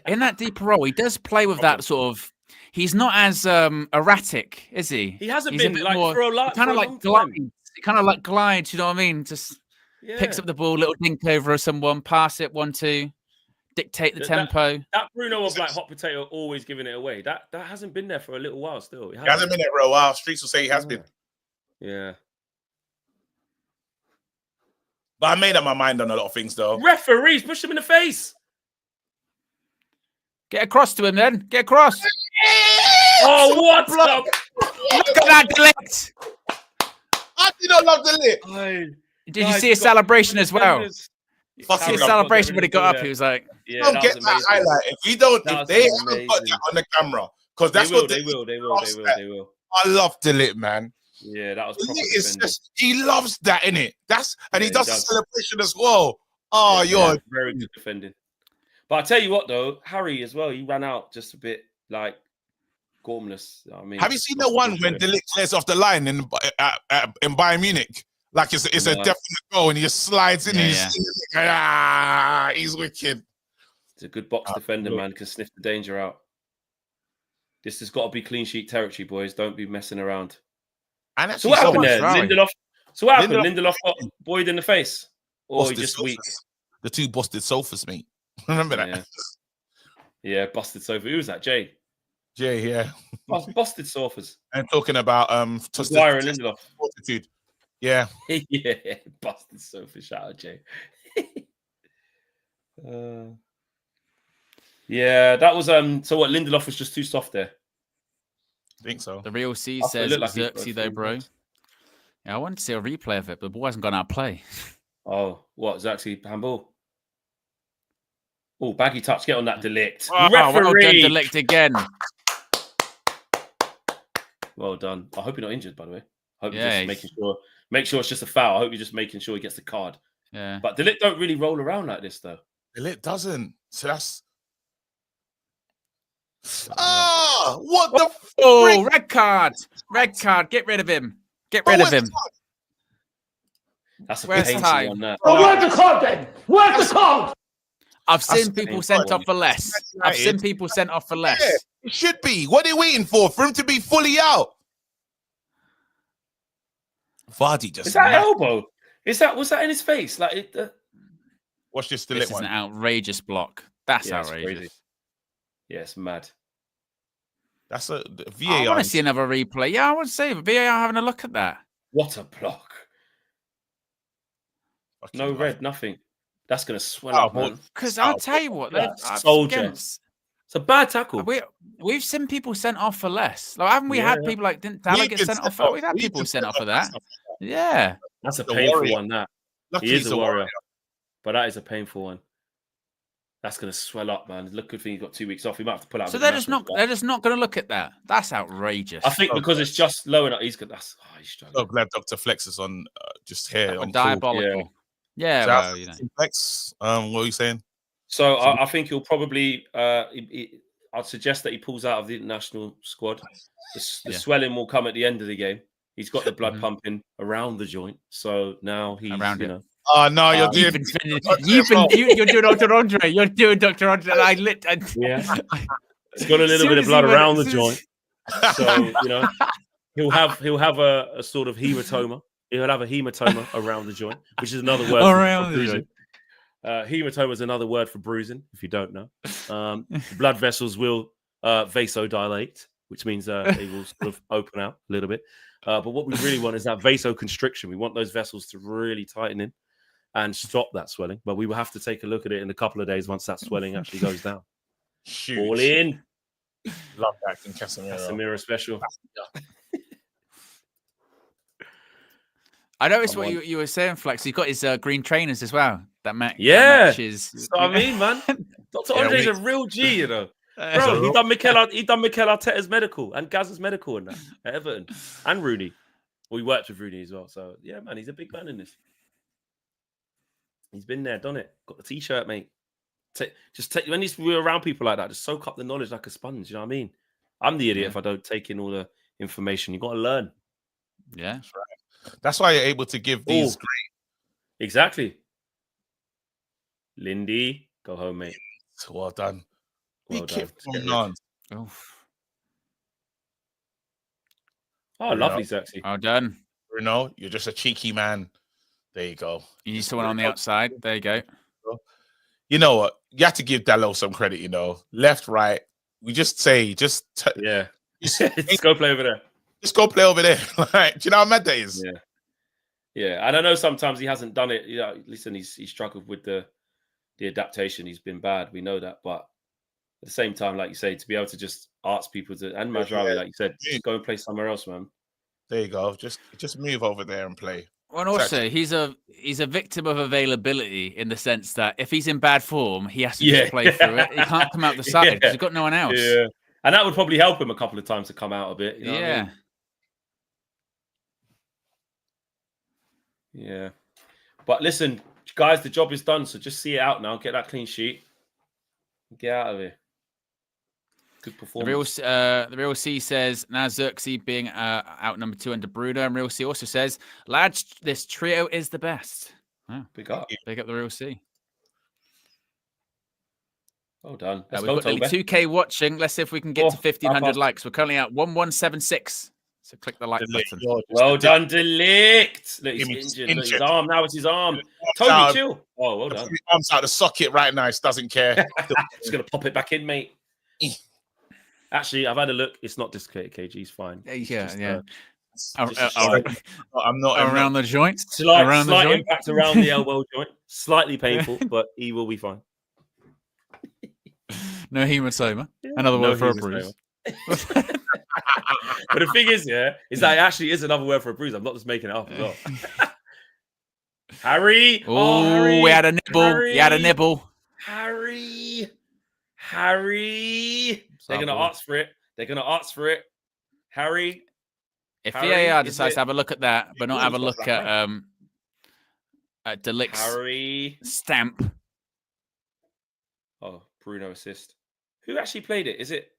S1: In that deeper role, he does play with that sort of. He's not as erratic, is he?
S6: He hasn't
S1: He's
S6: been like for a lot.
S1: Kind of like glides. He kind of like glides. You know what I mean? Just picks up the ball, little dink over someone, pass it 1-2, dictate the tempo.
S6: That Bruno of like hot potato, always giving it away. That hasn't been there for a little while. Still,
S8: he hasn't been there for a while. Streets will say he has been.
S6: Yeah.
S8: But I made up my mind on a lot of things, though.
S6: Referees, push him in the face.
S1: Get across to him, then. Get across.
S6: Oh, what? Look
S1: at that delete.
S8: I do not love the
S1: Did you see a celebration as well? See a celebration when he got up. He was like,
S8: "You don't get that highlight if you don't. If they haven't got that on the camera, because that's what they will. I love Delete, man.
S6: Yeah, that was.
S8: It's just he loves that, innit? And he does the celebration as well. Oh, you're
S6: very good defending. But I tell you what, though, Harry as well. He ran out just a bit like gormless. I mean,
S8: have you seen the one when Delete clears off the line in Bayern Munich? Like it's a definite goal, and he just slides in. He's wicked.
S6: It's a good box defender, man. Can sniff the danger out. This has got to be clean sheet territory, boys. Don't be messing around.
S8: And
S6: so what happened there? Lindelof. So what happened? Lindelof got Boyd in the face, or he just weak?
S8: The two busted sofas, mate. Remember that?
S6: Yeah, busted sofa. Who was that? Jay,
S8: yeah.
S6: Busted sofas.
S8: And talking about
S6: Maguire and Lindelof.
S8: Fortitude. Yeah.
S6: Yeah, busted sofa. Shout out, Jay. Yeah, that was so what? Lindelof was just too soft there.
S8: I think so.
S1: The real C says Xerxes though, bro. Yeah, I wanted to see a replay of it, but the boy hasn't gone out to play.
S6: Oh, what? Xerxes handball? Oh, baggy touch. Get on that Delict.
S1: Oh,
S6: referee.
S1: Well done, Delict again.
S6: Well done. I hope you're not injured, by the way. I hope you're just making sure. Make sure it's just a foul. I hope you're just making sure he gets the card.
S1: Yeah.
S6: But Delict don't really roll around like this, though.
S8: Delict doesn't. So that's. What the?
S1: Oh, red card. Red card. Get rid of him. Get rid of him.
S6: That's a
S1: painful
S6: one. That.
S4: Where's the card then? Where's the card?
S1: I've seen people sent off for less. I've seen people sent off for less.
S8: Yeah, it should be. What are they waiting for? For him to be fully out? Vardy just.
S6: Is that elbow? Was that in his face? Like,
S8: watch this.
S1: This is an outrageous block. That's outrageous.
S6: Crazy. Yeah, it's mad.
S8: That's a VAR.
S1: I want to see another replay. Yeah, I want to see VAR having a look at that.
S6: What a block! No red, nothing. That's gonna swell up, man.
S1: Because I'll tell you what,
S6: soldier. It's a bad tackle.
S1: We've seen people sent off for less. Like, haven't we had people like didn't Dalla get sent off for? We've had people sent off for that. Yeah,
S6: that's a painful one. That he is a warrior, but that is a painful one. That's going to swell up, man. Look, good thing he's got 2 weeks off. He might have to pull out.
S1: So they're just not going to look at that. That's outrageous.
S6: I think because it's just low enough. He's struggling.
S8: So glad Dr. Flex is on just here. On
S1: diabolical. Yeah, well, you know.
S8: Flex, what are you saying?
S6: So I think he'll probably. I'd suggest that he pulls out of the international squad. The swelling will come at the end of the game. He's got the blood pumping around the joint, so now he's
S8: Oh no, you're doing.
S1: You're doing Dr. Andre. You're doing Dr. Andre.
S6: Yeah, it's got a little bit of blood around the joint, so he'll have a sort of hematoma. He'll have a hematoma around the joint, which is another word
S1: around
S6: for bruising. Hematoma is another word for bruising, if you don't know. Blood vessels will vasodilate, which means they will sort of open out a little bit. But what we really want is that vasoconstriction. We want those vessels to really tighten in and stop that swelling. But we will have to take a look at it in a couple of days once that swelling actually goes down. All in.
S8: Love that in Casemiro.
S6: Casemiro special.
S1: I noticed what you were saying, Flex. He's got his green trainers as well. That
S6: matches. That's what I mean, man. Dr. Andre's a real G, you know. Bro, he done Mikel Arteta's medical and Gaz's medical and that at Everton and Rooney. Well, he worked with Rooney as well. So yeah, man, he's a big man in this. He's been there, done it. Got the t-shirt, mate. When we're around people like that, just soak up the knowledge like a sponge. You know what I mean? I'm the idiot if I don't take in all the information. You got to learn.
S1: Yeah,
S8: that's right. That's why you're able to give these great.
S6: Exactly. Lindy, go home, mate.
S8: Well done.
S6: Well done.
S8: On.
S6: Oh, lovely, sexy.
S1: Well done.
S8: Bruno, you're just a cheeky man. There you go.
S1: You need someone on the outside. There you go.
S8: You know what? You have to give Dallo some credit, Left, right. We just say, just
S6: go play over there.
S8: Just go play over there. Like, do you know how mad that is?
S6: Yeah. Yeah. And I know sometimes he hasn't done it. Listen, he's struggled with the adaptation. He's been bad. We know that. But at the same time, like you say, to be able to just ask people to, and Majrawi, like you said, just go and play somewhere else, man.
S8: There you go. Just move over there and play.
S1: Well, and also, he's a victim of availability in the sense that if he's in bad form, he has to just play through it. He can't come out the side because he's got no one else.
S6: Yeah. And that would probably help him a couple of times to come out a bit. You know what I mean? Yeah. But listen, guys, the job is done. So just see it out now. Get that clean sheet. Get out of here. Good performance.
S1: The Real C says, now Xerxes being out number 2 under Bruno. And Real C also says, lads, this trio is the best. Oh,
S6: big up.
S1: Big up the Real C.
S6: Well done.
S1: We've got nearly 2K watching. Let's see if we can get to 1,500 likes. We're currently at 1176. So click the like button.
S6: Well done, Delict. Look, he's injured. Look, his arm. Now it's his arm. Toby, chill. Oh, well done.
S8: His arm's out of the socket right now. He doesn't care.
S6: Just going to pop it back in, mate. Actually, I've had a look. It's not dislocated, KG. He's fine.
S1: I'm not around the joint.
S6: Slight impact around the elbow joint. Slightly painful, but he will be fine.
S1: No hematoma. Another word for a bruise.
S6: But the thing is, is that it actually is another word for a bruise. I'm not just making it up as well. Harry.
S1: Harry. We had a nibble. Harry. He had a nibble.
S6: Harry. They're going to ask for it. Harry.
S1: If VAR decides to have a look at that, but not have a look at Delict's stamp.
S6: Oh, Bruno assist. Who actually played it? Is it?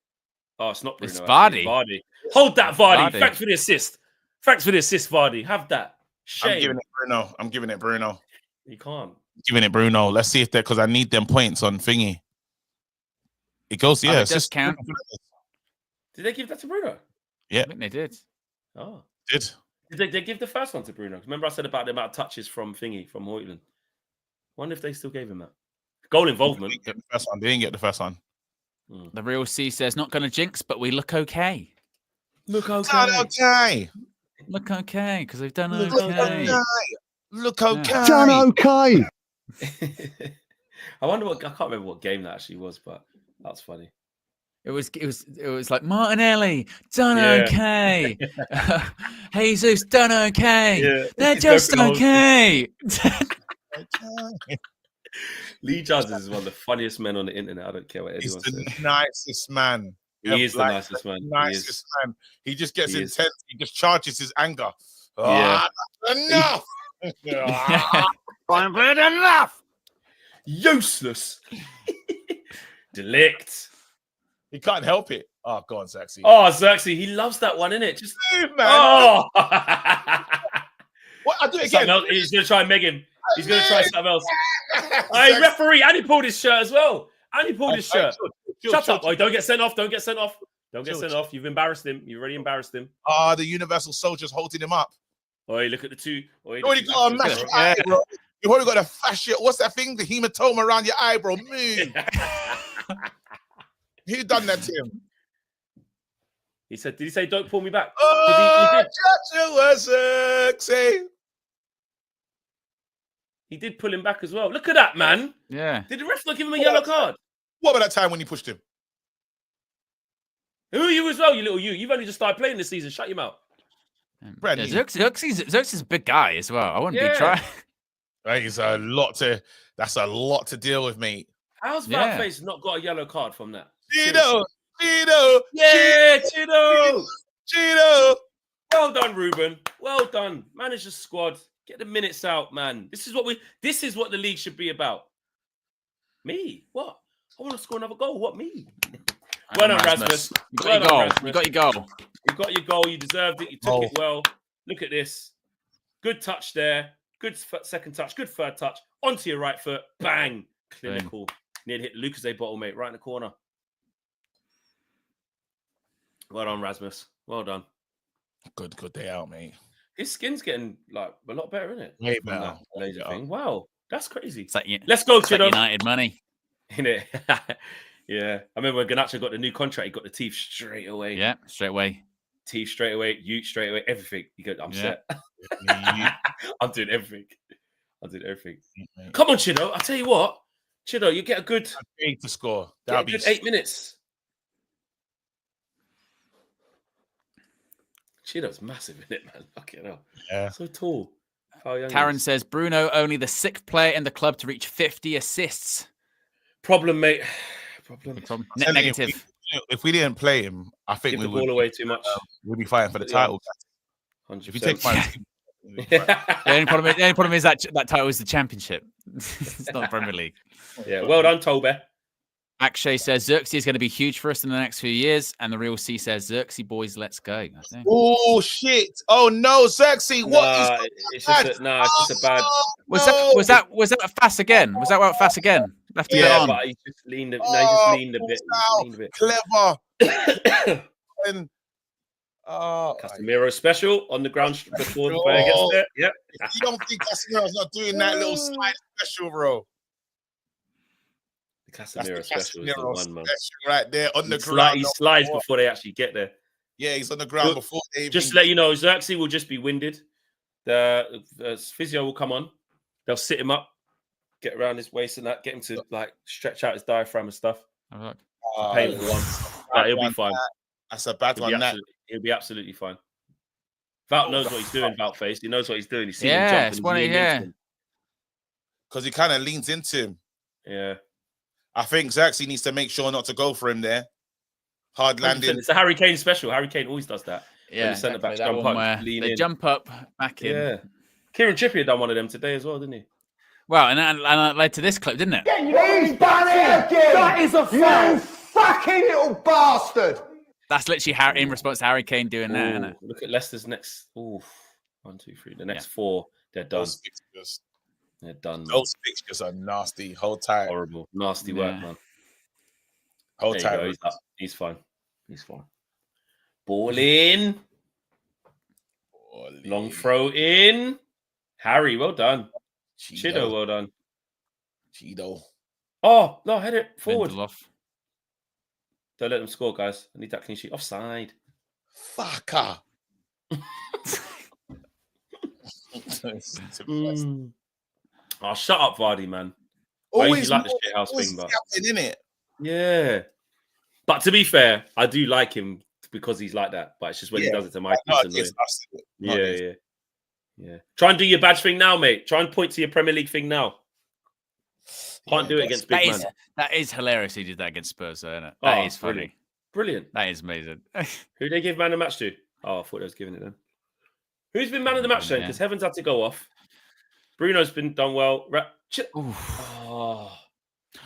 S6: Oh, it's not Bruno.
S1: It's Vardy.
S6: Hold that, Vardy. Thanks for the assist. Vardy. Have that. Shame.
S8: I'm giving it Bruno.
S6: You can't.
S8: Giving it Bruno. Let's see if because I need them points on thingy. It goes,
S1: it does count.
S6: Did they give that to Bruno?
S8: Yeah.
S1: I think they did.
S6: Oh.
S8: Did
S6: they give the first one to Bruno? Remember I said about the amount of touches from Hoyland. Wonder if they still gave him that. Goal involvement.
S8: They didn't get the first one.
S1: The Real C says, not going to jinx, but we look okay.
S8: Look okay,
S1: because we've done okay.
S8: Look okay.
S4: Done okay.
S6: I can't remember what game that actually was, but that's funny.
S1: It was like Martinelli done okay. Jesus done okay.
S6: Yeah.
S1: They're just okay.
S6: Lee Judge is one of the funniest men on the internet. I don't care what
S8: He's
S6: anyone
S8: the
S6: says.
S8: nicest man.
S6: He is the
S8: Like,
S6: nicest man.
S8: Nicest man. He just gets
S6: He is.
S8: intense. He just charges his anger.
S6: Yeah.
S8: Enough.
S6: I'm heard enough. Useless. Delict.
S8: He can't help it. Oh, go on, Zaxi.
S6: Oh, Xerxes, he loves that one, innit? Just
S8: Dude, man.
S6: oh.
S8: What? I do it
S6: Something
S8: again.
S6: else. He's gonna try and meg him. He's gonna try something else. Hey, referee, and he pulled his shirt as well. And he pulled his shirt. Shut up. Oh, don't get sent off. Don't get sent off. Don't get sent off. You've embarrassed him. You've already embarrassed him.
S8: Ah, the Universal Soldier's holding him up.
S6: Oh, look at the two. Oh,
S8: You already got a massive eye, bro. You've already got a fascia. What's that thing? The hematoma around your eye, bro. Move. Who done that to him?
S6: He said, did he say, don't pull me back?
S8: Oh, Joshua sexy.
S6: He did pull him back as well. Look at that, man.
S1: Yeah.
S6: Did the ref not give him a yellow card?
S8: What about that time when you pushed him?
S6: Who are you as well, you little you? You've only just started playing this season. Shut your mouth.
S8: Brandon.
S1: Yeah, Xerxes is a big guy as well. I wouldn't be
S6: Yeah.
S1: trying.
S8: That's a lot to deal with, mate.
S6: How's
S1: Yeah.
S6: Valface not got a yellow card from that?
S8: Cheeto.
S6: Yeah, Cheeto.
S8: Cheeto.
S6: Well done, Ruben. Well done. Manage the squad. Get the minutes out, man. This is what the league should be about. Me? What? I want to score another goal. What, me? Well done, Rasmus.
S1: You got your goal. You got your goal.
S6: You got your goal. You deserved it. You took it well. Look at this. Good touch there. Good second touch. Good third touch. Onto your right foot. Bang. Clinical. Nearly hit the Lucasade bottle, mate. Right in the corner. Well done, Rasmus. Well done.
S8: Good day out, mate.
S6: His skin's getting like a lot better, isn't it?
S8: Way
S6: From
S8: better.
S6: that laser thing. Wow. That's crazy.
S1: It's like,
S6: Let's go,
S1: it's like
S6: Chido.
S1: United money.
S6: Innit? Yeah. I remember when Garnacho got the new contract, he got the teeth straight away.
S1: Yeah, straight away.
S6: Teeth straight away, Ute straight away, everything. You go, I'm set.
S8: Yeah.
S6: I'm doing everything. Come on, Chido. I'll tell you what. Chido, you get a good
S8: 8 to score.
S6: get a good 8 minutes. Chido's massive, isn't it, man? Fucking hell.
S8: Yeah.
S6: So tall. How young
S1: Karen
S6: he is.
S1: says Bruno only the 6th player in the club to reach 50 assists.
S6: Problem, mate. Problem.
S1: Net negative.
S8: If we didn't play him, I think
S6: Give
S8: we
S6: the
S8: would
S6: ball away too much.
S8: we'd be fighting for the title.
S6: 100%.
S8: If you take my team,
S1: The only problem is that title is the championship. It's not the Premier League.
S6: Yeah, well done, Tobe.
S1: Akshay says Xerxes is going to be huge for us in the next few years, and the real C says Xerxes boys, let's go. I think.
S8: oh shit! Oh no, Xerxes! What is
S6: It's just a bad.
S1: Was that a Fass again? Was that about Fass again? Left to
S6: Yeah,
S1: get on.
S6: but he just leaned. He just leaned a bit.
S8: Clever. And
S6: Casemiro special on the ground before the player gets there. Yep.
S8: if you don't think Casemiro's not doing that little slide special, bro.
S6: The
S8: That's the
S6: Casemiro special is the
S8: Casemiro
S6: one, man.
S8: special right there on the
S6: He
S8: ground.
S6: slides before they actually get there.
S8: Yeah, he's on the ground before they
S6: Just
S8: even...
S6: let you know, Xerxes will just be winded. The physio will come on. They'll sit him up, get around his waist and that, get him to like stretch out his diaphragm and stuff. Painful one. But he'll be fine.
S8: That's a bad one.
S6: He'll be absolutely fine. Val knows what he's doing, Valface. He knows what he's doing. He's seen
S1: Yeah,
S6: him
S1: it's
S6: jump
S1: one of
S8: because he kind of leans into him.
S6: Yeah.
S8: I think Xerxes needs to make sure not to go for him there. Hard landing.
S6: It's a Harry Kane special. Harry Kane always does that.
S1: Yeah,
S6: centre backs
S1: that
S6: jump
S1: one
S6: up,
S1: where
S6: lean
S1: they
S6: in.
S1: jump up, back in.
S6: Yeah. Kieran Trippier done one of them today as well, didn't he?
S1: Well, and that led to this clip, didn't it?
S4: He's done it again! That is a foul! You fucking little bastard!
S1: That's literally in response to Harry Kane doing that, isn't it?
S6: Look at Leicester's next. Ooh, 1, 2, 3. The next 4, they're done. They're done.
S8: Those fixtures are nasty. Hold tight.
S6: Horrible. Nasty work, man.
S8: Hold
S6: There you
S8: tight.
S6: go. He's up. He's fine. He's fine. Ball in. Long throw in. Harry, well done. Chido, well done.
S8: Chido.
S6: Oh, no, head it forward.
S1: Lindelof.
S6: Don't let them score, guys. I need that clean sheet. Offside.
S8: Fucker.
S6: Oh, shut up, Vardy, man. I usually like the shit house thing, but
S8: in it.
S6: yeah. But to be fair, I do like him because he's like that. But it's just when he does it to my Yeah. Try and do your badge thing now, mate. Try and point to your Premier League thing now. Can't do it against big man.
S1: That is hilarious. He did that against Spurs, though, isn't it?
S6: Oh,
S1: That is funny.
S6: brilliant. Brilliant.
S1: That is amazing.
S6: Who they give man of the match to? Oh, I thought they was giving it then. Who's been man of the match then? Because Heaven's had to go off. Bruno's been done well. Oh,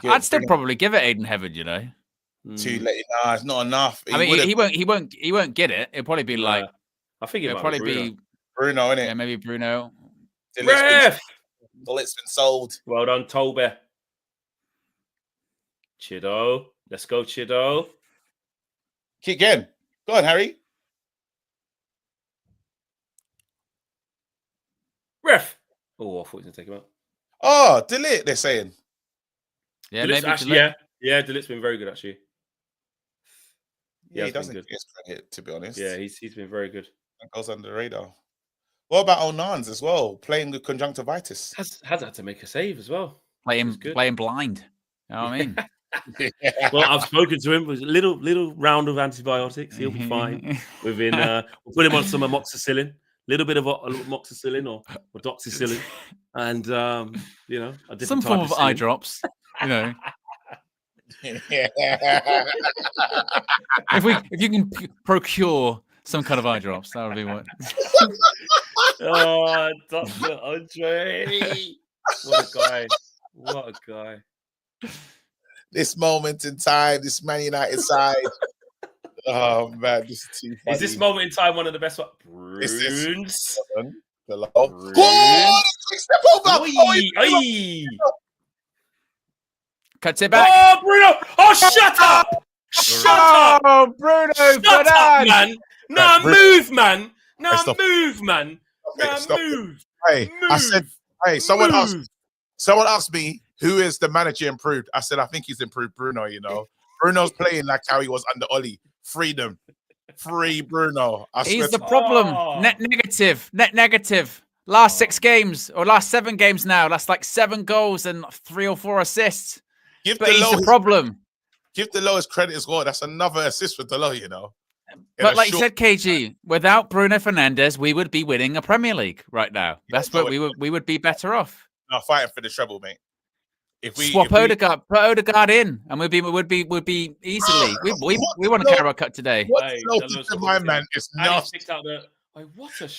S1: I'd still probably give it Aiden Heaven, you know.
S8: Too late. Nah, it's not enough.
S1: I mean, he won't get it. It'll probably be like.
S6: I think
S1: it'll probably be
S8: Bruno, innit?
S1: Yeah, maybe Bruno.
S8: Bullet's been sold.
S6: Well done, Tolbe. Chido. Let's go, Chido.
S8: Keep going. Go on, Harry.
S6: Ref. Oh, I thought he was going to take him out.
S8: Oh, delete, they're saying.
S1: Yeah,
S6: Delit's
S1: maybe
S6: actually, yeah, Delit's been very good, actually.
S8: Yeah, he doesn't get his credit, to be honest.
S6: Yeah, he's been very good.
S8: That goes under the radar. What about Onana as well? Playing with conjunctivitis.
S6: Has had to make a save as well.
S1: Playing blind. You know what I mean?
S6: Well, I've spoken to him. It was a little round of antibiotics. He'll be fine. Within, we'll put him on some amoxicillin. Little bit of amoxicillin or doxycycline, and you know,
S1: some form of eye drops. You know, if you can procure some kind of eye drops, that would be what.
S6: Oh, Dr. Andre, what a guy! What a guy!
S8: This moment in time, this Man United side. Oh man, this is too funny.
S6: Is this moment in time one of the best ones?
S8: Bruins. The love.
S6: Oh,
S8: step over.
S1: Cuts it back.
S6: Oh, Bruno! Oh, shut up! Shut up!
S1: Oh, Bruno!
S6: Shut up, man! Now move, man! Now move, man! Now move!
S8: Hey,
S6: move.
S8: I said, hey, someone asked me who is the manager improved. I said, I think he's improved Bruno, you know. Bruno's playing like how he was under Oli. Freedom. Free Bruno.
S1: He's the problem. Net negative. Last 6 games or last 7 games now. That's like 7 goals and 3 or 4 assists. He's the problem.
S8: Give the lowest credit as well. That's another assist for Delo, you know.
S1: But like you said, KG, without Bruno Fernandes, we would be winning a Premier League right now. That's what we would be better off.
S8: No, fighting for the treble, mate. If we
S1: swap Odegaard, put Odegaard in, and would be easily. We want a Carabao Cup today.
S8: My man is not.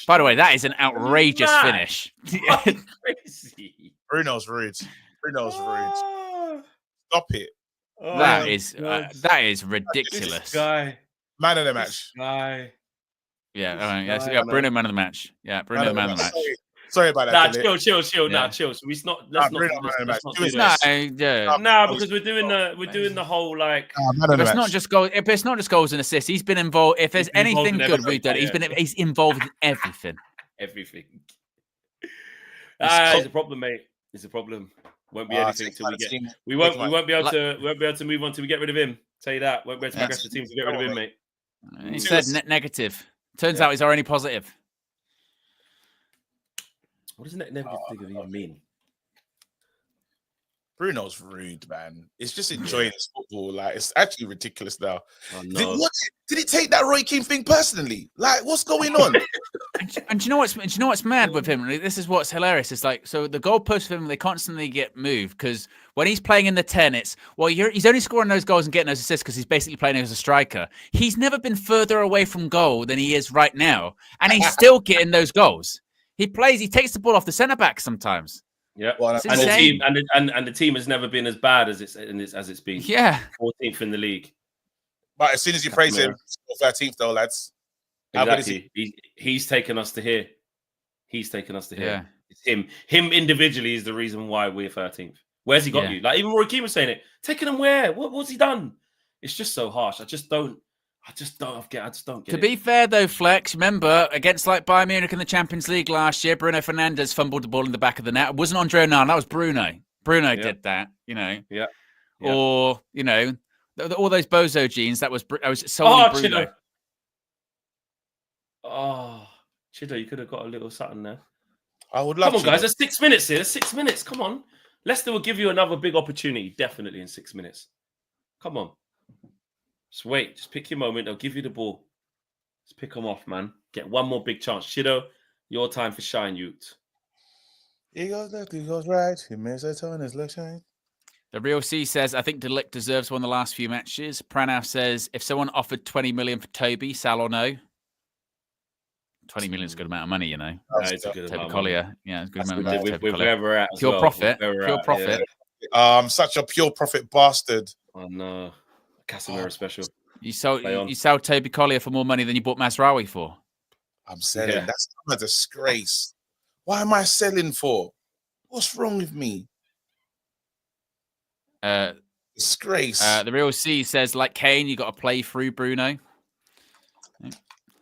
S1: By the way, that is an outrageous finish.
S6: Crazy.
S8: Bruno's rude. Stop it.
S1: That is ridiculous.
S6: This guy.
S8: Man of the match.
S6: Guy.
S1: Yeah, Bruno man of the match. Yeah, Bruno man of the match.
S8: Sorry about that.
S6: Chill. Nah, chill. So let's not do this. Nah, because we're doing the whole like.
S1: It's not just goals. If it's not just goals and assists, he's been involved. If there's anything good we've done, he's involved in everything.
S6: Everything. It's a problem, mate. It's a problem. Won't be anything till we get. We won't be able to move on till we get rid of him. Tell you that. Won't be able to progress the team to get rid of him, mate.
S1: He said net negative. Turns out he's already positive.
S6: What does net negative even mean?
S8: Bruno's rude, man. It's just enjoying his football. Like, it's actually ridiculous now.
S6: Oh, no.
S8: Did he take that Roy Keane thing personally? Like, what's going on?
S1: And do you know what's mad with him? This is what's hilarious. It's like, so the goalposts for him, they constantly get moved because when he's playing in the 10, it's, well, he's only scoring those goals and getting those assists because he's basically playing as a striker. He's never been further away from goal than he is right now. And he's still getting those goals. He takes the ball off the centre back sometimes.
S6: Yeah, and the team has never been as bad as it's been.
S1: Yeah,
S6: 14th in the league.
S8: But as soon as you praise him, 13th though, lads.
S6: Exactly. He's taken us to here. Yeah. It's him. Him individually is the reason why we're 13th. Where's he got you? Like even Roy Keane was saying it. Taking him where? What's he done? It's just so harsh. I just don't get it.
S1: To be fair, though, Flex, remember, against like Bayern Munich in the Champions League last year, Bruno Fernandes fumbled the ball in the back of the net. It wasn't Andre Onana, that was Bruno. Bruno did that, you know.
S6: Yeah.
S1: Or, you know, all those bozo genes, that was solely Bruno.
S6: Chido. Oh, Chido, you could have got a little something there.
S8: I would love
S6: Come on, guys, there's 6 minutes here. There's 6 minutes. Come on. Leicester will give you another big opportunity, definitely in 6 minutes. Come on. Just wait. Just pick your moment. They'll give you the ball. Just pick them off, man. Get one more big chance. Chido, your time for shine, youth.
S8: He goes left, he goes right. He makes a turn, his leg shine.
S1: The Real C says, I think Delict deserves one of the last few matches. Pranav says, if someone offered 20 million for Toby, Sal or no? 20 million is a good amount of money, you know.
S6: It's a good
S1: Toby
S6: amount of
S1: Collier.
S6: money.
S1: Yeah, it's a good
S6: That's
S1: amount of money.
S6: with where we're at as
S1: Pure
S6: well.
S1: profit.
S6: Where we're
S1: Pure
S6: at,
S1: profit.
S6: yeah.
S8: Such a pure profit bastard.
S6: Oh no, Casemiro special.
S1: You sold Toby Collier for more money than you bought Mazraoui for.
S8: I'm selling. That's a disgrace. Why am I selling for? What's wrong with me? Disgrace.
S1: The Real C says, like Kane, you got to play through Bruno.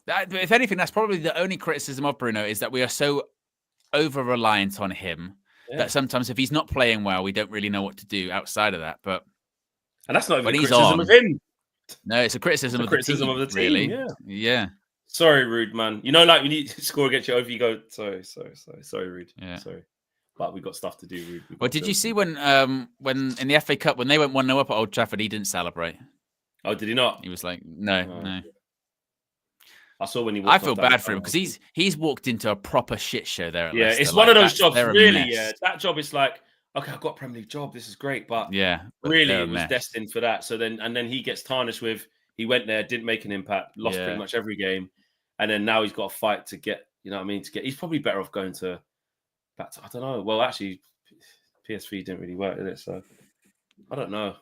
S1: If anything, that's probably the only criticism of Bruno is that we are so over-reliant on him that sometimes if he's not playing well, we don't really know what to do outside of that.
S6: And that's not even a
S1: he's
S6: criticism of him.
S1: No, it's a criticism of the team. Really. Yeah.
S6: Sorry, Rude, man. You know, like when you score against you over, you go, sorry, Rude.
S1: Yeah.
S6: Sorry. But we've got stuff to do, Rude.
S1: Well, did you see when in the FA Cup, when they went 1-0 up at Old Trafford, he didn't celebrate?
S6: Oh, did he not?
S1: He was like, no.
S6: I saw when he
S1: I feel bad for him because he's walked into a proper shit show there at Leicester.
S6: It's one of those jobs, really. Yeah, that job is like, okay, I've got a Premier League job. This is great. But really, it was destined for that. So then he gets tarnished with, he went there, didn't make an impact, lost pretty much every game. And then now he's got a fight to get, you know what I mean? He's probably better off going back to, I don't know. Well, actually, PSV didn't really work, did it? So I don't know.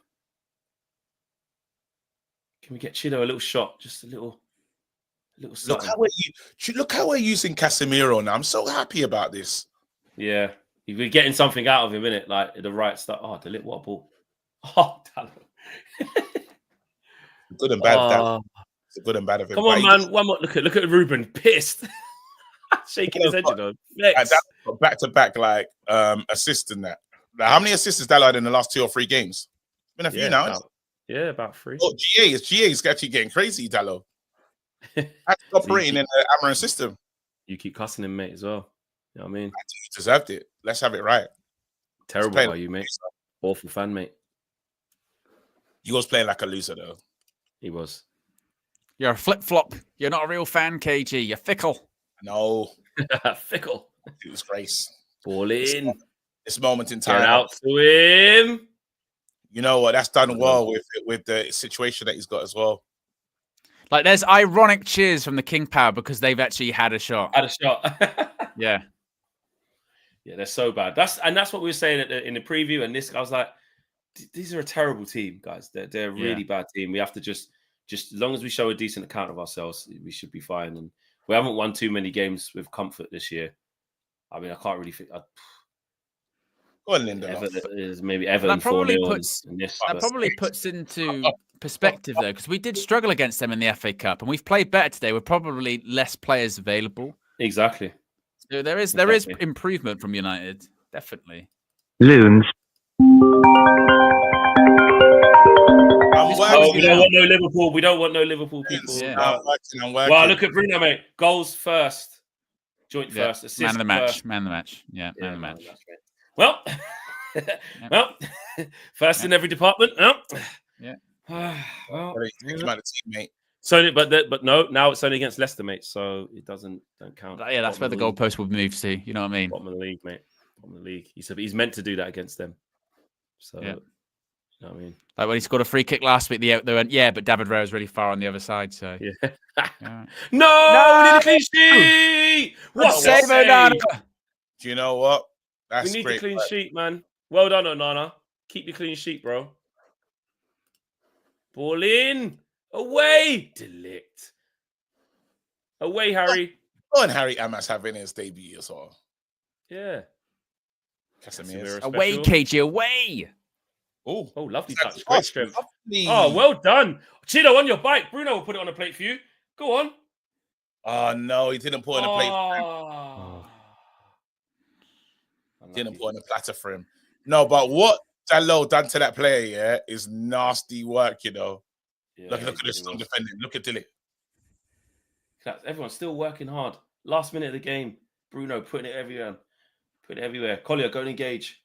S6: Can we get Chido a little shot? Just a little something.
S8: Look how we're using Casemiro now. I'm so happy about this.
S6: Yeah. We're getting something out of him, innit? Like the right stuff. Oh, Delit, what a ball. Oh,
S8: good and bad. Good and bad of him.
S6: Come on, man. One more. Look at Ruben. Pissed. Shaking his head, you know.
S8: Back to back, like assists in that. Like, how many assists has Dalot had in the last 2 or 3 games? It's been a few now.
S6: About 3.
S8: Oh, GA's actually getting crazy, Dalot. Operating in the Amarin system.
S6: You keep cussing him, mate, as well. You know what I mean?
S8: He deserved it. Let's have it right.
S6: Terrible by you, mate. Awful fan, mate.
S8: He was playing like a loser, though.
S6: He was.
S1: You're a flip-flop. You're not a real fan, KG. You're fickle.
S8: No.
S6: Fickle.
S8: It was grace.
S6: Ball in.
S8: This moment in time.
S6: Get out to him.
S8: You know what? That's done well with the situation that he's got as well.
S1: Like, there's ironic cheers from the King Power because they've actually had a shot. Yeah.
S6: Yeah, they're so bad. That's what we were saying in the preview. And this, I was like, these are a terrible team, guys. They're a really bad team. We have to just as long as we show a decent account of ourselves, we should be fine. And we haven't won too many games with comfort this year. I mean, I can't really think.
S8: Go on, Linda.
S6: Maybe Everton 4-0.
S1: That probably puts into perspective, though, because we did struggle against them in the FA Cup, and we've played better today. We're probably less players available.
S6: Exactly.
S1: So there is improvement from United, definitely.
S11: Loons.
S6: We don't want no Liverpool. We don't want no Liverpool people.
S8: Yeah. I'm working.
S6: Well, look at Bruno, mate. Goals first. Joint first. Assist
S1: Man of the match.
S6: first.
S1: Man of the match. Yeah, man of the match.
S6: Well, first in every department.
S1: Yeah.
S8: Well, about the team, mate.
S6: So, but no, now it's only against Leicester, mate. So it don't count.
S1: Yeah, that's where the goalpost will move to. You know what I mean?
S6: Bottom of the league, mate. Bottom of the league. He's meant to do that against them. So, you know what I mean?
S1: Like when he scored a free kick last week, they went, but David Raya's really far on the other side. So
S6: No, we need a clean sheet. What
S1: save, Onana?
S8: Do you know what?
S6: We need the clean sheet, man. Well done, Onana. Keep your clean sheet, bro. Ball in. Away. Delict. Away, Harry.
S8: Oh, and Harry Amas having his debut as well.
S6: Yeah.
S8: Casemiro.
S1: Away, KG, away.
S6: Oh, lovely touch. Great strength. Oh, well done. Chido, on your bike. Bruno will put it on a plate for you. Go on.
S8: Oh, no, he didn't put it on a plate. Didn't put on a platter for him. No, but what Dalot done to that player, is nasty work, you know. Yeah, look at this strong defending. Look at Dilly.
S6: Everyone's still working hard. Last minute of the game, Bruno putting it everywhere. Collier, go and engage.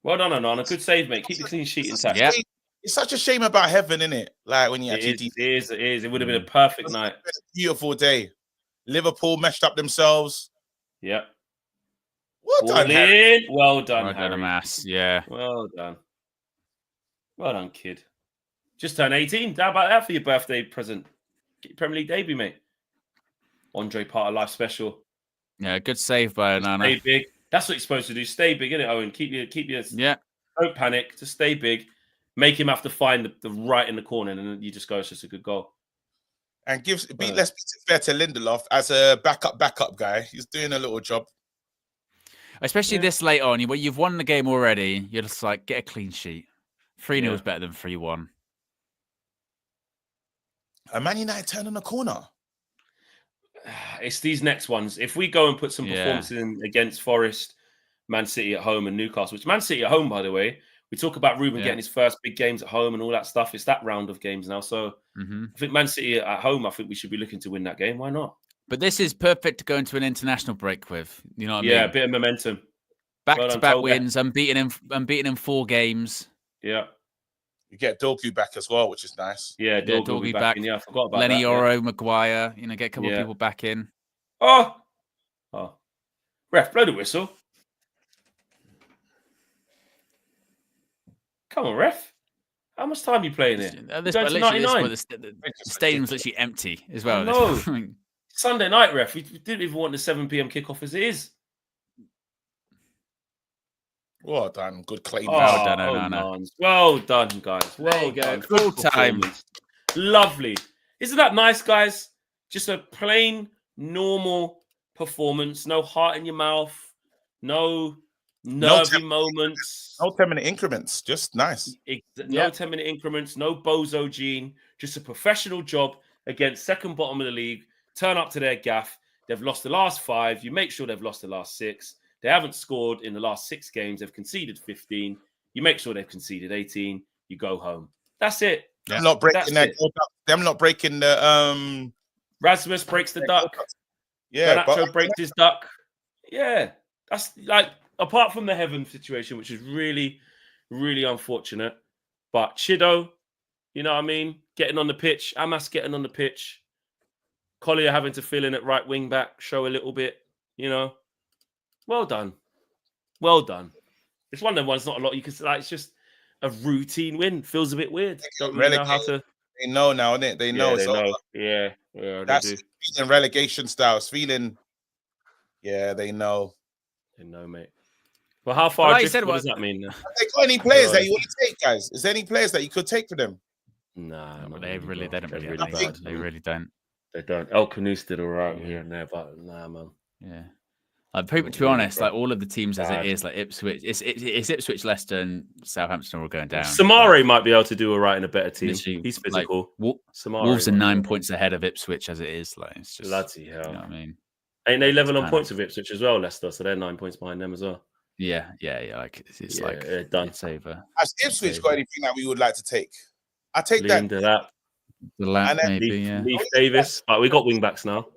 S6: Well done, Onana. Good save, mate. Keep the clean sheet intact.
S1: Yeah.
S8: It's such a shame about heaven, isn't it? Like when you actually...
S6: It is. It would have been a perfect night.
S8: A beautiful day. Liverpool meshed up themselves.
S6: Yeah.
S8: Well
S6: All
S8: done, Harry.
S6: in. Well done,
S1: Well done,
S6: Harry.
S1: Amas. Yeah.
S6: Well done. Well done, kid. Just turned 18. How about that for your birthday present? Get your Premier League debut, mate. Andre part of life special.
S1: Yeah, good save by Onana.
S6: Stay big. That's what you're supposed to do. Stay big, innit, Owen? Keep your
S1: Yeah.
S6: Don't panic. Just stay big. Make him have to find the right in the corner, and then you just go, it's just a good goal.
S8: And let's be fair to Lindelof as a backup guy. He's doing a little job.
S1: Especially this late on, where you've won the game already, you're just like, get a clean sheet. 3-0 is better than 3-1.
S8: A Man United turning a corner.
S6: It's these next ones. If we go and put some performances in against Forest, Man City at home, and Newcastle, which Man City at home, by the way, we talk about Ruben getting his first big games at home and all that stuff. It's that round of games now. So I think Man City at home, I think we should be looking to win that game. Why not?
S1: But this is perfect to go into an international break with. You know what I mean?
S6: Yeah, a bit of momentum.
S1: Back-to-back wins. Unbeaten in 4 games.
S6: Yeah.
S8: You get Dogu back as well, which is nice.
S6: Yeah, Dogu will be back. Yeah, I forgot about
S1: Lenny
S6: that.
S1: Yoro, Maguire. Get a couple of people back in.
S6: Oh. Ref, blow the whistle. Come on, ref. How much time are you playing it?
S1: The stadium's literally empty as well.
S6: No. Sunday night, ref. We didn't even want the 7 p.m. kickoff as it is.
S8: Well done. Good claim.
S6: Well done, Onana. Well done, guys. Well done.
S1: Full time.
S6: Lovely. Isn't that nice, guys? Just a plain, normal performance. No heart in your mouth. No nervy moments.
S8: No 10-minute increments. Just nice.
S6: No 10-minute increments. No bozo gene. Just a professional job against second bottom of the league. Turn up to their gaff. They've lost the last 5. You make sure they've lost the last 6. They haven't scored in the last 6 games. They've conceded 15. You make sure they've conceded 18. You go home. That's it.
S8: Them not breaking them not breaking the
S6: Rasmus breaks the duck.
S8: Yeah,
S6: Garnacho breaks his duck. Yeah. That's like, apart from the Heaven situation, which is really, really unfortunate. But Chido, you know what I mean? Getting on the pitch. Amas getting on the pitch. Collier having to fill in at right wing back, show a little bit, Well done. Well done. It's one of them ones, not a lot you can say. Like, it's just a routine win. Feels a bit weird. Don't really know how to.
S8: They know now, innit? They know.
S6: They know. Yeah,
S8: that's feeling relegation style. It's feeling. Yeah, they know.
S6: They know, mate. Well, how far? What does that mean?
S8: Have they got any players that you want to take, guys? Is there any players that you could take for them?
S6: Nah,
S1: they don't really don't.
S6: They don't. El Canus did all right here and there, but nah, man.
S1: Yeah. To be honest, like all of the teams as it is, like Ipswich, it's Ipswich, Leicester, and Southampton are all going down.
S6: Samari might be able to do all right in a better team. He's physical.
S1: Like, Wolves are 9 points ahead of Ipswich as it is. Like, it's just
S6: bloody hell.
S1: You know what I mean?
S6: Ain't they level on points with Ipswich as well, Leicester? So they're 9 points behind them as well.
S1: Yeah. Like it's like
S6: done.
S1: It's over.
S8: Has Ipswich got anything that we would like to take? I take that.
S1: The lap, maybe.
S6: Leaf Davis, but we got wing backs now.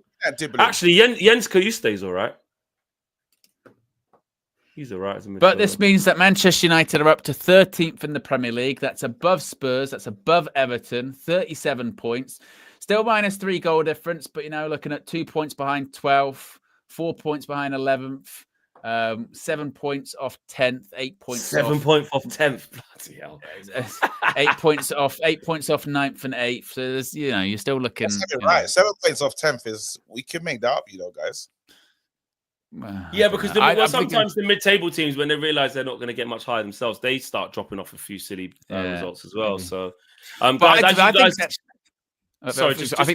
S6: Actually, Jens Kayuste's all right. He's all right as a midfielder.
S1: But this means that Manchester United are up to 13th in the Premier League. That's above Spurs. That's above Everton. 37 points. Still minus 3 goal difference, but looking at 2 points behind 12th, 4 points behind 11th, 7 points off 10th, 8 points
S6: 7 points off 10th. Bloody hell.
S1: 8 points off 9th and 8th. So there's, you're still looking.
S8: Right. 7 points off 10th is, we can make that up, guys.
S6: Yeah, because sometimes the mid-table teams, when they realize they're not going to get much higher themselves, they start dropping off a few silly results as well. So,
S1: I think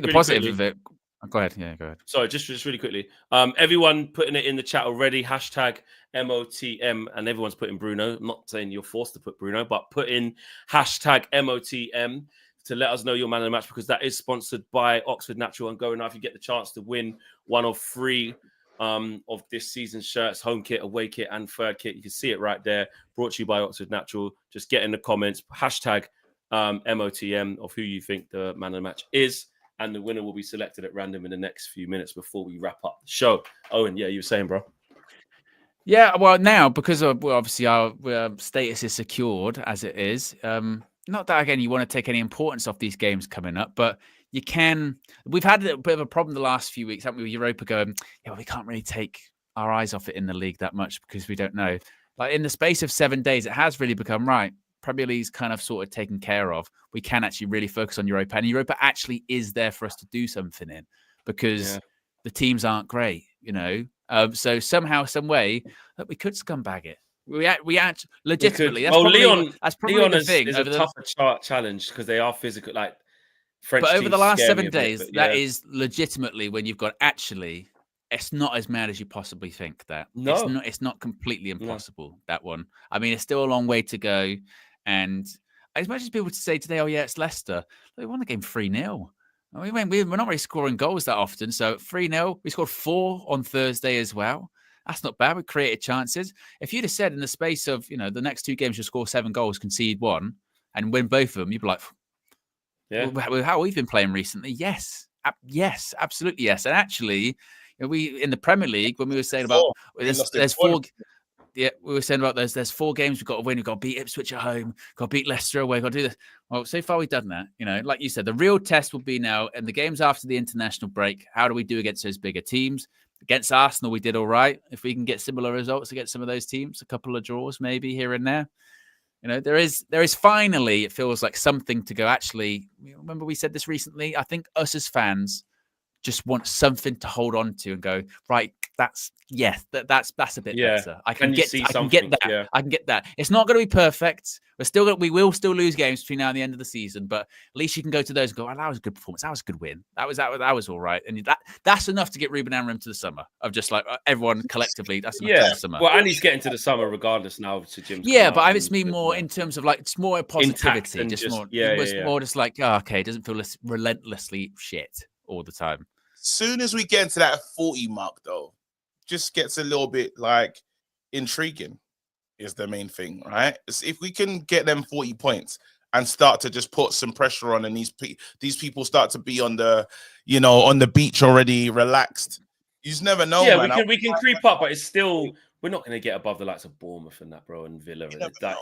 S1: the positive of it. Go ahead. Yeah, go ahead.
S6: Sorry, just really quickly. Everyone putting it in the chat already. Hashtag MOTM, and everyone's putting Bruno. I'm not saying you're forced to put Bruno, but put in hashtag MOTM to let us know your man of the match, because that is sponsored by Oxford Natural. And going now, if you get the chance to win one of 3 of this season's shirts, home kit, away kit, and third kit, you can see it right there. Brought to you by Oxford Natural. Just get in the comments, hashtag MOTM of who you think the man of the match is, and the winner will be selected at random in the next few minutes before we wrap up the show. Owen, you were saying, bro?
S1: Yeah, well, now, because obviously our status is secured as it is, not that, again, you want to take any importance off these games coming up, but you can. We've had a bit of a problem the last few weeks, haven't we, with Europa going, we can't really take our eyes off it in the league that much because we don't know. Like in the space of 7 days, it has really become right. Premier League's kind of sort of taken care of. We can actually really focus on Europa, and Europa actually is there for us to do something in because the teams aren't great, you know. So somehow, some way, that we could scumbag it. We act legitimately. That's probably
S6: Leon
S1: the thing.
S6: is a tougher challenge because they are physical, like French.
S1: But over the last 7
S6: bit,
S1: days, that is legitimately when you've got actually. It's not as mad as you possibly think. That it's not completely impossible. That one. I mean, it's still a long way to go. And as much as people to say today, "Oh yeah, it's Leicester," they won the game 3-0. I mean, we're not really scoring goals that often. So 3-0. We scored 4 on Thursday as well. That's not bad. We created chances. If you'd have said in the space of the next 2 games you'll score 7 goals, concede 1, and win both of them, you'd be like, well, how we've been playing recently? Yes, absolutely yes. And actually. We in the Premier League when we were saying about there's 4. Yeah, we were saying about there's 4 games we've got to win. We've got to beat Ipswich at home. Got to beat Leicester away. Got to do this. Well, so far we've done that. Like you said, the real test will be now and the games after the international break. How do we do against those bigger teams? Against Arsenal, we did all right. If we can get similar results against some of those teams, a couple of draws maybe here and there. There is finally, it feels like something to go. Actually, remember we said this recently. I think us as fans just want something to hold on to and go, right, that's a bit better. I can get that. Yeah. I can get that. It's not going to be perfect. We will still lose games between now and the end of the season, but at least you can go to those and go, oh, that was a good performance. That was a good win. That was all right. And that's enough to get Ruben Amorim to the summer of just like everyone collectively. That's enough to the summer.
S6: Well, and he's getting to the summer regardless now to Jim's.
S1: Yeah, but I just mean more in terms of like it's more positivity. More just like, oh, okay, it doesn't feel relentlessly shit all the time.
S8: Soon as we get into that 40 mark, though, just gets a little bit like intriguing is the main thing, right? If we can get them 40 points and start to just put some pressure on, and these people start to be on the, on the beach already relaxed. You just never know.
S6: Yeah, man. we can creep up, but it's still we're not going to get above the likes of Bournemouth and that, bro, and Villa.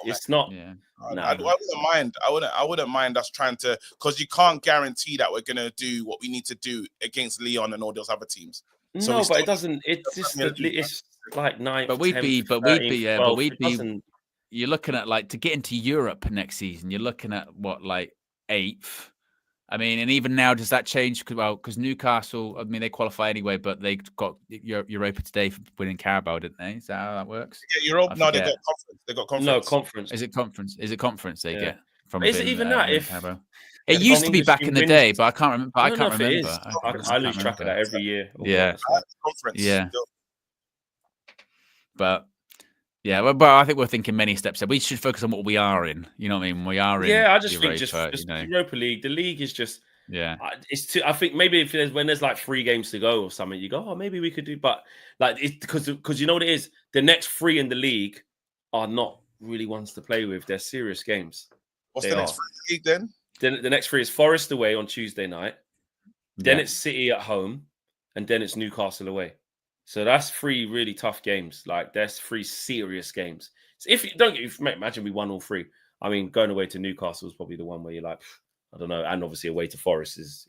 S6: It's not. Yeah.
S8: I wouldn't mind. I wouldn't mind us trying to, because you can't guarantee that we're going to do what we need to do against Leon and all those other teams.
S6: So but it doesn't. It's just it's like 9th.
S1: But we'd be. You're looking at like to get into Europe next season. You're looking at what, like 8th. I mean, and even now, does that change? Because Newcastle, I mean, they qualify anyway, but they got Europa today for winning Carabao, didn't they? Is that how that works?
S8: Yeah, Europa. No, they got conference. They got conference.
S6: No, conference.
S1: Is it conference they get from?
S6: Is it even that? If
S1: Carabao? It used to be back in the day, but I can't remember. I can't remember.
S6: I lose track of that every year.
S1: Yeah,
S8: conference.
S1: Yeah, but. Yeah, well, but I think we're thinking many steps ahead. We should focus on what we are in. You know what I mean? We are in.
S6: Yeah, I just think just Europa League. The league is just.
S1: Yeah,
S6: it's too. I think maybe when there's like 3 games to go or something, you go, oh, maybe we could do. But like, it's because you know what it is. The next 3 in the league are not really ones to play with. They're serious games.
S8: What's the next 3 in the league then?
S6: The next 3 is Forest away on Tuesday night. Then it's City at home, and then it's Newcastle away. So that's 3 really tough games. Like that's 3 serious games. So imagine we won all 3. I mean, going away to Newcastle is probably the one where you're like, I don't know. And obviously away to Forest is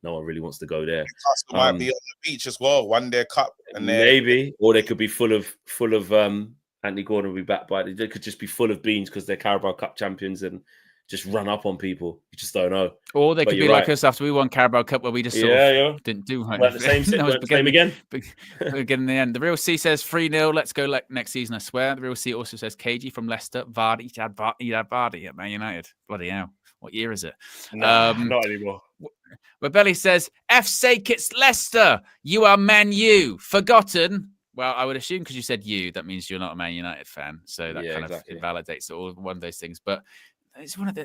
S6: no one really wants to go there.
S8: Newcastle might be on the beach as well. One day cup and
S6: maybe, or they could be full of Anthony Gordon will be back, but they could just be full of beans because they're Carabao Cup champions and just run up on people. You just don't know.
S1: Or they could be like us after we won Carabao Cup, where we just sort of didn't do
S6: anything. The same again.
S1: Again in the end. The Real C says 3-0. Let's go next season, I swear. The Real C also says KG from Leicester. Vardy. He had Vardy at Man United. Bloody hell. What year is it?
S6: No, not anymore.
S1: Rebelli says, F's sake, it's Leicester. You are Man U. Forgotten. Well, I would assume because you said you, that means you're not a Man United fan. So that kind of invalidates it, all one of those things. But it's one of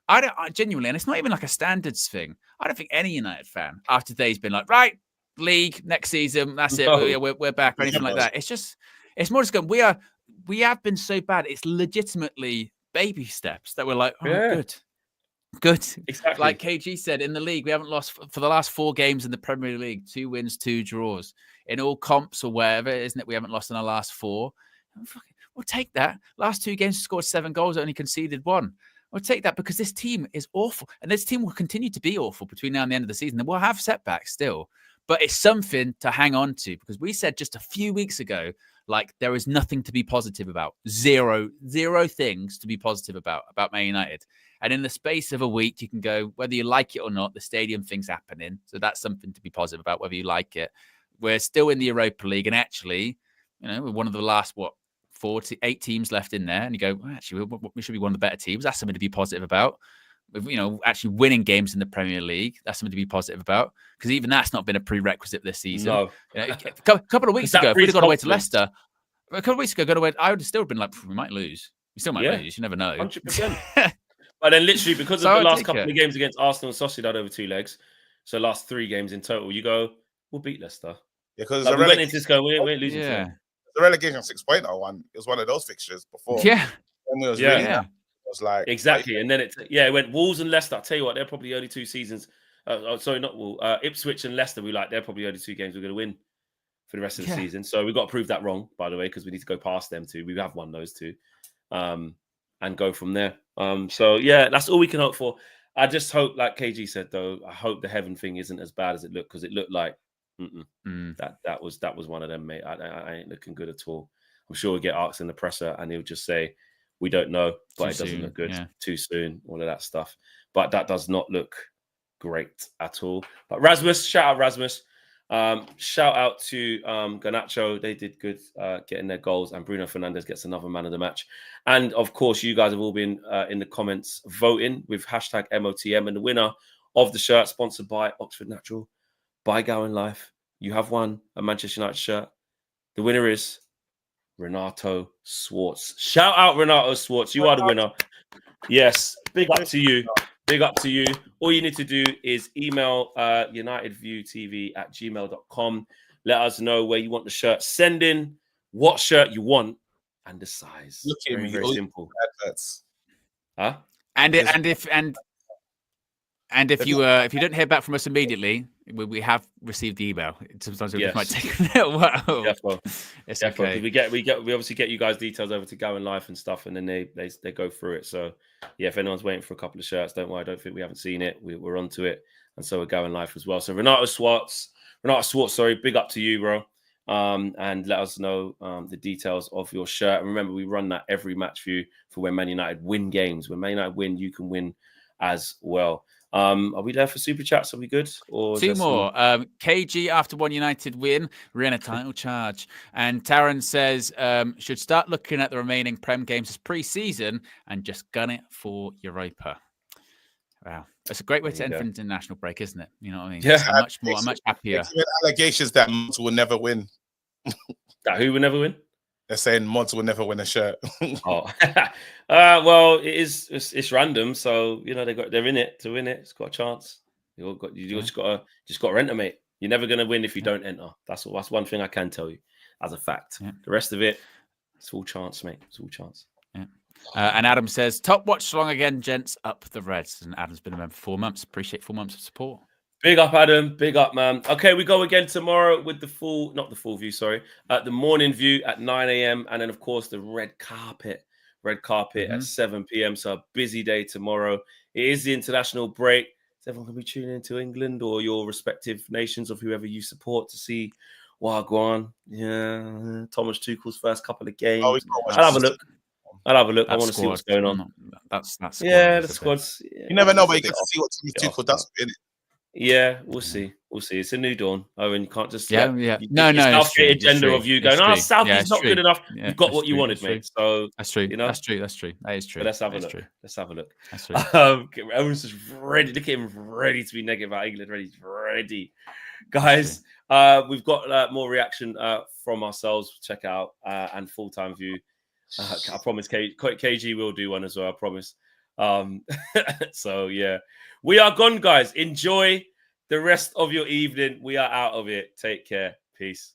S1: I genuinely, and it's not even like a standards thing. I don't think any United fan after today's been like, right, league next season, that's it, we're back, or anything like that. It's more just going. We have been so bad. It's legitimately baby steps that we're like, good.
S6: Exactly.
S1: Like KG said, in the league, we haven't lost for the last 4 games in the Premier League. 2 wins, 2 draws in all comps or wherever, isn't it? We haven't lost in our last 4. We'll take that. Last 2 games, scored 7 goals, only conceded 1. We'll take that because this team is awful. And this team will continue to be awful between now and the end of the season. And we'll have setbacks still. but it's something to hang on to, because we said just a few weeks ago, like, there is nothing to be positive about. Zero things to be positive about Man United. And in the space of a week, you can go, whether you like it or not, the stadium thing's happening. So that's something to be positive about, whether you like it. We're still in the Europa League, and actually, we're one of the last, 8 teams left in there. And you go, well, actually, we should be one of the better teams. That's something to be positive about. Actually winning games in the Premier League, that's something to be positive about, because even that's not been a prerequisite this season.
S6: No.
S1: A couple of weeks ago, if we'd have gone away to Leicester, a couple of weeks ago, I would have still been like, we might lose. We still might lose. You never know.
S6: 100%. But then literally, because of the last couple of games against Arsenal and Sociedad over 2 legs, so last 3 games in total, you go, we'll beat Leicester.
S9: Yeah, because
S6: we went into this going, we ain't losing.
S9: Yeah. The relegation 6-point one, it was one of those fixtures before.
S1: Yeah.
S9: It was like
S6: exactly, and then it went Wolves and Leicester. I'll tell you what, they're probably the only 2 seasons. Not Wolves, Ipswich and Leicester. They're probably the only 2 games we're going to win for the rest of the season. So we've got to prove that wrong, by the way, because we need to go past them too. We have won those 2, and go from there. So yeah, that's all we can hope for. I just hope, like KG said though, I hope the heaven thing isn't as bad as it looked, because it looked like that was one of them, mate. I ain't looking good at all. I'm sure we'll get asked in the presser, and he'll just say, we don't know, but it doesn't look good. Too soon, all of that stuff. But that does not look great at all. But Rasmus, shout out Rasmus. Shout out to Garnacho. They did good getting their goals, and Bruno Fernandes gets another man of the match. And of course, you guys have all been in the comments voting with hashtag MOTM, and the winner of the shirt, sponsored by Oxford Natural, by Gowan Life. You have won a Manchester United shirt. The winner is Renato Swartz. Shout out Renato Swartz. You are the winner. Yes, big up to you. Big up to you. All you need to do is email unitedviewtv@gmail.com. Let us know where you want the shirt. Send in what shirt you want and the size. Very simple. Huh?
S1: And if you don't hear back from us immediately, we have received the email. Sometimes it might take a little while. It's okay.
S6: We obviously get you guys details over to Gowan Life and stuff, and then they go through it. So yeah, if anyone's waiting for a couple of shirts, don't worry. I don't think we haven't seen it. We're onto it, and so we're Gowan Life as well. So Renato Swartz, sorry, big up to you, bro. And let us know the details of your shirt. And remember, we run that every match for you for when Man United win games. When Man United win, you can win as well. Are we there for super chats? Are we good? Or
S1: 2 more. KG, after one United win, we're in a title charge. And Taran says, should start looking at the remaining Prem games as pre-season and just gun it for Europa. Wow, that's a great way to end an international break, isn't it? You know what I mean?
S9: Yeah,
S1: I'm much happier.
S9: Allegations that Monty will never win.
S6: That who will never win?
S9: They're saying Monty will never win a shirt.
S6: Well, it's random, so they're in it to win it. It's got a chance. You just got to enter, mate. You're never gonna win if you don't enter. That's one thing I can tell you as a fact. Yeah. The rest of it, it's all chance, mate. It's all chance.
S1: Yeah. And Adam says, top watch along again, gents. Up the Reds. And Adam's been a member for 4 months. Appreciate 4 months of support.
S6: Big up, Adam. Big up, man. Okay, we go again tomorrow with the morning view at 9 a.m. And then, of course, the red carpet at 7 p.m. So a busy day tomorrow. It is the international break. Is everyone going to be tuning into England or your respective nations of whoever you support to see Wagwan? Yeah, Thomas Tuchel's first couple of games. I'll have a look. I want to see what's going on.
S1: That's
S6: the squads. Yeah,
S9: you never know, but you get to see what Thomas Tuchel does, innit?
S6: Yeah, we'll see. It's a new dawn. Oh, and you can't just
S1: No,
S6: Southgate agenda of you going, Southgate's not good enough. You've got what you wanted, mate. So
S1: that's true. That's true. That is true.
S6: But let's have a look.
S1: That's true.
S6: Everyone's just ready. Look at him, ready to be negative about England. Ready, guys. We've got more reaction from ourselves. Check out and full-time view. I promise KG will do one as well. I promise. So yeah, we are gone, guys. Enjoy the rest of your evening. We are out of it. Take care. Peace.